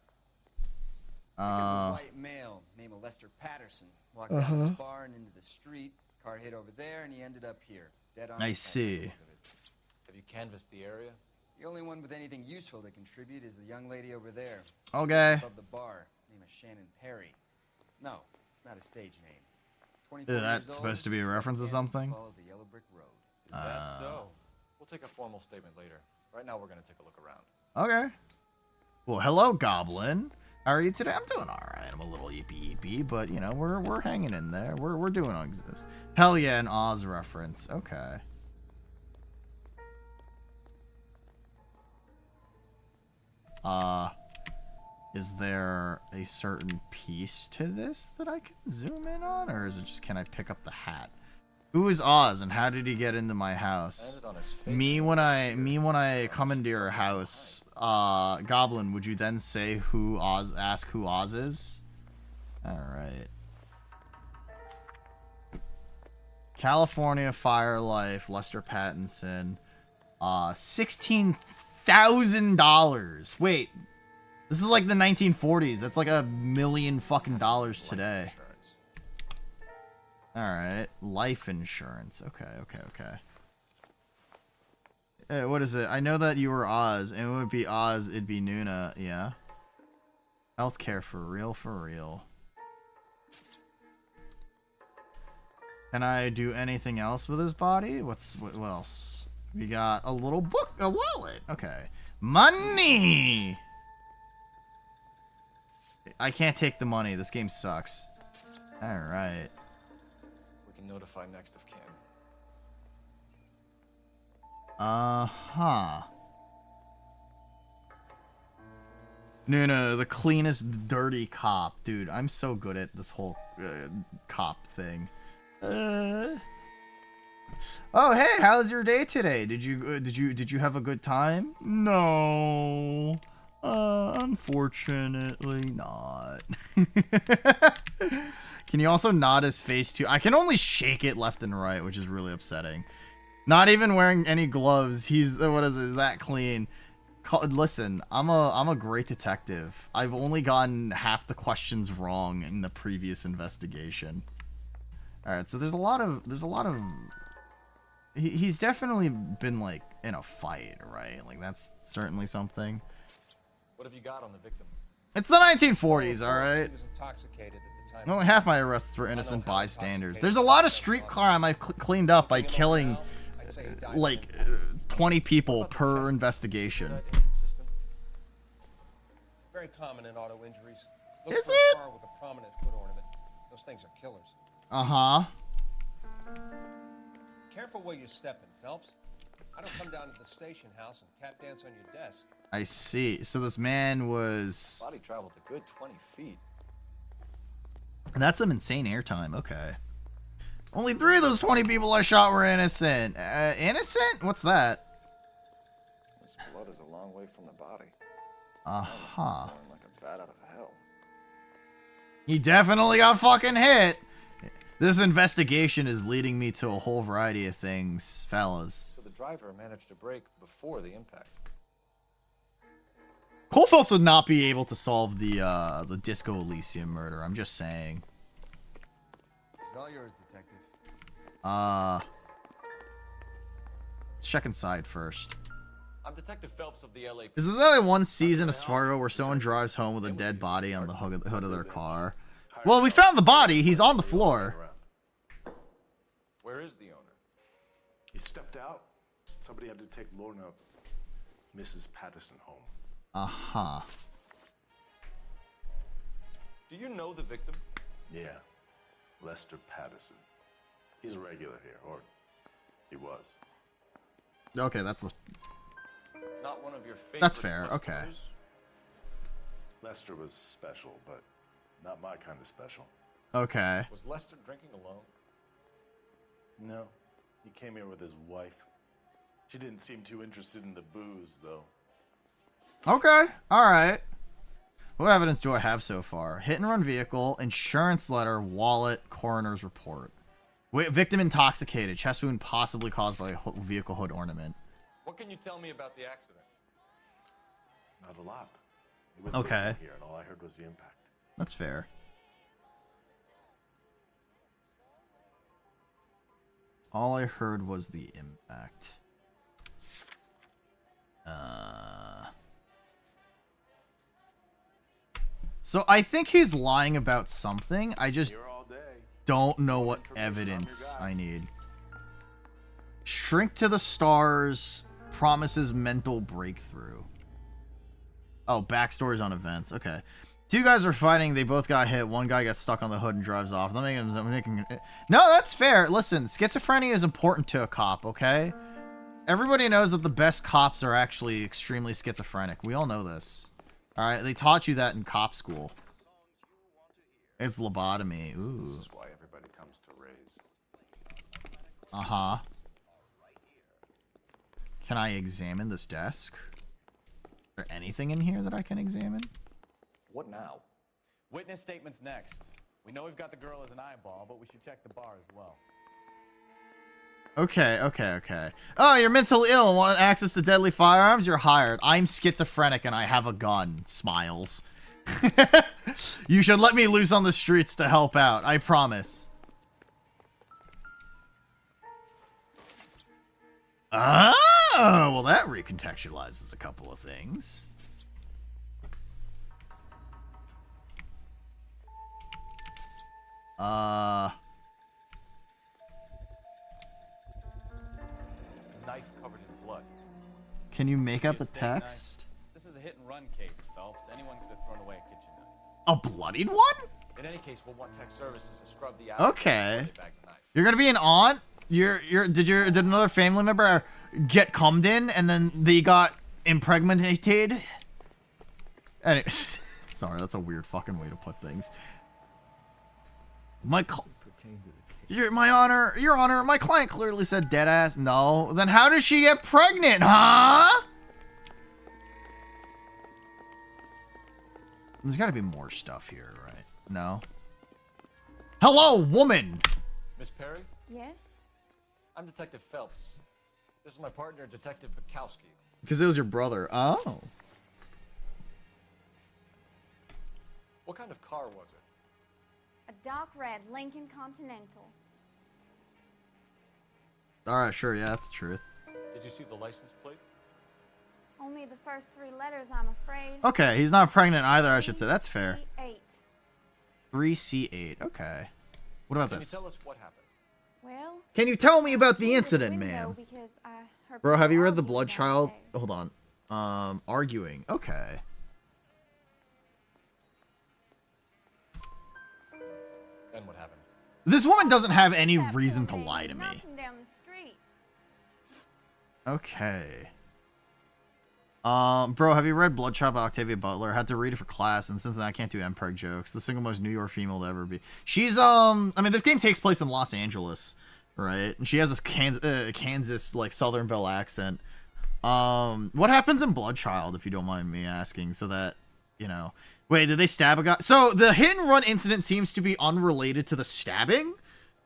A white male named Lester Patterson walked out of his bar and into the street. Car hit over there, and he ended up here, dead on. I see. Have you canvassed the area? The only one with anything useful to contribute is the young lady over there. Okay. Above the bar, name is Shannon Perry. No, it's not a stage name. 24 Is that years old, supposed to be a reference to something? follow the yellow brick road. Is that so? We'll take a formal statement later. Right now, we're going to take a look around. Okay. Well, hello, Goblin. How are you today? I'm doing all right. I'm a little yippee, but you know we're hanging in there. We're doing all this. Hell yeah, an Oz reference. Okay. Is there a certain piece to this that I can zoom in on, or is it just can I pick up the hat? Who is Oz, and how did he get into my house? Me when I come into your house, Goblin, would you then say who Oz? Ask who Oz is? All right. California Fire Life, Lester Pattinson, $16,000. Wait, this is like the 1940s. That's like $1 million fucking dollars today. All right, life insurance. Okay. What is it? I know that you were Oz, and it would be Oz, it'd be Nuna, yeah. Healthcare for real, for real. Can I do anything else with his body? What else? We got a little book, a wallet. Okay. Money! I can't take the money. This game sucks. Alright. We can notify next of kin. Uh-huh. No, the cleanest dirty cop. Dude, I'm so good at this whole cop thing. Oh, hey, how's your day today? Did you have a good time? No. Unfortunately not. Can you also nod his face too? I can only shake it left and right, which is really upsetting. Not even wearing any gloves. He's that clean. Listen, I'm a great detective. I've only gotten half the questions wrong in the previous investigation. All right, so there's a lot of he's definitely been like in a fight, right? Like that's certainly something. What have you got on the victim? It's the 1940s, all right. He was intoxicated at the time. Only half my arrests were innocent bystanders. There's a lot of street crime I've cleaned up by killing like 20 people per investigation. Very common in auto injuries. Is for it? A car with a prominent hood ornament. Those things are killers. Uh-huh. Careful where you're stepping, Phelps. I don't come down to the station house and tap dance on your desk. I see. So this man was... Body traveled a good 20 feet. That's some insane airtime. Okay. Only 3 of those 20 people I shot were innocent. Innocent? What's that? This blood is a long way from the body. Uh-huh. Like a bat out of hell. He definitely got fucking hit. This investigation is leading me to a whole variety of things, fellas. So the driver managed to brake before the impact. Cole Phelps would not be able to solve the Disco Elysium murder. I'm just saying. It's all yours, detective. Check inside first. I'm Detective Phelps of the LA. Is there one season of Fargo where someone drives home with a dead body on the hood of their car? Well, we found the body. He's on the floor. Where is the owner? He stepped out. Somebody had to take Lorna, Mrs. Patterson, home. Uh-huh. Do you know the victim? Yeah. Lester Patterson. He's a regular here, or he was. Okay, that's Not one of your favorite. That's fair. Okay. customers? Lester was special, but not my kind of special. Okay. Was Lester drinking alone? No. He came here with his wife. She didn't seem too interested in the booze, though. Okay. All right. What evidence do I have so far? Hit and run vehicle, insurance letter, wallet, coroner's report. Wait, victim intoxicated, chest wound possibly caused by a vehicle hood ornament. What can you tell me about the accident? Not a lot. It was Okay. raining here, and all I heard was the impact. That's fair. All I heard was the impact. So I think he's lying about something. I just don't know what evidence I need. Shrink to the stars. Promises mental breakthrough. Oh, backstories on events. Okay. 2 guys are fighting. They both got hit. One guy gets stuck on the hood and drives off. No, that's fair. Listen, schizophrenia is important to a cop, okay? Everybody knows that the best cops are actually extremely schizophrenic. We all know this. All right, they taught you that in cop school. It's lobotomy. Ooh. This is why everybody comes to raise. Uh-huh. Can I examine this desk? Is there anything in here that I can examine? What now? Witness statements next. We know we've got the girl as an eyeball, but we should check the bar as well. Okay. Oh, you're mentally ill. Want access to deadly firearms? You're hired. I'm schizophrenic and I have a gun. Smiles. You should let me loose on the streets to help out. I promise. Oh, well, that recontextualizes a couple of things. Knife covered in blood. Can you make out the Steak knife. text? This is a hit and run case, Phelps. Anyone could have thrown away a kitchen knife. A bloodied one? In any case, we'll want tech services to scrub the Okay. You're gonna be an aunt? Did another family member get cummed in and then they got impregnated? Anyways, sorry, that's a weird fucking way to put things. Your honor, my client clearly said dead ass. No. Then how did she get pregnant, huh? There's gotta be more stuff here, right? No. Hello, woman! Miss Perry? Yes? I'm Detective Phelps. This is my partner, Detective Bukowski. Because it was your brother. Oh. What kind of car was it? A dark red Lincoln Continental. Alright, sure, yeah, that's the truth. Did you see the license plate? Only the first 3 letters, I'm afraid. Okay, he's not pregnant either, I should say. That's fair. 3C8. 3C8, okay. What about Can this? you tell us what happened? Well, Can you tell me about the incident, window ma'am? because I heard Bro, have you people read The arguing Blood Child? downstairs. Hold on. Arguing. Okay. Then what happened? This woman doesn't have any reason to lie to me. Knocking down the street. Okay. Bro, have you read Bloodshot by Octavia Butler? I had to read it for class, and since then I can't do MPreg jokes. The single most New York female to ever be. She's, I mean, this game takes place in Los Angeles, right? And she has this Kansas, like, Southern Belle accent. What happens in Bloodchild, if you don't mind me asking, so that, you know... Wait, did they stab a guy? So, the hit-and-run incident seems to be unrelated to the stabbing?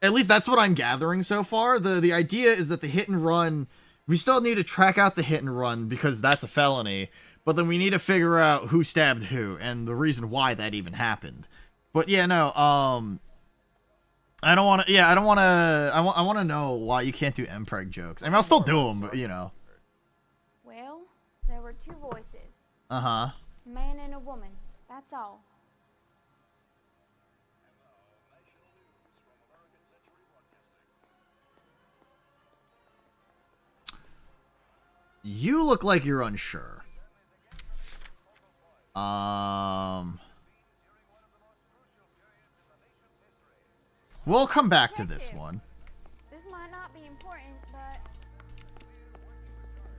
At least that's what I'm gathering so far. The idea is that the hit-and-run... We still need to track out the hit-and-run because that's a felony, but then we need to figure out who stabbed who and the reason why that even happened. But yeah, no, I don't want to... Yeah, I don't want to... I want to know why you can't do MPreg jokes. I mean, I'll still do them, but, you know. Well, there were 2 voices. Uh-huh. A man and a woman. That's all. You look like you're unsure. We'll come back to this one. This might not be important, but...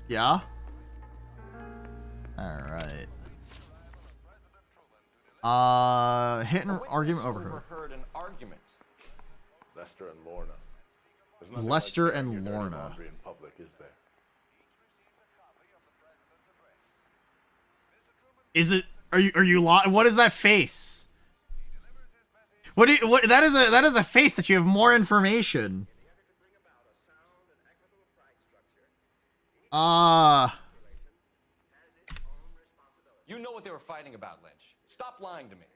Yeah? Alright. Hit and argument overheard. Overheard an argument. Lester and Lorna. There's nothing Lester like and your dirty Lorna. laundry in public, is there? Is it? Are you what is that face? What that is a face that you have more information. You know what they were fighting about, Lynch. Stop lying to me.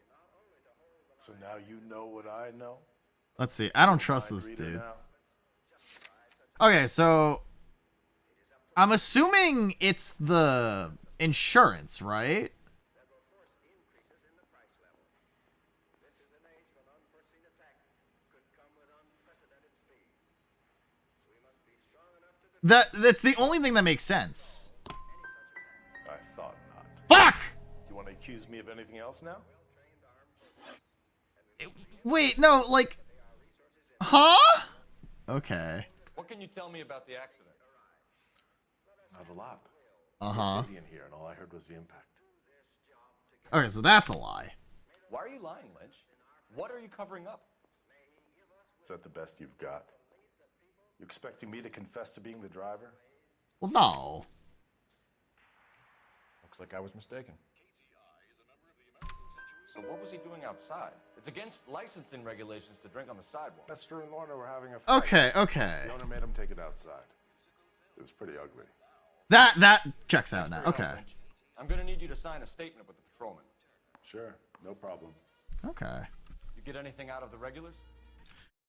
So now you know what I know? Let's see. I don't trust this Mind reader dude. now? Okay, so I'm assuming it's the insurance, right? That's the only thing that makes sense. I thought not. Fuck! You want to accuse me of anything else now? Wait, no, like... Huh? Okay. What can you tell me about the accident? Not a lot. Uh-huh. I was busy in here, and all I heard was the impact. Okay, so that's a lie. Why are you lying, Lynch? What are you covering up? Is that the best you've got? You expecting me to confess to being the driver? Well, no. Looks like I was mistaken. So what was he doing outside? It's against licensing regulations to drink on the sidewalk. Lester and Lorna were having a fight. Okay, okay. The owner made him take it outside. It was pretty ugly. That checks out now. That's fair Okay. enough, Lynch. I'm gonna need you to sign a statement with the patrolman. Sure, no problem. Okay. You get anything out of the regulars?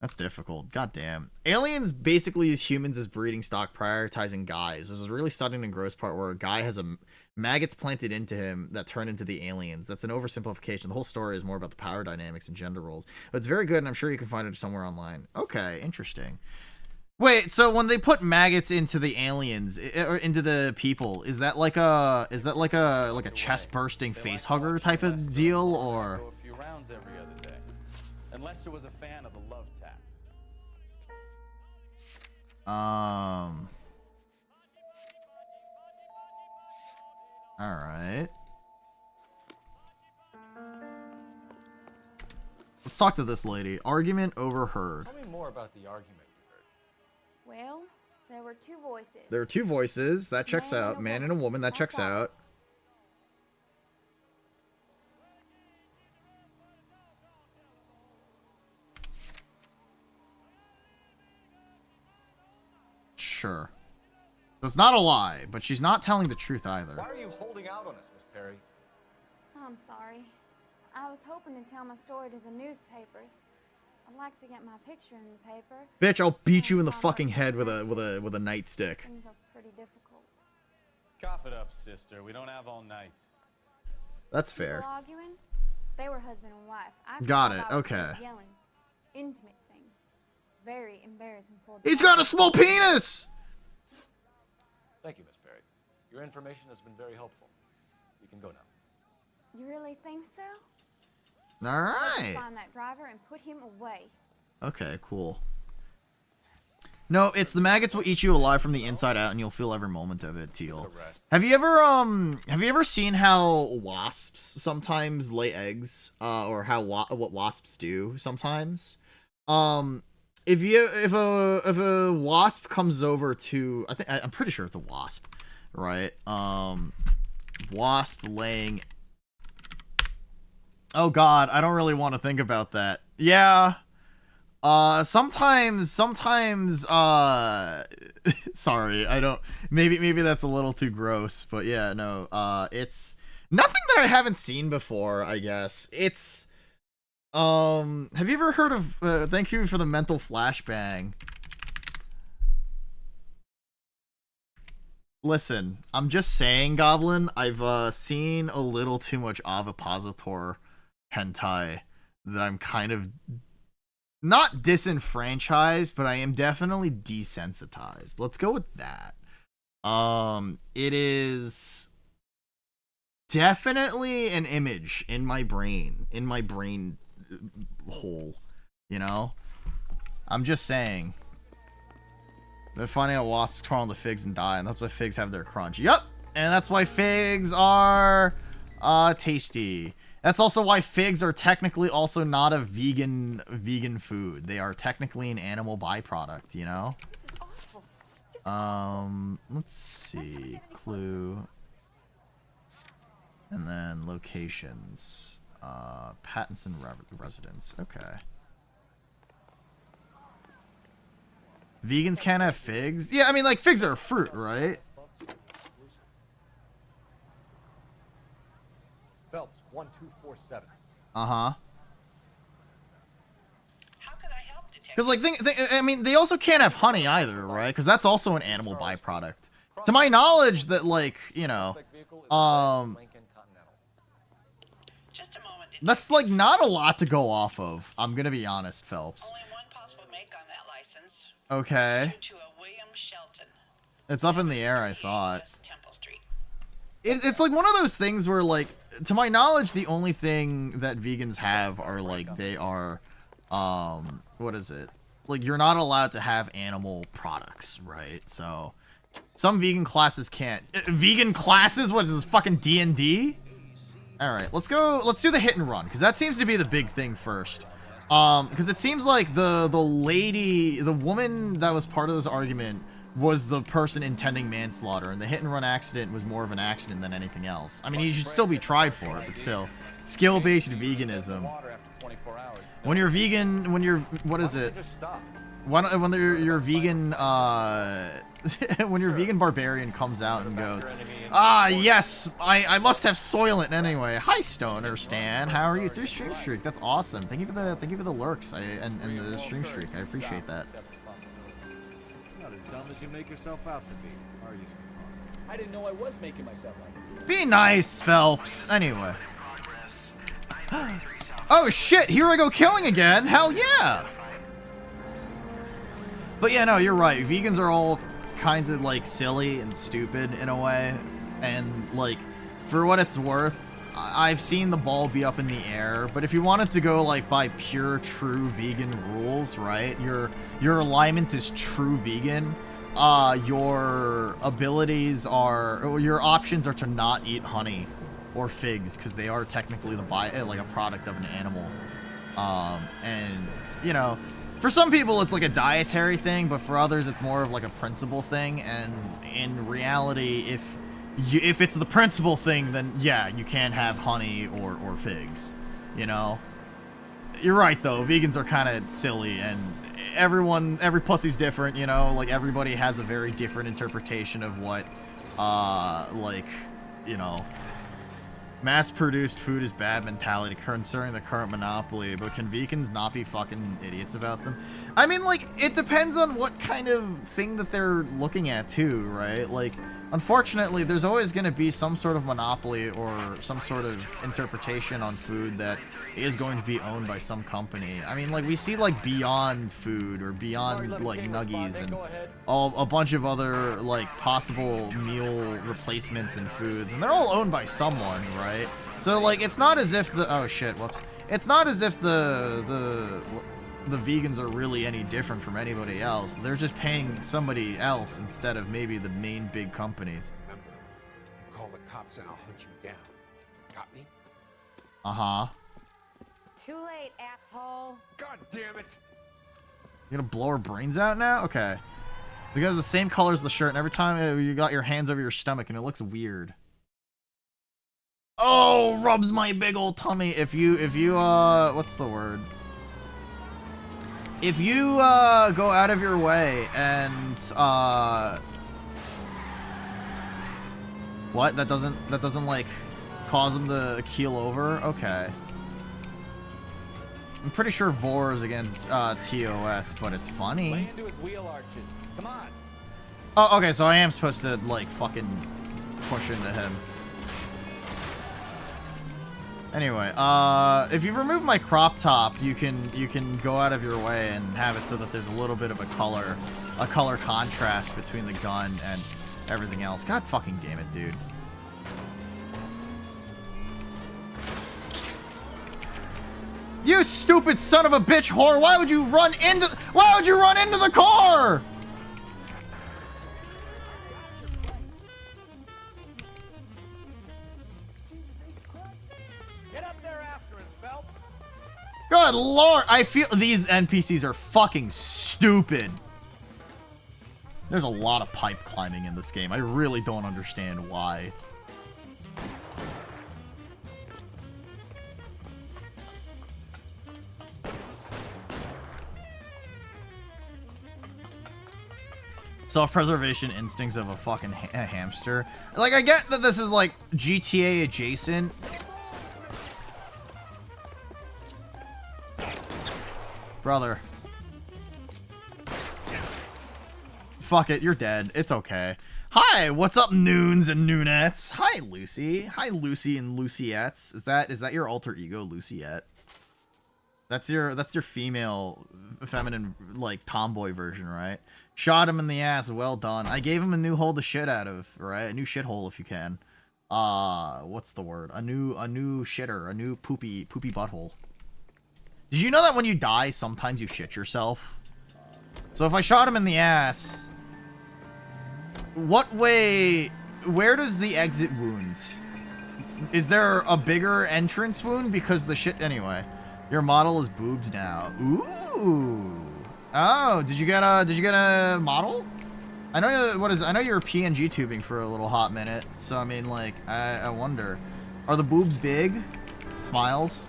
That's difficult. God damn. Aliens basically use humans as breeding stock, prioritizing guys. This is a really stunning and gross part where a guy has maggots planted into him that turn into the aliens. That's an oversimplification. The whole story is more about the power dynamics and gender roles. But it's very good, and I'm sure you can find it somewhere online. Okay, interesting. Wait, so when they put maggots into the aliens or into the people, is that like a chest bursting face hugger type of deal, or? Go a few rounds every other day. And Lester was a fan of the love tap. All right. Let's talk to this lady. Argument overheard. Tell me more about the argument you heard. Well, there were two voices. There are two voices. That checks out. Man and a woman. That checks out. Sure. So it's not a lie, but she's not telling the truth either. Why are you holding out on us, Miss Perry? I'm sorry. I was hoping to tell my story to the newspapers. I'd like to get my picture in the paper. Bitch, I'll beat you in the fucking head with a nightstick. Things are pretty difficult. Cough it up, sister. We don't have all night. That's fair. People arguing? They were husband and wife. I Got thought it, I was okay. just yelling. Intimate things. Very embarrassing for He's got a small penis! Thank you, Miss Perry. Your information has been very helpful. You can go now. You really think so? All I'll right. find that driver and put him away. Okay, cool. No, it's the maggots will eat you alive from the inside out, and you'll feel every moment of it, Teal. Have you ever seen how wasps sometimes lay eggs, or how what wasps do sometimes? If a wasp comes over to, I'm pretty sure it's a wasp, right? Wasp laying. Oh God, I don't really want to think about that. Yeah. Sometimes, sorry, I don't, maybe that's a little too gross, but yeah, no, it's nothing that I haven't seen before, I guess. It's, have you ever heard of, thank you for the mental flashbang. Listen, I'm just saying, Goblin, I've, seen a little too much Ovipositor hentai that I'm kind of not disenfranchised, but I am definitely desensitized. Let's go with that. It is definitely an image in my brain hole, you know? I'm just saying. They're finding out wasps crawl into figs and die, and that's why figs have their crunch. Yep, and that's why figs are tasty. That's also why figs are technically also not a vegan food. They are technically an animal byproduct, you know? Let's see. Clue. And then locations. Pattinson residence. Okay. Vegans can't have figs? Yeah, I mean, like, figs are a fruit, right? Phelps, 1247. Uh-huh. Because, like, I mean, they also can't have honey either, right? Because that's also an animal byproduct. To my knowledge, that, like, you know, that's, like, not a lot to go off of. I'm gonna be honest, Phelps. Okay. It's up in the air, I thought. It's like one of those things where, like, to my knowledge, the only thing that vegans have are, like, they are, what is it? Like, you're not allowed to have animal products, right? So, some vegan classes can't. Vegan classes? What is this, fucking D&D? Alright, let's do the hit and run, because that seems to be the big thing first. Because it seems like the woman that was part of this argument was the person intending manslaughter, and the hit and run accident was more of an accident than anything else. I mean, he should still be tried for it, but still. Skill-based veganism. When you're vegan, what is it? when your vegan when your vegan barbarian comes out and goes, ah yes, I must have Soylent anyway. Hi Stoner Stan, how are you? Through stream streak, that's awesome. Thank you for the lurks and the stream streak. I appreciate that. Not as dumb as you make yourself out to be, are you, Stefan? I didn't know I was making myself out to be. Be nice, Phelps. Anyway. Oh shit, here I go killing again. Hell yeah. But yeah, no, you're right. Vegans are all kinds of like silly and stupid in a way. And like, for what it's worth, I've seen the ball be up in the air. But if you wanted to go like by pure, true vegan rules, right? Your alignment is true vegan. Your abilities are, or your options are to not eat honey or figs because they are technically like a product of an animal. And you know, for some people it's like a dietary thing, but for others it's more of like a principle thing. And in reality, if it's the principle thing, then yeah, you can't have honey or figs. You know, you're right though. Vegans are kind of silly, and every pussy's different. You know, like everybody has a very different interpretation of what, like, you know. Mass-produced food is bad mentality concerning the current monopoly, but can vegans not be fucking idiots about them? I mean, like, it depends on what kind of thing that they're looking at, too, right? Like, unfortunately, there's always going to be some sort of monopoly or some sort of interpretation on food that is going to be owned by some company. I mean, like, we see, like, Beyond Food or Beyond, like, Nuggies and a bunch of other, like, possible meal replacements and foods, and they're all owned by someone, right? So, like, it's not as if the... Oh, shit, whoops. It's not as if the vegans are really any different from anybody else. They're just paying somebody else instead of maybe the main big companies. Remember, you call the cops and I'll hunt you down. Got me? Uh-huh. Too late, asshole. God damn it! You gonna blow her brains out now? Okay. You guys are the same color as the shirt, and every time you got your hands over your stomach, and it looks weird. Oh, rubs my big old tummy. If you, what's the word? If you, go out of your way and, what? That doesn't, like, cause them to keel over? Okay. I'm pretty sure Vor is against, TOS, but it's funny. Lay into his wheel arches. Come on. Oh, okay, so I am supposed to, like, fucking push into him. Anyway, if you remove my crop top, you can go out of your way and have it so that there's a little bit of a color contrast between the gun and everything else. God fucking damn it, dude. You stupid son of a bitch whore! Why would you run into the car? Good lord, I feel these NPCs are fucking stupid. There's a lot of pipe climbing in this game. I really don't understand why. Self-preservation instincts of a fucking hamster. Like, I get that this is like GTA adjacent. Brother. Fuck it, you're dead. It's okay. Hi, what's up, Noons and Noonettes? Hi, Lucy. Hi, Lucy and Luciettes. Is that your alter ego, Luciette? That's your female, feminine, like, tomboy version, right? Shot him in the ass. Well done. I gave him a new hole to shit out of, right? A new shithole, if you can. What's the word? A new shitter. A new poopy butthole. Did you know that when you die, sometimes you shit yourself? So if I shot him in the ass, where does the exit wound? Is there a bigger entrance wound? Because the shit, anyway. Your model is boobs now. Ooh. Oh, did you get a model? I know I know you were PNG tubing for a little hot minute. So I mean, like, I wonder, are the boobs big? Smiles.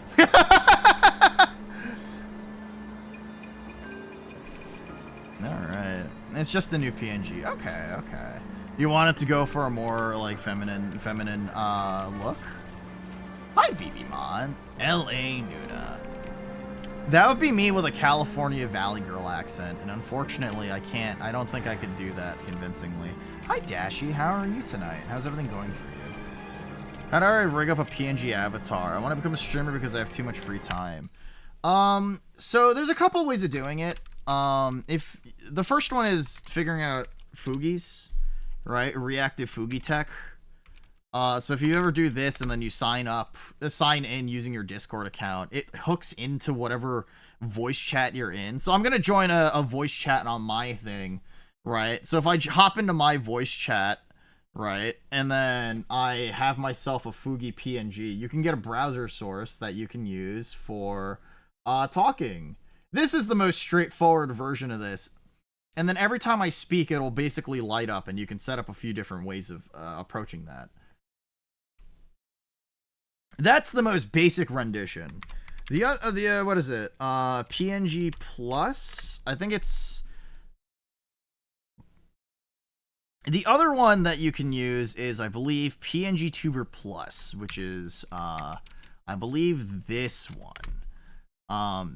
Alright. It's just the new PNG. Okay, okay. You want it to go for a more, like, feminine, look? Hi, BB Mon. L.A. Nuna. That would be me with a California Valley Girl accent, and unfortunately, I can't. I don't think I could do that convincingly. Hi, Dashy. How are you tonight? How's everything going for you? How do I rig up a PNG avatar? I want to become a streamer because I have too much free time. So there's a couple ways of doing it. If the first one is figuring out Fugies, right? Reactive Fugi tech. So if you ever do this and then you sign in using your Discord account, it hooks into whatever voice chat you're in. So I'm going to join a voice chat on my thing, right? So if I hop into my voice chat, right, and then I have myself a Fugi PNG, you can get a browser source that you can use for talking. This is the most straightforward version of this. And then every time I speak, it'll basically light up, and you can set up a few different ways of approaching that. That's the most basic rendition. The what is it? PNG Plus? I think it's... The other one that you can use is, I believe, PNG Tuber Plus, which is, I believe, this one.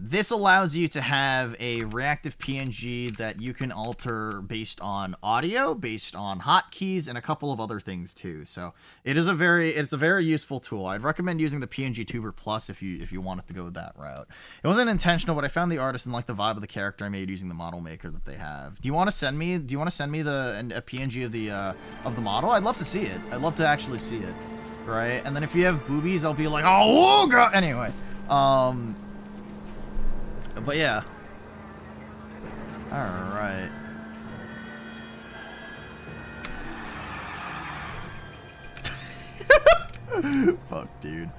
This allows you to have a reactive PNG that you can alter based on audio, based on hotkeys, and a couple of other things too. So it's a very useful tool. I'd recommend using the PNG Tuber Plus if you wanted to go that route. It wasn't intentional, but I found the artist and liked the vibe of the character I made using the model maker that they have. Do you want to send me a PNG of the model? I'd love to see it. I'd love to actually see it. Right? And then if you have boobies, I'll be like, oh god. Anyway, but yeah. Alright. Fuck, dude.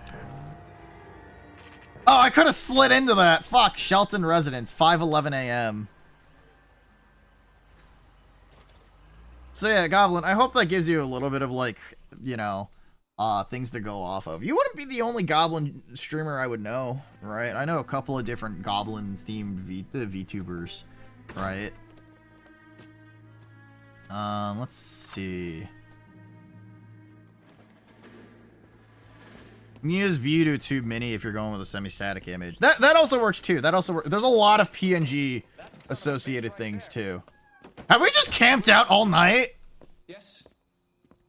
Oh, I could have slid into that. Fuck, Shelton Residence, 5:11 a.m. So yeah, Goblin, I hope that gives you a little bit of, like, you know, things to go off of. You wouldn't be the only Goblin streamer I would know, right? I know a couple of different Goblin-themed VTubers, right? Let's see. You can use View to Tube Mini if you're going with a semi-static image. That also works too. That also works. There's a lot of PNG associated things too. Have we just camped out all night? Yes.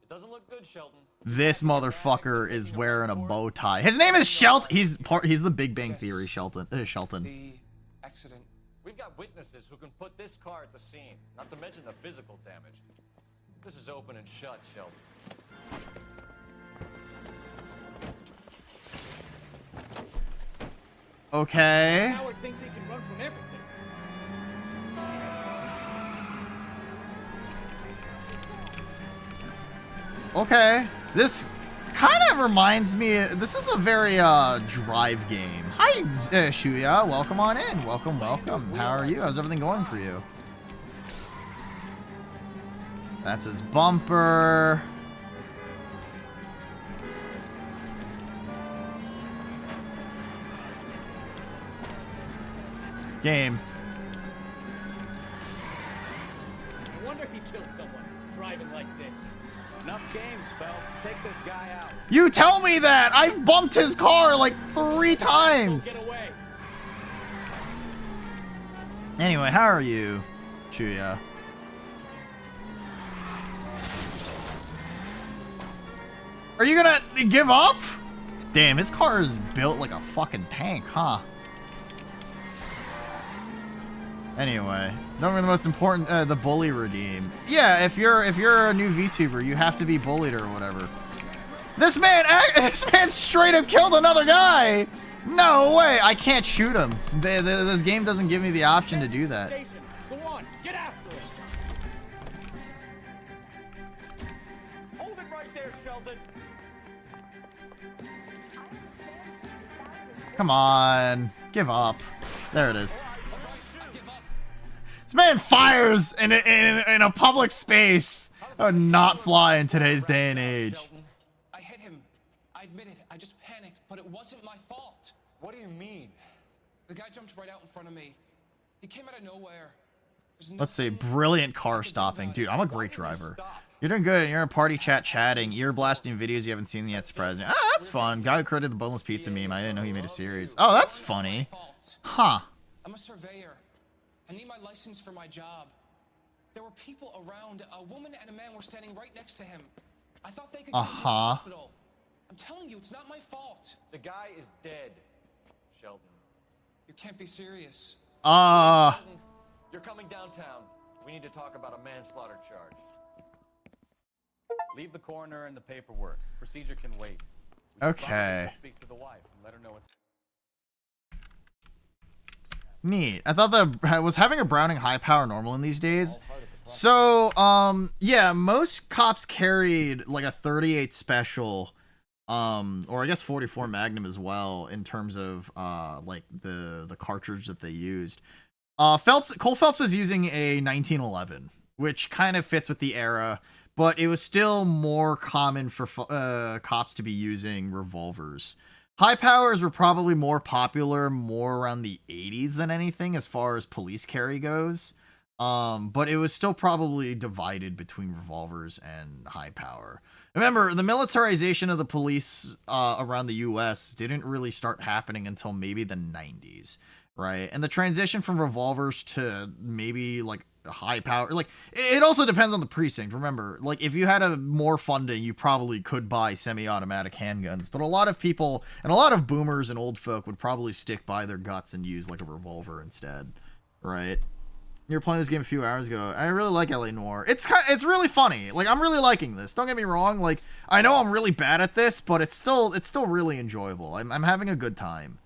It doesn't look good, Shelton. This motherfucker is wearing a bow tie. His name is Shelton. He's the Big Bang Theory Shelton. Shelton. The accident. We've got witnesses who can put this car at the scene, not to mention the physical damage. This is open and shut, Shelton. Okay. Howard thinks he can run from everything. Okay. This kind of reminds me. This is a very drive game. Hi, Shuya. Welcome on in. Welcome, welcome. How are you? How's everything going for you? That's his bumper. Game. No wonder he killed someone driving like this. Enough games, Phelps. Take this guy out. You tell me that! I've bumped his car like 3 times! Get away. Anyway, how are you, Chuya? Are you gonna give up? Damn, his car is built like a fucking tank, huh? Anyway, number the most important, the bully redeem. Yeah, if you're a new VTuber, you have to be bullied or whatever. This man straight up killed another guy. No way, I can't shoot him. This game doesn't give me the option to do that. Go on, get after it. Hold it right there, Sheldon. Come on, give up. There it is. This man fires in a public space. That would not fly in today's day and age. I hit him. I admit it. I just panicked, but it wasn't my fault. What do you mean? The guy jumped right out in front of me. He came out of nowhere. Let's see. Brilliant car stopping. Dude, I'm a great driver. You're doing good. You're in a party chat chatting. You're blasting videos you haven't seen yet. Surprising. Ah, that's fun. Guy who created the boneless pizza meme. I didn't know he made a series. Oh, that's funny. Huh. I'm a surveyor. I need my license for my job. There were people around. A woman and a man were standing right next to him. I thought they could go to the hospital. I'm telling you, it's not my fault. The guy is dead, Sheldon. You can't be serious. You're coming downtown. We need to talk about a manslaughter charge. Leave the coroner and the paperwork. Procedure can wait. Okay. Speak to the wife and let her know it's Neat. I thought that was having a Browning high power normal in these days. So, yeah, most cops carried like a 38 special, or I guess 44 Magnum as well in terms of like the cartridge that they used. Cole Phelps was using a 1911, which kind of fits with the era, but it was still more common for cops to be using revolvers. High powers were probably more popular more around the 80s than anything as far as police carry goes. But it was still probably divided between revolvers and high power. Remember, the militarization of the police around the US didn't really start happening until maybe the 90s, right? And the transition from revolvers to maybe like high power, like it also depends on the precinct. Remember, like if you had more funding, you probably could buy semi-automatic handguns, but a lot of people and a lot of boomers and old folk would probably stick by their guts and use like a revolver instead, right? You were playing this game a few hours ago. I really like LA Noire. It's really funny. Like, I'm really liking this. Don't get me wrong. Like, I know I'm really bad at this, but it's still really enjoyable. I'm having a good time,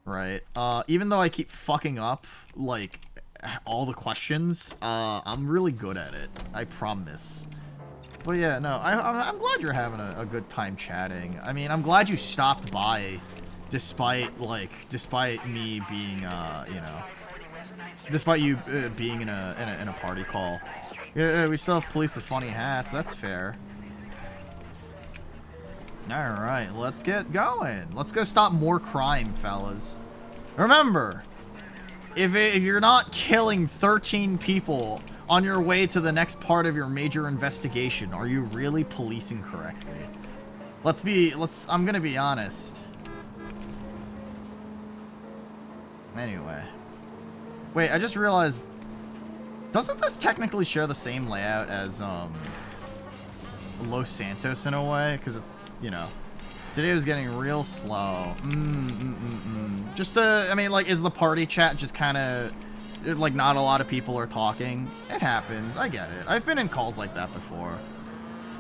right? Even though I keep fucking up like all the questions, I'm really good at it. I promise. But yeah, no, I'm glad you're having a good time chatting. I mean, I'm glad you stopped by, despite me being you know. Despite you being in a party call. Yeah, we still have police with funny hats. That's fair. Alright, let's get going. Let's go stop more crime, fellas. Remember, if you're not killing 13 people on your way to the next part of your major investigation, are you really policing correctly? I'm gonna be honest. Anyway. Wait, I just realized, doesn't this technically share the same layout as Los Santos in a way? Because it's, you know, today was getting real slow. Just I mean, like, is the party chat just kind of, like, not a lot of people are talking? It happens. I get it. I've been in calls like that before.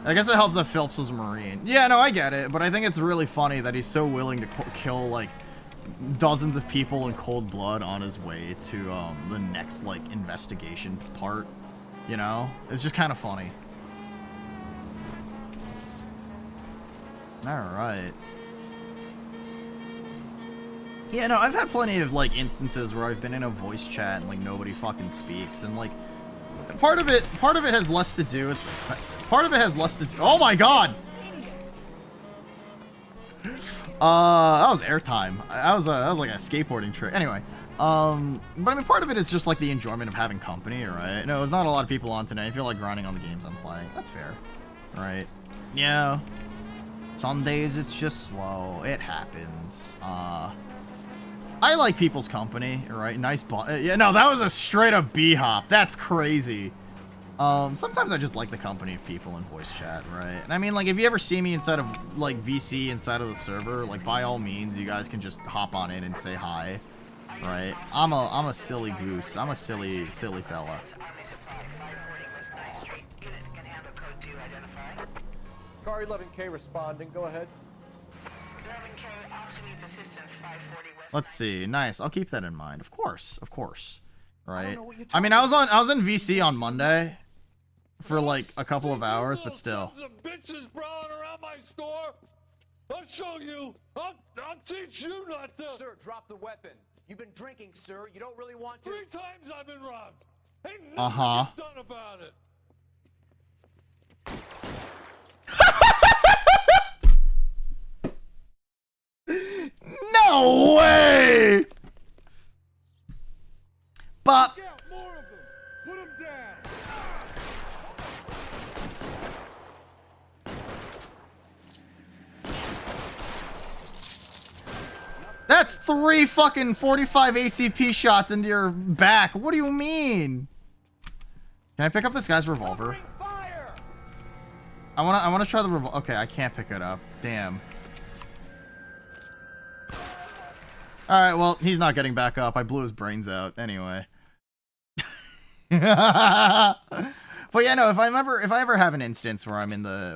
I guess it helps that Phelps was a Marine. Yeah, no, I get it. But I think it's really funny that he's so willing to kill, like, dozens of people in cold blood on his way to the next like investigation part, you know? It's just kind of funny. All right. Yeah, no, I've had plenty of like instances where I've been in a voice chat and like nobody fucking speaks, and like part of it has less to do with oh my god. That was airtime. That was like a skateboarding trick. Anyway, but I mean, part of it is just like the enjoyment of having company, right? No, there's not a lot of people on today. I feel like grinding on the games I'm playing. That's fair, right? Yeah. Some days it's just slow. It happens. I like people's company, right? Nice yeah, no, that was a straight up B-hop. That's crazy. Sometimes I just like the company of people in voice chat, right? And I mean, like, if you ever see me inside of, like, VC inside of the server, like, by all means, you guys can just hop on in and say hi, right? I'm a silly goose. I'm a silly fella. Car 11K responding. Go ahead. Let's see. Nice. I'll keep that in mind. Of course. Right? I mean, I was in VC on Monday for like a couple of hours, but still. Bitches prowling around my store. I'll show you. I'll teach you not to. Sir, drop the weapon. You've been drinking, sir. You don't really want to. 3 times I've been robbed. Ain't nothing gets done about it. No way! But That's 3 fucking 45 ACP shots into your back. What do you mean? Can I pick up this guy's revolver? I wanna try the revolver. Okay, I can't pick it up. Damn. Alright, well, he's not getting back up. I blew his brains out anyway. But yeah, no, if I ever have an instance where I'm in the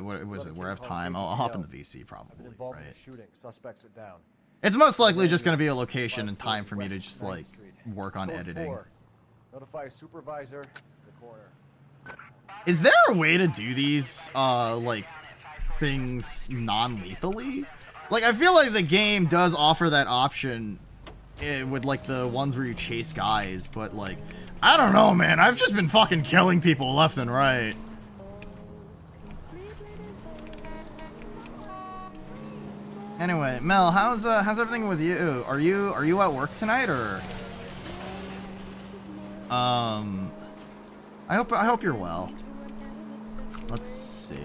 where I have time, I'll hop in the VC probably, right? Shooting. Suspects are down. It's most likely just gonna be a location and time for me to just like work on editing. Notify supervisor in the corner. Is there a way to do these like things non-lethally? Like, I feel like the game does offer that option with like the ones where you chase guys, but like, I don't know, man. I've just been fucking killing people left and right. Anyway, Mel, how's everything with you? Are you at work tonight, or I hope you're well. Let's see.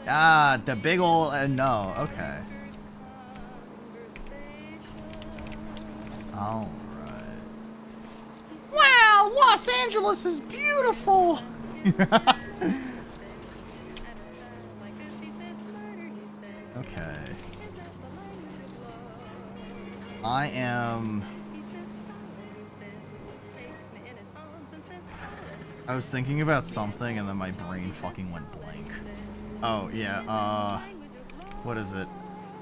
Ah, the big ol' no. Okay. All right. Wow, Los Angeles is beautiful. Okay. I was thinking about something and then my brain fucking went blank. Oh, yeah, what is it?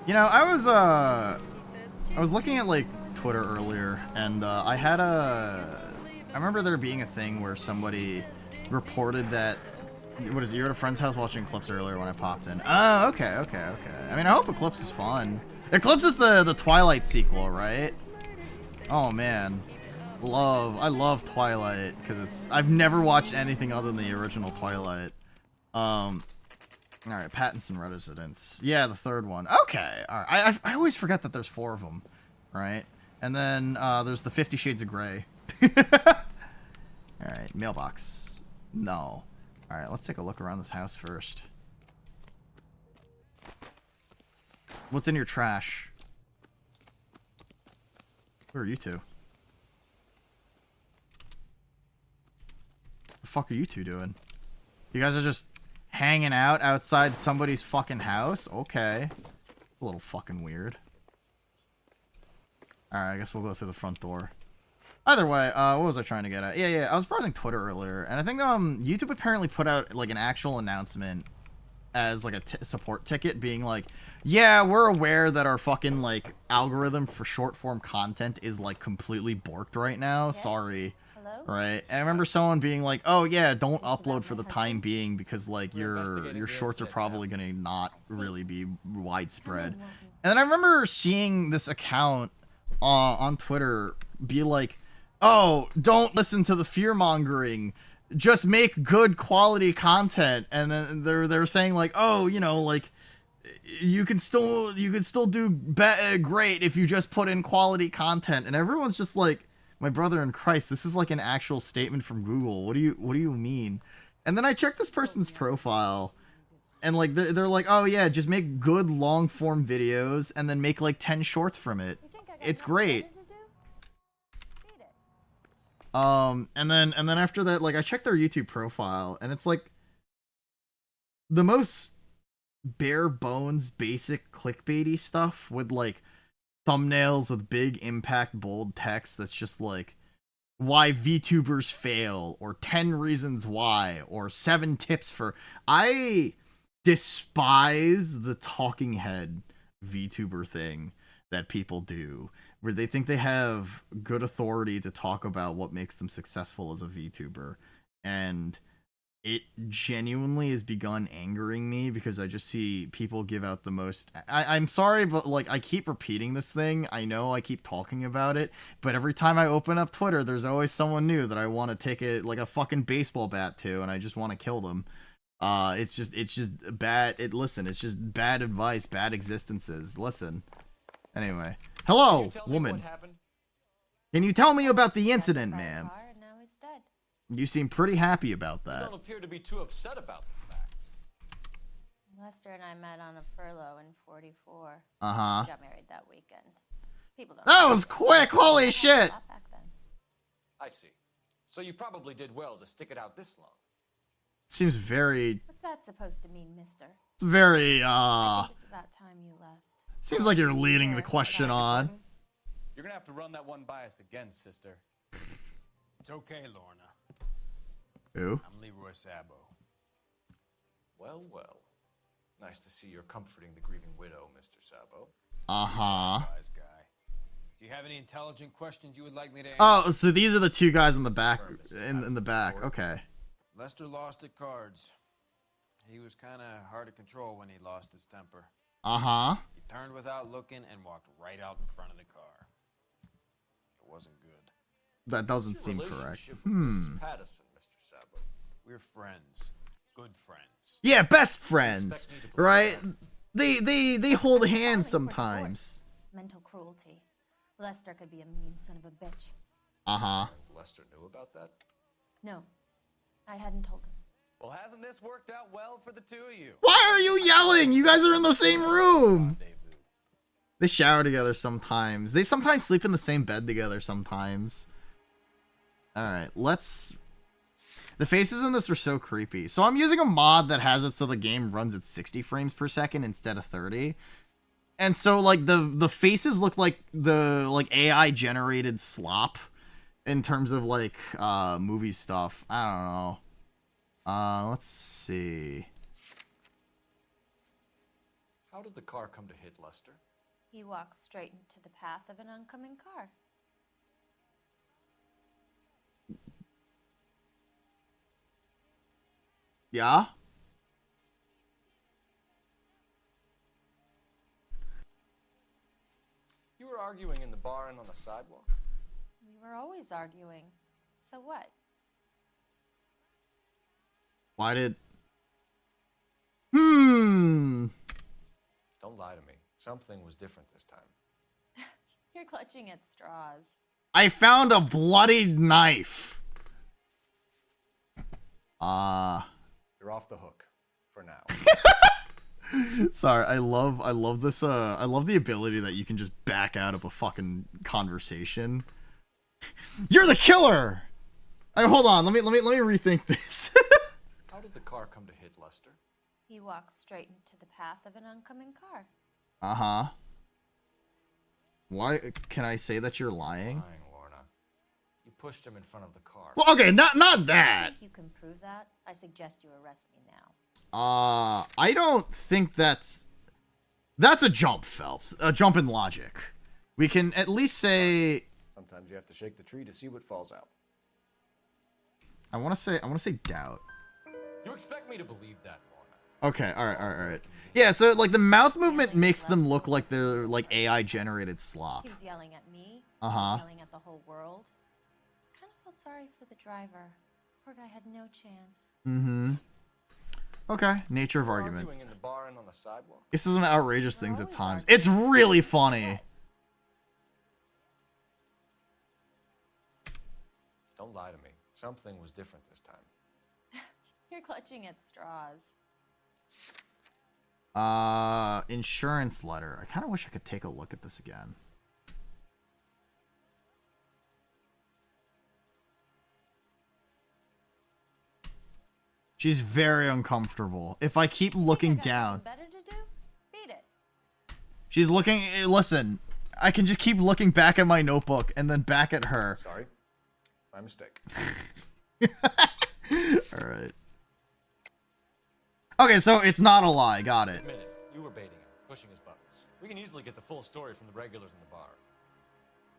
You know, I was looking at, like, Twitter earlier, and, I remember there being a thing where somebody reported that, what is it, you were at a friend's house watching Eclipse earlier when I popped in. Oh, okay. I mean, I hope Eclipse is fun. Eclipse is the Twilight sequel, right? Oh, man. I love Twilight, because I've never watched anything other than the original Twilight. Alright, Pattinson Residence. Yeah, the third one. Okay, alright. I always forget that there's 4 of them, right? And then, there's the 50 Shades of Grey. Alright, mailbox. No. Alright, let's take a look around this house first. What's in your trash? Who are you two? What the fuck are you two doing? You guys are just hanging out outside somebody's fucking house? Okay. A little fucking weird. Alright, I guess we'll go through the front door. Either way, what was I trying to get at? Yeah, I was browsing Twitter earlier, and I think YouTube apparently put out like an actual announcement as like a support ticket being like, yeah, we're aware that our fucking like algorithm for short form content is like completely borked right now. Yes. Sorry. Hello? Right. And I remember someone being like, oh yeah, don't upload for the time being because like your shorts are probably gonna not really be widespread. And then I remember seeing this account on Twitter be like, oh, don't listen to the fear-mongering. Just make good quality content. And then they're saying like, oh, you know, like you can still do great if you just put in quality content. And everyone's just like, my brother in Christ, this is like an actual statement from Google. What do you mean? And then I checked this person's profile, and like they're like, oh yeah, just make good long form videos and then make like 10 shorts from it. It's great. And then after that, like, I checked their YouTube profile, and it's like the most bare bones, basic clickbaity stuff with like thumbnails with big impact, bold text that's just like, why VTubers fail, or 10 reasons why, or 7 tips for. I despise the talking head VTuber thing that people do, where they think they have good authority to talk about what makes them successful as a VTuber. And it genuinely has begun angering me because I just see people give out the most... I'm sorry, but like, I keep repeating this thing. I know I keep talking about it, but every time I open up Twitter, there's always someone new that I want to take it like a fucking baseball bat to, and I just want to kill them. It's just bad. Listen, it's just bad advice, bad existences. Listen. Anyway. Hello, woman. Can you tell me about the incident, ma'am? Now he's dead. You seem pretty happy about You that. don't appear to be too upset about the fact. Lester and I met on a furlough in 44. Uh-huh. We got married that weekend. People don't That was quick! Holy shit! back then. I see. So you probably did well to stick it out this long. Seems very, What's that supposed to mean, mister? very, I think it's about time you left. seems like you're leading the question on. You're gonna have to run that one by us again, sister. It's okay, Lorna. Who? I'm Leroy Sabo. Well, well. Nice to see you're comforting the grieving widow, Mr. Sabo. Uh-huh. Wise guy. Do you have any intelligent questions you would like me to answer? Oh, so these are the two guys in the back, in the back. Okay. Lester lost at cards. He was kind of hard to control when he lost his temper. Uh-huh. He turned without looking and walked right out in front of the car. It wasn't good. That doesn't seem correct. Mrs. Patterson, Mr. Sabo. We're friends. Good friends. Yeah, best friends, right? They hold hands sometimes. Mental cruelty. Lester could be a mean son of a bitch. Uh-huh. Lester knew about that? No, I hadn't told him. Well, hasn't this worked out well for the two of you? Why are you yelling? You guys are in the same room. They shower together sometimes. They sometimes sleep in the same bed together sometimes. Alright, let's... The faces in this are so creepy. So I'm using a mod that has it so the game runs at 60 frames per second instead of 30. And so like the faces look like the AI generated slop in terms of like movie stuff. I don't know. Let's see. How did the car come to hit Lester? He walked straight into the path of an oncoming car. Yeah? You were arguing in the bar and on the sidewalk? We were always arguing. So what? Why did... Don't lie to me. Something was different this time. You're clutching at straws. I found a bloodied knife. You're off the hook. For now. Sorry, I love this, I love the ability that you can just back out of a fucking conversation. You're the killer! Hold on, let me rethink this. How did the car come to hit Lester? He walked straight into the path of an oncoming car. Uh-huh. Why can I say that you're lying? Lying, Lorna. You pushed him in front of the car. Well, okay, not that. If you can prove that, I suggest you arrest me now. I don't think that's a jump, Phelps. A jump in logic. We can at least say... Sometimes you have to shake the tree to see what falls out. I want to say doubt. You expect me to believe that, Lorna? Okay, alright. Yeah, so like the mouth movement makes them look like they're like AI generated slop. He was yelling at me. Uh-huh. He was yelling at the whole world. Kind of felt sorry for the driver. Poor guy had no chance. Mm-hmm. Okay, nature of argument. Arguing in the bar and on the sidewalk? This is some outrageous things at times. It's really funny. Don't lie to me. Something was different this time. You're clutching at straws. Insurance letter. I kind of wish I could take a look at this again. She's very uncomfortable. If I keep looking down. Better to do? Beat it. She's looking. Listen, I can just keep looking back at my notebook and then back at her. Sorry. My mistake. Alright. Okay, so it's not a lie. Got it. Admit it. You were baiting him, pushing his buttons. We can easily get the full story from the regulars in the bar.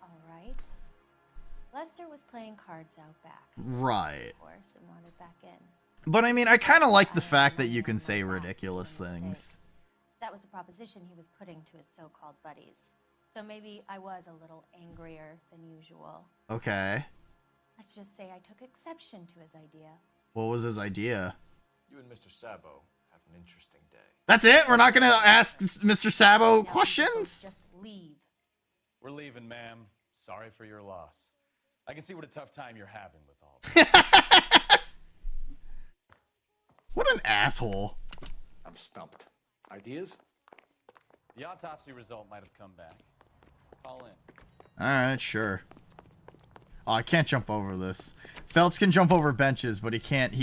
All right. Lester was playing cards out back. Right. Of course, and wanted back in. But I mean, I kind of like the fact that you can say ridiculous things. That was the proposition he was putting to his so-called buddies. So maybe I was a little angrier than usual. Okay. Let's just say I took exception to his idea. What was his idea? You and Mr. Sabo have an interesting day. That's it? We're not gonna ask Mr. Sabo questions? Just leave. We're leaving, ma'am. Sorry for your loss. I can see what a tough time you're having with all this. asshole. I'm stumped. Ideas? The autopsy result might have come back. Call in. Alright, sure. Oh, I can't jump over this. Phelps can jump over benches, but he can't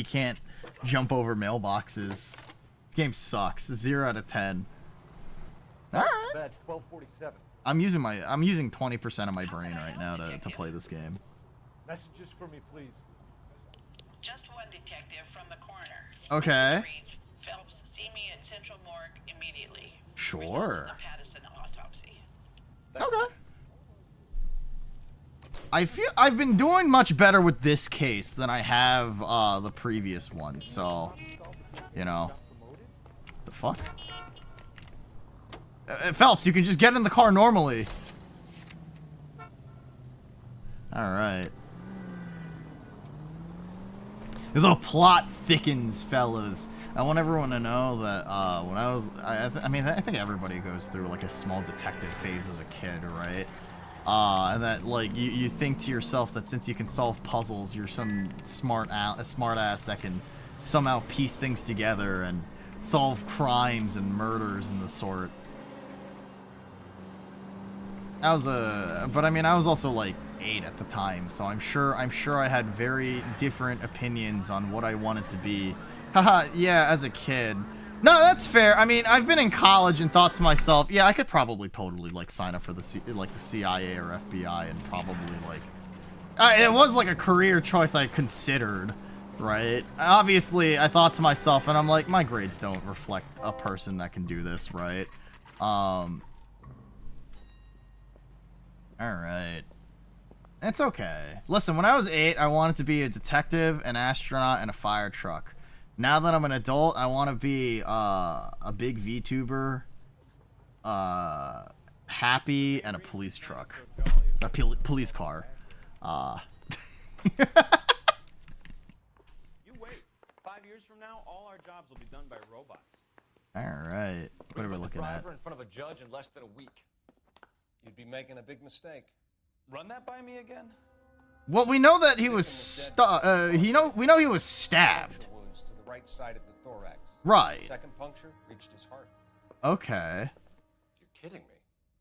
jump over mailboxes. This game sucks. 0 out of 10. Alright. Badge 1247. I'm using 20% of my brain right now to play this game. Messages for me, please. Just one detective from the coroner. Okay. Phelps, see me at Central Morgue immediately. Sure. Patterson autopsy. Okay. I feel I've been doing much better with this case than I have the previous one, so you know. The fuck? Phelps, you can just get in the car normally. Alright. The plot thickens, fellas. I want everyone to know that when I think everybody goes through like a small detective phase as a kid, right? And that like you think to yourself that since you can solve puzzles, you're some smart ass that can somehow piece things together and solve crimes and murders and the sort. But I mean, I was also like 8 at the time, so I'm sure I had very different opinions on what I wanted to be. Haha, yeah, as a kid. No, that's fair. I mean, I've been in college and thought to myself, yeah, I could probably totally like sign up for the CIA or FBI and probably like it was like a career choice I considered, right? Obviously, I thought to myself, and I'm like, my grades don't reflect a person that can do this, right? Alright. It's okay. Listen, when I was 8, I wanted to be a detective, an astronaut, and a fire truck. Now that I'm an adult, I want to be a big VTuber, happy, and a police truck. A police car. You wait. 5 years from now, all our jobs will be done by robots. Alright. What are we looking at? Driver in front of a judge in less than a week. You'd be making a big mistake. Run that by me again? Well, we know that he was we know he was stabbed. Wounds to the right side of the thorax. Right. Second puncture reached his heart. Okay. You're kidding me.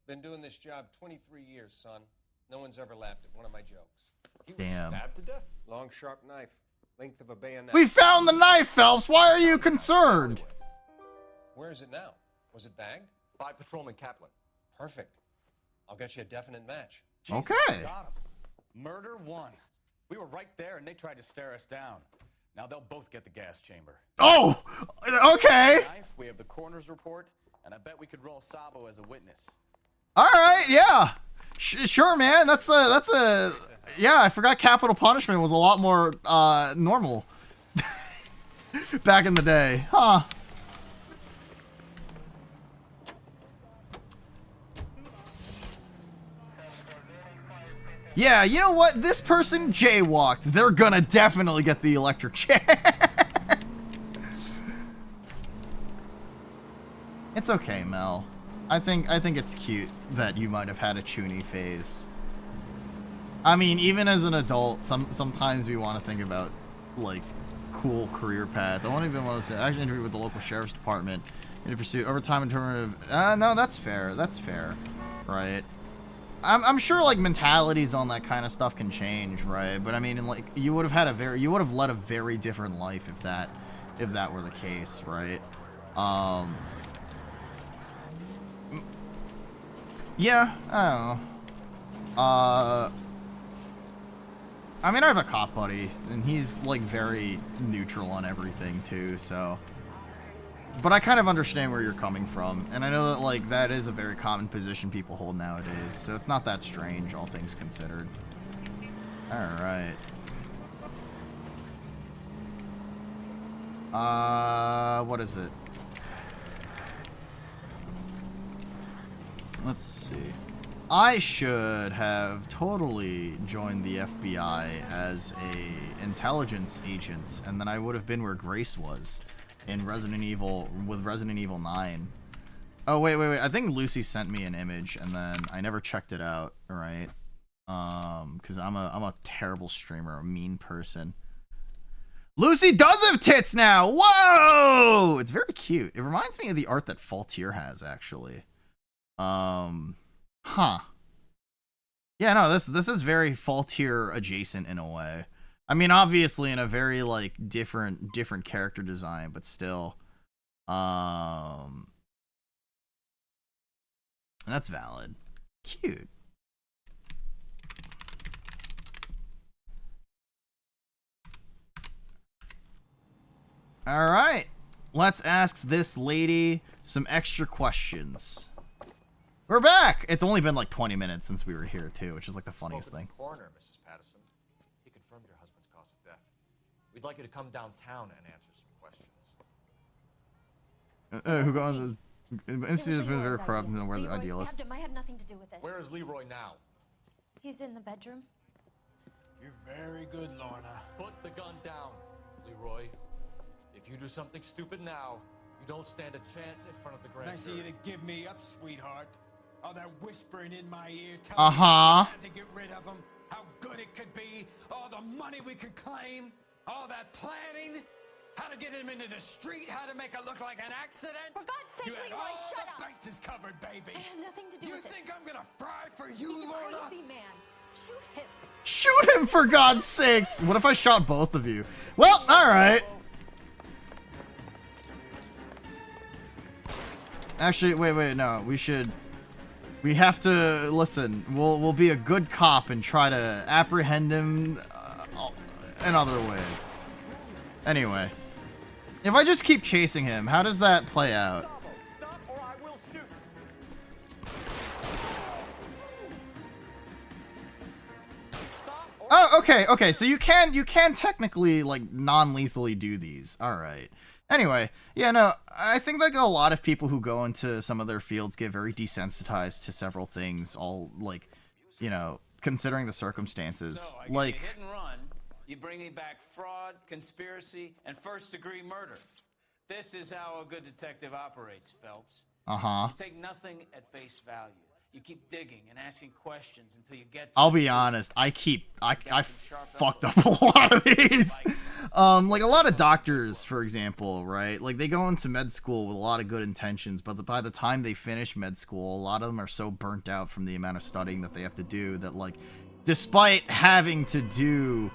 Been doing this job 23 years, son. No one's ever laughed at one of my jokes. He was Damn. stabbed to death. Long, sharp knife. Length of a bayonet. We found the knife, Phelps. Why are you concerned? Where is it now? Was it bagged? By Patrolman Kaplan. Perfect. I'll get you a definite match. Jesus, Okay. Got him. Murder 1. We were right there and they tried to stare us down. Now they'll both get the gas chamber. Oh, okay. Knife, we have the coroner's report, and I bet we could roll Sabo as a witness. All right, yeah. Sure, man. That's a yeah, I forgot capital punishment was a lot more normal back in the day. Huh. Yeah, you know what? This person jaywalked. They're gonna definitely get the electric chair. It's okay, Mel. I think it's cute that you might have had a Chuny phase. I mean, even as an adult, sometimes we want to think about like cool career paths. I won't even want to say. I actually interviewed with the local sheriff's department in pursuit over time in terms of. No, that's fair. That's fair, right? I'm sure like mentalities on that kind of stuff can change, right? But I mean, like you would have led a very different life if that were the case, right? Yeah, I don't know. I mean, I have a cop buddy, and he's like very neutral on everything too, so. But I kind of understand where you're coming from, and I know that like that is a very common position people hold nowadays, so it's not that strange, all things considered. All right. What is it? Let's see. I should have totally joined the FBI as a intelligence agent, and then I would have been where Grace was in Resident Evil, with Resident Evil 9. Oh, wait. I think Lucy sent me an image, and then I never checked it out, right? Because I'm a terrible streamer, a mean person. Lucy does have tits now. Whoa! It's very cute. It reminds me of the art that Faultier has, actually. Huh. Yeah, no, this is very Faultier adjacent in a way. I mean, obviously in a very like different character design, but still. That's valid. Cute. All right. Let's ask this lady some extra questions. We're back. It's only been like 20 minutes since we were here too, which is like the funniest thing. Coroner, Mrs. Patterson. He confirmed your husband's cause of death. We'd like you to come downtown and answer some questions. Who got on the institute has been very corrupt and where the Leroy idealist. stabbed him. I had nothing to do with it. Where is Leroy now? He's in the bedroom. You're very good, Lorna. Put the gun down, Leroy. If you do something stupid now, you don't stand a chance in front of the grand Nice of jury. you to give me up, sweetheart. All that whispering in my ear telling me Uh-huh. we had to get rid of him, how good it could be, all the money we could claim, all that planning, how to get him into the street, how to make it look like an accident. For God's sake, you had Leroy, all shut the up. bases covered, baby. I have nothing to do you with it. think I'm gonna fry for you, He's a Lorna? crazy man. Shoot him. Shoot him, for God's sakes! What if I shot both of you? Well, alright. Actually, wait, no. We have to, listen, we'll be a good cop and try to apprehend him in other ways. Anyway. If I just keep chasing him, how does that play out? Oh, okay, so you can technically, like, non-lethally do these. Alright. Anyway, yeah, no, I think like a lot of people who go into some of their fields get very desensitized to several things, all, like, you know, considering the circumstances. So, I like, get you hit and run, you bring me back fraud, conspiracy, and first-degree murder. This is how a good detective operates, Phelps. Uh-huh. You take nothing at face value. You keep digging and asking questions until you get to I'll the be truth. honest, I fucked up a lot of these. Like a lot of doctors, for example, right? Like they go into med school with a lot of good intentions, but by the time they finish med school, a lot of them are so burnt out from the amount of studying that they have to do that, like, despite having to do,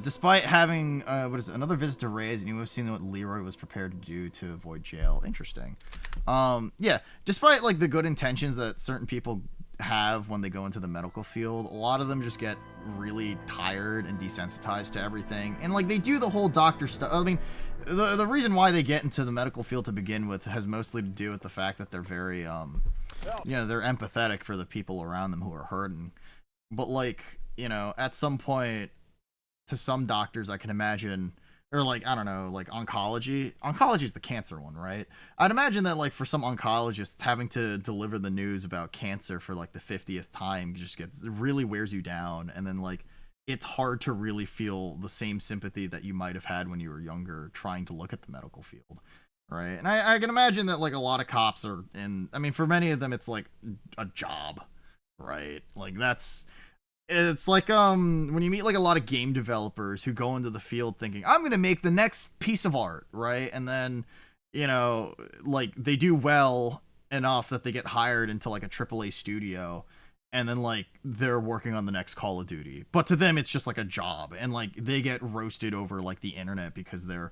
despite having, another visit to Ray's, and you have seen what Leroy was prepared to do to avoid jail. Interesting. Yeah, despite, like, the good intentions that certain people have when they go into the medical field, a lot of them just get really tired and desensitized to everything. And, like, they do the whole doctor stuff. I mean, the reason why they get into the medical field to begin with has mostly to do with the fact that they're very, you know, they're empathetic for the people around them who are hurting. But, like, you know, at some point, to some doctors, I can imagine, or like, I don't know, like oncology is the cancer one, right? I'd imagine that, like, for some oncologists, having to deliver the news about cancer for like the 50th time just really wears you down, and then, like, it's hard to really feel the same sympathy that you might have had when you were younger trying to look at the medical field, right? And I can imagine that, like, a lot of cops are I mean, for many of them, it's like a job, right? Like, it's like, when you meet, like, a lot of game developers who go into the field thinking, I'm going to make the next piece of art, right? And then, you know, like, they do well enough that they get hired into, like, a AAA studio, and then, like, they're working on the next Call of Duty. But to them, it's just, like, a job, and, like, they get roasted over, like, the internet because they're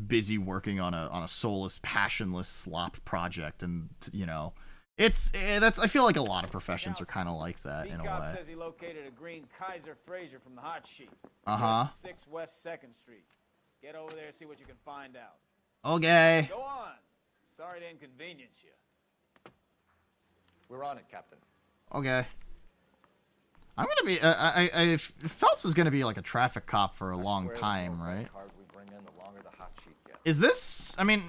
busy working on a soulless, passionless slop project, and, you know... I feel like a lot of professions are kind of like that in a way. Says he located a green Kaiser Fraser from the hot sheet. Uh-huh. 6 West 2nd Street. Get over there and see what you can find out. Okay. Go on. Sorry to inconvenience you. We're on it, Captain. Okay. I'm gonna be. Phelps is gonna be like a traffic cop for a long time, right? Is this? I mean,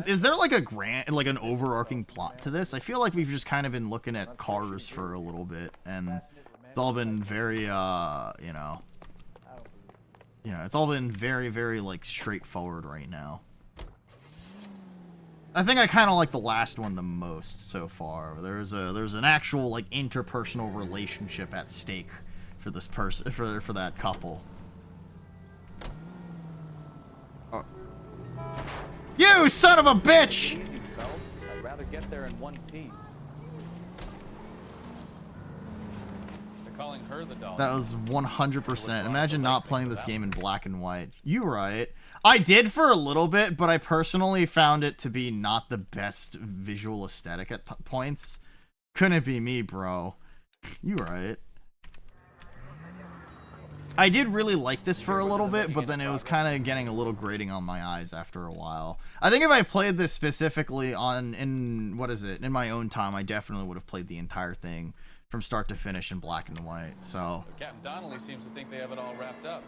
is there like an overarching plot to this? I feel like we've just kind of been looking at cars for a little bit, and it's all been very, you know, it's all been very, very, like, straightforward right now. I think I kind of like the last one the most so far. There's an actual, like, interpersonal relationship at stake for this person, for that couple. Oh. You son of a bitch! Easy, Phelps. I'd rather get there in one piece. They're calling her the dog. That was 100%. Imagine not playing this game in black and white. You right. I did for a little bit, but I personally found it to be not the best visual aesthetic at points. Couldn't be me, bro. You right. I did really like this for a little bit, but then it was kind of getting a little grating on my eyes after a while. I think if I played this specifically in my own time, I definitely would have played the entire thing from start to finish in black and white. So Captain Donnelly seems to think they have it all wrapped up.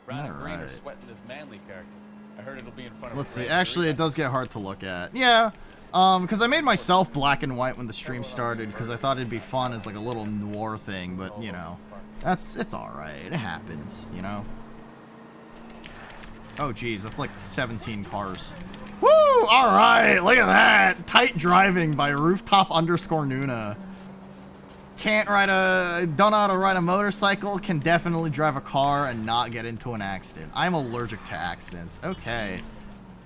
Brown and Green are sweating this Manley character. I heard it'll be in front of. Let's see. Actually, it does get hard to look at. Yeah. Because I made myself black and white when the stream started because I thought it'd be fun as like a little noir thing, but you know, it's all right. It happens, you know. Oh geez, that's like 17 cars. Woo! All right, look at that. Tight driving by Rooftop_Nuna. Don't know how to ride a motorcycle, can definitely drive a car and not get into an accident. I'm allergic to accidents. Okay.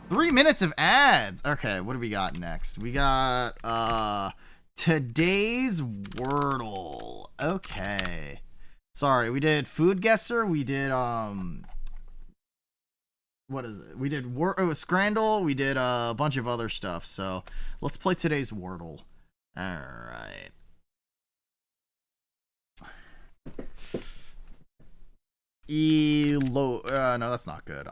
3 minutes of ads. Okay, what do we got next? We got today's Wordle. Okay. Sorry, we did Food Guesser. We did what is it? We did Scrandle. We did a bunch of other stuff. So let's play today's Wordle. All right. No, that's not good.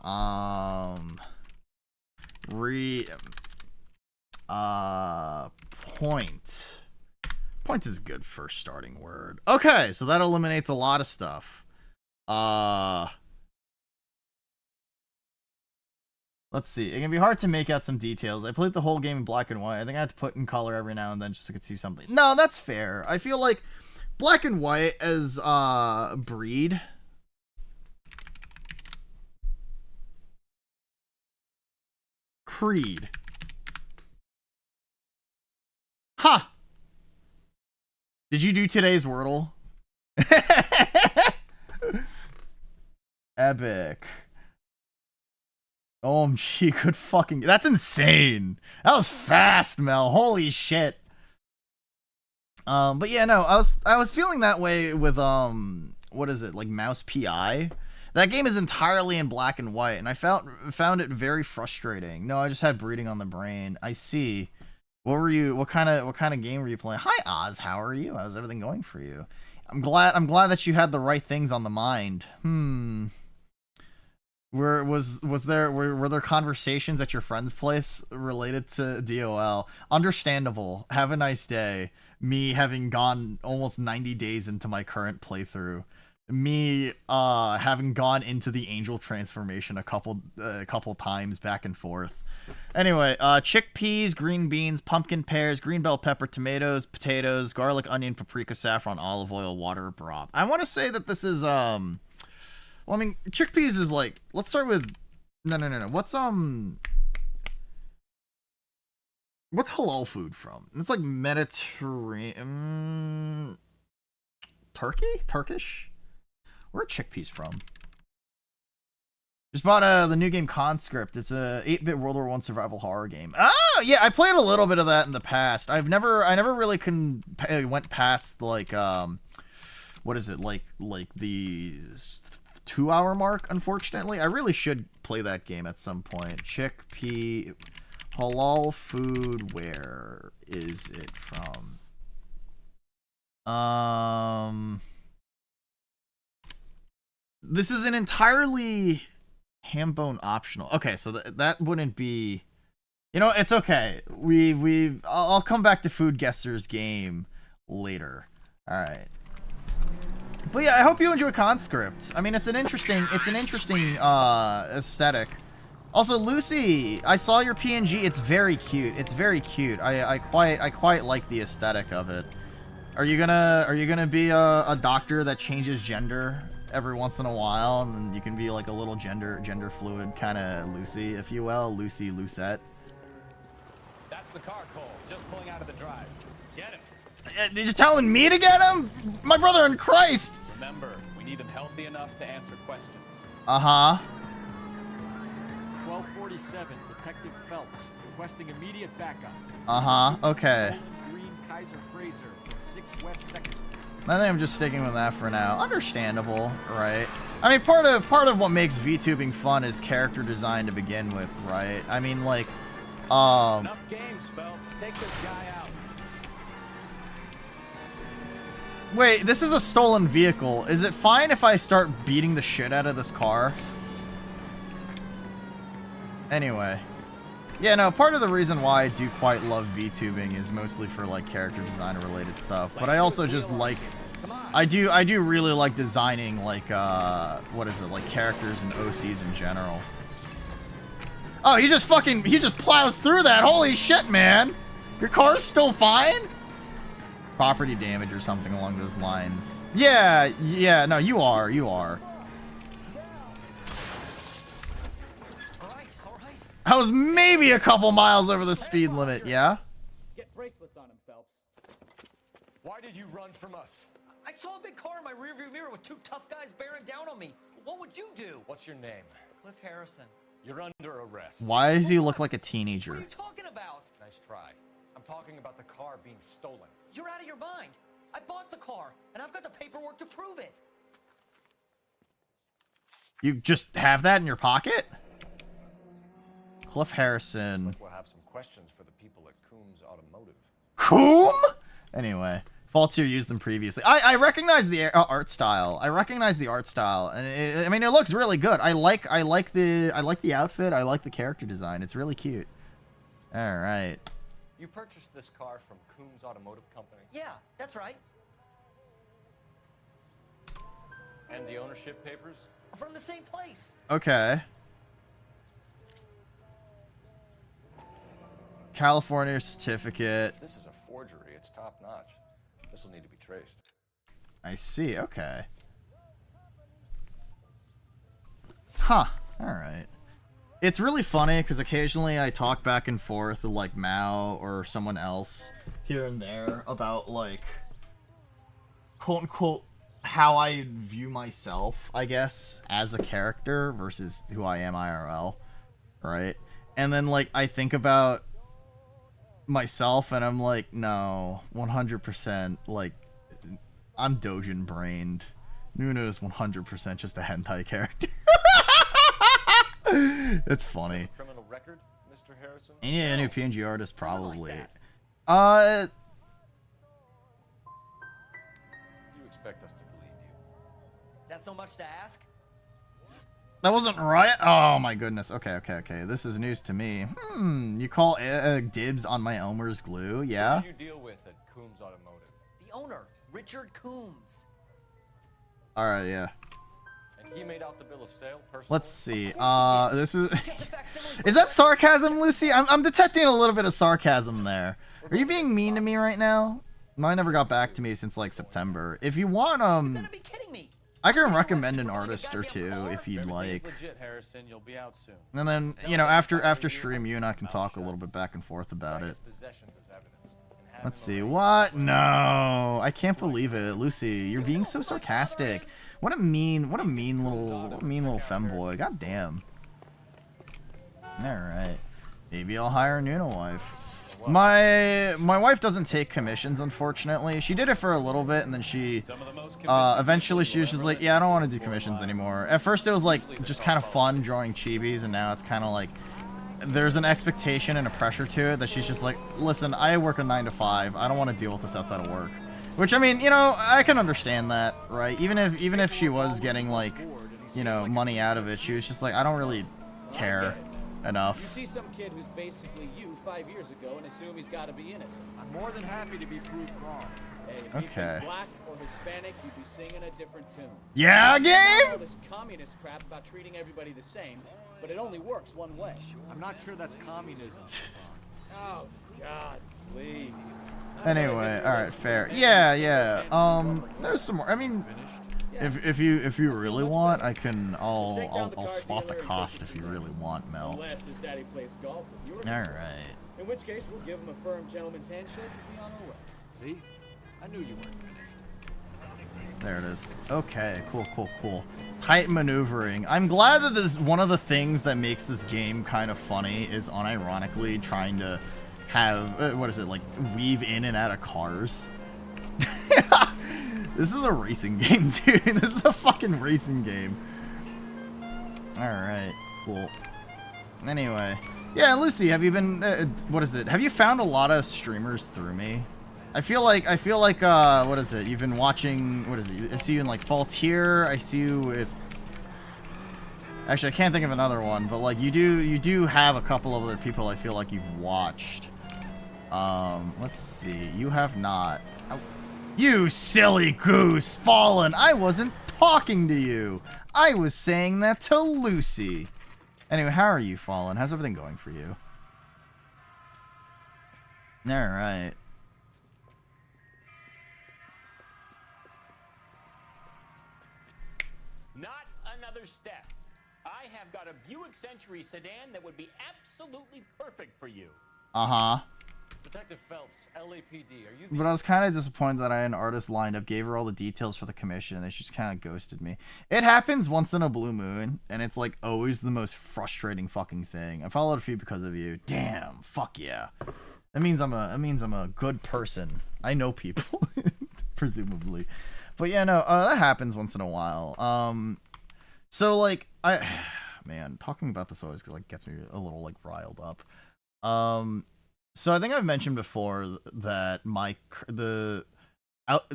Point is a good first starting word. Okay, so that eliminates a lot of stuff. Let's see. It can be hard to make out some details. I played the whole game in black and white. I think I had to put in color every now and then just so I could see something. No, that's fair. I feel like black and white as breed. Creed. Ha! Huh. Did you do today's Wordle? Epic. OMG, good fucking... That's insane. That was fast, Mel. Holy shit. But yeah, no, I was feeling that way with, what is it, like Mouse PI? That game is entirely in black and white, and I found it very frustrating. No, I just had breeding on the brain. I see. What kind of game were you playing? Hi Oz, how are you? How's everything going for you? I'm glad that you had the right things on the mind. Were there conversations at your friend's place related to DOL? Understandable. Have a nice day. Me having gone almost 90 days into my current playthrough. Me having gone into the angel transformation a couple times back and forth. Anyway, chickpeas, green beans, pumpkin pears, green bell pepper, tomatoes, potatoes, garlic, onion, paprika, saffron, olive oil, water, broth. I want to say that this is well, I mean, chickpeas is like, let's start with no. What's halal food from? It's like Mediterranean, Turkish. Where are chickpeas from? Just bought the new game Conscript. It's a 8-bit World War I survival horror game. Oh yeah, I played a little bit of that in the past. I never really went past like what is it, like the 2-hour mark, unfortunately. I really should play that game at some point. Chickpea halal food, where is it from? This is an entirely ham bone optional. Okay, so that wouldn't be, you know, it's okay. I'll come back to Food Guesser's game later. All right. But yeah, I hope you enjoy Conscript. I mean, it's an interesting aesthetic. Also, Lucy, I saw your PNG. It's very cute. It's very cute. I quite like the aesthetic of it. Are you gonna be a doctor that changes gender every once in a while, and then you can be like a little gender fluid kind of Lucy, if you will, Lucy Lucette? That's the car, Cole. Just pulling out of the drive. Get him. You're telling me to get him? My brother in Christ! Remember, we Need them healthy enough to answer questions. Uh-huh. 1247, Detective Phelps, requesting immediate backup. Uh-huh, okay. Green Kaiser Fraser from 6 West 2nd Street. I think I'm just sticking with that for now. Understandable, right? I mean, part of what makes VTubing fun is character design to begin with, right? I mean, like, Enough games, Phelps. Take this guy out. Wait, this is a stolen vehicle. Is it fine if I start beating the shit out of this car? Anyway. Yeah, no, part of the reason why I do quite love VTubing is mostly for, like, character design related stuff. But I also just like... I do really like designing, like, what is it, like, characters and OCs in general. Oh, he just plows through that. Holy shit, man. Your car's still fine? Property damage or something along those lines. Yeah, no, you are. I was maybe a couple miles over the speed limit, yeah? Get bracelets on him, Phelps. Why did you run from us? I saw a big car in my rearview mirror with two tough guys bearing down on me. What would you do? What's your name? Cliff Harrison. You're under arrest. Why does he look like a teenager? What are you talking about? Nice try. I'm talking about the car being stolen. You're out of your mind. I bought the car, and I've got the paperwork to prove it. You just have that in your pocket? Cliff Harrison. Like we'll have some questions for the people at Coombs Automotive. Coom? Anyway, Faultier used them previously. I recognize the art style. I recognize the art style, and I mean it looks really good. I like the outfit. I like the character design. It's really cute. All right. You purchased this car from Coombs Automotive Company? Yeah, that's right. And the ownership papers? From the same place. Okay. California certificate. This is a forgery. It's top notch. This will need to be traced. I see. Okay. Huh. All right. It's really funny because occasionally I talk back and forth with like Mao or someone else here and there about like quote unquote how I view myself, I guess, as a character versus who I am IRL, right? And then like I think about myself and I'm like, no, 100% like I'm Dojin brained. Nuno is 100% just a hentai character. It's funny. Criminal record, Mr. Harrison? Yeah, a new PNG artist, probably. You expect us to believe you? Is that so much to ask? That wasn't right. Oh my goodness. Okay. This is news to me. You call dibs on my Elmer's glue? Yeah. Who do you deal with at Coombs Automotive? The owner, Richard Coombs. All right. Yeah. And he made out the bill of sale personally? Let's see. This is that sarcasm, Lucy? I'm detecting a little bit of sarcasm there. Are you being mean to me right now? Mine never got back to me since like September. If you want, I can recommend an artist or two if you'd like. Legit, Harrison. You'll be out soon. And then, you know, after stream, you and I can talk a little bit back and forth about it. Let's see. What? No, I can't believe it, Lucy. You're being so sarcastic. What a mean little femboy. God damn. All right. Maybe I'll hire a Nuno wife. My wife doesn't take commissions, unfortunately. She did it for a little bit, and then she eventually she was just like, yeah, I don't want to do commissions anymore. At first it was like just kind of fun drawing chibis, and now it's kind of like there's an expectation and a pressure to it that she's just like, listen, I work a 9 to 5. I don't want to deal with this outside of work. Which, I mean, you know, I can understand that, right? Even if she was getting like, you know, money out of it, she was just like, I don't really care enough. You see some kid who's basically you 5 years ago and assume he's got to be innocent. I'm more than happy to be proved wrong. Hey, if you'd Okay. been black or Hispanic, you'd be singing a different tune. Yeah, game? All this communist crap about treating everybody the same, but it only works one way. I'm not sure that's communism. Oh God, please. Anyway, all right, fair. Yeah. There's some more. I mean, if you really want, I'll spot the cost if you really want, Mel. Unless his daddy plays golf with you. All right. In which case, we'll give him a firm gentleman's handshake and be on our way. See? I knew you weren't finished. There it is. Okay, cool. Tight maneuvering. I'm glad that this one of the things that makes this game kind of funny is unironically trying to have, what is it, like, weave in and out of cars. This is a racing game, dude. This is a fucking racing game. Alright, cool. Anyway. Yeah, Lucy, have you been, what is it? Have you found a lot of streamers through me? I feel like, what is it? You've been watching, what is it? I see you in, like, Faultier. I see you with... Actually, I can't think of another one, but, like, you do have a couple of other people I feel like you've watched. Let's see. You have not. Oh. You silly goose! Fallen! I wasn't talking to you! I was saying that to Lucy! Anyway, how are you, Fallen? How's everything going for you? Alright. Not another step. I have got a Buick Century sedan that would be absolutely perfect for you. Uh-huh. Detective Phelps, LAPD, are you... But I was kind of disappointed that I had an artist lined up, gave her all the details for the commission, and then she just kind of ghosted me. It happens once in a blue moon, and it's like always the most frustrating fucking thing. I followed a few because of you. Damn, fuck yeah. That means I'm a good person. I know people, presumably. But yeah, no, that happens once in a while. So like man, talking about this always like gets me a little like riled up. So I think I've mentioned before that the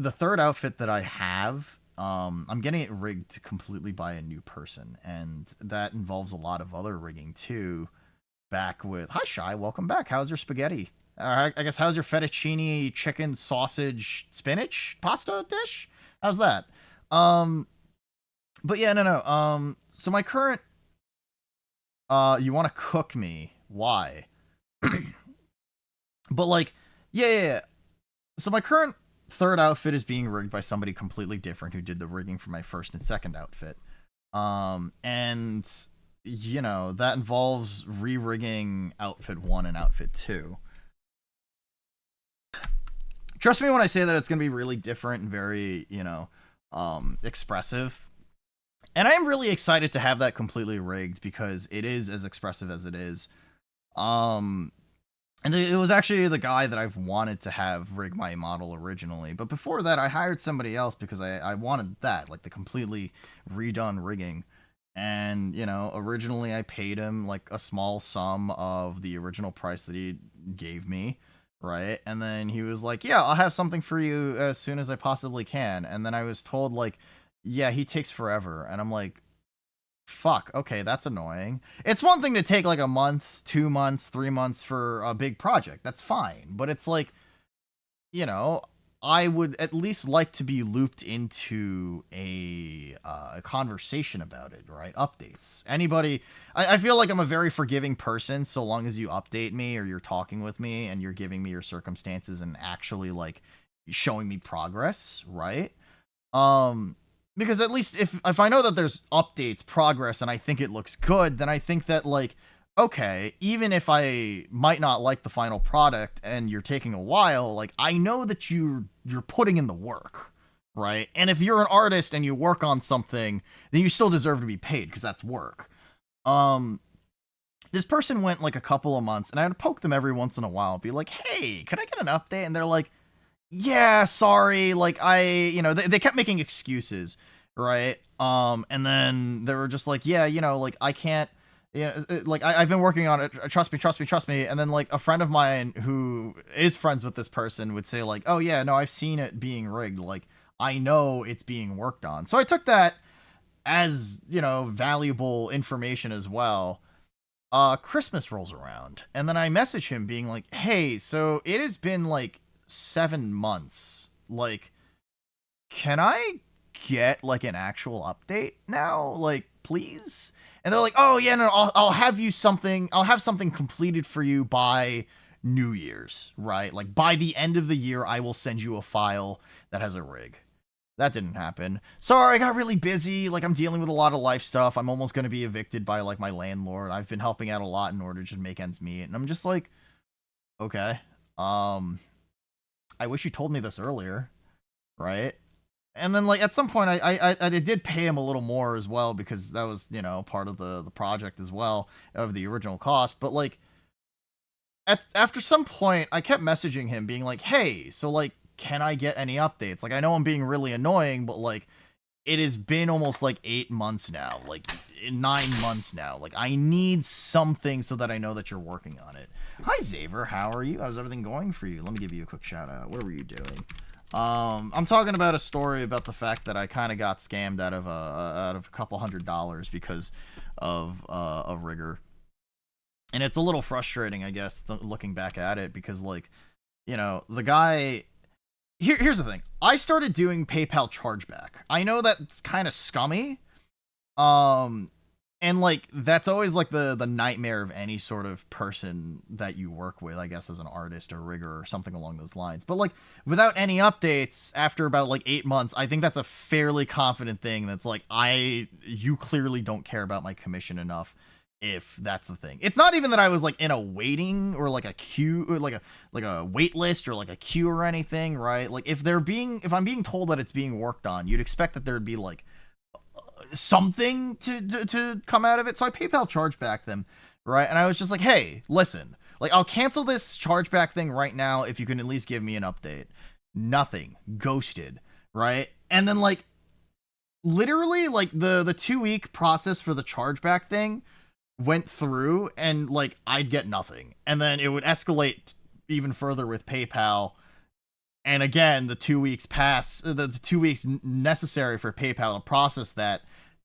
third outfit that I have, I'm getting it rigged completely by a new person, and that involves a lot of other rigging too. Back with hi Shy, welcome back. How's your spaghetti? I guess how's your fettuccine chicken sausage spinach pasta dish? How's that? But yeah, no. So my current, you want to cook me? Why? But like, yeah. So my current third outfit is being rigged by somebody completely different who did the rigging for my first and second outfit. And you know, that involves re-rigging outfit 1 and outfit 2. Trust me when I say that it's going to be really different and very, you know, expressive. And I am really excited to have that completely rigged because it is as expressive as it is. And it was actually the guy that I've wanted to have rig my model originally. But before that, I hired somebody else because I wanted that, like the completely redone rigging. And, you know, originally I paid him like a small sum of the original price that he gave me, right? And then he was like, yeah, I'll have something for you as soon as I possibly can. And then I was told, like, yeah, he takes forever. And I'm like, fuck, okay, that's annoying. It's one thing to take like a month, 2 months, 3 months for a big project. That's fine. But it's like, you know, I would at least like to be looped into a conversation about it, right? Updates. Anybody, I feel like I'm a very forgiving person so long as you update me or you're talking with me and you're giving me your circumstances and actually like showing me progress, right? Because at least if I know that there's updates, progress, and I think it looks good, then I think that, like, okay, even if I might not like the final product and you're taking a while, like, I know that you're putting in the work, right? And if you're an artist and you work on something, then you still deserve to be paid because that's work. This person went, like, a couple of months, and I had to poke them every once in a while and be like, hey, could I get an update? And they're like, yeah, sorry, like, you know, they kept making excuses, right? And then they were just like, yeah, you know, like, I can't, yeah, like, I've been working on it, trust me, and then, like, a friend of mine who is friends with this person would say, like, oh, yeah, no, I've seen it being rigged, like, I know it's being worked on. So I took that as, you know, valuable information as well. Christmas rolls around, and then I message him being like, hey, so it has been, like, 7 months, like, can I get like an actual update now, like, please? And they're like, oh yeah, no, I'll have something completed for you by New Year's, right? Like, by the end of the year I will send you a file that has a rig. That didn't happen. Sorry, I got really busy, like, I'm dealing with a lot of life stuff. I'm almost going to be evicted by like my landlord. I've been helping out a lot in order to just make ends meet, and I'm just like, okay, I wish you told me this earlier, right? And then, like, at some point, I did pay him a little more as well, because that was, you know, part of the project as well, of the original cost. But, like, after some point, I kept messaging him, being like, hey, so, like, can I get any updates? Like, I know I'm being really annoying, but, like, it has been almost, like, 8 months now. Like, 9 months now. Like, I need something so that I know that you're working on it. Hi, Xaver. How are you? How's everything going for you? Let me give you a quick shout-out. What were you doing? I'm talking about a story about the fact that I kind of got scammed out of a couple $100 because of a rigger. And it's a little frustrating, I guess, looking back at it, because, like, you know, the guy... Here's the thing. I started doing PayPal chargeback. I know that's kind of scummy. And, like, that's always, like, the nightmare of any sort of person that you work with, I guess, as an artist or rigger or something along those lines. But, like, without any updates after about, like, 8 months, I think that's a fairly confident thing. That's like, you clearly don't care about my commission enough, if that's the thing. It's not even that I was, like, in a waiting or, like, a queue, or like a wait list or, like, a queue or anything, right? Like, if I'm being told that it's being worked on, you'd expect that there'd be, like, something to come out of it. So I PayPal chargeback them, right? And I was just like, hey, listen, like, I'll cancel this chargeback thing right now if you can at least give me an update. Nothing. Ghosted, right? And then, like, literally, like, the 2-week process for the chargeback thing went through, and, like, I'd get nothing. And then it would escalate even further with PayPal. And again, the 2 weeks pass, the 2 weeks necessary for PayPal to process that,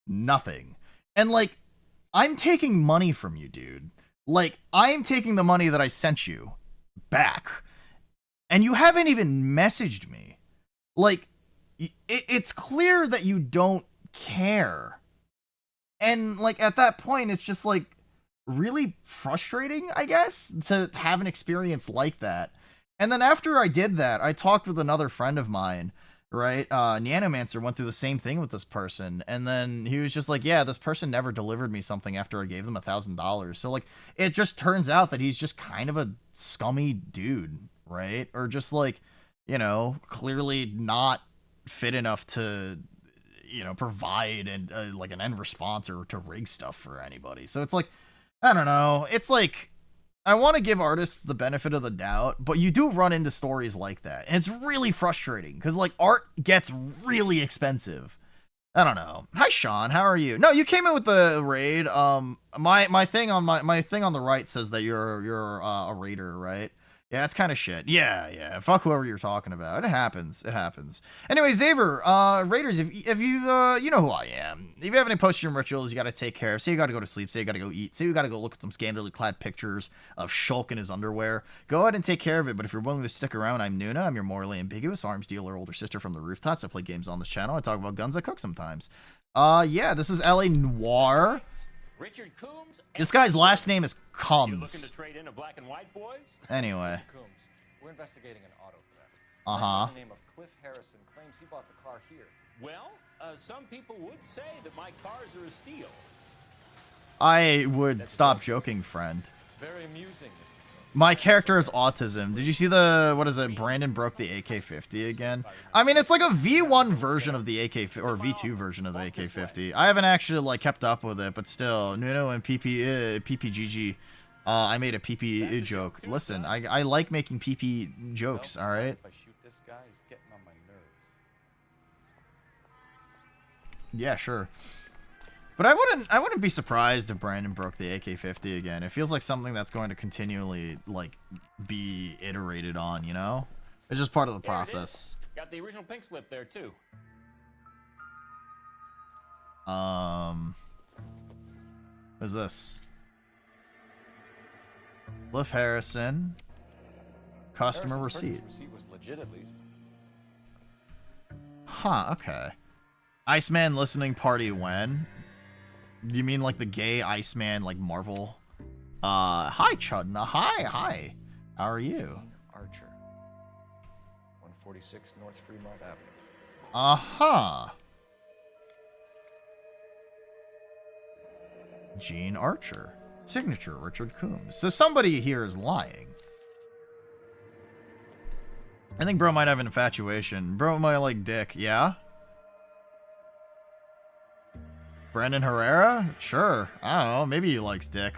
nothing. And, like, I'm taking money from you, dude. Like, I am taking the money that I sent you back. And you haven't even messaged me. Like, it's clear that you don't care. And, like, at that point, it's just, like, really frustrating, I guess, to have an experience like that. And then after I did that, I talked with another friend of mine, right? Nanomancer went through the same thing with this person. And then he was just like, yeah, this person never delivered me something after I gave them $1,000. So, like, it just turns out that he's just kind of a scummy dude, right? Or just, like, you know, clearly not fit enough to, you know, provide and like an end response or to rig stuff for anybody. So it's like, I don't know. It's like, I want to give artists the benefit of the doubt, but you do run into stories like that. And it's really frustrating because, like, art gets really expensive. I don't know. Hi, Sean. How are you? No, you came in with the raid. My thing on my thing on the right says that you're a raider, right? Yeah, it's kind of shit. Yeah. Fuck whoever you're talking about. It happens. Anyway, Xaver, Raiders, if you, you know who I am. If you have any post-stream rituals you gotta take care of, say you gotta go to sleep, say you gotta go eat, say you gotta go look at some scandalously clad pictures of Shulk in his underwear, go ahead and take care of it. But if you're willing to stick around, I'm Nuna. I'm your morally ambiguous arms dealer, older sister from the rooftops. I play games on this channel. I talk about guns. I cook sometimes. Yeah, this is LA Noire. Richard Coombs. This guy's last name is Combs. You looking to trade in a black and white, boys? Anyway. Coombs, we're investigating an auto theft. Uh-huh. The name of Cliff Harrison claims he bought the car here. Well, some people would say that my cars are a steal. I would stop joking, friend. Very amusing. My character has autism. Did you see the, what is it, Brandon broke the AK-50 again? I mean, it's like a V1 version of the AK-50, or V2 version of the AK-50. I haven't actually, like, kept up with it, but still, Nuno and PPGG, I made a PP joke. Listen, I like making PP jokes, alright? If I shoot this guy, he's getting on my nerves. Yeah, sure. But I wouldn't be surprised if Brandon broke the AK-50 again. It feels like something that's going to continually, like, be iterated on, you know? It's just part of the process. Got the original pink slip there too. What's this? Cliff Harrison. Customer receipt. Receipt was legit, at least. Huh, okay. Iceman listening party when? You mean like the gay Iceman, like Marvel? Hi, Chudna. Hi. How are you? Gene Archer. 146 North Fremont Avenue. Uh-huh. Gene Archer. Signature, Richard Coombs. So somebody here is lying. I think bro might have an infatuation. Bro might like dick, yeah? Brandon Herrera? Sure. I don't know. Maybe he likes dick.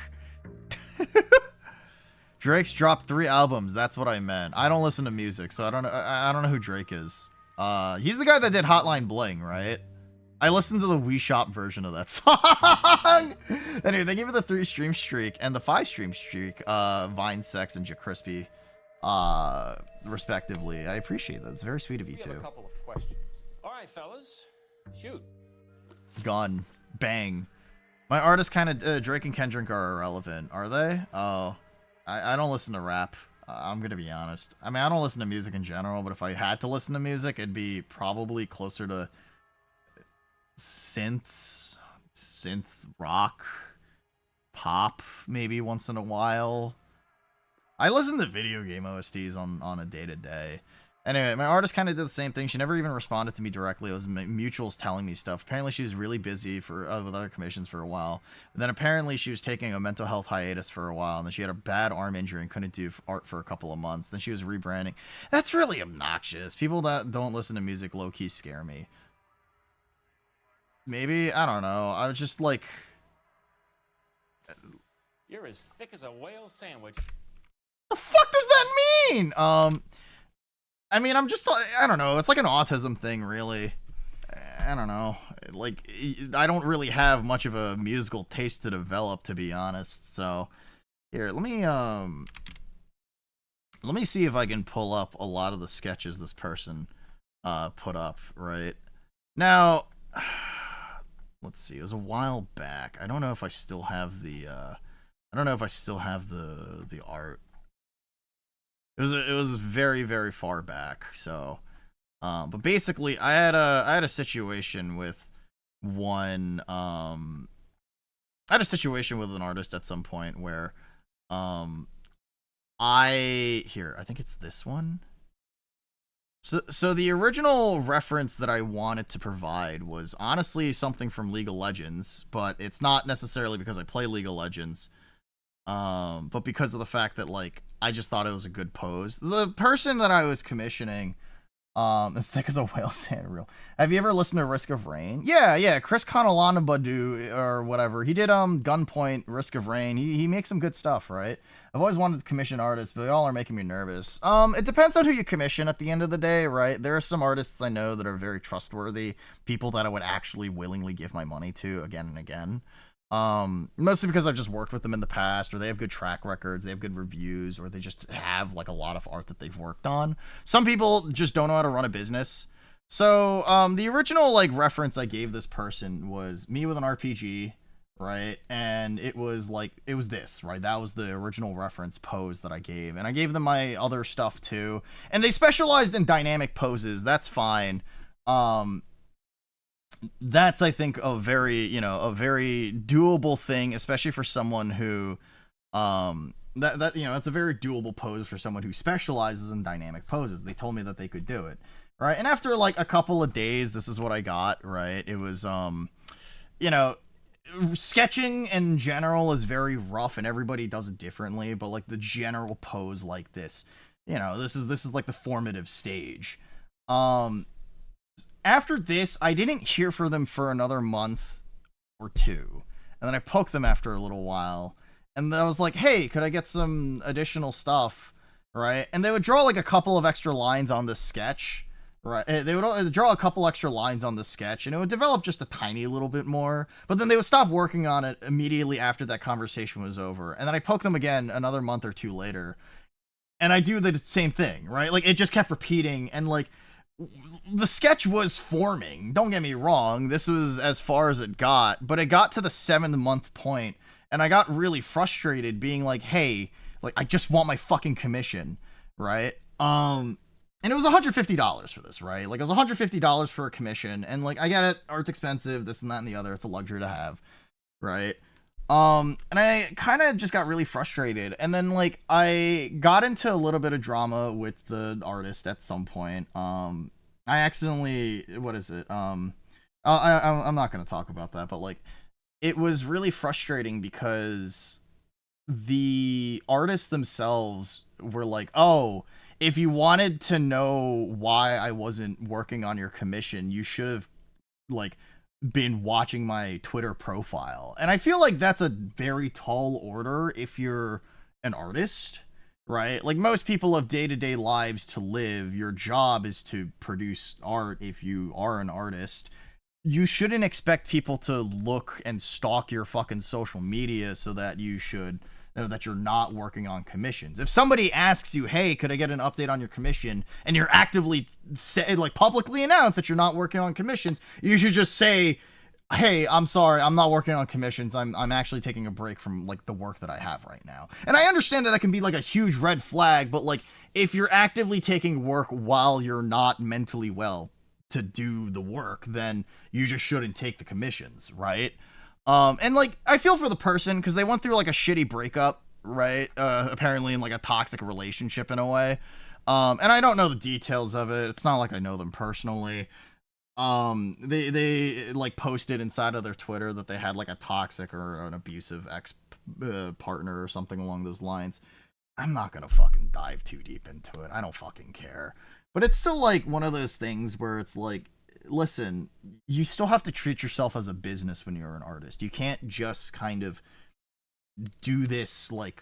Drake's dropped 3 albums. That's what I meant. I don't listen to music, so I don't know. I don't know who Drake is. He's the guy that did Hotline Bling, right? I listened to the Wii Shop version of that song. Anyway, they gave it the 3 stream streak and the 5 stream streak. Vine, Sex, and Jacrispy, respectively. I appreciate that. It's very sweet of you We have a too. couple of questions. All right, fellas, shoot. Gone. Bang. My artists kind of Drake and Kendrick are irrelevant. Are they? Oh, I don't listen to rap. I'm gonna be honest. I mean, I don't listen to music in general, but if I had to listen to music, it'd be probably closer to synth rock, pop, maybe once in a while. I listen to video game OSTs on a day-to-day. Anyway, my artist kind of did the same thing. She never even responded to me directly. It was mutuals telling me stuff. Apparently, she was really busy with other commissions for a while. And then apparently, she was taking a mental health hiatus for a while. And then she had a bad arm injury and couldn't do art for a couple of months. Then she was rebranding. That's really obnoxious. People that don't listen to music low-key scare me. Maybe, I don't know. I was just like... You're as thick as a whale sandwich. The fuck does that mean? I mean, I'm just, I don't know. It's like an autism thing, really. I don't know. Like, I don't really have much of a musical taste to develop, to be honest. So, here, let me see if I can pull up a lot of the sketches this person put up, right? Now, let's see. It was a while back. I don't know if I still have the the art. It was very, very far back. So, but basically, I had a situation with one. I had a situation with an artist at some point where, I think it's this one. So the original reference that I wanted to provide was honestly something from League of Legends, but it's not necessarily because I play League of Legends, but because of the fact that, like, I just thought it was a good pose. The person that I was commissioning, as thick as a whale sand reel. Have you ever listened to Risk of Rain? Yeah, Chris Connellanabadu or whatever. He did Gunpoint, Risk of Rain. He makes some good stuff, right? I've always wanted to commission artists, but y'all are making me nervous. It depends on who you commission at the end of the day, right? There are some artists I know that are very trustworthy, people that I would actually willingly give my money to again and again. Mostly because I've just worked with them in the past, or they have good track records, they have good reviews, or they just have like a lot of art that they've worked on. Some people just don't know how to run a business. So, the original like reference I gave this person was me with an RPG, right? And it was this, right? That was the original reference pose that I gave. And I gave them my other stuff too. And they specialized in dynamic poses. That's fine. That's, I think, a very doable thing, especially for someone who, it's a very doable pose for someone who specializes in dynamic poses. They told me that they could do it, right? And after, like, a couple of days, this is what I got, right? It was, sketching in general is very rough, and everybody does it differently, but, like, the general pose like this, this is like the formative stage. After this, I didn't hear from them for another month or two. And then I poked them after a little while. And I was like, hey, could I get some additional stuff? Right? And they would draw like a couple of extra lines on this sketch. Right? They would draw a couple extra lines on this sketch. And it would develop just a tiny little bit more. But then they would stop working on it immediately after that conversation was over. And then I poked them again another month or two later. And I do the same thing. Right? Like, it just kept repeating. And like, the sketch was forming, don't get me wrong, this was as far as it got, but it got to the 7th month point, and I got really frustrated being like, hey, like, I just want my fucking commission, right? And it was $150 for this, right? Like, it was $150 for a commission, and like, I get it, art's expensive, this and that and the other, it's a luxury to have, right? And I kind of just got really frustrated, and then like I got into a little bit of drama with the artist at some point. I accidentally, what is it? I'm not gonna talk about that, but like it was really frustrating because the artists themselves were like, oh, if you wanted to know why I wasn't working on your commission, you should have like been watching my Twitter profile. And I feel like that's a very tall order if you're an artist, right? Like, most people have day-to-day lives to live. Your job is to produce art if you are an artist. You shouldn't expect people to look and stalk your fucking social media so that that you're not working on commissions. If somebody asks you, hey, could I get an update on your commission, and you're actively publicly announce that you're not working on commissions, you should just say, hey, I'm sorry, I'm not working on commissions. I'm actually taking a break from like the work that I have right now. And I understand that can be like a huge red flag, but like if you're actively taking work while you're not mentally well to do the work, then you just shouldn't take the commissions, right? And like, I feel for the person because they went through like a shitty breakup, right? Apparently in like a toxic relationship in a way. And I don't know the details of it. It's not like I know them personally. They like posted inside of their Twitter that they had like a toxic or an abusive ex partner or something along those lines. I'm not gonna fucking dive too deep into it. I don't fucking care. But it's still like one of those things where it's like, listen, you still have to treat yourself as a business when you're an artist. You can't just kind of do this like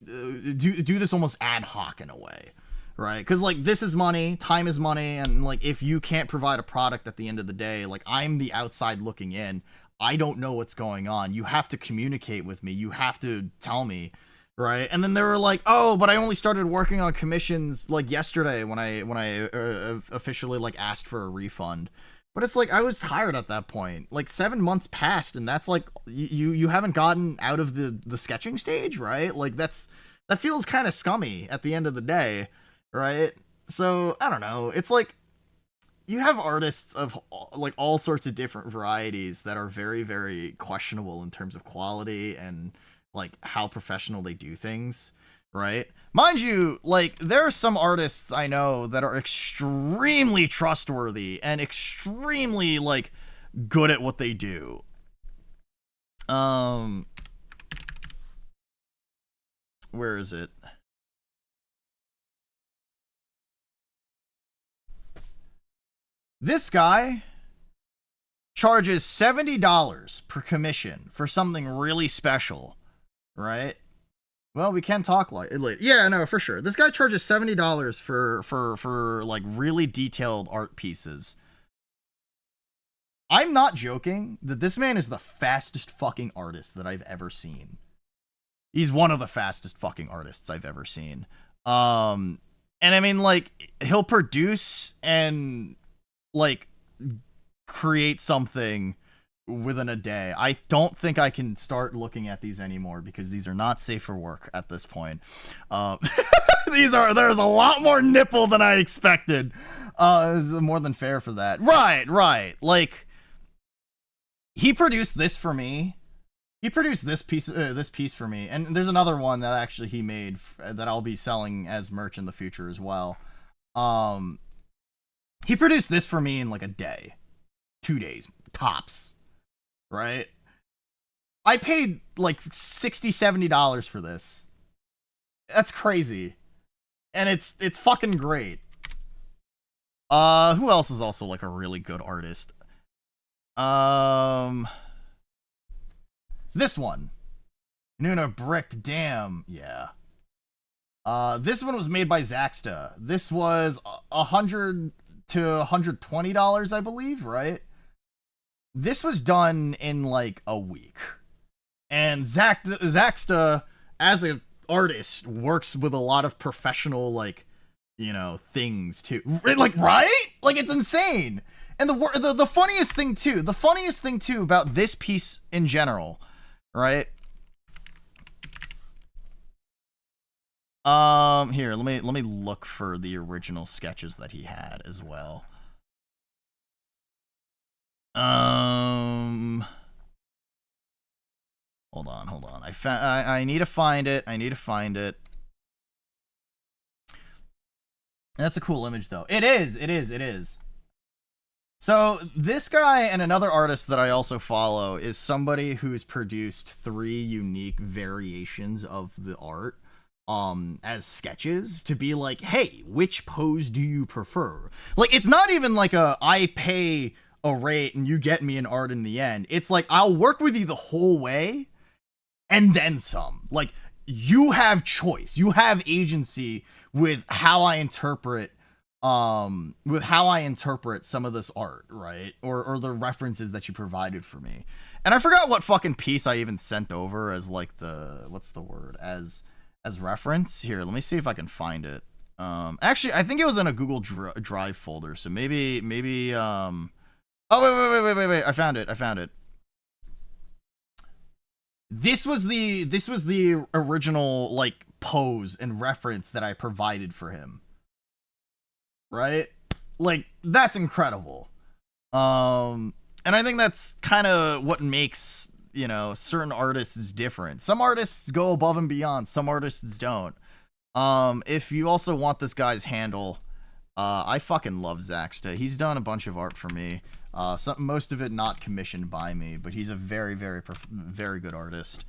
do this almost ad hoc in a way, right? Because like, this is money, time is money, and like, if you can't provide a product at the end of the day, like, I'm the outside looking in, I don't know what's going on. You have to communicate with me, you have to tell me, right? And then they were like, oh, but I only started working on commissions like yesterday when I officially like asked for a refund. But it's like, I was tired at that point. Like, 7 months passed, and that's like, you haven't gotten out of the sketching stage, right? Like, that feels kind of scummy at the end of the day, right? So I don't know. It's like, you have artists of like all sorts of different varieties that are very, very questionable in terms of quality and like how professional they do things, right? Mind you, like, there are some artists I know that are extremely trustworthy and extremely like good at what they do. Where is it? This guy charges $70 per commission for something really special, right? Well, we can talk like yeah, no, for sure. This guy charges $70 for like really detailed art pieces. I'm not joking that this man is the fastest fucking artist that I've ever seen. He's one of the fastest fucking artists I've ever seen. And I mean, like, he'll produce and like create something within a day. I don't think I can start looking at these anymore because these are not safe for work at this point. There's a lot more nipple than I expected. More than fair for that. Right. Like, he produced this for me. He produced this piece for me, and there's another one that actually he made that I'll be selling as merch in the future as well. He produced this for me in like a day, 2 days tops, right? I paid like $60-$70 for this. That's crazy, and it's fucking great. Who else is also like a really good artist? This one, Nuna Bricked Dam, yeah. This one was made by Zaxta. This was $100 to $120, I believe, right? This was done in like a week, and Zaxta, as an artist, works with a lot of professional, like, you know, things too. Like, right? Like, it's insane. And the funniest thing too about this piece in general, right? Here, let me look for the original sketches that he had as well. Hold on. I need to find it. That's a cool image though. It is. So this guy and another artist that I also follow is somebody who's produced 3 unique variations of the art as sketches to be like, hey, which pose do you prefer? Like, it's not even like I pay a rate and you get me an art in the end. It's like, I'll work with you the whole way and then some. Like, you have choice. You have agency with how I interpret some of this art, right? Or the references that you provided for me. And I forgot what fucking piece I even sent over as like the, what's the word, as reference. Here, let me see if I can find it. Actually, I think it was in a Google Drive folder, so maybe oh, wait, I found it. This was the original, like, pose and reference that I provided for him. Right? Like, that's incredible. And I think that's kind of what makes, you know, certain artists different. Some artists go above and beyond, some artists don't. If you also want this guy's handle, I fucking love Zaxta. He's done a bunch of art for me. Most of it not commissioned by me, but he's a very, very, very good artist.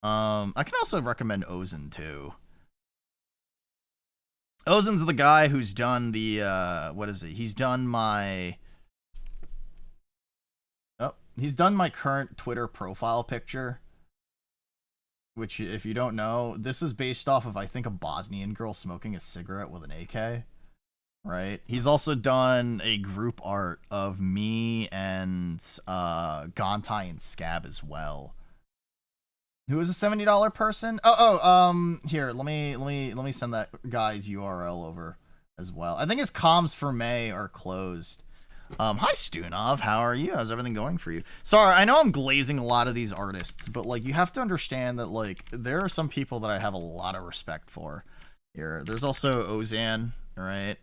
I can also recommend Ozen too. Ozen's the guy who's done the, what is it? He's done my current Twitter profile picture. Which, if you don't know, this is based off of, I think, a Bosnian girl smoking a cigarette with an AK. Right? He's also done a group art of me and Gontai and Scab as well. Who is a $70 person? Here, let me send that guy's URL over as well. I think his comms for May are closed. Hi Stunov, how are you? How's everything going for you? Sorry, I know I'm glazing a lot of these artists, but like, you have to understand that like, there are some people that I have a lot of respect for. Here, there's also Ozan, right?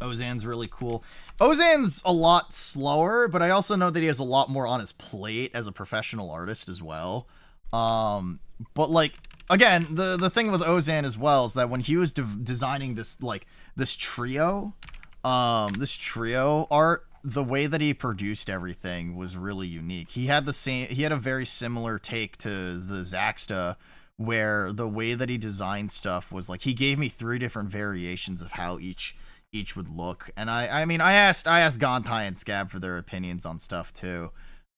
Ozan's really cool. Ozan's a lot slower, but I also know that he has a lot more on his plate as a professional artist as well. But like, again, the thing with Ozan as well is that when he was designing this trio art, the way that he produced everything was really unique. He had a very similar take to the Zaxta, where the way that he designed stuff was like, he gave me 3 different variations of how each would look. And I mean, I asked Gontai and Scab for their opinions on stuff too.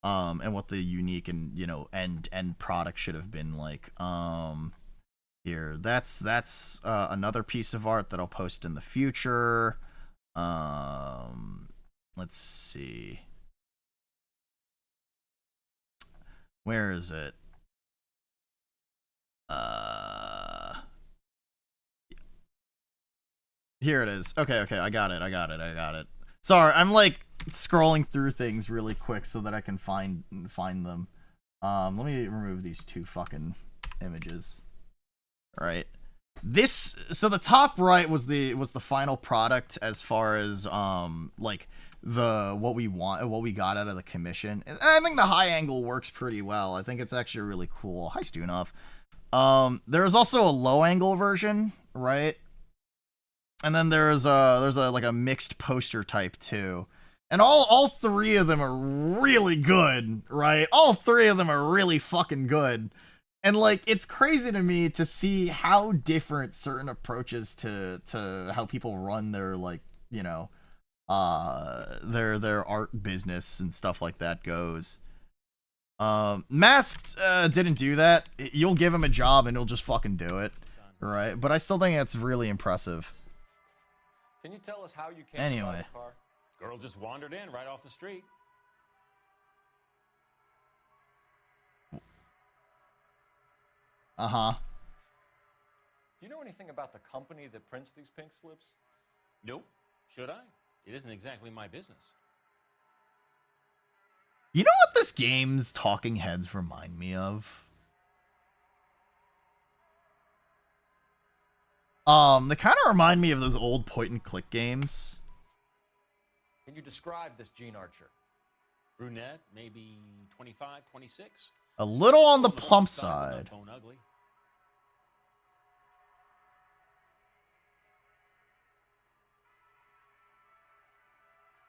And what the unique and, you know, end product should have been like. Here, that's another piece of art that I'll post in the future. Let's see. Where is it? Here it is. Okay, I got it. Sorry, I'm like scrolling through things really quick so that I can find them. Let me remove these 2 fucking images. All right. So the top right was the final product as far as like what we got out of the commission. And I think the high angle works pretty well. I think it's actually really cool. Hi Stunov. There's also a low angle version, right? And then there's like a mixed poster type too. And all 3 of them are really good, right? All 3 of them are really fucking good. And like, it's crazy to me to see how different certain approaches to how people run their, like, you know, their art business and stuff like that goes. Masked didn't do that. You'll give him a job and he'll just fucking do it, right? But I still think that's really impressive. Can you tell us how you came Anyway. to buy the car? Girl just wandered in right off the street. Uh-huh. Do you know anything about the company that prints these pink slips? Nope. Should I? It isn't exactly my business. You know what this game's talking heads remind me of? They kind of remind me of those old point-and-click games. Can you describe this Gene Archer? Brunette, maybe 25, 26. A little on the plump side. Bone ugly.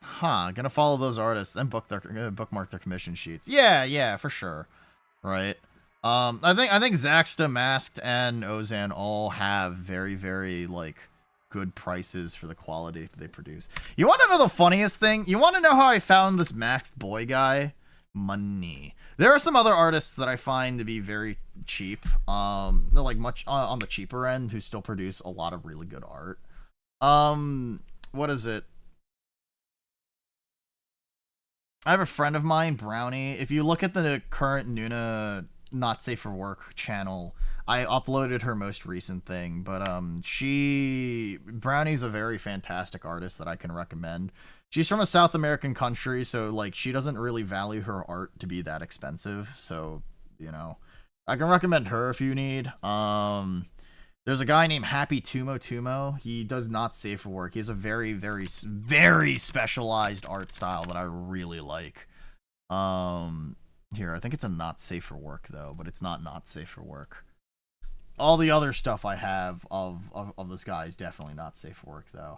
Huh, gonna follow those artists and bookmark their commission sheets. Yeah, for sure. Right. I think Zaxta, Masked, and Ozan all have very, very, like, good prices for the quality they produce. You want to know the funniest thing? You want to know how I found this masked boy guy? Money. There are some other artists that I find to be very cheap. They're like much on the cheaper end who still produce a lot of really good art. What is it? I have a friend of mine, Brownie. If you look at the current Nuna Not Safe for Work channel, I uploaded her most recent thing, but Brownie's a very fantastic artist that I can recommend. She's from a South American country, so like she doesn't really value her art to be that expensive, so you know, I can recommend her if you need. There's a guy named Happy Tumo. He does Not Safe for Work. He has a very, very, very specialized art style that I really like. Here, I think it's a Not Safe for Work though, but it's not Safe for Work. All the other stuff I have of this guy is definitely Not Safe for Work though.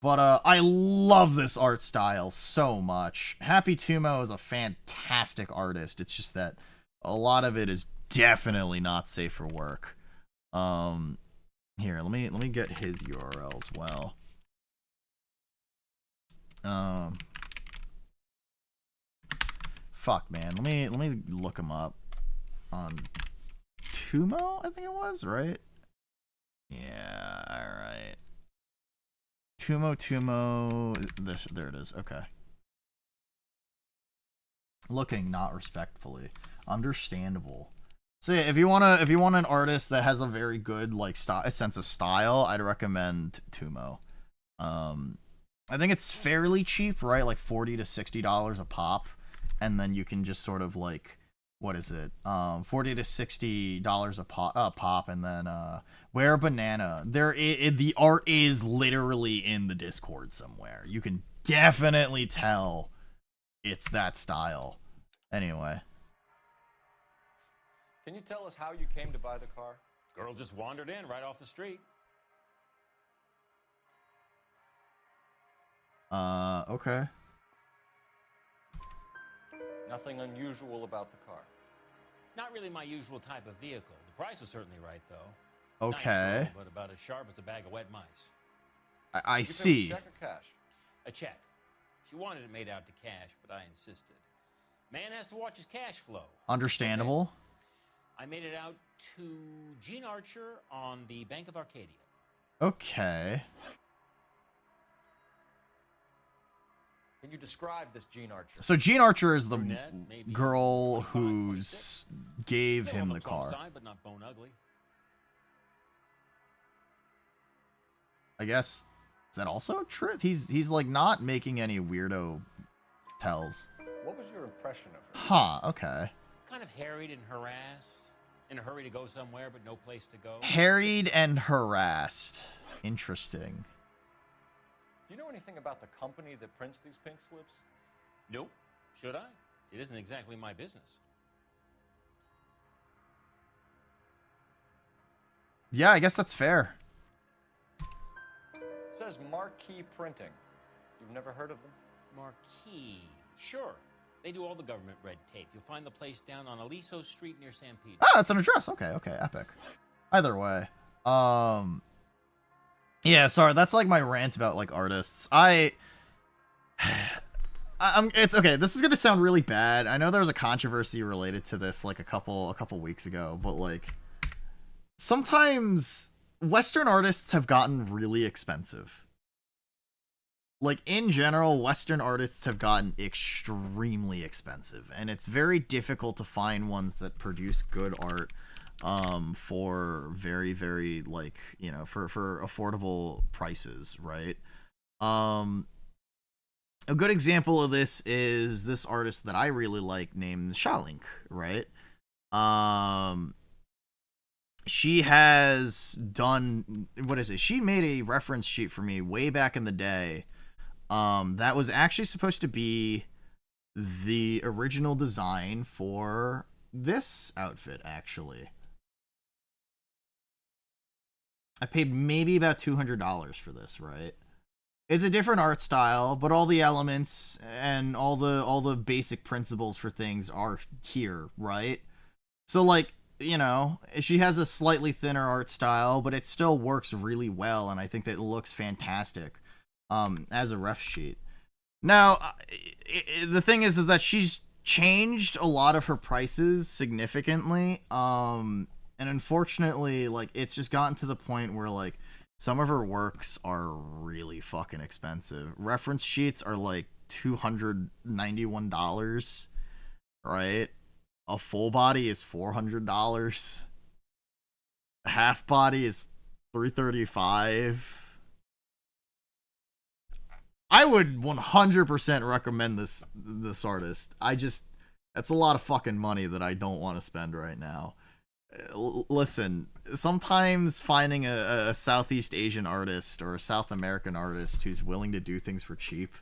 But I love this art style so much. Happy Tumo is a fantastic artist. It's just that a lot of it is definitely not safe for work. Here, let me get his URL as well. Fuck, man. Let me look him up on Tumo, I think it was, right? Yeah, all right. Tumo. There it is. Okay. Looking not respectfully. Understandable. So yeah, if you want an artist that has a very good like sense of style, I'd recommend Tumo. I think it's fairly cheap, right? Like $40 to $60 a pop, and then you can just sort of like, what is it? $40 to $60 a pop, and then Wear a Banana. The art is literally in the Discord somewhere. You can definitely tell it's that style. Anyway. Can you tell us how you came to buy the car? Girl just wandered in right off the street. Okay. Nothing unusual about the car. Not really my usual type of vehicle. The price was certainly right, though. Okay. Nice girl, but about as sharp as a bag of wet mice. I see. Check or cash? A check. She wanted it made out to cash, but I insisted. Man has to watch his cash flow. Understandable. I made it out to Gene Archer on the Bank of Arcadia. Okay. Can you describe this Gene Archer? So Gene Archer is the Brunette, girl who gave him the car. Side, but not bone ugly. I guess, is that also true? He's like not making any weirdo tells. What was your impression of her? Huh, okay. Kind of harried and harassed. In a hurry to go somewhere, but no place to go. Harried and harassed. Interesting. Do you know anything about the company that prints these pink slips? Nope. Should I? It isn't exactly my business. Yeah, I guess that's fair. It says Marquee Printing. You've never heard of them? Marquee. Sure. They do all the government red tape. You'll find the place down on Aliso Street near San Pedro. Ah, that's an address. Okay, epic. Either way. Yeah, sorry, that's like my rant about like artists. It's okay, this is gonna sound really bad. I know there was a controversy related to this like a couple weeks ago, but like sometimes Western artists have gotten really expensive. Like, in general, Western artists have gotten extremely expensive, and it's very difficult to find ones that produce good art for very, very, like, you know, for affordable prices, right? A good example of this is this artist that I really like named Shalink, right? She has done, what is it? She made a reference sheet for me way back in the day. That was actually supposed to be the original design for this outfit, actually. I paid maybe about $200 for this, right? It's a different art style, but all the elements and all the basic principles for things are here, right? So, like, you know, she has a slightly thinner art style, but it still works really well, and I think that it looks fantastic as a ref sheet. Now, the thing is that she's changed a lot of her prices significantly, and unfortunately, like, it's just gotten to the point where, like, some of her works are really fucking expensive. Reference sheets are like $291, right? A full body is $400. A half body is $335. I would 100% recommend this artist. That's a lot of fucking money that I don't want to spend right now. Listen, sometimes finding a Southeast Asian artist or a South American artist who's willing to do things for cheap,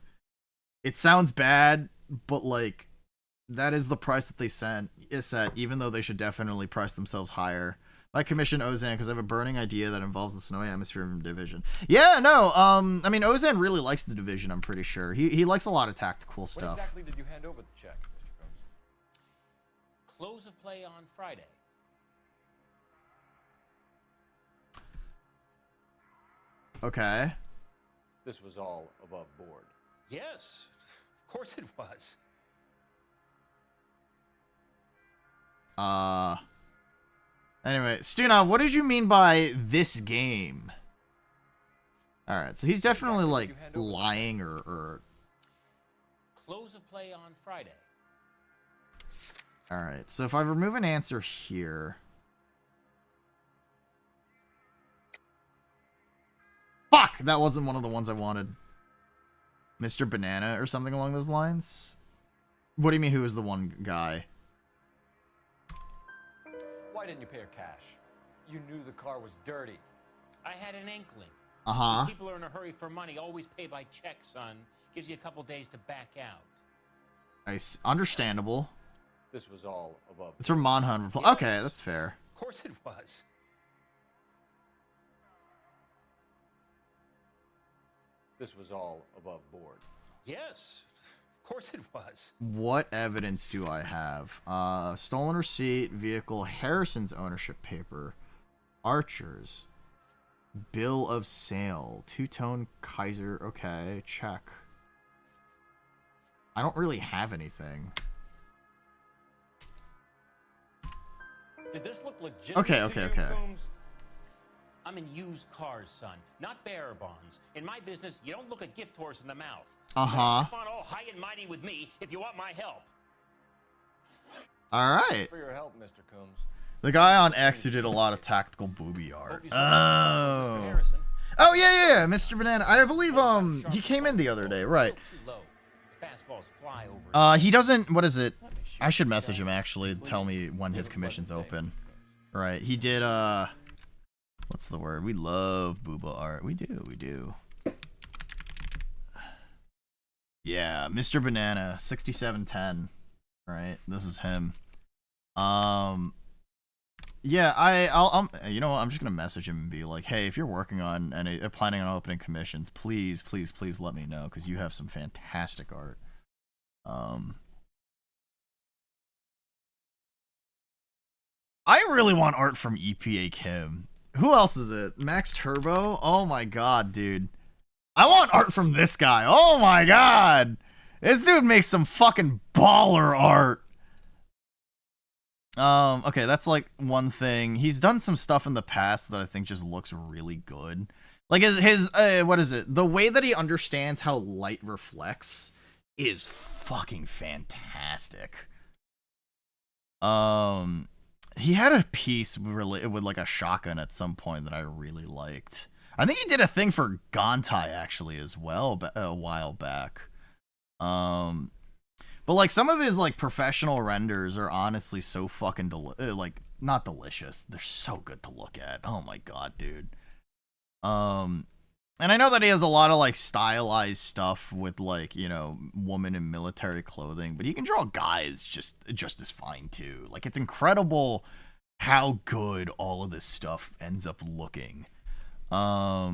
it sounds bad, but like, that is the price that they set, even though they should definitely price themselves higher. I commissioned Ozan because I have a burning idea that involves the snowy atmosphere of Division. Yeah, no, I mean, Ozan really likes the Division, I'm pretty sure. He likes a lot of tactical stuff. When exactly did you hand over the check, Mr. Combs? Close of play on Friday. Okay. This was all above board. Yes, of course it was. Anyway, Stuna, what did you mean by this game? Alright, so he's definitely, like, lying or... Close of play on Friday. Alright, so if I remove an answer here... Fuck! That wasn't one of the ones I wanted. Mr. Banana or something along those lines? What do you mean, who was the one guy? Why didn't you pay her cash? You knew the car was dirty. I had an inkling. Uh-huh. People are in a hurry for money. Always pay by check, son. Gives you a couple days to back out. Understandable. This was all above. It's from Monhunt. Yes. Okay, that's fair. Of course it was. This was all above board. Yes, of course it was. What evidence do I have? Stolen receipt, vehicle, Harrison's ownership paper, Archers, bill of sale, two-tone Kaiser. Okay, check. I don't really have anything. Did this look legit? Okay. I'm in used cars, son, not bearer bonds. In my business, you don't look a gift horse in the mouth. Uh-huh. Come on all high and mighty with me if you want my help. All right. For your help, Mr. Combs. The guy on X who did a lot of tactical booby art. Oh. Oh yeah, Mr. Banana. I believe he came in the other day, right? He doesn't. What is it? I should message him actually. Tell me when his commission's open. Right. He did. What's the word? We love booba art. We do. Yeah, Mr. Banana, 6710. Right. This is him. Yeah, I'll you know what, I'm just gonna message him and be like, hey, if you're working on and planning on opening commissions, please let me know, because you have some fantastic art. I really want art from EPA Kim. Who else is it? Max Turbo? Oh my god, dude. I want art from this guy. Oh my god. This dude makes some fucking baller art. Okay, that's like one thing. He's done some stuff in the past that I think just looks really good. Like his what is it? The way that he understands how light reflects is fucking fantastic. He had a piece with like a shotgun at some point that I really liked. I think he did a thing for Gontai actually as well a while back. But like some of his like professional renders are honestly so fucking like not delicious. They're so good to look at. Oh my god, dude. And I know that he has a lot of like stylized stuff with like, you know, woman in military clothing, but he can draw guys just as fine too. Like it's incredible how good all of this stuff ends up looking. Yeah,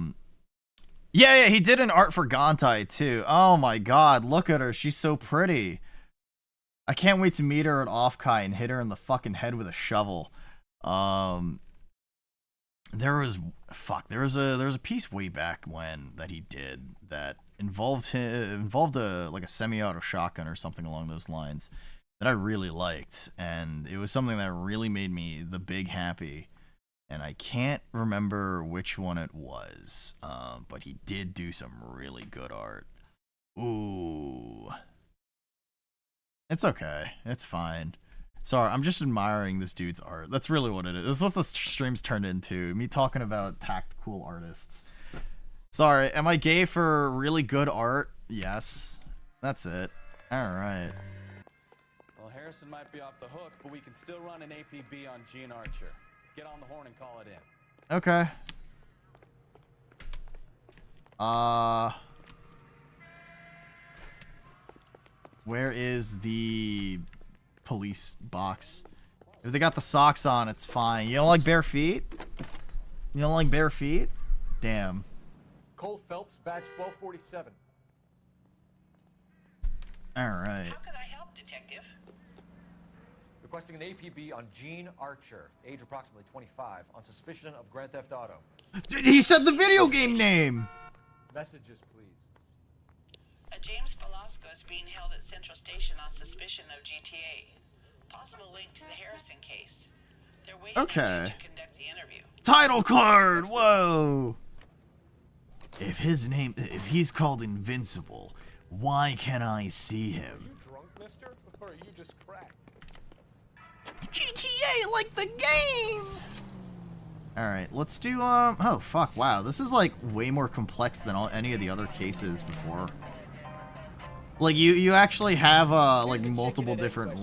he did an art for Gontai too. Oh my god, look at her. She's so pretty. I can't wait to meet her at Offkai and hit her in the fucking head with a shovel. There was a piece way back when that he did that involved a semi-auto shotgun or something along those lines that I really liked, and it was something that really made me the big happy, and I can't remember which one it was, but he did do some really good art. Ooh, it's okay, it's fine. Sorry, I'm just admiring this dude's art. That's really what it is. This is what the stream's turned into. Me talking about cool artists. Sorry, am I gay for really good art? Yes. That's it. Alright. Well, Harrison might be off the hook, but we can still run an APB on Gene Archer. Get on the horn and call it in. Okay. Where is the police box? If they got the socks on, it's fine. You don't like bare feet? You don't like bare feet? Damn. Cole Phelps, badge 1247. Alright. How could I help, Detective? Requesting an APB on Gene Archer, age approximately 25, on suspicion of Grand Theft Auto. He said the video game name! Messages, please. A James Velasco is being held at Central Station on suspicion of GTA. Possible link to the Harrison case. They're waiting on you to conduct the interview. Title card! Whoa! If he's called Invincible, why can't I see him? Are you drunk, mister? Or are you just cracked? GTA, like the game! Alright, let's do, oh, fuck, wow. This is, like, way more complex than any of the other cases before. Like, you actually have, like, multiple different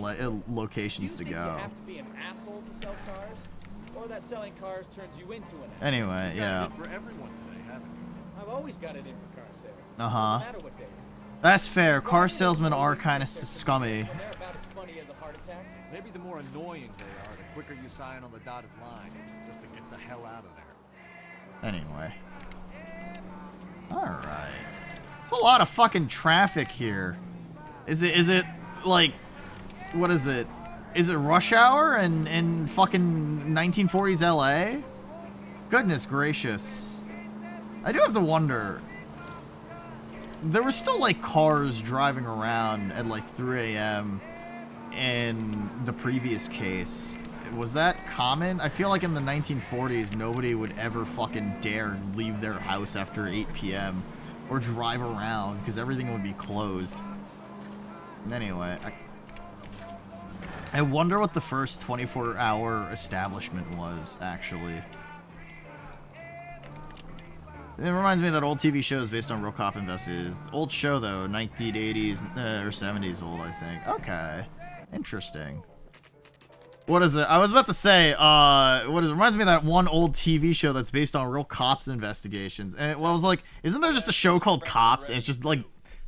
locations to go. You have to be an asshole to sell cars? Or that selling cars turns you into an asshole? Anyway, yeah. For everyone today, haven't you? I've always got it in for car sales. Uh-huh. Doesn't matter what day it is. That's fair. Car salesmen are kind of scummy. When they're about as funny as a heart attack. Maybe the more annoying they are, the quicker you sign on the dotted line, just to get the hell out of there. Anyway. Alright. There's a lot of fucking traffic here. Is it, like, what is it? Is it rush hour in fucking 1940s LA? Goodness gracious. I do have to wonder. There were still, like, cars driving around at, like, 3 a.m. in the previous case. Was that common? I feel like in the 1940s, nobody would ever fucking dare leave their house after 8 p.m. or drive around, because everything would be closed. Anyway, I wonder what the first 24-hour establishment was, actually. It reminds me of that old TV show is based on real cop investigators. Old show, though, 1980s or 70s old, I think. Okay. Interesting. What is it? I was about to say, what is it? Reminds me of that one old TV show that's based on real cops investigations. And I was like, isn't there just a show called Cops? And it's just like,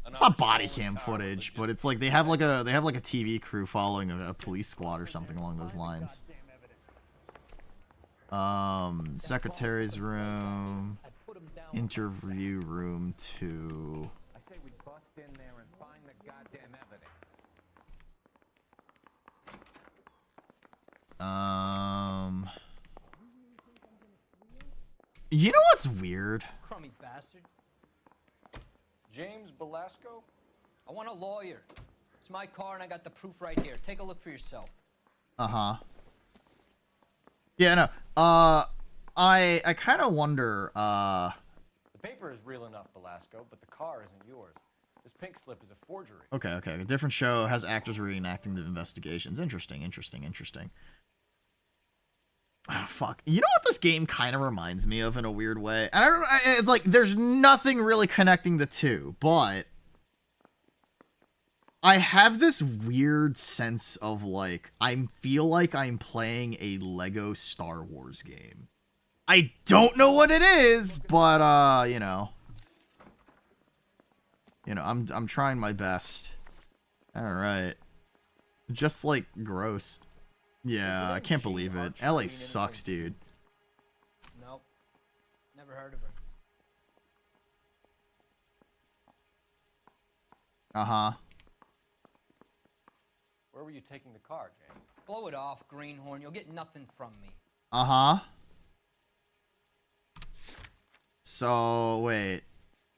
it's not body cam footage, but it's like they have like a TV crew following a police squad or something along those lines. Secretary's room, interview room 2. I say we bust in there and find the goddamn evidence. You know what's weird? Crummy bastard. James Velasco? I want a lawyer. It's my car and I got the proof right here. Take a look for yourself. Uh-huh. Yeah, no. I kind of wonder, The paper is real enough, Velasco, but the car isn't yours. This pink slip is a forgery. Okay. A different show has actors reenacting the investigations. Interesting. Oh, fuck. You know what this game kind of reminds me of in a weird way? And I don't know, it's like, there's nothing really connecting the two, but I have this weird sense of, like, I feel like I'm playing a Lego Star Wars game. I don't know what it is, but, you know, I'm trying my best. Alright. Just, like, gross. Yeah, I can't believe it. LA sucks, dude. Nope. Never heard of her. We're Where were you taking the car, Jane? Blow it off, greenhorn. You'll get nothing from me. Uh-huh. So, wait.